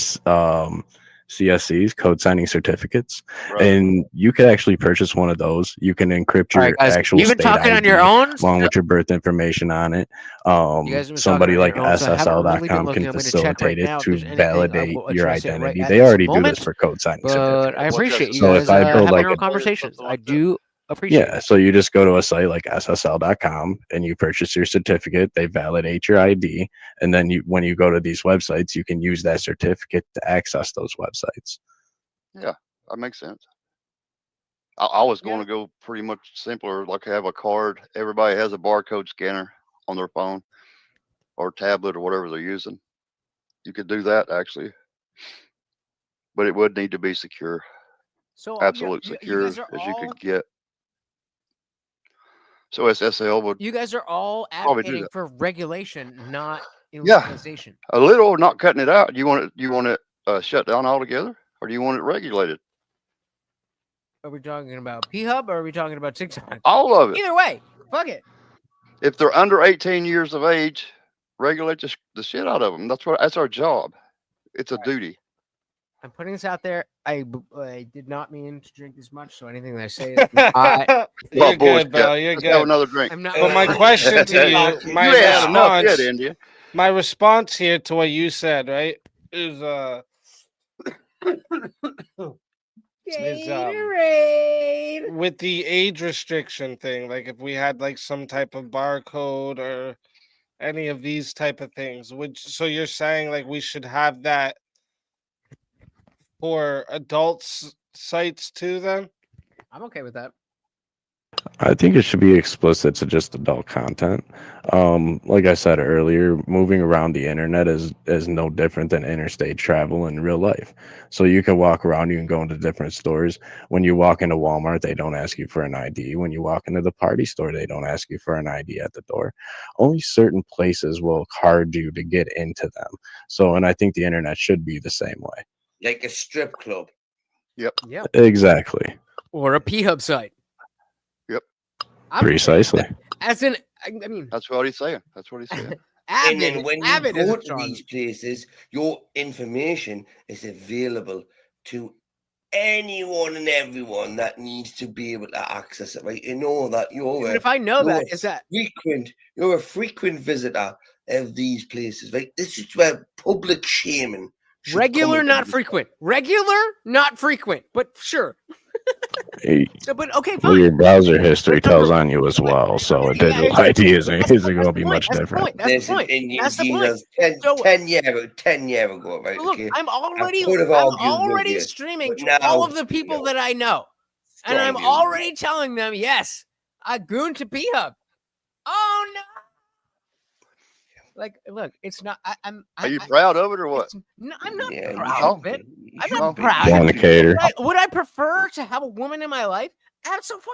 CSCs, code signing certificates, and you could actually purchase one of those. You can encrypt All your right, guys, actual you've been state talking ID on your own. along with your birth information on it. You guys have been Somebody talking like on your own, so I haven't really been SSL.com looking. can I'm going to check right facilitate it now if to there's anything I validate will your address it right identity. at They this already do moment, this for code signing but certificates. I appreciate you So guys if I build having like your own a conversations. I do appreciate it. so you just go to a site like SSL.com and you purchase your certificate. They validate your ID, and then when you go to these websites, you can use that certificate to access those websites. Yeah, that makes sense. I was going to go pretty much simpler, like have a card. Everybody has a barcode scanner on their phone or tablet or whatever they're using. You could do that actually, but it would need to be secure. So Absolute you secure guys are as you all could get. So SSL would you guys are all probably do advocating that. for regulation, not Yeah, illegalization. a little, not cutting it out. You want it shut down altogether, or do you want it regulated? Are we talking about P-Hub or are we talking about TikTok? All of it. Either way, fuck it. If they're under 18 years of age, regulate the shit out of them. That's our job. It's a duty. I'm putting this out there. I did not mean to drink this much, so anything that I say is I. You're good, Bell. You're Let's good. have another drink. I'm not. But my question to you, my You ain't had enough response, yet, India. my response here to what you said, right, is with the age restriction thing, like if we had like some type of barcode or any of these type of things, so you're saying like we should have that for adults sites too then? I'm okay with that. I think it should be explicit to just adult content. Like I said earlier, moving around the internet is no different than interstate travel in real life. So you can walk around, you can go into different stores. When you walk into Walmart, they don't ask you for an ID. When you walk into the party store, they don't ask you for an ID at the door. Only certain places will card you to get into them. So, and I think the internet should be the same way. Like a strip club. Yep. Yep. Exactly. Or a P-Hub site. Yep. Precisely. As in, I mean, that's what he's saying. That's what he's saying. And then when you Avid is go a to strong- these places, your information is available to anyone and everyone that needs to be able to access it. Right? You know that Even if I know that, is that you're a frequent visitor of these places, right? This is where public shaming. should come regular, into not this. frequent. Regular, not frequent. But sure. Hey, So, but okay, well, fine. your browser history tells on you as well, so a digital ID isn't going to be much different. That's the point. That's That's the point. 10 years ago, right? Look, okay. I'm already, I could have I'm argued with already you, streaming but to now, all of the people that I know, and I'm strong view. already telling them, yes, I goon to P-Hub. Oh no! Like, look, it's not. Are you proud of it or what? No, I'm not Yeah, proud of it. I'm not should be. proud. Fornicator. Would I prefer to have a woman in my life? Absolutely.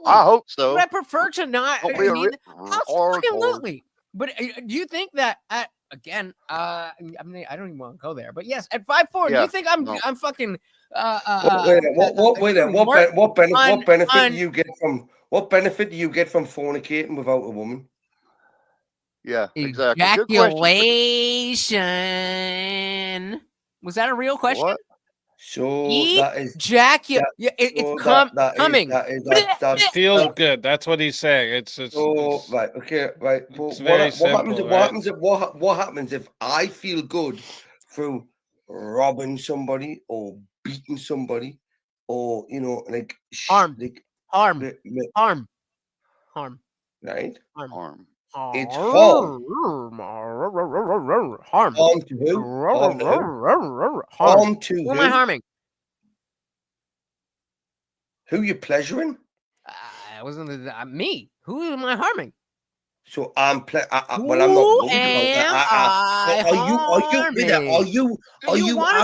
I hope so. Would I prefer to not? Don't be a Absolutely. But do you think that again? I mean, I don't even want to go there. But yes, at 5'4", do Yeah, you think I'm no. I'm fucking? What benefit do you get from fornicating without a woman? Yeah, exactly. Good question. Ejaculation. Was that a real question? What? So Eat, that is Jack. that, It's so coming. that's It feels good. That's what he's saying. It's so right. Okay, right. But it's very what happens? simple, What right? happens if what happens if I feel good through robbing somebody or beating somebody, or like Harm. like Harm. Harm. right? Harm. It's harm. Harm. Harm to who? Harm to who? Harm to Who am I harming? Who you pleasuring? It wasn't me. Who am I harming? So I'm well, I'm not Who worried about am that. I Are you wanted to bring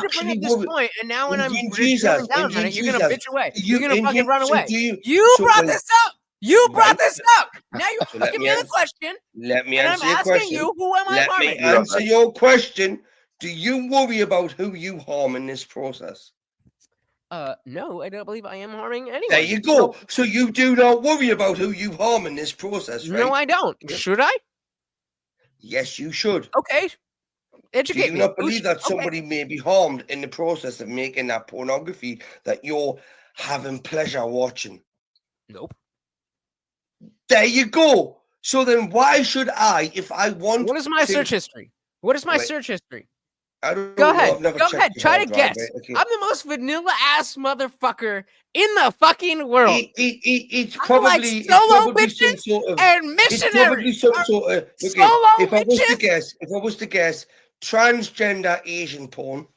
actually up this worried? point, and now when I'm Indian drilling Jesus, down on Indian it, you're gonna Jesus. bitch away. You You're gonna fucking Indian- run so away. do you- You so brought when- this up. You brought Right. this up. Now you're So let asking me me the answer- question, Let me and I'm answer your asking question. you, who am I Let me harming? answer your question. Do you worry about who you harm in this process? No, I don't believe I am harming anyone. There you go. So you do not worry about who you harm in this process, right? No, I don't. Should I? Yes, you should. Okay. Do Educate you me. not Who believe should- that okay. somebody may be harmed in the process of making that pornography that you're having pleasure watching? Nope. There you go. So then why should I, if I want What is my to- search history? What is my Wait. search history? I don't Go know, ahead. I've never Go checked ahead. your Try to hard drive, guess. right? Okay. I'm the most vanilla ass motherfucker in the fucking world. It's I probably, like it's solo probably some bitches sort of, and it's probably missionaries. some sort of, okay, Solo if I bitches. was to guess, transgender Asian porn.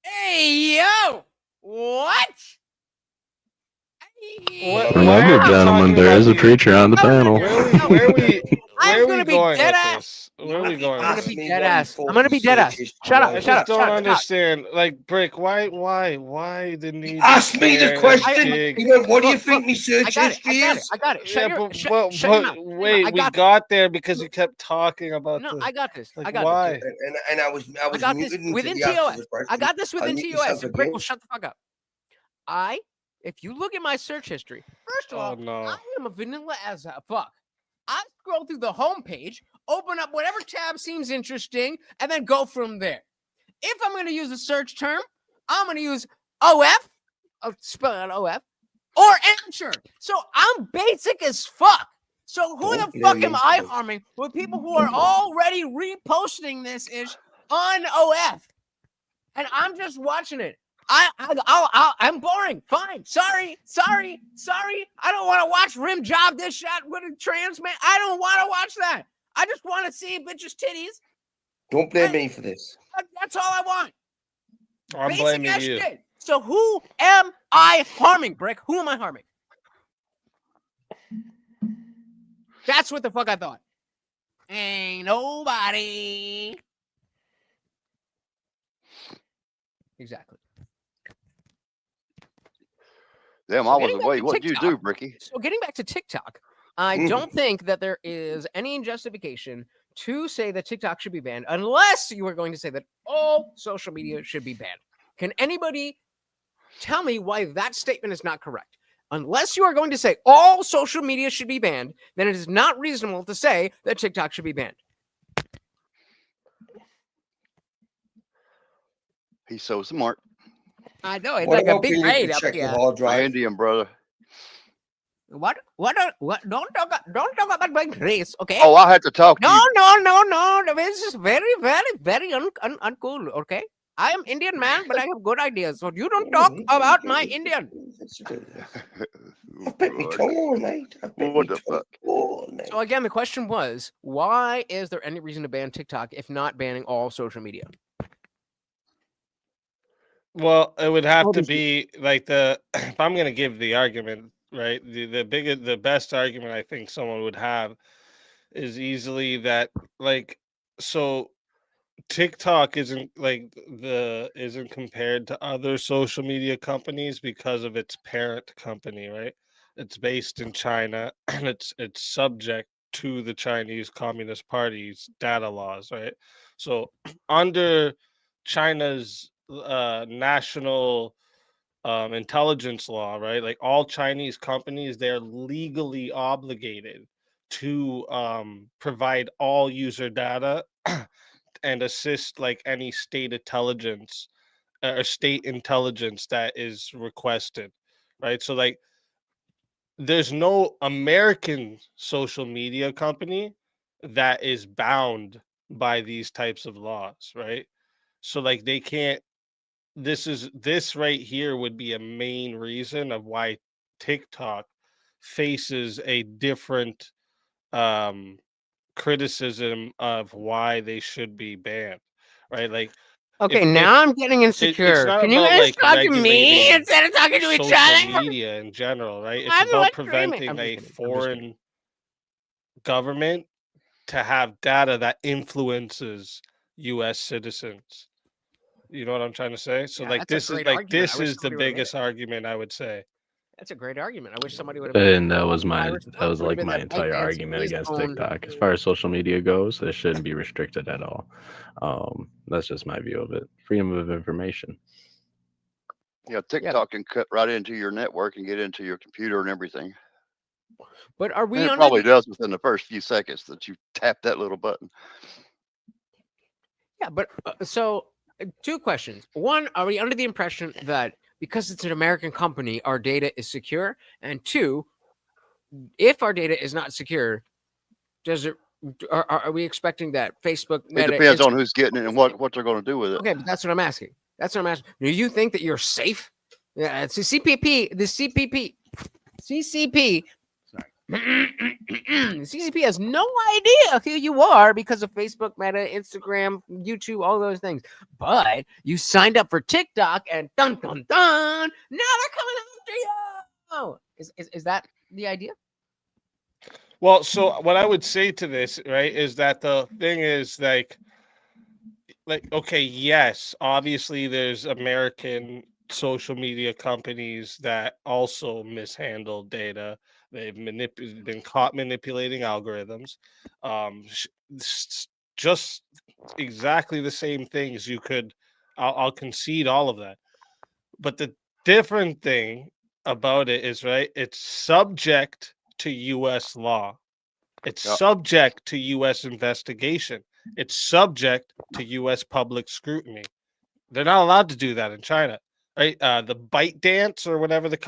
Hey yo, what? Remember, gentlemen, there is a preacher on the panel. Where are we gonna be going dead with ass. this? Where are we going? I'm with gonna be this? dead ass. I'm gonna be dead ass. Shut up. I Shut just up. don't Shut up. understand. Like, Brick, why did he Ask me the question. What do you think me search history is? I got it. Yeah, Shut your mouth. wait, I we got got there because you kept talking about No, the. I got this. Like, I got why? this. And I was I got this muted until within you answered TOS. the question. I got this I'll within mute TOS. yourself And Brick again. will shut the fuck up. If you look at my search history, first of all, I am a vanilla as a fuck. I scroll through the homepage, open up whatever tab seems interesting, and then go from there. If I'm going to use a search term, I'm going to use OF, spell out OF, or Answer. So I'm basic as fuck. So who the fuck am I harming with people who are already reposting this ish on OF? And I'm just watching it. I'm boring. Fine. Sorry. I don't want to watch rim job this shot with a trans man. I don't want to watch that. I just want to see bitches' titties. Don't blame me for this. That's all I want. I'm Basic blaming ass you. shit. So who am I harming, Brick? Who am I harming? That's what the fuck I thought. Ain't nobody. Exactly. Damn, So I was getting back away. to What'd you do, TikTok- Bricky? So getting back to TikTok, I don't think that there is any justification to say that TikTok should be banned unless you are going to say that all social media should be banned. Can anybody tell me why that statement is not correct? Unless you are going to say all social media should be banned, then it is not reasonable to say that TikTok should be banned. He's so smart. I know it's What like a about big being able brain to up check your here. hard drive? Indian brother. What? Don't talk about my race, okay? Oh, I had to talk to you. No. This is very uncool, okay? I am Indian man, but I have good ideas. So you don't talk about my Indian. I've bit me tongue all night. What the fuck? So again, the question was, why is there any reason to ban TikTok if not banning all social media? Well, it would have to be like if I'm going to give the argument, right? The best argument I think someone would have is easily that so TikTok isn't isn't compared to other social media companies because of its parent company, right? It's based in China and it's subject to the Chinese Communist Party's data laws, right? So under China's national intelligence law, right? Like all Chinese companies, they're legally obligated to provide all user data and assist like any state intelligence or state intelligence that is requested, right? So like, there's no American social media company that is bound by these types of laws, right? So like they can't. This right here would be a main reason of why TikTok faces a different criticism of why they should be banned, right? Like, Okay, now I'm getting it's insecure. not Can you about guys like talk to me regulating instead of talking to each social other? media in general, right? It's I'm about like screaming. preventing I'm just a kidding. I'm just foreign kidding. government to have data that influences U.S. citizens. You know what I'm trying to say? So Yeah, like that's a this is great like argument. I this wish is the somebody would've made biggest argument I would say. That's a great argument. I wish somebody would have made it. And that was My my response would have like been my that entire ByteDance argument is against owned. TikTok. As far as social media goes, it shouldn't be restricted at all. That's just my view of it. Freedom of information. Yeah, TikTok can cut right into your network and get into your computer and everything. But are we And it under probably the does within the first few seconds that you tap that little button. Yeah, but so two questions. One, are we under the impression that because it's an American company, our data is secure? And two, if our data is not secure, does it? Are we expecting that Facebook? It Meta, depends on who's getting it and what they're going to do with it. Okay, but that's what I'm asking. That's what I'm asking. Do you think that you're safe? Yeah, it's the CCP. The CCP. The CCP has no idea who you are because of Facebook, Meta, Instagram, YouTube, all those things. But you signed up for TikTok, and dun dun dun. Now they're coming after you. Oh, is that the idea? Well, so what I would say to this, right, is that the thing is like okay, yes, obviously there's American social media companies that also mishandle data. They've been caught manipulating algorithms. Just exactly the same things you could. I'll concede all of that. But the different thing about it is, right, it's subject to U.S. law. It's subject to U.S. investigation. It's subject to U.S. public scrutiny. They're not allowed to do that in China, right? The ByteDance or whatever the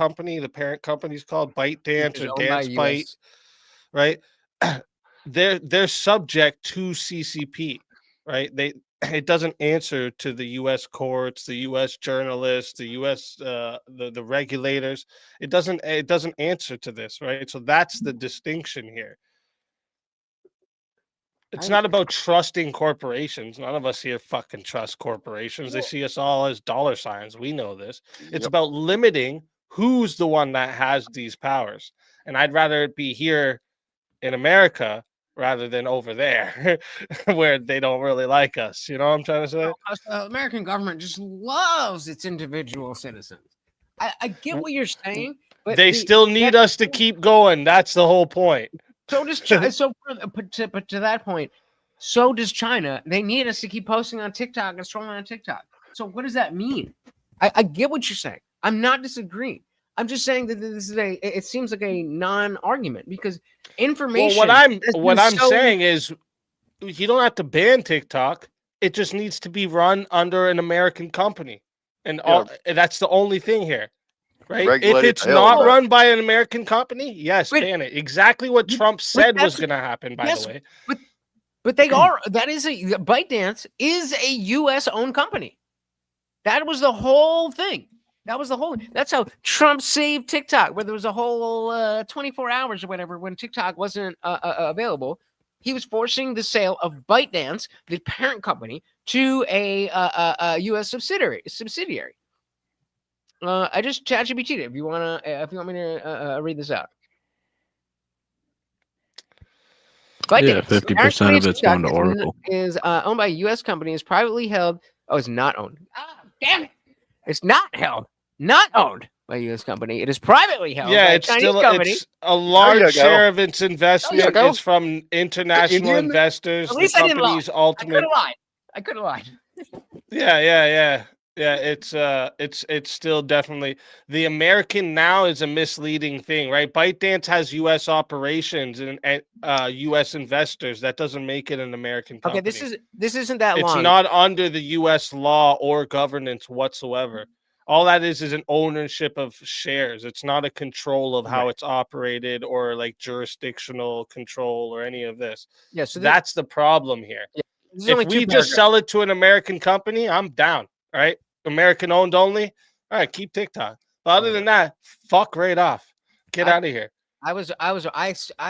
parent company is called, ByteDance or Dance Byte, right? They're subject to CCP, right? It doesn't answer to the U.S. courts, the U.S. journalists, the U.S. The regulators. It doesn't answer to this, right? So that's the distinction here. It's not about trusting corporations. None of us here fucking trust corporations. They see us all as dollar signs. We know this. It's about limiting who's the one that has these powers. And I'd rather it be here in America rather than over there where they don't really like us. You know what I'm trying to say? The American government just loves its individual citizens. I get what you're saying, but they still need us to keep going. That's the whole point. So does China. But to that point, so does China. They need us to keep posting on TikTok and scrolling on TikTok. So what does that mean? I get what you're saying. I'm not disagreeing. I'm just saying that this is it seems like a non-argument because information. Well, what I'm saying is you don't have to ban TikTok. It just needs to be run under an American company. And that's the only thing here. Right? If it's not run by an American company, yes, ban it. Exactly what Trump said was going to happen, by the way. But they are. That is ByteDance is a U.S. owned company. That was the whole thing. That's how Trump saved TikTok, where there was a whole 24 hours or whatever when TikTok wasn't available. He was forcing the sale of ByteDance, the parent company, to a U.S. subsidiary. I just ChatGPT'd it. If you want me to read this out. Yeah, 50% of it's going to Oracle. Is owned by a U.S. company. Is privately held. Oh, it's not owned. Damn it! It's not held. Not owned by a U.S. company. It is privately held. Yeah, by it's a Chinese still company. it's a large share of its investment is from international investors. At least the I didn't lie. company's ultimate. I could have lied. Yeah. Yeah, it's still definitely the American now is a misleading thing, right? ByteDance has U.S. operations and U.S. investors. That doesn't make it an American company. Okay, this isn't that It's long. not under the U.S. law or governance whatsoever. All that is an ownership of shares. It's not a control of how Right. it's operated or like jurisdictional control or any of this. Yeah, so that's the problem here. Yeah, this is If only two we just paragraphs. sell it to an American company, I'm down. Right? American owned only. All right, keep TikTok. But other than that, fuck right off. Get out of here. I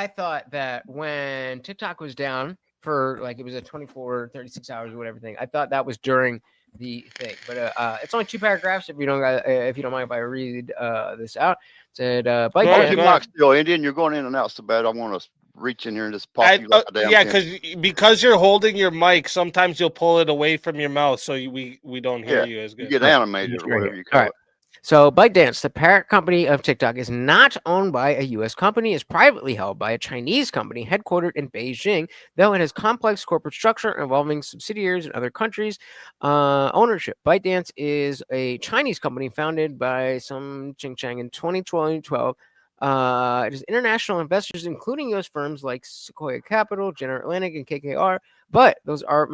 thought that when TikTok was down for like it was a 24, 36 hours or whatever thing, I thought that was during the thing. But it's only two paragraphs. If you don't mind if I read this out, it said Why your mic still, Indian? You're going in and out so bad. I want to reach in here and just pop you like a damn yeah, pin. because you're holding your mic, sometimes you'll pull it away from your mouth, so we don't hear Yeah, you as good. you get animated or whatever you call it. So ByteDance, the parent company of TikTok, is not owned by a U.S. company. It's privately held by a Chinese company headquartered in Beijing, though it has complex corporate structure involving subsidiaries in other countries. Ownership. ByteDance is a Chinese company founded by some Ching Chang in 2012. It has international investors, including U.S. firms like Sequoia Capital, General Atlantic, and KKR, but those are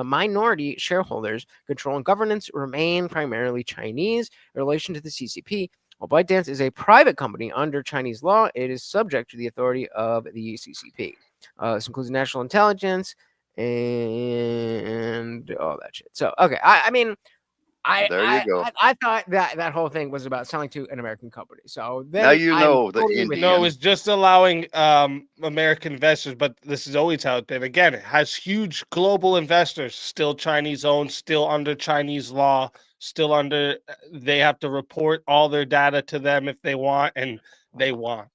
minority shareholders. Control and governance remain primarily Chinese in relation to the CCP. While ByteDance is a private company under Chinese law, it is subject to the authority of the CCP. This includes national intelligence and all that shit. So, okay, I mean, There you go. I thought that whole thing was about selling to an American company. So then Now you know the totally with No, you. it's just allowing American investors, but this is always how it's been. Again, it has huge global investors, still Chinese owned, still under Chinese law, still under. They have to report all their data to them if they want, and they want.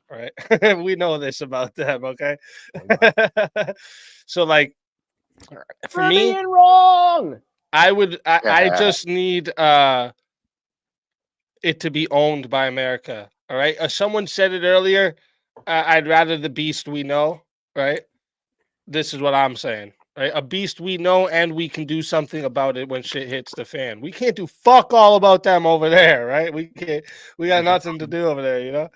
Right? We know this about them. Okay. So, like, for We're me, being wrong. I just need it to be owned by America. All right. Someone said it earlier. I'd rather the beast we know. Right. This is what I'm saying. Right. A beast we know, and we can do something about it when shit hits the fan. We can't do fuck all about them over there. Right. We can't. We got nothing to do over there. You know.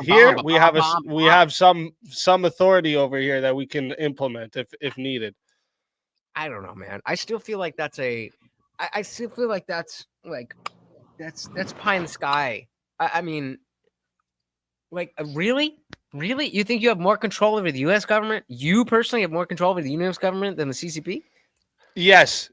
Here we have we have some authority over here that we can implement if needed. I don't know, man. I still feel like that's I still feel like that's pie in the sky. I mean, like, really? You think you have more control over the U.S. government? You personally have more control over the U.S. government than the CCP? Yes,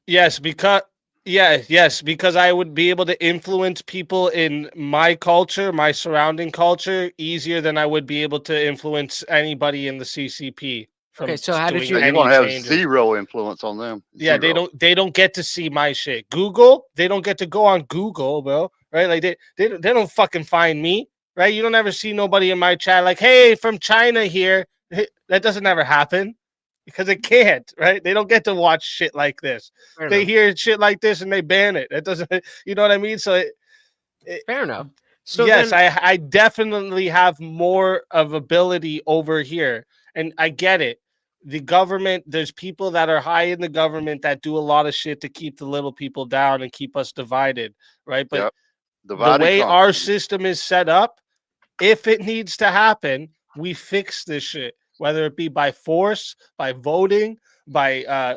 because I would be able to influence people in my culture, my surrounding culture, easier than I would be able to influence anybody in the CCP. Okay, so how did you? You're gonna have zero influence on them. Yeah, Zero. they don't get to see my shit. Google, they don't get to go on Google, bro. Right? Like they don't fucking find me. Right? You don't ever see nobody in my chat like, hey, from China here. That doesn't ever happen because it can't. Right? They don't get to watch shit like this. Fair They enough. hear shit like this and they ban it. It doesn't. You know what I mean? So fair enough. So yes, then, I definitely have more of ability over here, and I get it. The government, there's people that are high in the government that do a lot of shit to keep the little people down and keep us divided, right? But Yep. the Divide and way conquer. our system is set up, if it needs to happen, we fix this shit, whether it be by force, by voting, by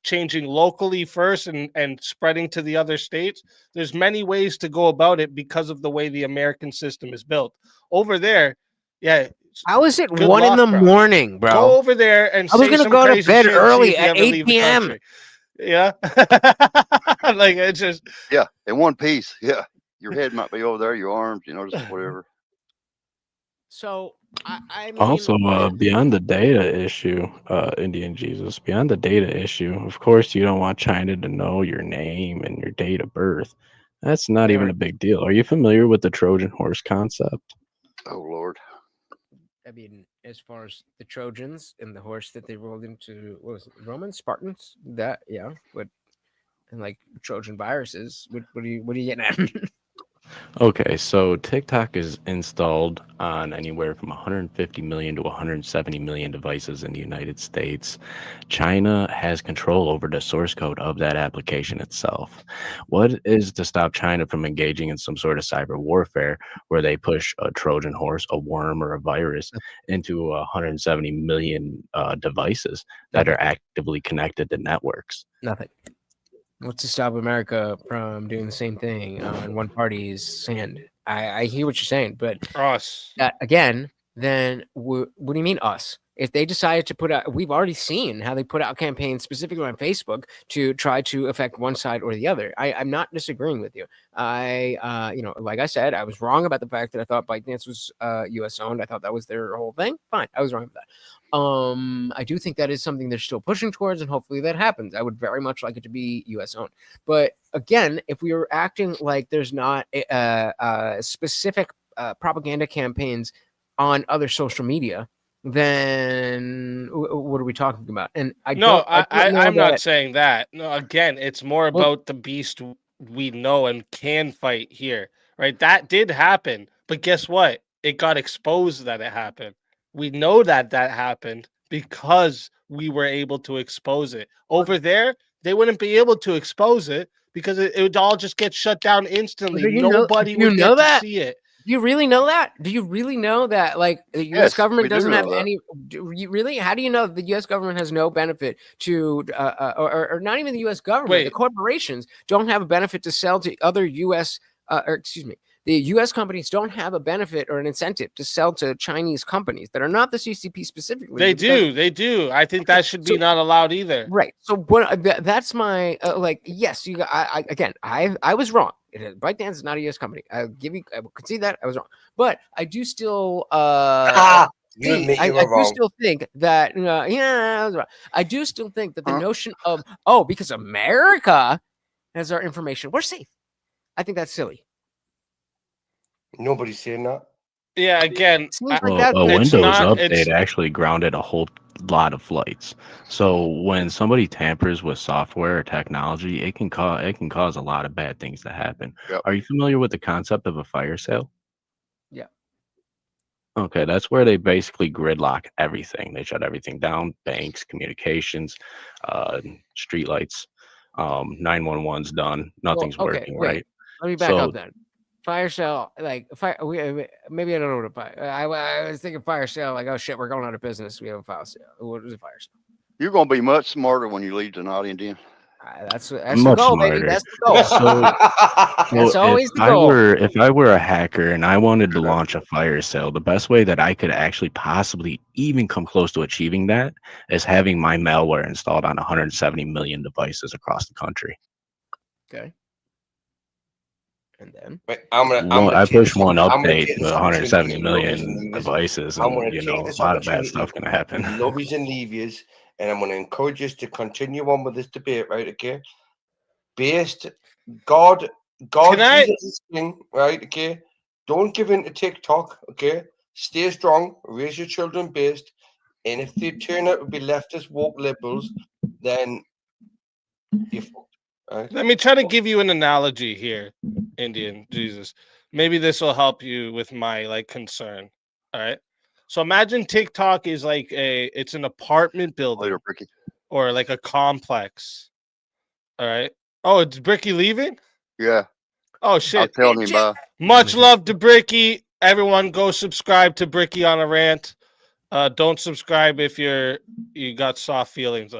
changing locally first and spreading to the other states. There's many ways to go about it because of the way the American system is built. Over there, yeah. how is it Good 1 in luck, the bro. morning, bro? Go over there and I was say gonna some go to crazy bed shit and see early if you at ever 8 leave the p.m. country. Yeah. Like it's just Yeah, in one piece. Yeah, your head might be over there, your arms, just whatever. So I mean, Also, beyond the data issue, Indian Jesus, beyond the data issue, of course, you don't want China to know your name and your date of birth. That's not even a big deal. Are you familiar with the Trojan horse concept? Oh, Lord. I mean, as far as the Trojans and the horse that they rolled into, what was it, Romans, Spartans? That, yeah, but and like Trojan viruses. What are you getting at? Okay, so TikTok is installed on anywhere from 150 million to 170 million devices in the United States. China has control over the source code of that application itself. What is to stop China from engaging in some sort of cyber warfare where they push a Trojan horse, a worm, or a virus into 170 million devices that are actively connected to networks? Nothing. What's to stop America from doing the same thing on one party's hand? I hear what you're saying, but us again, then what do you mean us? If they decided to put out, we've already seen how they put out campaigns specifically on Facebook to try to affect one side or the other. I'm not disagreeing with you. Like I said, I was wrong about the fact that I thought ByteDance was U.S. owned. I thought that was their whole thing. Fine, I was wrong about that. I do think that is something they're still pushing towards, and hopefully that happens. I would very much like it to be U.S. owned. But again, if we were acting like there's not specific propaganda campaigns on other social media, then what are we talking about? And I'm not saying that. No, again, it's more about the beast we know and can fight here, right? That did happen, but guess what? It got exposed that it happened. We know that happened because we were able to expose it. Over there, they wouldn't be able to expose it because it would all just get shut down instantly. Nobody would get to see it. Do you really know that? Do you really know that, like, the U.S. government doesn't have any? How do you know the U.S. government has no benefit to, or not even the U.S. government? The corporations don't have a benefit to sell to other U.S. The U.S. companies don't have a benefit or an incentive to sell to Chinese companies that are not the CCP specifically. They do. I think that should be not allowed either. Right. So that's my yes. You. I was wrong. ByteDance is not a U.S. company. I will concede that I was wrong, but I do still. I do still think that I was wrong. I do still think that the notion of because America has our information, we're safe. I think that's silly. Nobody's saying that. Yeah, again, a Windows update actually grounded a whole lot of flights. So when somebody tampers with software or technology, it can cause a lot of bad things to happen. Yep. Are you familiar with the concept of a fire sale? Yeah. Okay, that's where they basically gridlock everything. They shut everything down: banks, communications, streetlights. 911's done. Nothing's working, right? Let me back up then. Fire sale, maybe I don't know what a fire. I was thinking fire sale, like, oh shit, we're going out of business. We have a fire sale. What is a fire sale? You're going to be much smarter when you leave tonight, Indian. That's the goal, baby. That's the goal. That's always the goal. If I were a hacker and I wanted to launch a fire sale, the best way that I could actually possibly even come close to achieving that is having my malware installed on 170 million devices across the country. Okay. And then I push one update to 170 million devices, and a lot of bad stuff can happen. Lobbies and levies, and I'm going to encourage us to continue on with this debate, right? Okay, God, Jesus thing, right? Okay, don't give in to TikTok. Okay, stay strong, raise your children based, and if they turn out to be leftist woke liberals, then you're fucked. Right. Let me try to give you an analogy here, Indian Jesus. Maybe this will help you with my concern. All right. So imagine TikTok is it's an apartment building or like a complex. All right. Oh, it's Bricky leaving? Yeah. Oh shit. I'll tell him bye. Much love to Bricky. Everyone go subscribe to Bricky on a Rant. Don't subscribe if you got soft feelings.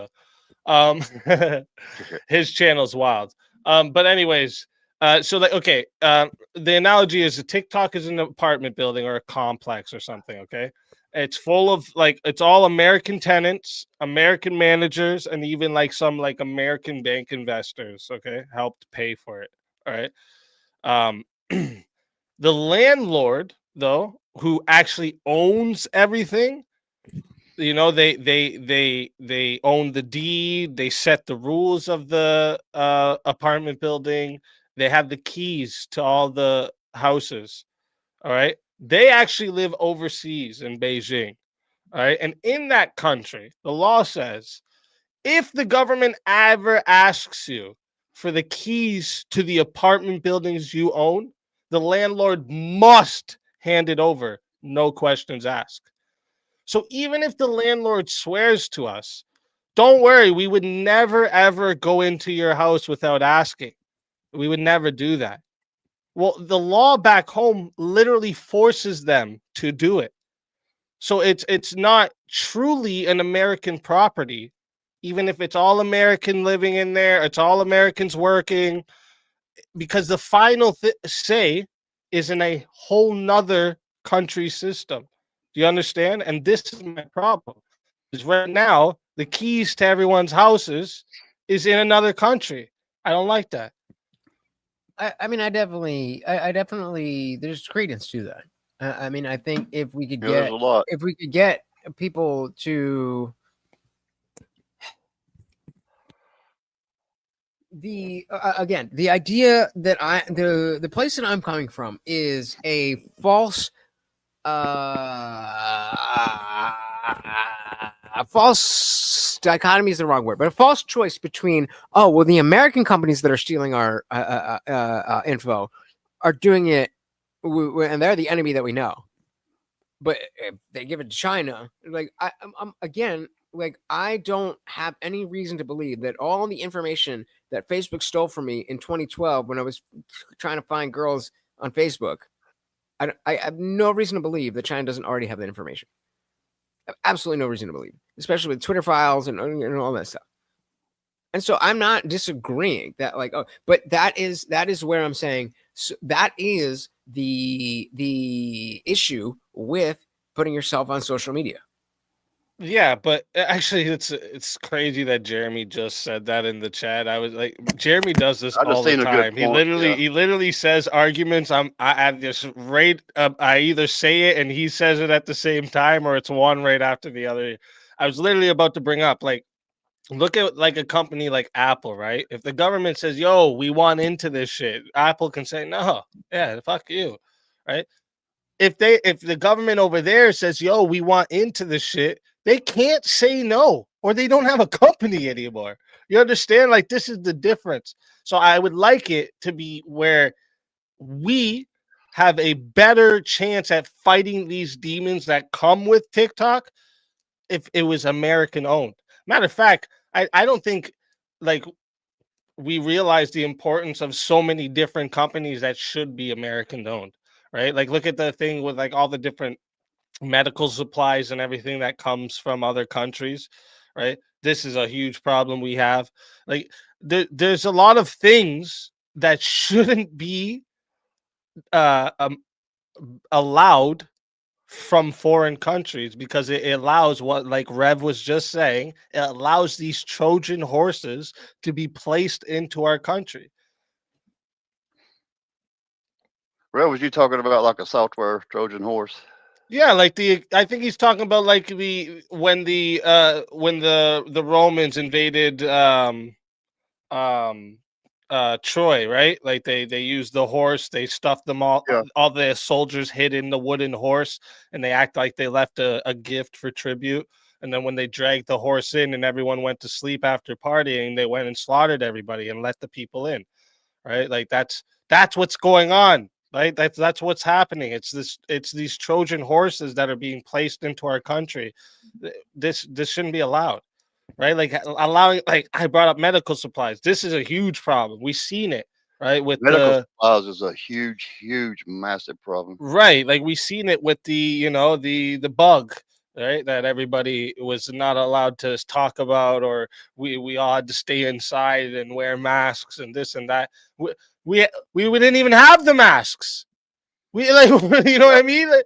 His channel's wild. But anyways, the analogy is a TikTok is an apartment building or a complex or something. Okay, it's full of it's all American tenants, American managers, and even some American bank investors. Okay, helped pay for it. All right. The landlord, though, who actually owns everything. They own the deed. They set the rules of the apartment building. They have the keys to all the houses. All right. They actually live overseas in Beijing. All right. And in that country, the law says if the government ever asks you for the keys to the apartment buildings you own, the landlord must hand it over, no questions asked. So even if the landlord swears to us, don't worry, we would never ever go into your house without asking. We would never do that. Well, the law back home literally forces them to do it. So it's not truly an American property, even if it's all American living in there, it's all Americans working, because the final say is in a whole nother country system. Do you understand? And this is my problem. Is right now the keys to everyone's houses is in another country. I don't like that. I mean, I definitely, there's credence to that. I mean, I think if we could Yeah, there's get, a lot. if we could get people to the again, the idea that the place that I'm coming from is a false false dichotomy is the wrong word, but a false choice between, oh, well, the American companies that are stealing our info are doing it, and they're the enemy that we know. But if they give it to China, like I'm again, like I don't have any reason to believe that all the information that Facebook stole from me in 2012 when I was trying to find girls on Facebook, I have no reason to believe that China doesn't already have that information. I have absolutely no reason to believe, especially with Twitter files and all that stuff. And so I'm not disagreeing that, like, oh, but that is where I'm saying, so that is the issue with putting yourself on social media. Yeah, but actually, it's crazy that Jeremy just said that in the chat. I was like, Jeremy does this I just all the seen a good time. He point, yeah. literally says arguments. I just rate. I either say it and he says it at the same time, or it's one right after the other. I was literally about to bring up, like, look at like a company like Apple, right? If the government says, "Yo, we want into this shit," Apple can say, "No, yeah, fuck you," right? If the government over there says, "Yo, we want into this shit," they can't say no, or they don't have a company anymore. You understand? Like, this is the difference. So I would like it to be where we have a better chance at fighting these demons that come with TikTok if it was American owned. Matter of fact, I don't think like we realize the importance of so many different companies that should be American owned, right? Like, look at the thing with like all the different medical supplies and everything that comes from other countries, right? This is a huge problem we have. Like, there's a lot of things that shouldn't be allowed from foreign countries, because it allows, what like Rev was just saying, it allows these Trojan horses to be placed into our country. Rev, was you talking about like a software Trojan horse? Yeah, like I think he's talking about like when the Romans invaded Troy, right? Like they used the horse, they stuffed them all the soldiers hid in the wooden horse, and they act like they left a gift for tribute. And then when they dragged the horse in and everyone went to sleep after partying, they went and slaughtered everybody and let the people in, right? Like that's what's going on, right? That's what's happening. It's these Trojan horses that are being placed into our country. This shouldn't be allowed. Right, like allowing, like I brought up medical supplies. This is a huge problem. We've seen it, right? With Medical supplies is a huge, massive problem. Right, like we've seen it with the bug, right? That everybody was not allowed to talk about, or we all had to stay inside and wear masks and this and that. We didn't even have the masks. We like you know what I mean? Like,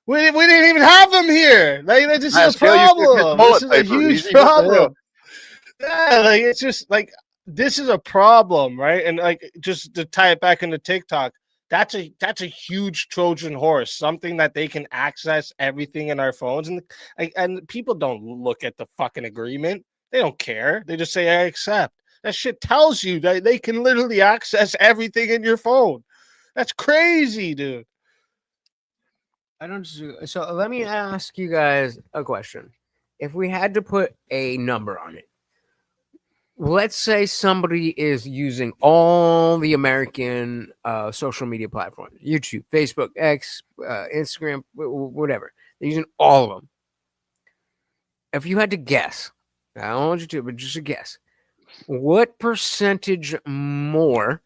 we didn't even have them here. Like, this is a problem. This is a huge problem. Yeah, like it's just like this is a problem, right? And like just to tie it back into TikTok, that's a huge Trojan horse, something that they can access everything in our phones, and people don't look at the fucking agreement. They don't care. They just say I accept. That shit tells you that they can literally access everything in your phone. That's crazy, dude. I don't. So let me ask you guys a question. If we had to put a number on it, let's say somebody is using all the American social media platforms, YouTube, Facebook, X, Instagram, whatever. They're using all of them. If you had to guess, I don't want you to, but just a guess, what percentage more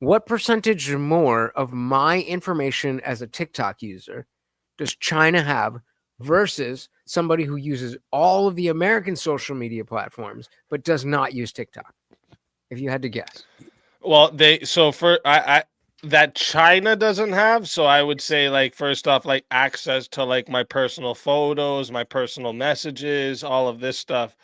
of my information as a TikTok user does China have versus somebody who uses all of the American social media platforms but does not use TikTok? If you had to guess. Well, that China doesn't have, so I would say, like, first off, like, access to, like, my personal photos, my personal messages, all of this stuff.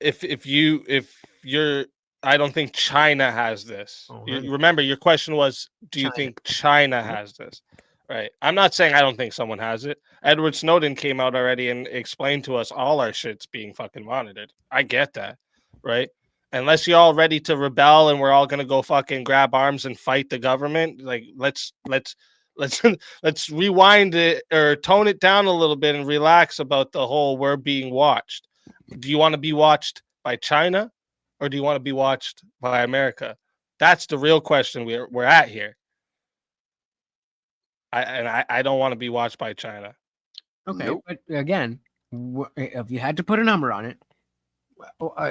If you're, I don't think China has this. Remember, your question was, do you think China has this? Right. I'm not saying I don't think someone has it. Edward Snowden came out already and explained to us all our shit's being fucking monitored. I get that. Right. Unless you're all ready to rebel and we're all gonna go fucking grab arms and fight the government, like let's rewind it or tone it down a little bit and relax about the whole we're being watched. Do you want to be watched by China or do you want to be watched by America? That's the real question we're at here. I don't want to be watched by China. Okay, but again, if you had to put a number on it,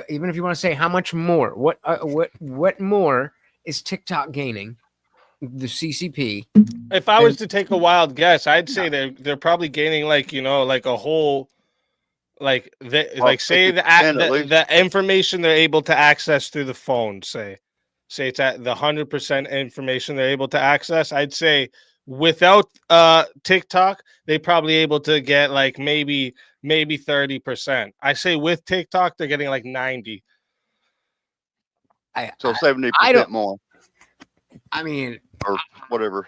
even if you want to say how much more, what more is TikTok gaining? The CCP. If I was to take a wild guess, I'd say they're probably gaining, like, you know, like a whole, like say the information they're able to access through the phone. Say it's at the 100% information they're able to access. I'd say without TikTok, they probably able to get like maybe 30%. I say with TikTok, they're getting like 90. So 70% more. I mean, or whatever.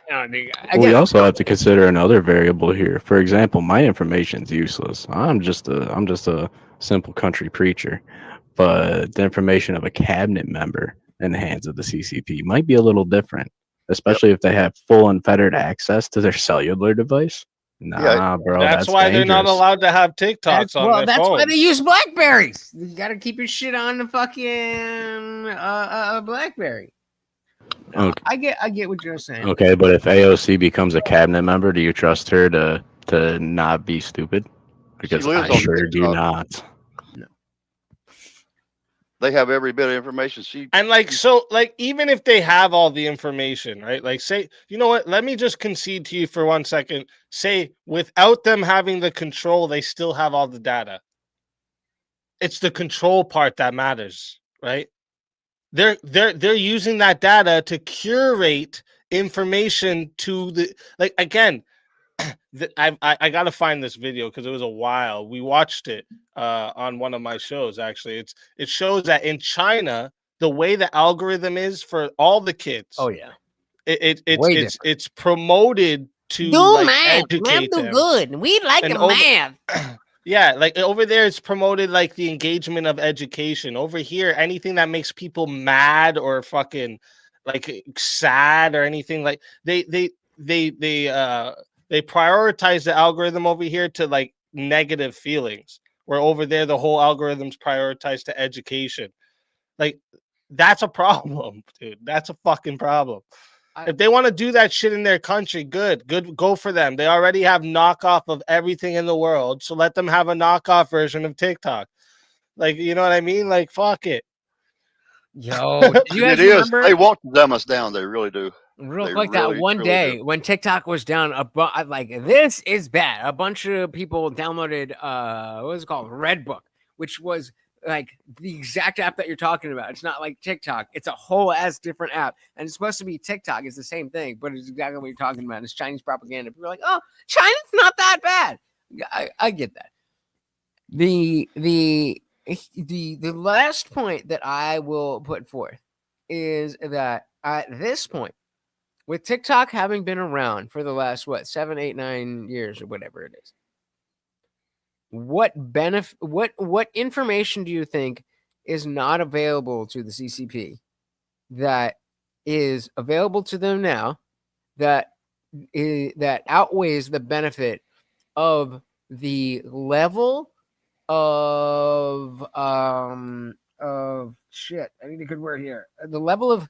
We also have to consider another variable here. For example, my information's useless. I'm just a simple country preacher, but the information of a cabinet member in the hands of the CCP might be a little different, especially if they have full unfettered access to their cellular device. Nah, bro, that's why dangerous. they're not allowed to have TikToks on their that's phones. why they use Blackberries. You got to keep your shit on the fucking Blackberry. Okay. I get what you're saying. Okay, but if AOC becomes a cabinet member, do you trust her to not be stupid? Because I sure do not. They have every bit of information. And like, so like, even if they have all the information, right? Like, say, you know what? Let me just concede to you for 1 second. Say without them having the control, they still have all the data. It's the control part that matters, right? They're using that data to curate information to the, like, again, I gotta find this video because it was a while. We watched it on one of my shows. Actually, it shows that in China, the way the algorithm is for all the kids. Oh yeah, it's promoted to do like, math. educate Math do them. good. We like And the over- math. Yeah, like over there, it's promoted like the engagement of education. Over here, anything that makes people mad or fucking like sad or anything, like they prioritize the algorithm over here to like negative feelings, where over there the whole algorithm's prioritized to education. Like, that's a problem, dude. That's a fucking problem. If they want to do that shit in their country, good, go for them. They already have knockoff of everything in the world, so let them have a knockoff version of TikTok. Like, you know what I mean? Like, fuck it. Yo, did you guys It is. remember? They want to dumb us down. They really do. Real They quick, really, that one really day do. when TikTok was down, like, this is bad. A bunch of people downloaded what was it called? Redbook, which was like the exact app that you're talking about. It's not like TikTok. It's a whole ass different app, and it's supposed to be TikTok. It's the same thing, but it's exactly what you're talking about. It's Chinese propaganda. People are like, "Oh, China's not that bad." I get that. The last point that I will put forth is that at this point, with TikTok having been around for the last 7, 8, 9 years or whatever it is, what information do you think is not available to the CCP that is available to them now that outweighs the benefit of the level of shit. I need a good word here. The level of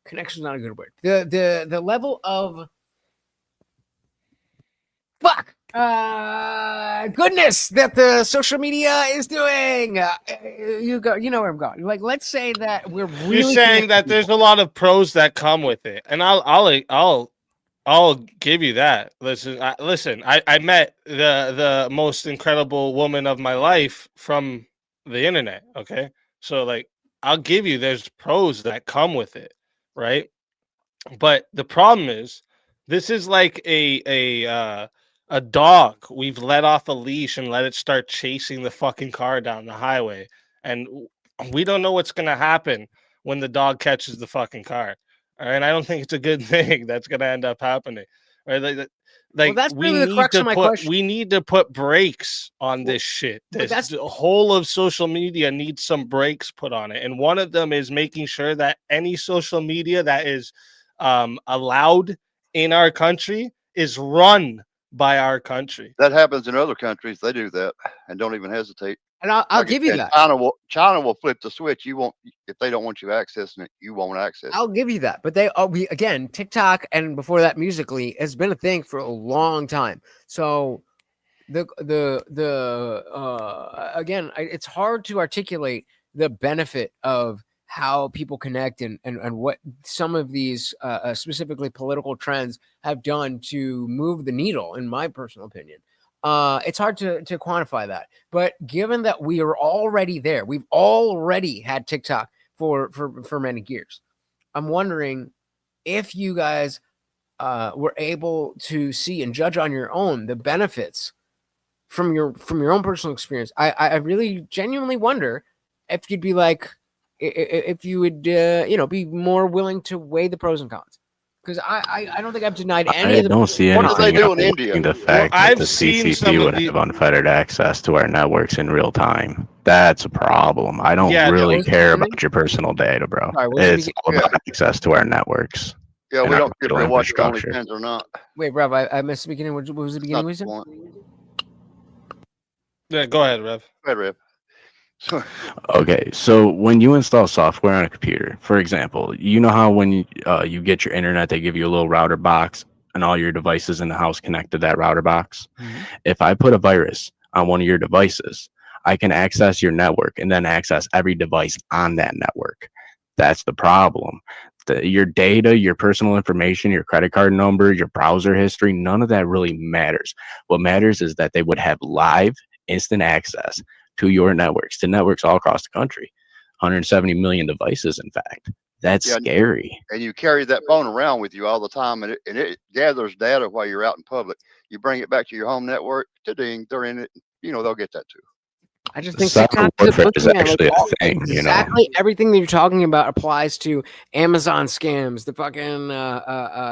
connection is not a good word. The level of goodness that the social media is doing. You know where I'm going. Like, let's say that we're really You're saying that there's a lot of pros that come with it, and I'll give you that. Listen, I met the most incredible woman of my life from the internet. Okay, so like I'll give you there's pros that come with it, right? But the problem is, this is like a dog we've let off a leash and let it start chasing the fucking car down the highway, and we don't know what's gonna happen when the dog catches the fucking car. All right, I don't think it's a good thing that's gonna end up happening. Right, like that's we really the need crux to of my put question. we need to put brakes on this shit. The whole of social media needs some brakes put on it, and one of them is making sure that any social media that is allowed in our country is run by our country. That happens in other countries. They do that and don't even hesitate. And I'll give you that. China will flip the switch. You won't, if they don't want you accessing it, you won't access it. I'll give you that. But again, TikTok and before that Musical.ly has been a thing for a long time. So again, it's hard to articulate the benefit of how people connect and what some of these specifically political trends have done to move the needle, in my personal opinion. It's hard to quantify that. But given that we are already there, we've already had TikTok for many years. I'm wondering if you guys were able to see and judge on your own the benefits from your own personal experience. I really genuinely wonder if you'd be like, if you would be more willing to weigh the pros and cons. Because I don't think I've denied any I of the. don't see What do they anything do in outweighing India? the fact that I've the seen some CCP of would the- have unfettered access to our networks in real time. That's a problem. I don't Yeah, really those- care about your personal data, bro. Sorry, what was the It's all about access to our networks. Yeah, and we our don't care if digital you're watching infrastructure. OnlyFans or not. Wait, Rev, I missed the beginning. What was the beginning? Not Was the it? point. Yeah, go ahead, Rev. Go ahead, Rev. Okay, so when you install software on a computer, for example, you know how when you get your internet, they give you a little router box and all your devices in the house connect to that router box. If I put a virus on one of your devices, I can access your network and then access every device on that network. That's the problem. Your data, your personal information, your credit card number, your browser history, none of that really matters. What matters is that they would have live, instant access to your networks, to networks all across the country. 170 million devices, in fact. That's scary. And you carry that phone around with you all the time, and it gathers data while you're out in public. You bring it back to your home network, ding, they're in it. They'll get that too. I just think Cyber TikTok warfare is is looking at actually a thing, you know. exactly everything that you're talking about applies to Amazon scams, the fucking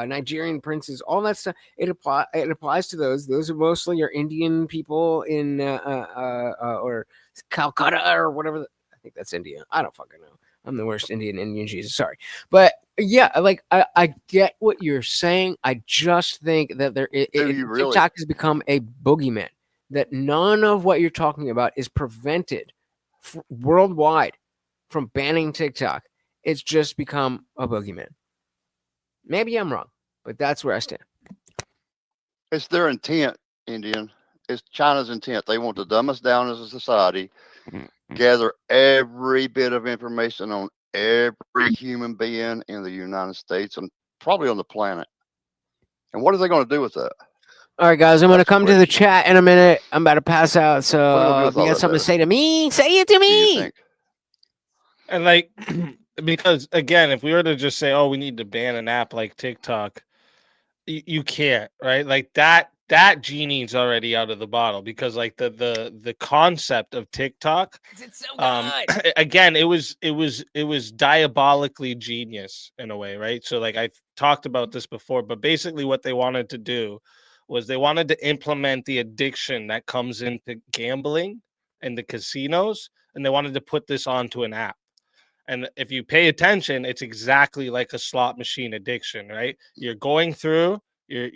Nigerian princes, all that stuff. It applies to those. Those are mostly your Indian people in or Calcutta or whatever. I think that's India. I don't fucking know. I'm the worst Indian Jesus. Sorry, but yeah, like I get what you're saying. I just think that TikTok has become a boogeyman. That none of what you're talking about is prevented worldwide from banning TikTok. It's just become a boogeyman. Maybe I'm wrong, but that's where I stand. It's their intent, Indian. It's China's intent. They want to dumb us down as a society, gather every bit of information on every human being in the United States and probably on the planet. And what are they going to do with that? All right, guys, I'm going to come to the chat in a minute. I'm about to pass out. What So are we gonna do if with all you got that something to data? say to me, say it to me. And like, because again, if we were to just say, "Oh, we need to ban an app like TikTok," you can't, right? Like that genie's already out of the bottle because like the concept of TikTok, again, it was diabolically genius in a way, right? So like I've talked about this before, but basically what they wanted to do was they wanted to implement the addiction that comes into gambling and the casinos, and they wanted to put this onto an app. And if you pay attention, it's exactly like a slot machine addiction, right? You're going through, you're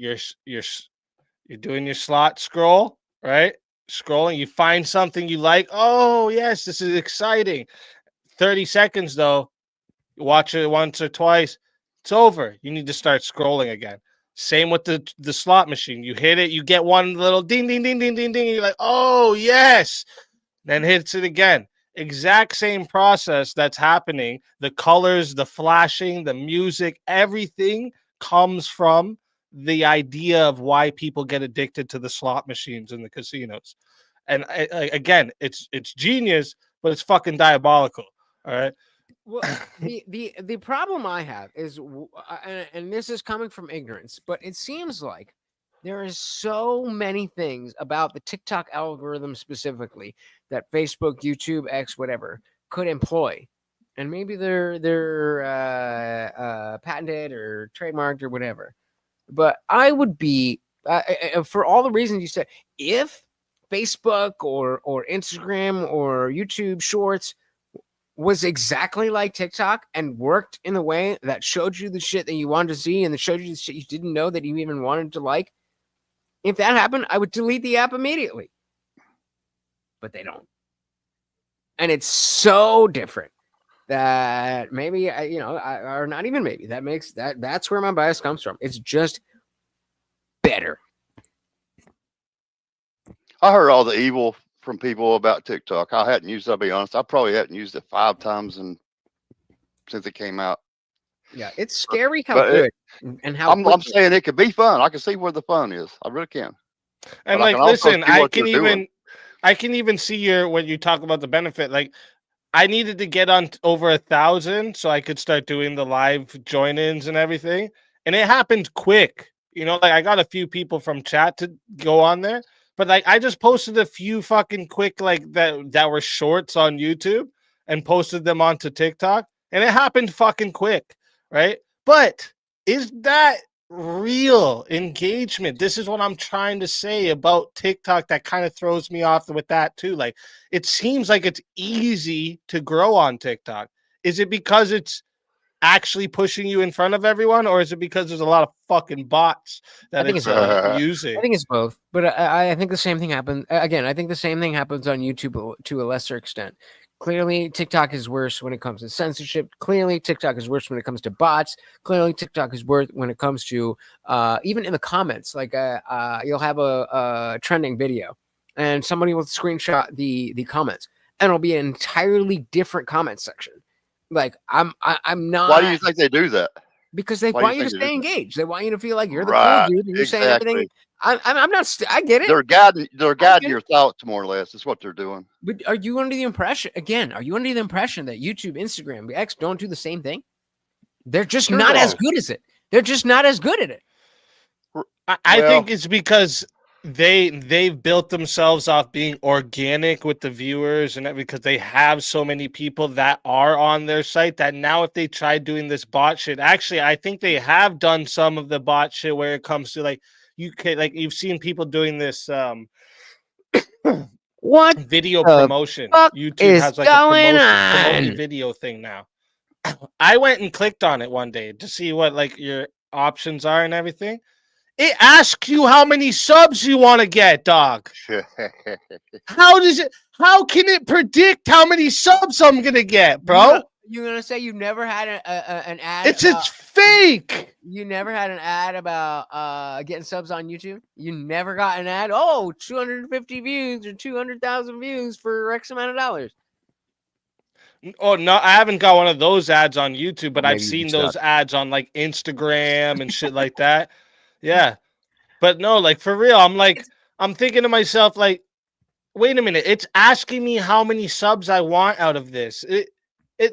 doing your slot scroll, right? Scrolling, you find something you like. Oh, yes, this is exciting. 30 seconds though. You watch it once or twice, it's over. You need to start scrolling again. Same with the slot machine. You hit it, you get one little ding, ding, ding, ding, ding, ding. You're like, oh yes. Then hits it again. Exact same process that's happening. The colors, the flashing, the music, everything comes from the idea of why people get addicted to the slot machines in the casinos. And again, it's genius, but it's fucking diabolical. All right. Well, the problem I have is, and this is coming from ignorance, but it seems like there is so many things about the TikTok algorithm specifically that Facebook, YouTube, X, whatever could employ, and maybe they're patented or trademarked or whatever. But I would be, for all the reasons you said, if Facebook or Instagram or YouTube Shorts was exactly like TikTok and worked in a way that showed you the shit that you wanted to see and that showed you the shit you didn't know that you even wanted to like, if that happened, I would delete the app immediately. But they don't. And it's so different that maybe, or not even maybe, that's where my bias comes from. It's just better. I heard all the evil from people about TikTok. I hadn't used it, I'll be honest. I probably hadn't used it 5 times since it came out. Yeah, it's scary how good and how I'm saying it could be fun. I can see where the fun is. I really can. And but like, listen, I can even see when you talk about the benefit. Like, I needed to get on over 1,000 so I could start doing the live join-ins and everything. And it happened quick. Like I got a few people from chat to go on there. But like I just posted a few fucking quick that were shorts on YouTube and posted them onto TikTok, and it happened fucking quick, right? But is that real engagement? This is what I'm trying to say about TikTok that kind of throws me off with that too. Like it seems like it's easy to grow on TikTok. Is it because it's actually pushing you in front of everyone, or is it because there's a lot of fucking bots that it's using? I think it's both, but I think the same thing happens. Again, I think the same thing happens on YouTube to a lesser extent. Clearly, TikTok is worse when it comes to censorship. Clearly, TikTok is worse when it comes to bots. Clearly, TikTok is worse when it comes to even in the comments. Like you'll have a trending video, and somebody will screenshot the comments, and it'll be an entirely different comment section. Like I'm not. Why do you think they do that? Because they want you to stay engaged. They want you to feel like you're the cool dude and you're saying everything. I'm not. I get it. They're guiding your thoughts more or less. That's what they're doing. But are you under the impression that YouTube, Instagram, X don't do the same thing? They're just not as good as it. They're just not as good at it. I think it's because they've built themselves off being organic with the viewers, and because they have so many people that are on their site that now if they try doing this bot shit, actually I think they have done some of the bot shit where it comes to like you've seen people doing this what video promotion. YouTube has like a promotion video thing now. I went and clicked on it one day to see what like your options are and everything. It asks you how many subs you want to get, dog. How can it predict how many subs I'm gonna get, bro? You're gonna say you've never had an ad? It's fake. You never had an ad about getting subs on YouTube? You never got an ad? Oh, 250 views or 200,000 views for X amount of dollars. Oh no, I haven't got one of those ads on YouTube, but I've seen those ads on like Instagram and shit like that. Yeah, but no, like for real, I'm thinking to myself, like, wait a minute, it's asking me how many subs I want out of this.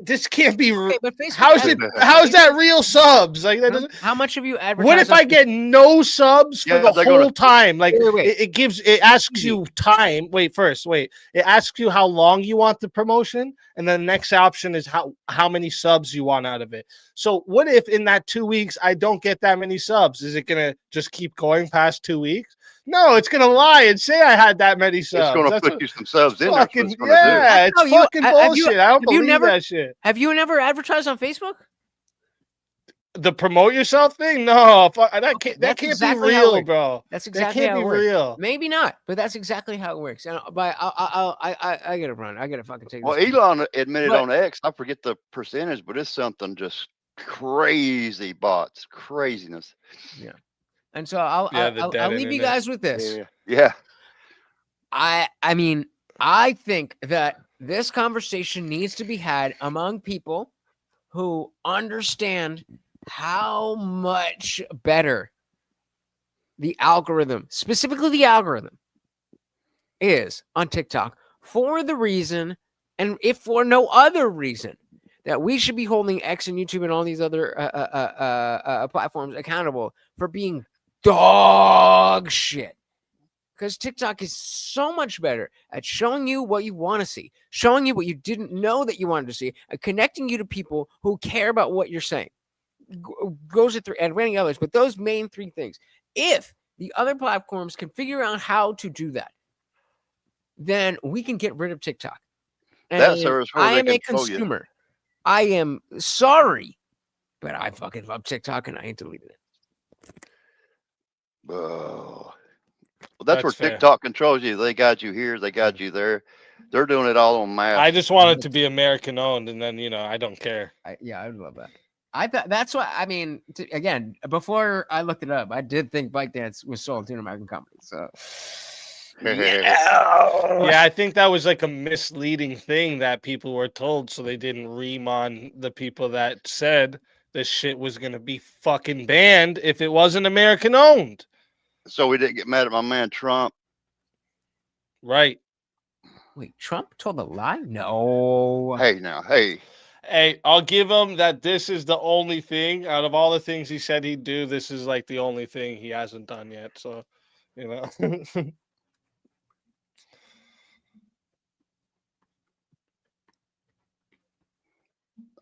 This can't be real. How's that real subs? Like that doesn't. How much have you advertised? What if I get no subs for the whole time? Like it asks you time. Wait. It asks you how long you want the promotion, and then the next option is how many subs you want out of it. So what if in that 2 weeks I don't get that many subs? Is it gonna just keep going past 2 weeks? No, it's gonna lie and say I had that many subs. It's gonna put you some subs in there. It's fucking bullshit. I don't believe that shit. Have you never advertised on Facebook? The promote yourself thing? No, that can't That's be exactly how it real, works. bro. That's That exactly can't how be it works. real. Maybe not, but that's exactly how it works. And but I gotta run. I gotta fucking take Well, this. Elon admitted But- on X, I forget the percentage, but it's something just crazy bots, craziness. Yeah. And so I'll leave you guys with this. Yeah. I mean, I think that this conversation needs to be had among people who understand how much better the algorithm, specifically the algorithm, is on TikTok for the reason, and if for no other reason, that we should be holding X and YouTube and all these other platforms accountable for being dog shit. Because TikTok is so much better at showing you what you want to see, showing you what you didn't know that you wanted to see, and connecting you to people who care about what you're saying. Goes to three, and many others, but those main three things. If the other platforms can figure out how to do that, then we can get rid of TikTok. That And service where I they am a control you. consumer. I am sorry, but I fucking love TikTok and I ain't deleted it. Oh. Well, that's where fair. TikTok controls you. They got you here, they got you there. They're doing it all on mass. I just want it to be American owned, and then I don't care. Yeah, I would love that. I thought that's what I mean. Again, before I looked it up, I did think ByteDance was sold to an American company. So, Yeah, I think that was like a misleading thing that people were told, so they didn't ream on the people that said this shit was gonna be fucking banned if it wasn't American owned. So we didn't get mad at my man Trump. Right. Wait, Trump told a lie? No. Hey, now, hey. Hey, I'll give him that. This is the only thing out of all the things he said he'd do. This is like the only thing he hasn't done yet. So,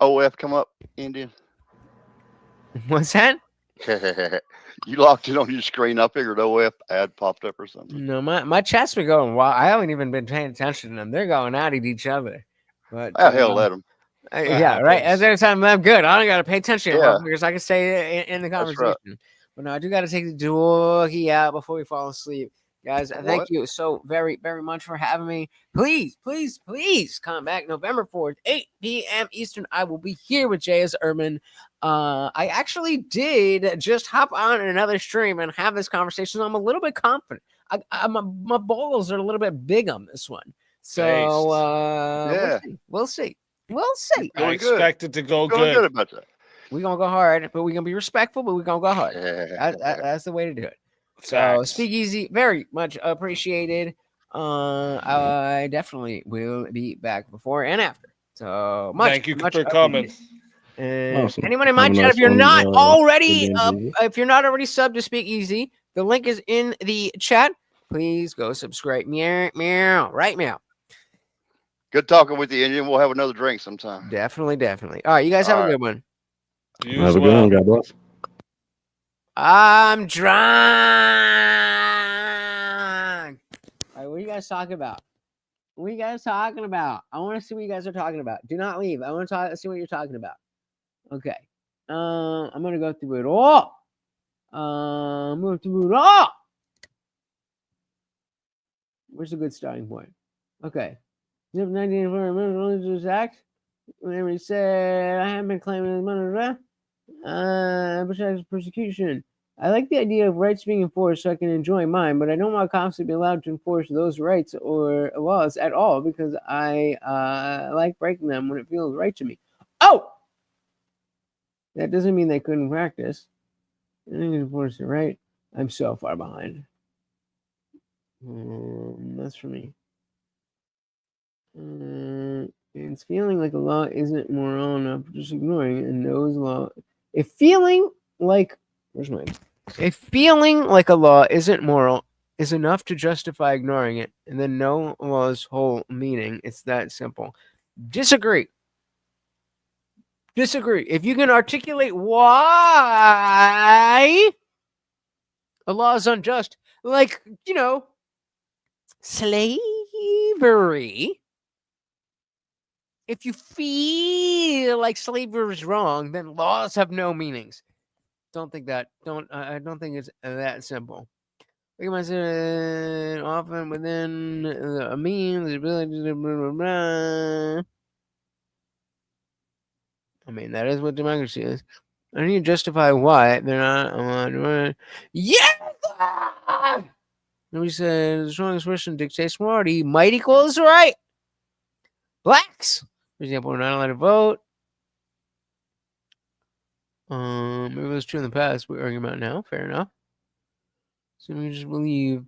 OF come up, Indian. What's that? You locked it on your screen. I figured OF ad popped up or something. No, my chat's been going wild. I haven't even been paying attention to them. They're going at each other. But Oh, hell, let them. yeah, right. As every time I'm good. I don't gotta pay attention Yeah. because I can stay in the That's conversation. right. But no, I do gotta take the doggy out before we fall asleep. Guys, thank What? you so very, very much for having me. Please, please, please come back November 4th, 8 p.m. Eastern. I will be here with J.S. Urban. I actually did just hop on another stream and have this conversation. So I'm a little bit confident. My balls are a little bit big on this one. So Yeah. we'll see. We'll see. I expect it to go Feeling good. good about that. We're gonna go hard, but we're gonna be respectful, but we're gonna go hard. That's the way to do it. So Facts. Speakeasy, very much appreciated. I definitely will be back before and after. So much. Thank you much for coming. appreciated. And Awesome. anyone in my Have a chat, nice if you're one, not already Indian. if you're not already subbed to Speakeasy, the link is in the chat. Please go subscribe. Meow, meow, right meow. Good talking with you, Indian. We'll have another drink sometime. Definitely, definitely. All right, you guys have All a right. good one. You Have as a good one. well. God bless. I'm drunk. All right, what are you guys talking about? What are you guys talking about? I want to see what you guys are talking about. Do not leave. I want to see what you're talking about. Okay. I'm gonna go through it all. I'm going through it all. Where's a good starting point? Okay. 1994 religious act. Whenever he said, I haven't been claiming persecution. I like the idea of rights being enforced so I can enjoy mine, but I don't want cops to be allowed to enforce those rights or laws at all because I like breaking them when it feels right to me. Oh! That doesn't mean they couldn't practice. I think enforce it right. I'm so far behind. That's for me. It's feeling like a law isn't moral enough, just ignoring it, and those law. If feeling like If feeling like a law isn't moral is enough to justify ignoring it, and then no law's whole meaning, it's that simple. Disagree. Disagree. If you can articulate why a law is unjust, like, slavery, if you feel like slavery is wrong, then laws have no meanings. Don't think that. I don't think it's that simple. Recognize it often within a means, the ability to blah, blah, blah. I mean, that is what democracy is. I need to justify why they're not. Yeah! Nobody said the strongest person dictates morality. Might equals right. Blacks, for example, are not allowed to vote. Maybe it was true in the past. We're arguing about now. Fair enough. So you just believe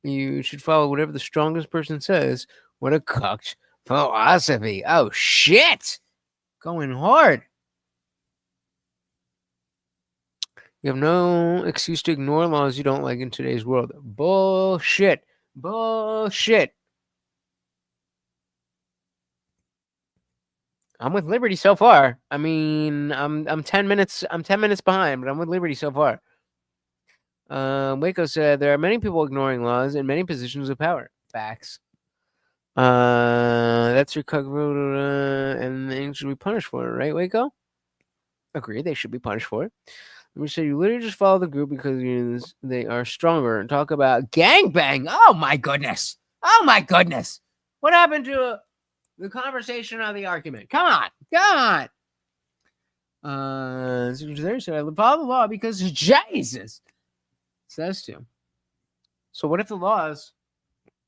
you should follow whatever the strongest person says. What a cucked philosophy. Oh, shit. Going hard. You have no excuse to ignore laws you don't like in today's world. Bullshit. Bullshit. I'm with Liberty so far. I mean, I'm 10 minutes behind, but I'm with Liberty so far. Waco said there are many people ignoring laws in many positions of power. Facts. That's your cuck and they should be punished for it, right, Waco? Agree, they should be punished for it. We say you literally just follow the group because they are stronger and talk about gangbang. Oh my goodness. Oh my goodness. What happened to the conversation or the argument? Come on. Come on. So I follow the law because Jesus says to. So what if the laws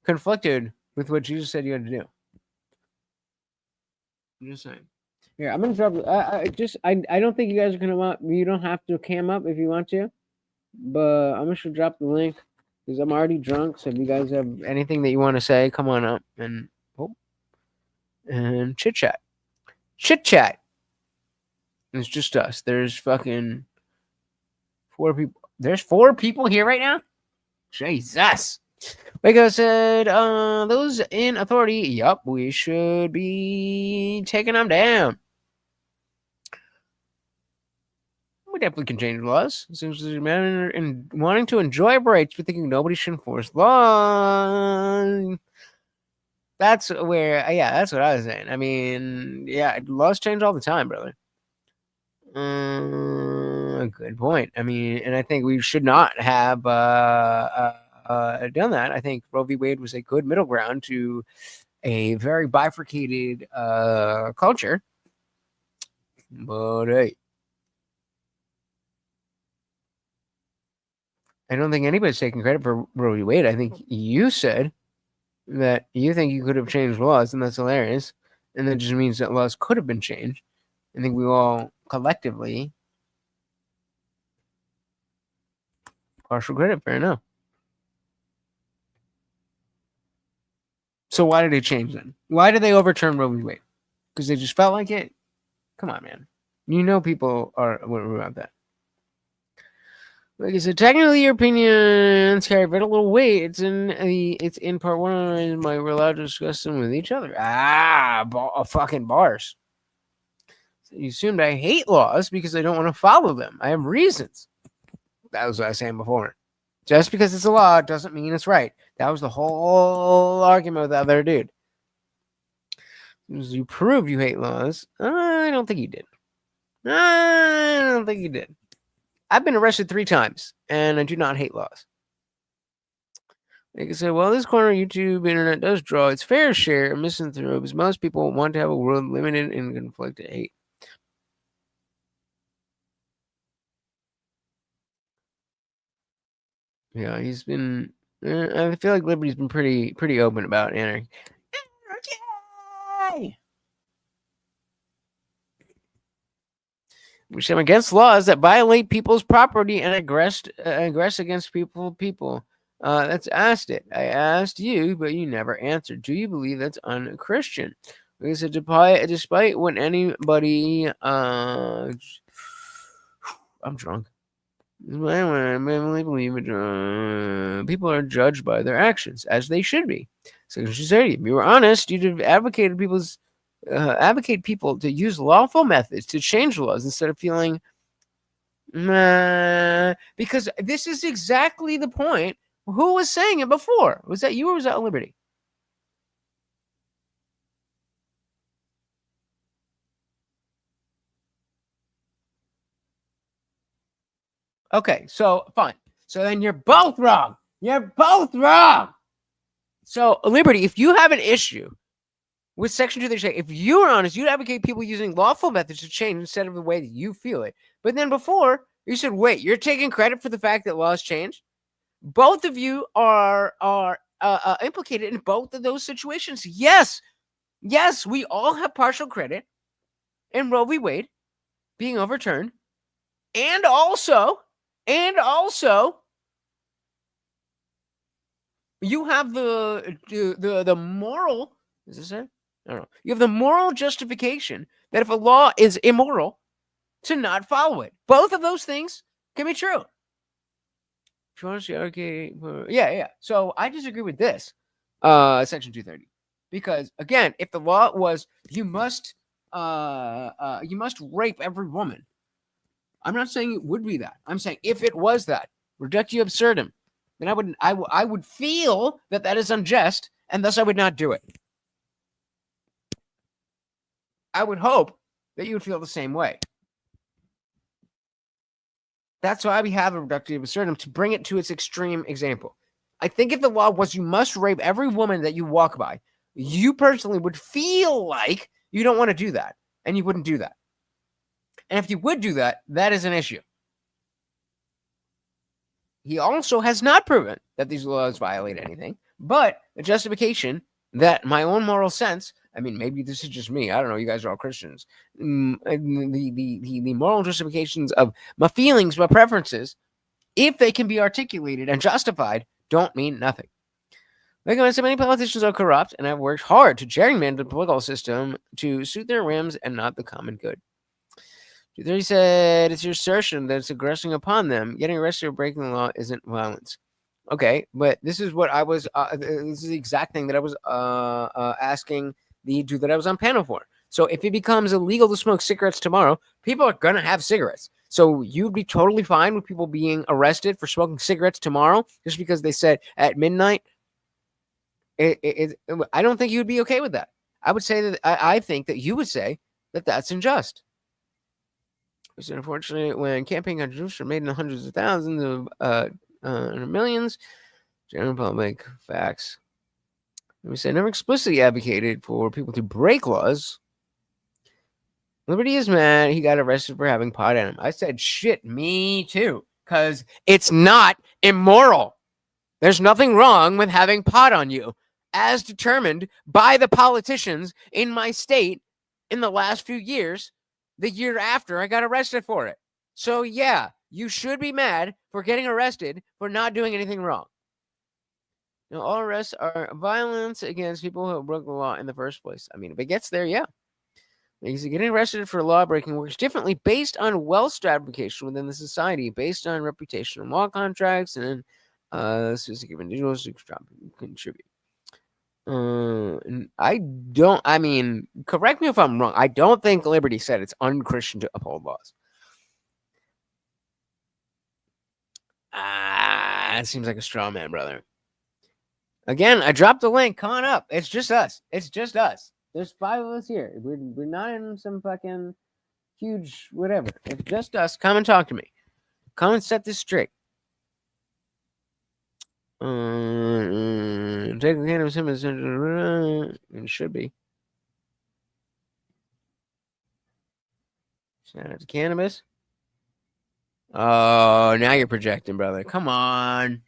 conflicted with what Jesus said you had to do? I'm just saying. Here, I'm gonna drop. I don't think you guys are gonna want. You don't have to cam up if you want to, but I'm just gonna drop the link because I'm already drunk. So if you guys have anything that you want to say, come on up and chit chat. Chit chat. It's just us. There's fucking 4 people. There's 4 people here right now. Jesus. Waco said, those in authority, yup, we should be taking them down. We definitely can change laws. Seems there's a matter in wanting to enjoy rights, but thinking nobody should enforce law. That's where, yeah, that's what I was saying. I mean, yeah, laws change all the time, brother. Good point. I mean, and I think we should not have done that. I think Roe v. Wade was a good middle ground to a very bifurcated culture. But hey, I don't think anybody's taking credit for Roe v. Wade. I think you said that you think you could have changed laws, and that's hilarious. And that just means that laws could have been changed. I think we all collectively partial credit. Fair enough. So why did they change then? Why did they overturn Roe v. Wade? Because they just felt like it? Come on, man. You know people are about that. Like I said, technically your opinions carry very little weight. It's in part 1. We're allowed to discuss them with each other. Fucking bars. So you assumed I hate laws because I don't want to follow them. I have reasons. That was what I was saying before. Just because it's a law doesn't mean it's right. That was the whole argument with the other dude. You prove you hate laws. I don't think you did. I don't think you did. I've been arrested 3 times, and I do not hate laws. Like I said, well, this corner of YouTube internet does draw its fair share of misanthropes. Most people want to have a world limited in conflicted hate. Yeah, he's been. I feel like Liberty's been pretty open about anarchy. Which I'm against laws that violate people's property and aggress against people. That's asked it. I asked you, but you never answered. Do you believe that's un-Christian? Because despite what anybody, I'm drunk. I believe it. People are judged by their actions, as they should be. So she said, if you were honest, you'd have advocated advocate people to use lawful methods to change laws instead of feeling, because this is exactly the point. Who was saying it before? Was that you or was that Liberty? Okay, so fine. So then you're both wrong. You're both wrong. So, Liberty, if you have an issue with Section 236, if you are honest, you'd advocate people using lawful methods to change instead of the way that you feel it. But then before, you said, wait, you're taking credit for the fact that laws change? Both of you are implicated in both of those situations. Yes, we all have partial credit in Roe v. Wade being overturned. And also, you have the moral, is this it? I don't know. You have the moral justification that if a law is immoral, to not follow it. Both of those things can be true. If you want to see, okay, yeah. So I disagree with this, Section 230, because again, if the law was you must rape every woman, I'm not saying it would be that. I'm saying if it was that, reductio absurdum, then I would feel that that is unjust, and thus I would not do it. I would hope that you would feel the same way. That's why we have a reductio absurdum, to bring it to its extreme example. I think if the law was you must rape every woman that you walk by, you personally would feel like you don't want to do that, and you wouldn't do that. And if you would do that, that is an issue. He also has not proven that these laws violate anything, but the justification that my own moral sense, I mean, maybe this is just me, I don't know, you guys are all Christians, the moral justifications of my feelings, my preferences, if they can be articulated and justified, don't mean nothing. Like so many politicians are corrupt and have worked hard to gerrymander the political system to suit their whims and not the common good. 230 said, it's your assertion that it's aggressing upon them. Getting arrested or breaking the law isn't violence. Okay, but this is what I was, this is the exact thing that I was asking the dude that I was on panel for. So if it becomes illegal to smoke cigarettes tomorrow, people are going to have cigarettes. So you'd be totally fine with people being arrested for smoking cigarettes tomorrow just because they said at midnight? I don't think you'd be okay with that. I would say that I think that you would say that that's unjust. It's unfortunate when campaign contributions are made in the hundreds of thousands of millions. General public facts. Let me say, never explicitly advocated for people to break laws. Liberty is mad. He got arrested for having pot in him. I said, shit, me too, because it's not immoral. There's nothing wrong with having pot on you, as determined by the politicians in my state in the last few years. The year after I got arrested for it. So yeah, you should be mad for getting arrested for not doing anything wrong. Now, all arrests are violence against people who broke the law in the first place. I mean, if it gets there, yeah. Because getting arrested for law breaking works differently based on wealth stratification within the society, based on reputation and law contracts, and specific individuals who contribute. I mean, correct me if I'm wrong. I don't think Liberty said it's unchristian to uphold laws. That seems like a straw man, brother. Again, I dropped the link. Come on up. It's just us. It's just us. There's 5 of us here. We're not in some fucking huge whatever. It's just us. Come and talk to me. Come and set this straight. Take the cannabis it should be. Shout out to cannabis. Oh, now you're projecting, brother. Come on.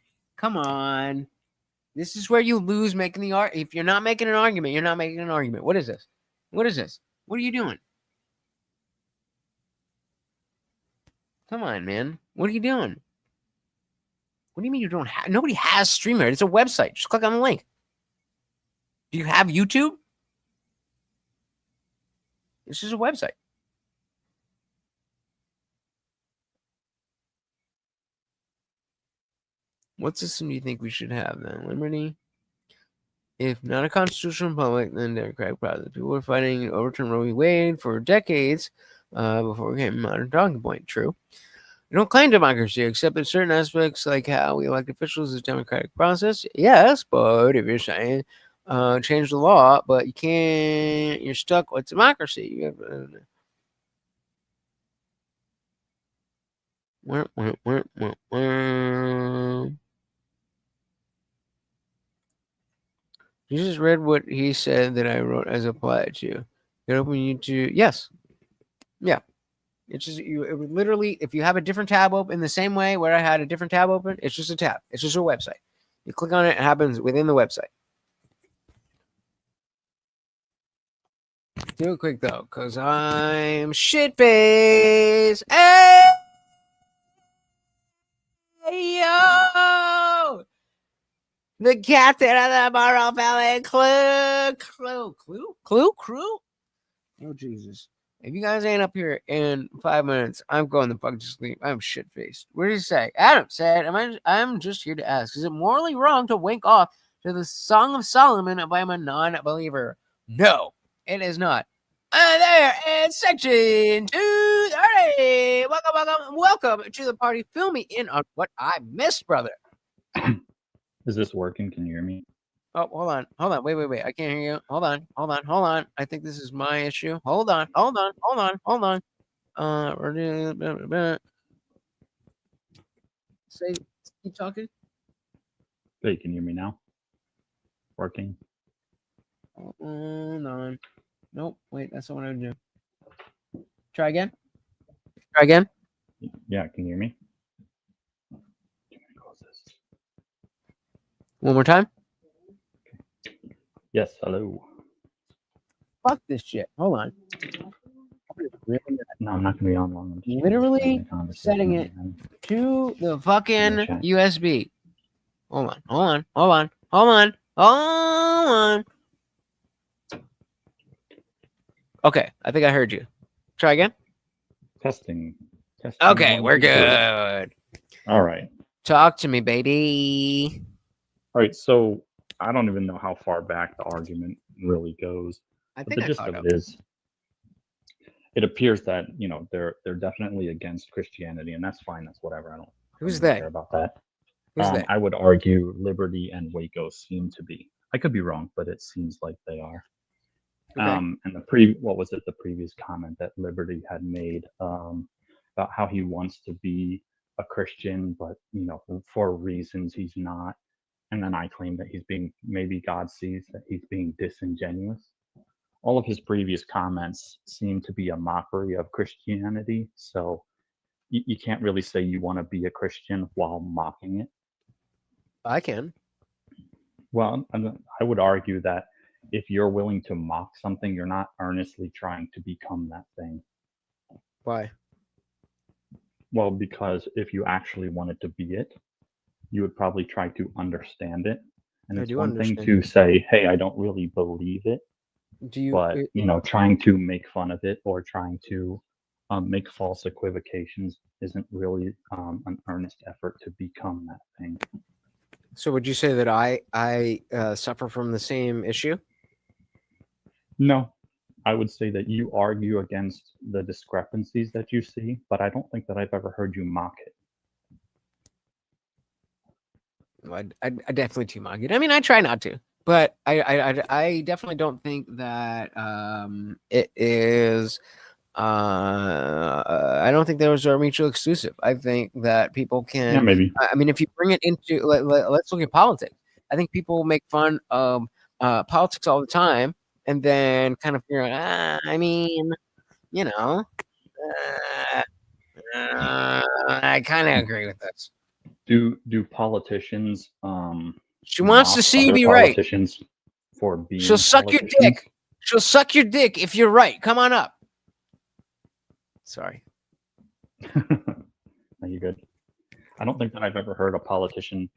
This is where you lose making the argument. If you're not making an argument, you're not making an argument. What is this? What are you doing? Come on, man. What are you doing? What do you mean you don't have? Nobody has StreamYard. It's a website. Just click on the link. Do you have YouTube? This is a website. What system do you think we should have then? Liberty? If not a constitutional republic, then democratic process. People were fighting to overturn Roe v. Wade for decades before it became a modern talking point. True. We don't claim democracy, except in certain aspects, like how we elect officials is a democratic process. Yes, but if you're saying change the law, but you can't, you're stuck with democracy. You just read what he said that I wrote as applied to. You open YouTube. Yes. Yeah. It's just it would literally, if you have a different tab open the same way where I had a different tab open, it's just a tab. It's just a website. You click on it, it happens within the website. Do it quick though, because I'm shitface. Hey, yo! The captain of the Morrow Valley crew. Oh Jesus! If you guys ain't up here in 5 minutes, I'm going the fuck to sleep. I'm shit faced. What did he say? Adam said, I'm just here to ask, is it morally wrong to wink off to the Song of Solomon if I'm a non-believer? No, it is not. There in section 230. Welcome to the party. Fill me in on what I missed, brother. Is this working? Can you hear me? Oh, hold on. Wait. I can't hear you. Hold on. I think this is my issue. Hold on. Keep talking. Wait, can you hear me now? Working? Hold on. Nope. Wait, that's not what I would do. Try again. Yeah, can you hear me? One more time. Yes, hello. Fuck this shit. Hold on. No, I'm not gonna be on long. Literally setting it to the fucking USB. Hold on. Okay, I think I heard you. Try again. Testing. Okay, we're good. All right. Talk to me, baby. All right, so I don't even know how far back the argument really goes. I But think the I gist caught of up. it is, it appears that they're definitely against Christianity, and that's fine. That's whatever. I don't Who's really they? care about that. Who's they? I would argue Liberty and Waco seem to be. I could be wrong, but it seems like they are. Okay. And the previous comment that Liberty had made about how he wants to be a Christian, but for reasons he's not. And then I claim that maybe God sees that he's being disingenuous. All of his previous comments seem to be a mockery of Christianity. So you can't really say you want to be a Christian while mocking it. I can. Well, I would argue that if you're willing to mock something, you're not earnestly trying to become that thing. Why? Well, because if you actually wanted to be it, you would probably try to understand it. And I it's do one thing understand to it. say, hey, I don't really believe it. Do you? But, trying to make fun of it or trying to make false equivocations isn't really an earnest effort to become that thing. So would you say that I suffer from the same issue? No, I would say that you argue against the discrepancies that you see, but I don't think that I've ever heard you mock it. I definitely do mock it. I mean, I try not to, but I definitely don't think that it is. I don't think those are mutually exclusive. I think that people can. Yeah, maybe. I mean, if you bring it into, let's look at politics. I think people make fun of politics all the time, and then kind of figure out, I mean, I kind of agree with this. Do politicians She wants to mock see you other be right. politicians for being She'll suck your politicians? dick. She'll suck your dick if you're right. Come on up. Sorry. Are you good? I don't think that I've ever heard a politician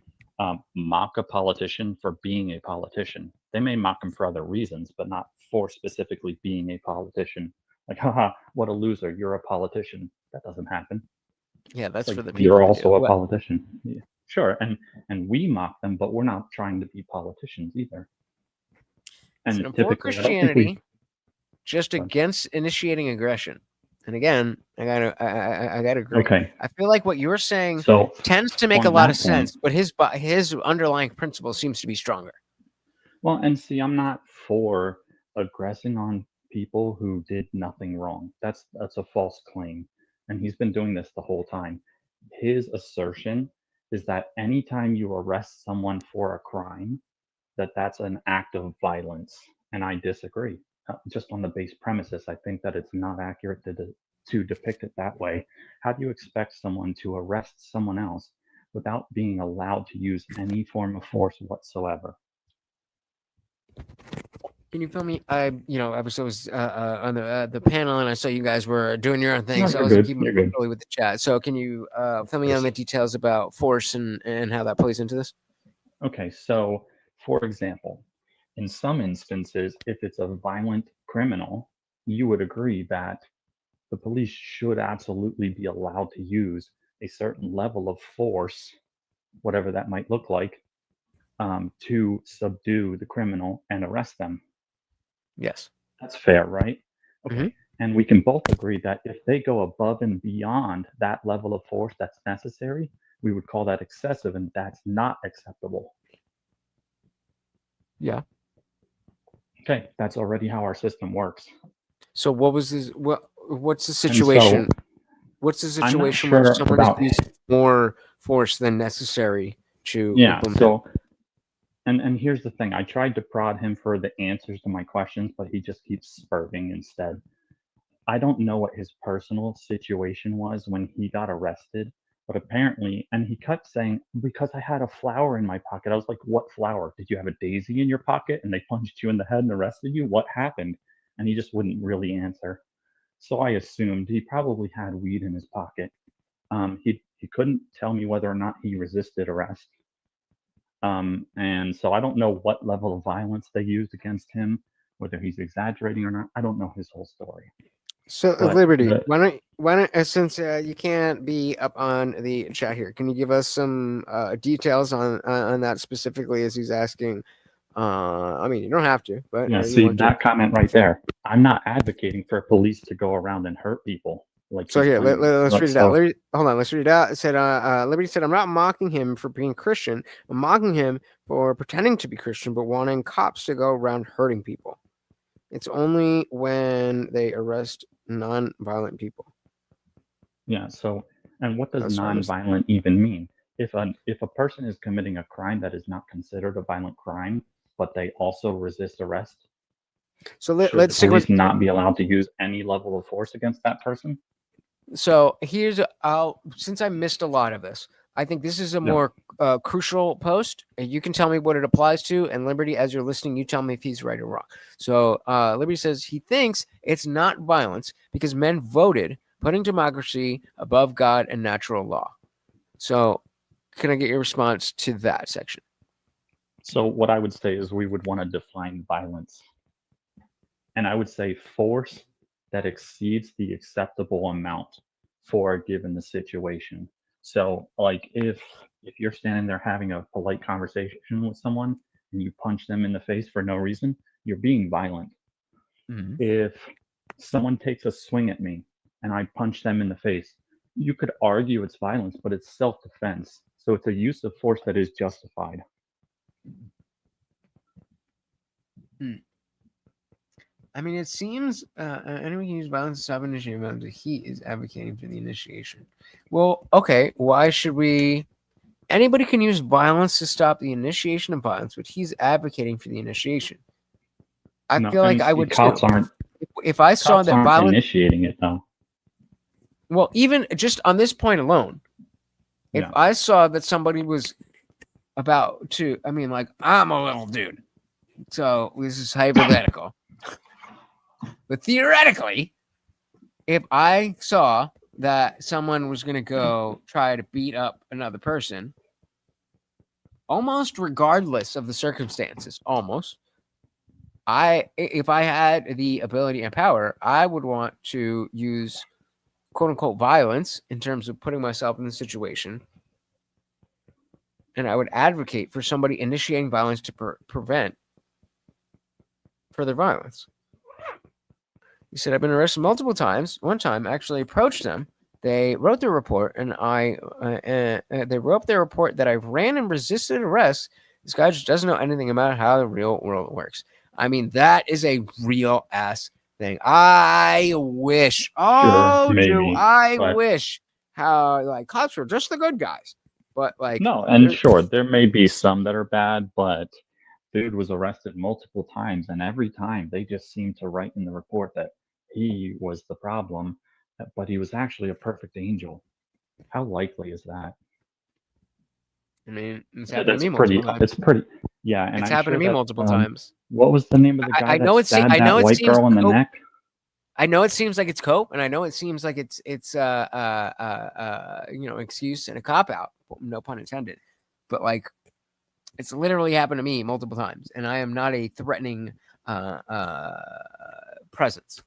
mock a politician for being a politician. They may mock him for other reasons, but not for specifically being a politician. Like, haha, what a loser! You're a politician. That doesn't happen. Yeah, that's Like, for the people. you're to also do. a What? politician. Yeah, sure, and we mock them, but we're not trying to be politicians either. And It's an important typically, I don't think Christianity we. just against initiating aggression. And again, I gotta agree. Okay. I feel like what you're saying So, tends to make a on lot that of sense, but his underlying principle seems to be stronger. Well, and see, I'm not for aggressing on people who did nothing wrong. That's a false claim, and he's been doing this the whole time. his assertion is that anytime you arrest someone for a crime, that's an act of violence, and I disagree. Just on the base premises, I think that it's not accurate to depict it that way. How do you expect someone to arrest someone else without being allowed to use any form of force whatsoever? Can you fill me? I was on the panel, and I saw you guys were doing your own thing, No, so I you're wasn't good. keeping You're up good. fully with the chat. So can you fill me on the details about force and how that plays into this? Okay, so for example, in some instances, if it's a violent criminal, you would agree that the police should absolutely be allowed to use a certain level of force, whatever that might look like, to subdue the criminal and arrest them. Yes. That's fair, right? Okay. And we can both agree that if they go above and beyond that level of force that's necessary, we would call that excessive, and that's not acceptable. Yeah. Okay, that's already how our system works. So what was this? What's the And so, situation? What's the I'm not situation where sure someone is about using more force than necessary to Yeah, implement? so and here's the thing. I tried to prod him for the answers to my questions, but he just keeps spurting instead. I don't know what his personal situation was when he got arrested, but apparently, and he kept saying, because I had a flower in my pocket. I was like, what flower? Did you have a daisy in your pocket and they punched you in the head and arrested you? What happened? And he just wouldn't really answer. So I assumed he probably had weed in his pocket. He couldn't tell me whether or not he resisted arrest. And so I don't know what level of violence they used against him, whether he's exaggerating or not. I don't know his whole story. So But Liberty, the- why don't since you can't be up on the chat here, can you give us some details on that specifically as he's asking? I mean, you don't have to, but Yeah, you see want to. that comment right there. I'm not advocating for police to go around and hurt people. Like So he's here, claiming. let's But read it out. so- Liberty, hold on, let's read it out. It said, Liberty said, I'm not mocking him for being Christian. I'm mocking him for pretending to be Christian, but wanting cops to go around hurting people. It's only when they arrest non-violent people. Yeah. So, and what does That's what I was- non-violent even mean? If a person is committing a crime that is not considered a violent crime, but they also resist arrest, So should let's the stick with. police not be allowed to use any level of force against that person? So here's since I missed a lot of this, I think this is a more crucial post. And you can tell me what it applies to, and Liberty, as you're listening, you tell me if he's right or wrong. So Liberty says he thinks it's not violence because men voted putting democracy above God and natural law. So can I get your response to that section? So what I would say is we would want to define violence. And I would say force that exceeds the acceptable amount for a given situation. So like if you're standing there having a polite conversation with someone and you punch them in the face for no reason, you're being violent. If someone takes a swing at me and I punch them in the face, you could argue it's violence, but it's self-defense. So it's a use of force that is justified. I mean, it seems anyone can use violence to stop initiating violence. He is advocating for the initiation. Well, okay. Why should we? Anybody can use violence to stop the initiation of violence, but he's advocating for the initiation. I feel like I would cops too. aren't. If I saw Cops that aren't violence, initiating it though. well, even just on this point alone, if Yeah. I saw that somebody was about to, I mean, like I'm a little dude, so this is hypothetical. But theoretically, if I saw that someone was going to go try to beat up another person, almost regardless of the circumstances, if I had the ability and power, I would want to use quote unquote violence in terms of putting myself in the situation. And I would advocate for somebody initiating violence to prevent further violence. He said, I've been arrested multiple times. One time, I actually approached them. They wrote their report, and they wrote up their report that I ran and resisted arrest. This guy just doesn't know anything about how the real world works. I mean, that is a real ass thing. I wish. Sure, Do maybe, I but- wish how like cops were just the good guys, but like No, and there- sure, there may be some that are bad, but dude was arrested multiple times, and every time they just seemed to write in the report that he was the problem, but he was actually a perfect angel. How likely is that? I mean, it's Yeah, happened to that's me pretty. multiple It's times. pretty. Yeah, and It's I'm happened to sure me that multiple times. what was the name of the guy I know that it's. stabbed I know that it white seems girl in the cope. neck? I know it seems like it's cope, and I know it seems like it's excuse and a cop out. No pun intended. But like, it's literally happened to me multiple times, and I am not a threatening presence.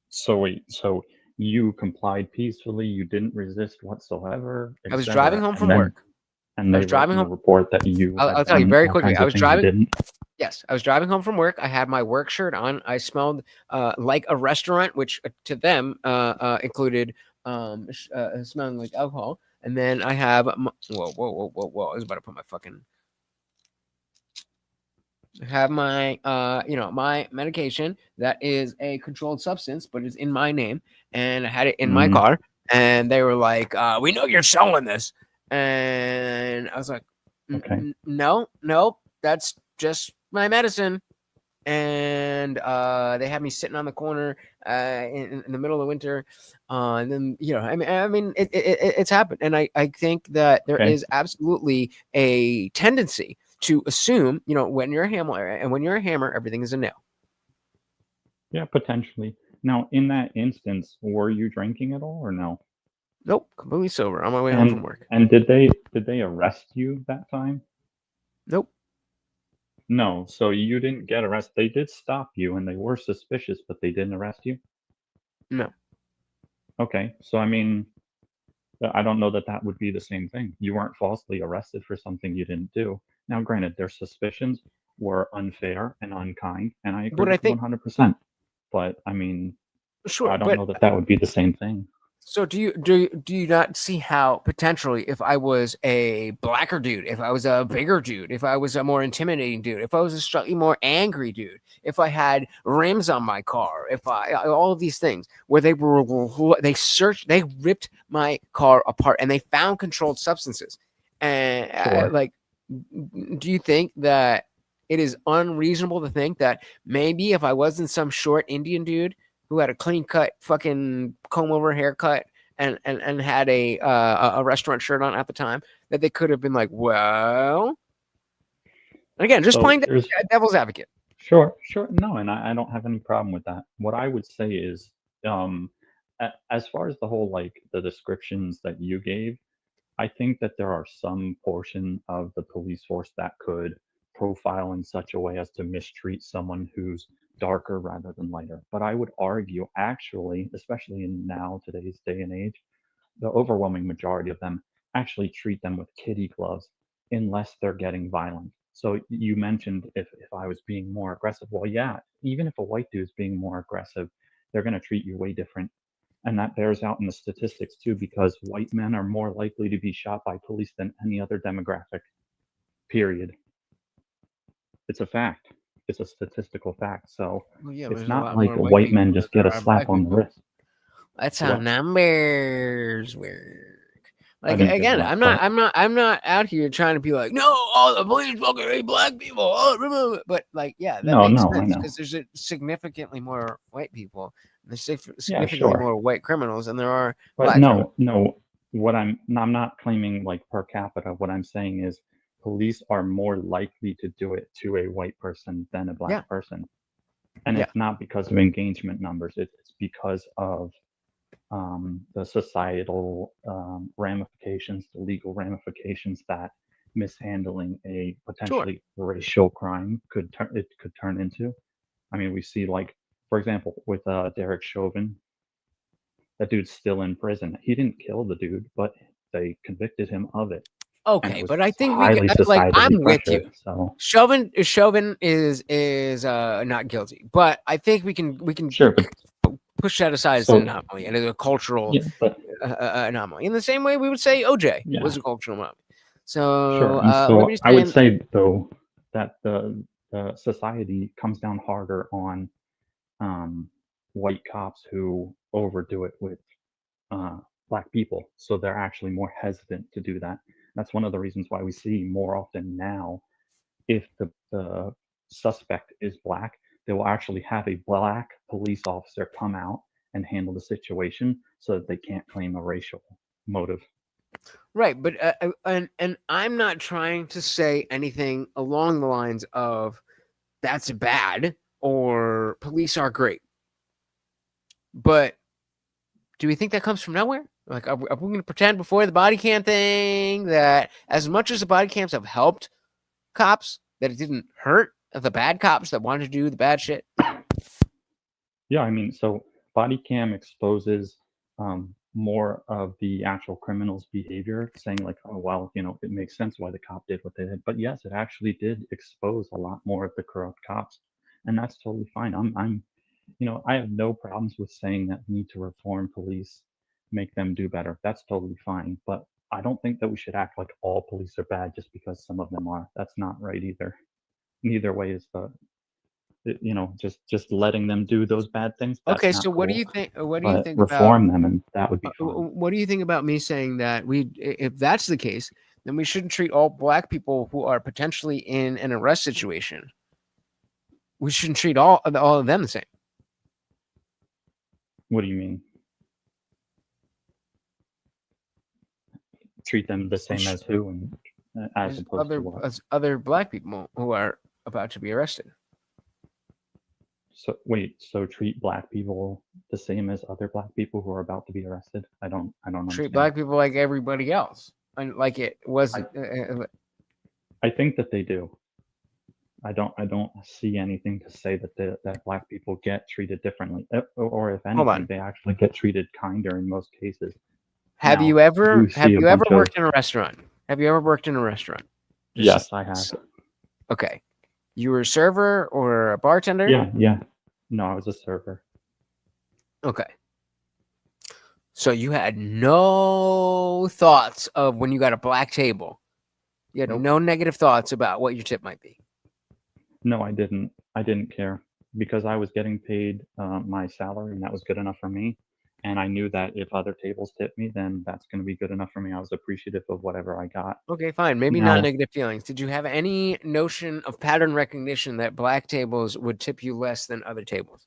So wait, so you complied peacefully, you didn't resist whatsoever, I was etc., driving home and from then work. and I they was wrote driving in the home. report that you had I'll tell you done very all quickly. kinds I of was things you driving. didn't. Yes, I was driving home from work. I had my work shirt on. I smelled like a restaurant, which to them included smelling like alcohol. And then I have whoa! I was about to put my fucking. I have my my medication that is a controlled substance, but it's in my name, and I had it in my car. And they were like, "We know you're selling this," and I was like, Okay. No, that's just my medicine." And they had me sitting on the corner in the middle of winter, and then it's happened, and I think that there Okay. is absolutely a tendency to assume, when you're a hammer, and when you're a hammer, everything is a nail. Yeah, potentially. Now, in that instance, were you drinking at all or no? Nope, completely sober on my way home from work. And did they arrest you that time? Nope. No, so you didn't get arrested. They did stop you and they were suspicious, but they didn't arrest you? No. Okay, so I mean, I don't know that that would be the same thing. You weren't falsely arrested for something you didn't do. Now, granted, their suspicions were unfair and unkind, and I agree But I with you think 100%. But I mean, Sure, I don't but know that that would be the same thing. So do you not see how potentially if I was a blacker dude, if I was a bigger dude, if I was a more intimidating dude, if I was a slightly more angry dude, if I had rims on my car, if I all of these things where they ripped my car apart and they found controlled substances, and Sure. do you think that it is unreasonable to think that maybe if I wasn't some short Indian dude who had a clean cut fucking comb over haircut and had a restaurant shirt on at the time, that they could have been like, well, and again, just So playing there's devil's advocate. Sure. No, and I don't have any problem with that. What I would say is, as far as the whole like the descriptions that you gave, I think that there are some portion of the police force that could profile in such a way as to mistreat someone who's darker rather than lighter. But I would argue, actually, especially in now today's day and age, the overwhelming majority of them actually treat them with kitty gloves unless they're getting violent. So you mentioned if I was being more aggressive. Well, yeah, even if a white dude's being more aggressive, they're going to treat you way different. And that bears out in the statistics too, because white men are more likely to be shot by police than any other demographic, period. It's a fact. It's a statistical fact. So Well, yeah, it's there's a not lot like more white white people men than just there get a are slap black on the people. wrist. That's how What? numbers work. I Like didn't get again, that I'm not out here trying to be like, no, all the police fucking hate black people. Oh, but like, yeah, that No, makes no, I sense know. because there's significantly more white people. And there's Yeah, significantly sure. more white criminals than there are But black criminals. no. What I'm not claiming like per capita. What I'm saying is police are more likely to do it to a white person than a black Yeah. person, and Yeah. it's not because of engagement numbers. It's because of the societal ramifications, the legal ramifications that mishandling a potentially racial crime could turn into. I mean, we see like, for example, with Derek Chauvin, that dude's still in prison. He didn't kill the dude, but they convicted him of it. And it Okay, was but I think we highly like I'm societally with you. pressured. So Chauvin is not guilty, but I think we can sure, but push that aside as an so anomaly and as a cultural yeah, but anomaly. In the same way, we would say OJ was yeah, a cultural anomaly. So sure. And so Liberty's I would saying, say though that the society comes down harder on white cops who overdo it with black people, so they're actually more hesitant to do that. That's one of the reasons why we see more often now, if the suspect is black, they will actually have a black police officer come out and handle the situation so that they can't claim a racial motive. Right, but and I'm not trying to say anything along the lines of that's bad or police are great. But do we think that comes from nowhere? Like, are we going to pretend before the body cam thing that as much as the body cams have helped cops, that it didn't hurt the bad cops that wanted to do the bad shit? Yeah, I mean, so body cam exposes more of the actual criminal's behavior, saying like, oh, well, you know, it makes sense why the cop did what they did. But yes, it actually did expose a lot more of the corrupt cops, and that's totally fine. I'm, you know, I have no problems with saying that we need to reform police, make them do better. That's totally fine. But I don't think that we should act like all police are bad just because some of them are. That's not right either. Neither way is you know, just letting them do those bad things. That's Okay, not so what do cool. you think? What do you But think about reform them, and that would be fine. what do you think about me saying that if that's the case, then we shouldn't treat all black people who are potentially in an arrest situation. We shouldn't treat all of them the same. What do you mean? Treat them the same as who, and as opposed to what? As other black people who are about to be arrested. So wait, so treat black people the same as other black people who are about to be arrested? I don't Treat understand. black people like everybody else, and like it was. I think that they do. I don't see anything to say that that black people get treated differently, or if Hold on. anything, they actually get treated kinder in most cases. Have Now, you ever see a bunch worked of- in a restaurant? Have you ever worked in a restaurant? Yes, I have. Okay. You were a server or a bartender? Yeah. No, I was a server. Okay. So you had no thoughts of when you got a black table. You had no negative thoughts about what your tip might be. No, I didn't. I didn't care because I was getting paid my salary, and that was good enough for me. And I knew that if other tables tipped me, then that's going to be good enough for me. I was appreciative of whatever I got. Okay, fine. Maybe Now- not negative feelings. Did you have any notion of pattern recognition that black tables would tip you less than other tables?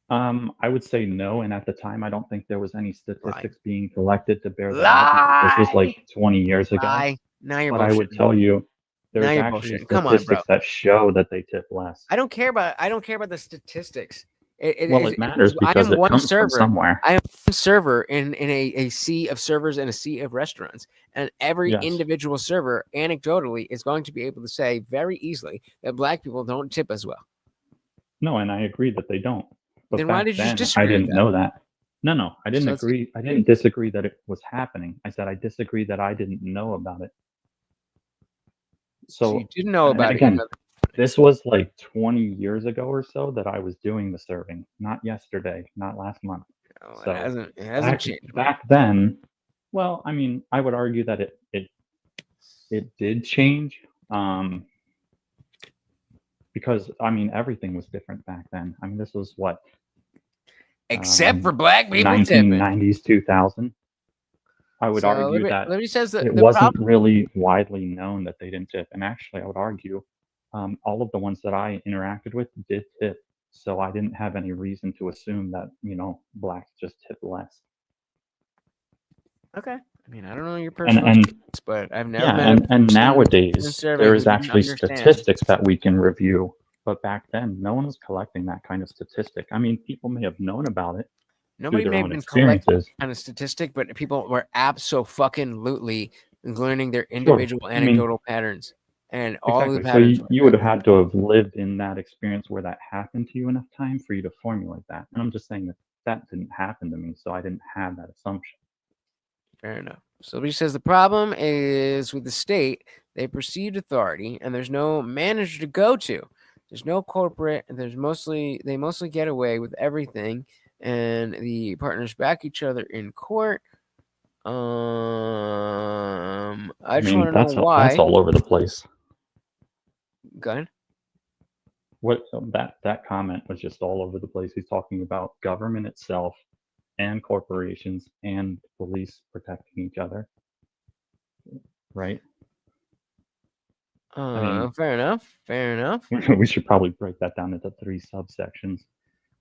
I would say no, and at the time, I don't think there was any statistics being collected to bear that out. This was like 20 years ago. Lie. Now you're But I would bullshitting. tell you, Now there's you're actually bullshitting. Come on, bro. statistics that show that they tip less. I don't care about the statistics. Well, it matters because it comes from somewhere. I am one server in a sea of servers and a sea of restaurants, and every Yes. individual server, anecdotally, is going to be able to say very easily that black people don't tip as well. No, and I agree that they don't. But Then why back did you then, disagree I with didn't that? know that. No, I didn't So it's- agree. I didn't disagree that it was happening. I said I disagree that I didn't know about it. So you didn't know and about it, again. even though- This was like 20 years ago or so that I was doing the serving, not yesterday, not last month. Oh, So it hasn't back, changed. back then, well, I mean, I would argue that it did change. Because I mean everything was different back then. I mean, this was what? Except for black people tipping. 1990s, 2000. I would So argue that Liberty says that it the wasn't problem- really widely known that they didn't tip. And actually, I would argue all of the ones that I interacted with did tip. So I didn't have any reason to assume that, you know, blacks just tip less. Okay. I mean, I don't know your personal And experience, but I've never yeah, met and a person in nowadays survey there who is didn't actually understand. statistics that we can review. But back then, no one was collecting that kind of statistic. I mean, people may have known about it Nobody through may their have own been collecting experiences. that kind of statistic, but people were abso-fucking-lutely learning their individual I mean- anecdotal patterns. And all of the Exactly. So patterns. you would have had to have lived in that experience where that happened to you enough time for you to formulate that. And I'm just saying that that didn't happen to me, so I didn't have that assumption. Fair enough. So he says the problem is with the state, they perceived authority, and there's no manager to go to. There's no corporate, and they mostly get away with everything, and the partners back each other in court. I just want to that's know why. that's all over the place. Go ahead. What that comment was just all over the place. He's talking about government itself and corporations and police protecting each other. Right? I mean, Fair enough. Fair enough. we should probably break that down into 3 subsections.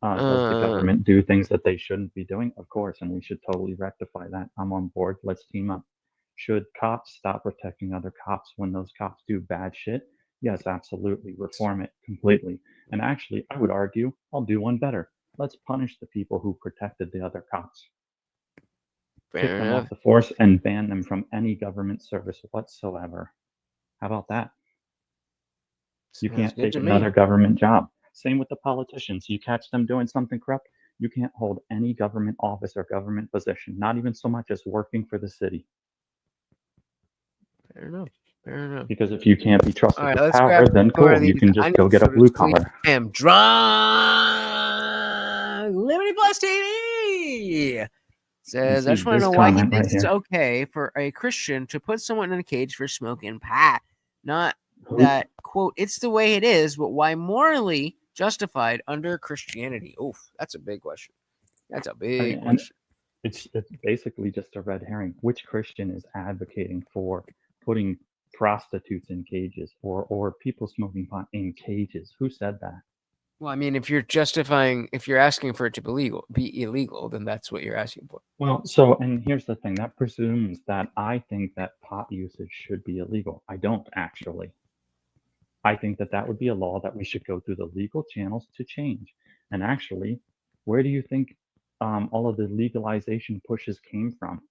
Does the government do things that they shouldn't be doing? Of course, and we should totally rectify that. I'm on board. Let's team up. Should cops stop protecting other cops when those cops do bad shit? Yes, absolutely. Reform it completely. And actually, I would argue I'll do one better. Let's punish the people who protected the other cops. Kick Fair them enough. off the force and ban them from any government service whatsoever. How about that? You Sounds can't good take to me. another government job. Same with the politicians. You catch them doing something corrupt, you can't hold any government office or government position, not even so much as working for the city. Fair enough. Fair enough. Because if you can't be trusted All right, with let's power, grab then more of cool, you these. can I just need go get a to blue sleep. collar. I am drunk. Liberty Plus TV says, I see just want to this know why he comment right thinks it's here. okay for a Christian to put someone in a cage for smoking pot. Not Who? that, quote, it's the way it is, but why morally justified under Christianity? Oof, that's a big question. That's a I big mean, and question. it's basically just a red herring. Which Christian is advocating for putting prostitutes in cages or people smoking pot in cages? Who said that? Well, I mean, if you're asking for it to be illegal, then that's what you're asking for. Well, so, and here's the thing, that presumes that I think that pot usage should be illegal. I don't actually. I think that that would be a law that we should go through the legal channels to change. And actually, where do you think all of the legalization pushes came from?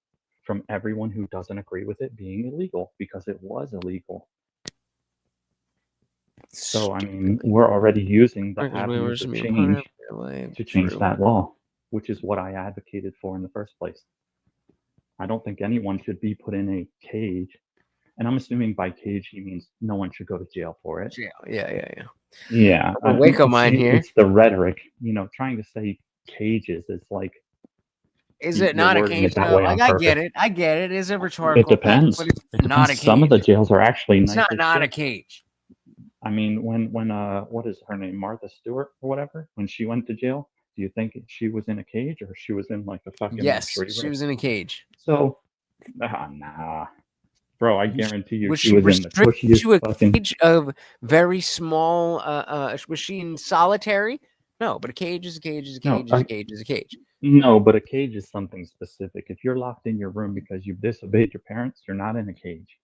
From everyone who doesn't agree with it being illegal, because it was illegal. So, I mean, we're already using the avenues of change to change that law, which is what I advocated for in the first place. I don't think anyone should be put in a cage. And I'm assuming by cage, he means no one should go to jail for it. Jail. Yeah. Yeah. A Waco mine here. It's the rhetoric, trying to say cages is like. Is you're it not a wording cage it that though? way on Like, I get purpose. it. I get it. It's a rhetorical. It depends. But it's It not a depends. Some of the cage. jails are actually It's nice. not a shit. cage. I mean, when what is her name, Martha Stewart or whatever, when she went to jail, do you think she was in a cage or she was in like a fucking Yes, luxury she room? was in a cage. So, nah, bro, I guarantee you, Was she she was in the restricted cushiest to a fucking. cage of very small? Was she in solitary? No, but a cage is a cage is a No, cage is a cage is a cage. No, but a cage is something specific. If you're locked in your room because you've disobeyed your parents, you're not in a cage.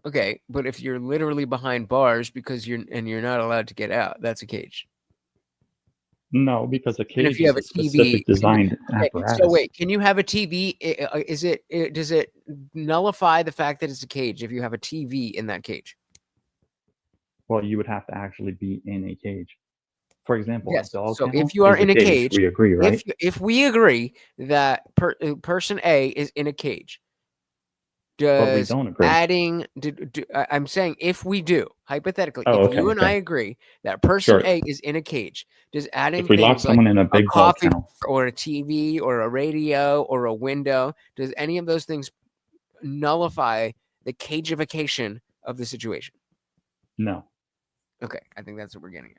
Okay, but if you're literally behind bars because you're not allowed to get out, that's a cage. No, because a And cage if you have is a a TV, specific designed okay, apparatus. so wait, can you have a TV? Does it nullify the fact that it's a cage if you have a TV in that cage? Well, you would have to actually be in a cage. For example, Yes. a dog So kennel if you are is in a cage, we agree, right? if we agree that person A is in a cage, But we does don't agree. adding? I'm saying if we do, hypothetically, Oh, if you okay, and I okay. agree that person Sure. A is in a cage, does adding If we lock things like someone in a big dog coffee kennel, or a TV or a radio or a window, does any of those things nullify the cagification of the situation? no. Okay, I think that's what we're getting at.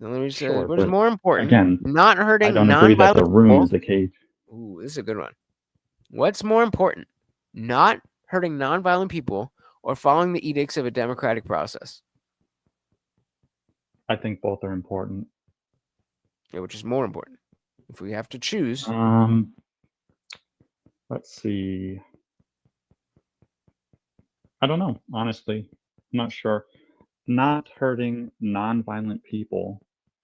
Now, let me just Sure, what is but more important? again, Not hurting I don't agree that the nonviolent room people. is a cage. Ooh, this is a good one. What's more important? Not hurting nonviolent people or following the edicts of a democratic process? I think both are important. Yeah, which is more important? If we have to choose. Let's see. I don't know, honestly. I'm not sure. Not hurting nonviolent people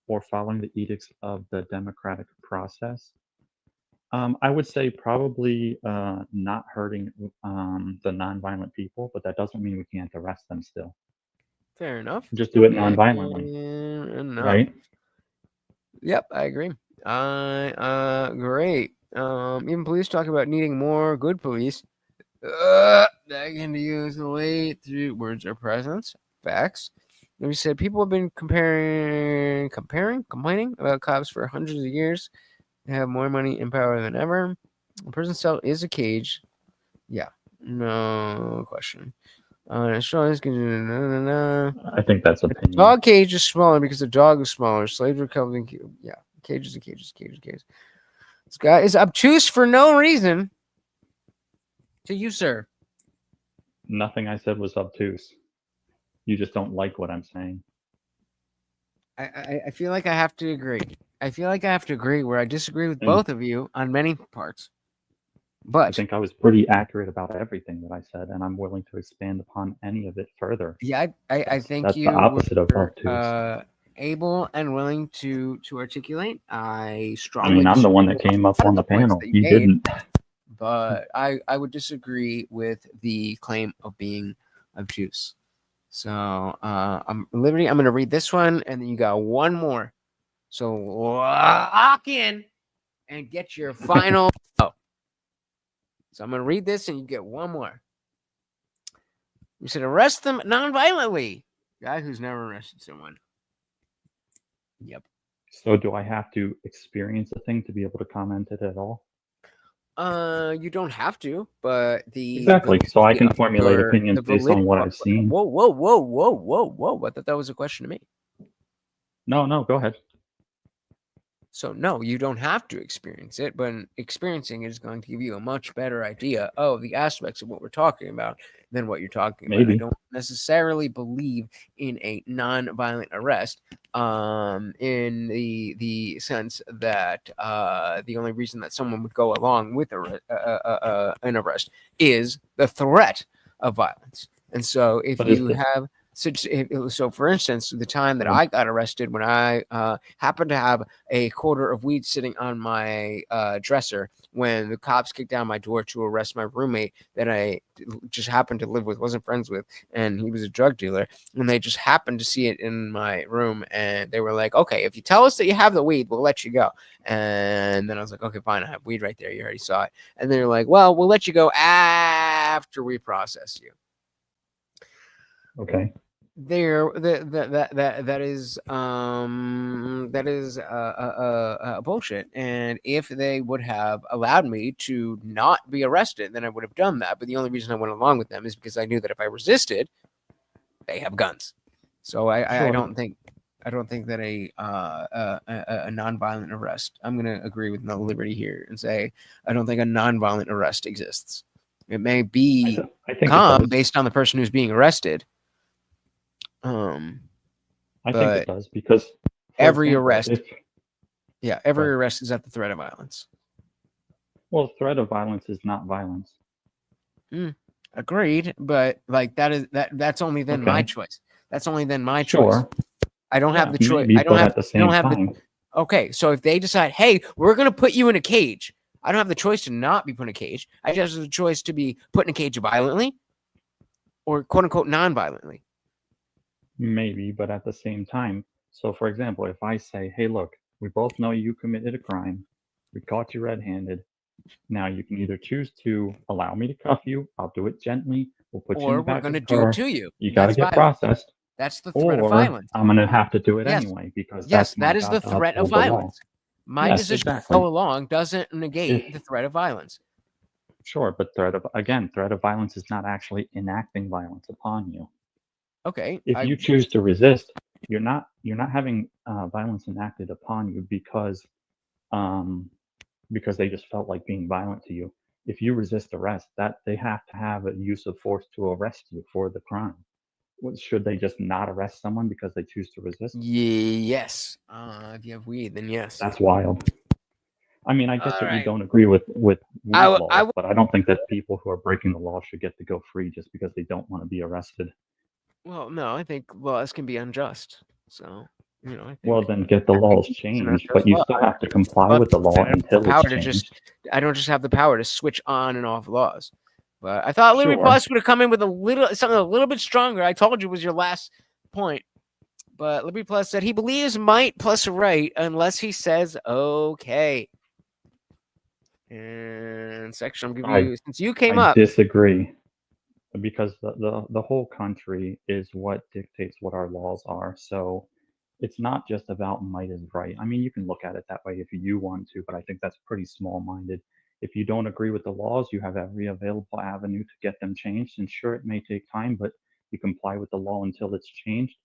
or following the edicts of the democratic process. I would say probably not hurting the nonviolent people, but that doesn't mean we can't arrest them still. Fair enough. Just do it nonviolently, Enough. right? Yep, I agree. Great. Even police talk about needing more good police. That can use the late through words or presence. Facts. We said people have been complaining about cops for hundreds of years. They have more money and power than ever. A prison cell is a cage. Yeah, no question. I think that's opinion. Dog cage is smaller because the dog is smaller. Slaves were covered in yeah, cages and cages, cages, cages. This guy is obtuse for no reason. To you, sir. Nothing I said was obtuse. You just don't like what I'm saying. I feel like I have to agree. I feel like I have to agree where I disagree with Mm. both of you on many parts. I But think I was pretty accurate about everything that I said, and I'm willing to expand upon any of it further. yeah, I think That's you the opposite of were obtuse. able and willing to articulate. I I strongly mean, I'm the one disagree that came up with on the points panel. that You made, didn't. but I would disagree with the claim of being obtuse. So I'm Liberty. I'm going to read this one, and then you got one more. So lock in and get your final. Oh. So I'm going to read this, and you get one more. You said arrest them non-violently. Guy who's never arrested someone. Yep. So do I have to experience a thing to be able to comment it at all? You don't have to, but the Exactly. So I validity can of formulate your- opinions the based on validity- what I've seen. Whoa! I thought that was a question to me. No, go ahead. So no, you don't have to experience it, but experiencing it is going to give you a much better idea of the aspects of what we're talking about than what you're talking about. I Maybe. don't necessarily believe in a non-violent arrest, in the sense that the only reason that someone would go along with an arrest is the threat of violence. And so if But is you the- have so for instance, the time that I got arrested when I happened to have a quarter of weed sitting on my dresser when the cops kicked down my door to arrest my roommate that I just happened to live with, wasn't friends with, and he was a drug dealer, and they just happened to see it in my room, and they were like, okay, if you tell us that you have the weed, we'll let you go. And then I was like, okay, fine, I have weed right there, you already saw it. And they're like, well, we'll let you go after we process you. Okay. That is bullshit. And if they would have allowed me to not be arrested, then I would have done that. But the only reason I went along with them is because I knew that if I resisted, they have guns. So I Sure. don't think that a nonviolent arrest. I'm gonna agree with No Liberty here and say I don't think a nonviolent arrest exists. It may be I think it calm does. based on the person who's being arrested. I think But it does because for every example, arrest, if- every arrest is at the threat of violence. well, threat of violence is not violence. Agreed, but like that's only then my Okay. choice. That's only then my choice. Sure. I don't have Yeah, the choice. maybe, I don't but have. at the I don't same have time- the. Okay, so if they decide, hey, we're gonna put you in a cage, I don't have the choice to not be put in a cage. I just have the choice to be put in a cage violently, or quote unquote non-violently. Maybe, but at the same time. So, for example, if I say, hey, look, we both know you committed a crime, we caught you red-handed. Now you can either choose to allow me to cuff you, I'll do it gently, we'll put you in Or the we're back gonna of the do car. it to you. You got to That's get violence. processed. That's the threat of Or violence. I'm going to have to do it Yes. anyway because Yes, that's my that is job the to threat of uphold the law. violence. My Yes, decision exactly. to go along doesn't negate If- the threat of violence. Sure, but threat of violence is not actually enacting violence upon you. Okay. If you choose to resist, you're not having violence enacted upon you because they just felt like being violent to you. If you resist arrest, that they have to have a use of force to arrest you for the crime. Should they just not arrest someone because they choose to resist? Yes. If you have weed, then yes. That's wild. I mean, I guess that you Alright. don't agree with weed I laws, w- but I don't think that people who are breaking the law should get to go free just because they don't want to be arrested. Well, no, I think laws can be unjust. So, I think Well, then get the laws it's an changed, unjust but you law. still have to comply But with the law I don't have the until power it's to changed. I don't just have the power to switch on and off laws. But I thought Liberty Sure. Plus would have come in with something a little bit stronger. I told you was your last point. But Liberty Plus said he believes might plus right unless he says okay. And section, I'm giving you since you came I up. disagree because the whole country is what dictates what our laws are. So it's not just about might is right. I mean, you can look at it that way if you want to, but I think that's pretty small-minded. If you don't agree with the laws, you have every available avenue to get them changed. And sure, it may take time, but you comply with the law until it's changed,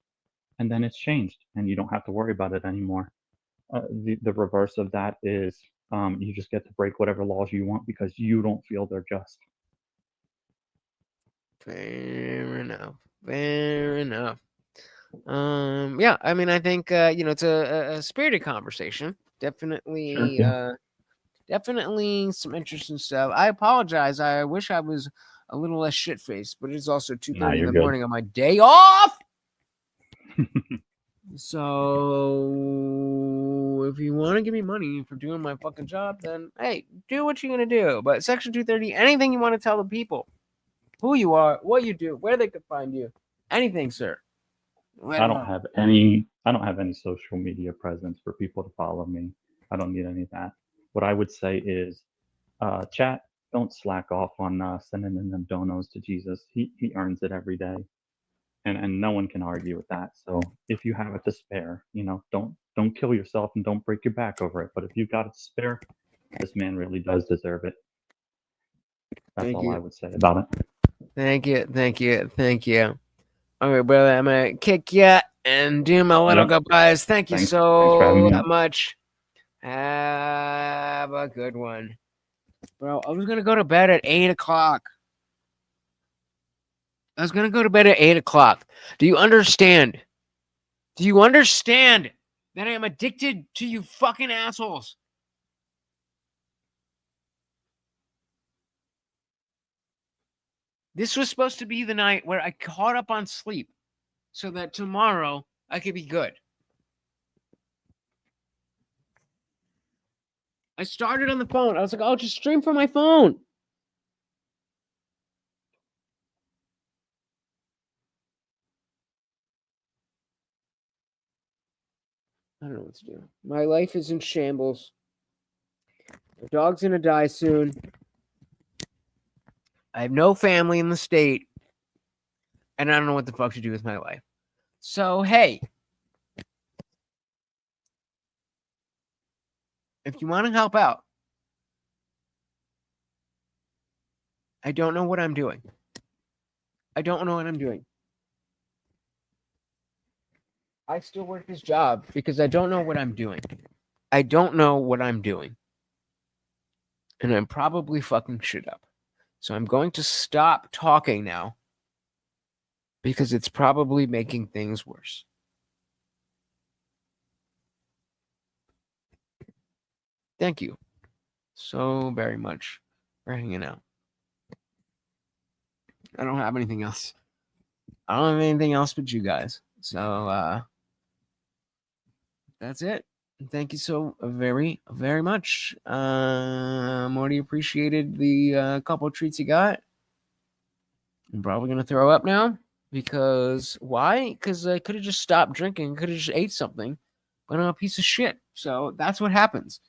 and then it's changed, and you don't have to worry about it anymore. The reverse of that is You just get to break whatever laws you want because you don't feel they're just. Fair enough. Fair enough. Yeah, I mean, I think it's a spirited conversation. Definitely, definitely some interesting stuff. I apologize. I wish I was a little less shit faced, but it's also 2:30 in you're the good. morning on my day off. So if you want to give me money for doing my fucking job, then hey, do what you're gonna do. But Section 230, anything you want to tell the people, who you are, what you do, where they could find you, anything, sir. I don't have any social media presence for people to follow me. I don't need any of that. What I would say is, chat, don't slack off on sending in them donos to Jesus. He earns it every day, and no one can argue with that. So if you have it to spare, don't kill yourself and don't break your back over it. But if you've got it to spare, this man really does deserve it. That's all I would say about it. Thank you. All right, brother, I'm gonna kick you and do my little goodbyes. Thank you Thanks for having so me on. much. Have a good one, bro. I was gonna go to bed at 8:00. I was gonna go to bed at 8:00. Do you understand? Do you understand that I am addicted to you fucking assholes? This was supposed to be the night where I caught up on sleep so that tomorrow I could be good. I started on the phone. I was like, I'll just stream from my phone. I don't know what to do. My life is in shambles. My dog's gonna die soon. I have no family in the state. And I don't know what the fuck to do with my life. So, hey. If you want to help out, I don't know what I'm doing. I still work this job because I don't know what I'm doing. And I'm probably fucking shit up. So I'm going to stop talking now because it's probably making things worse. Thank you so very much for hanging out. I don't have anything else. I don't have anything else but you guys. So that's it. Thank you so very, very much. Morty appreciated the couple of treats you got. I'm probably going to throw up now. Because, why? Because I could have just stopped drinking. Could have just ate something. But I'm a piece of shit. So that's what happens.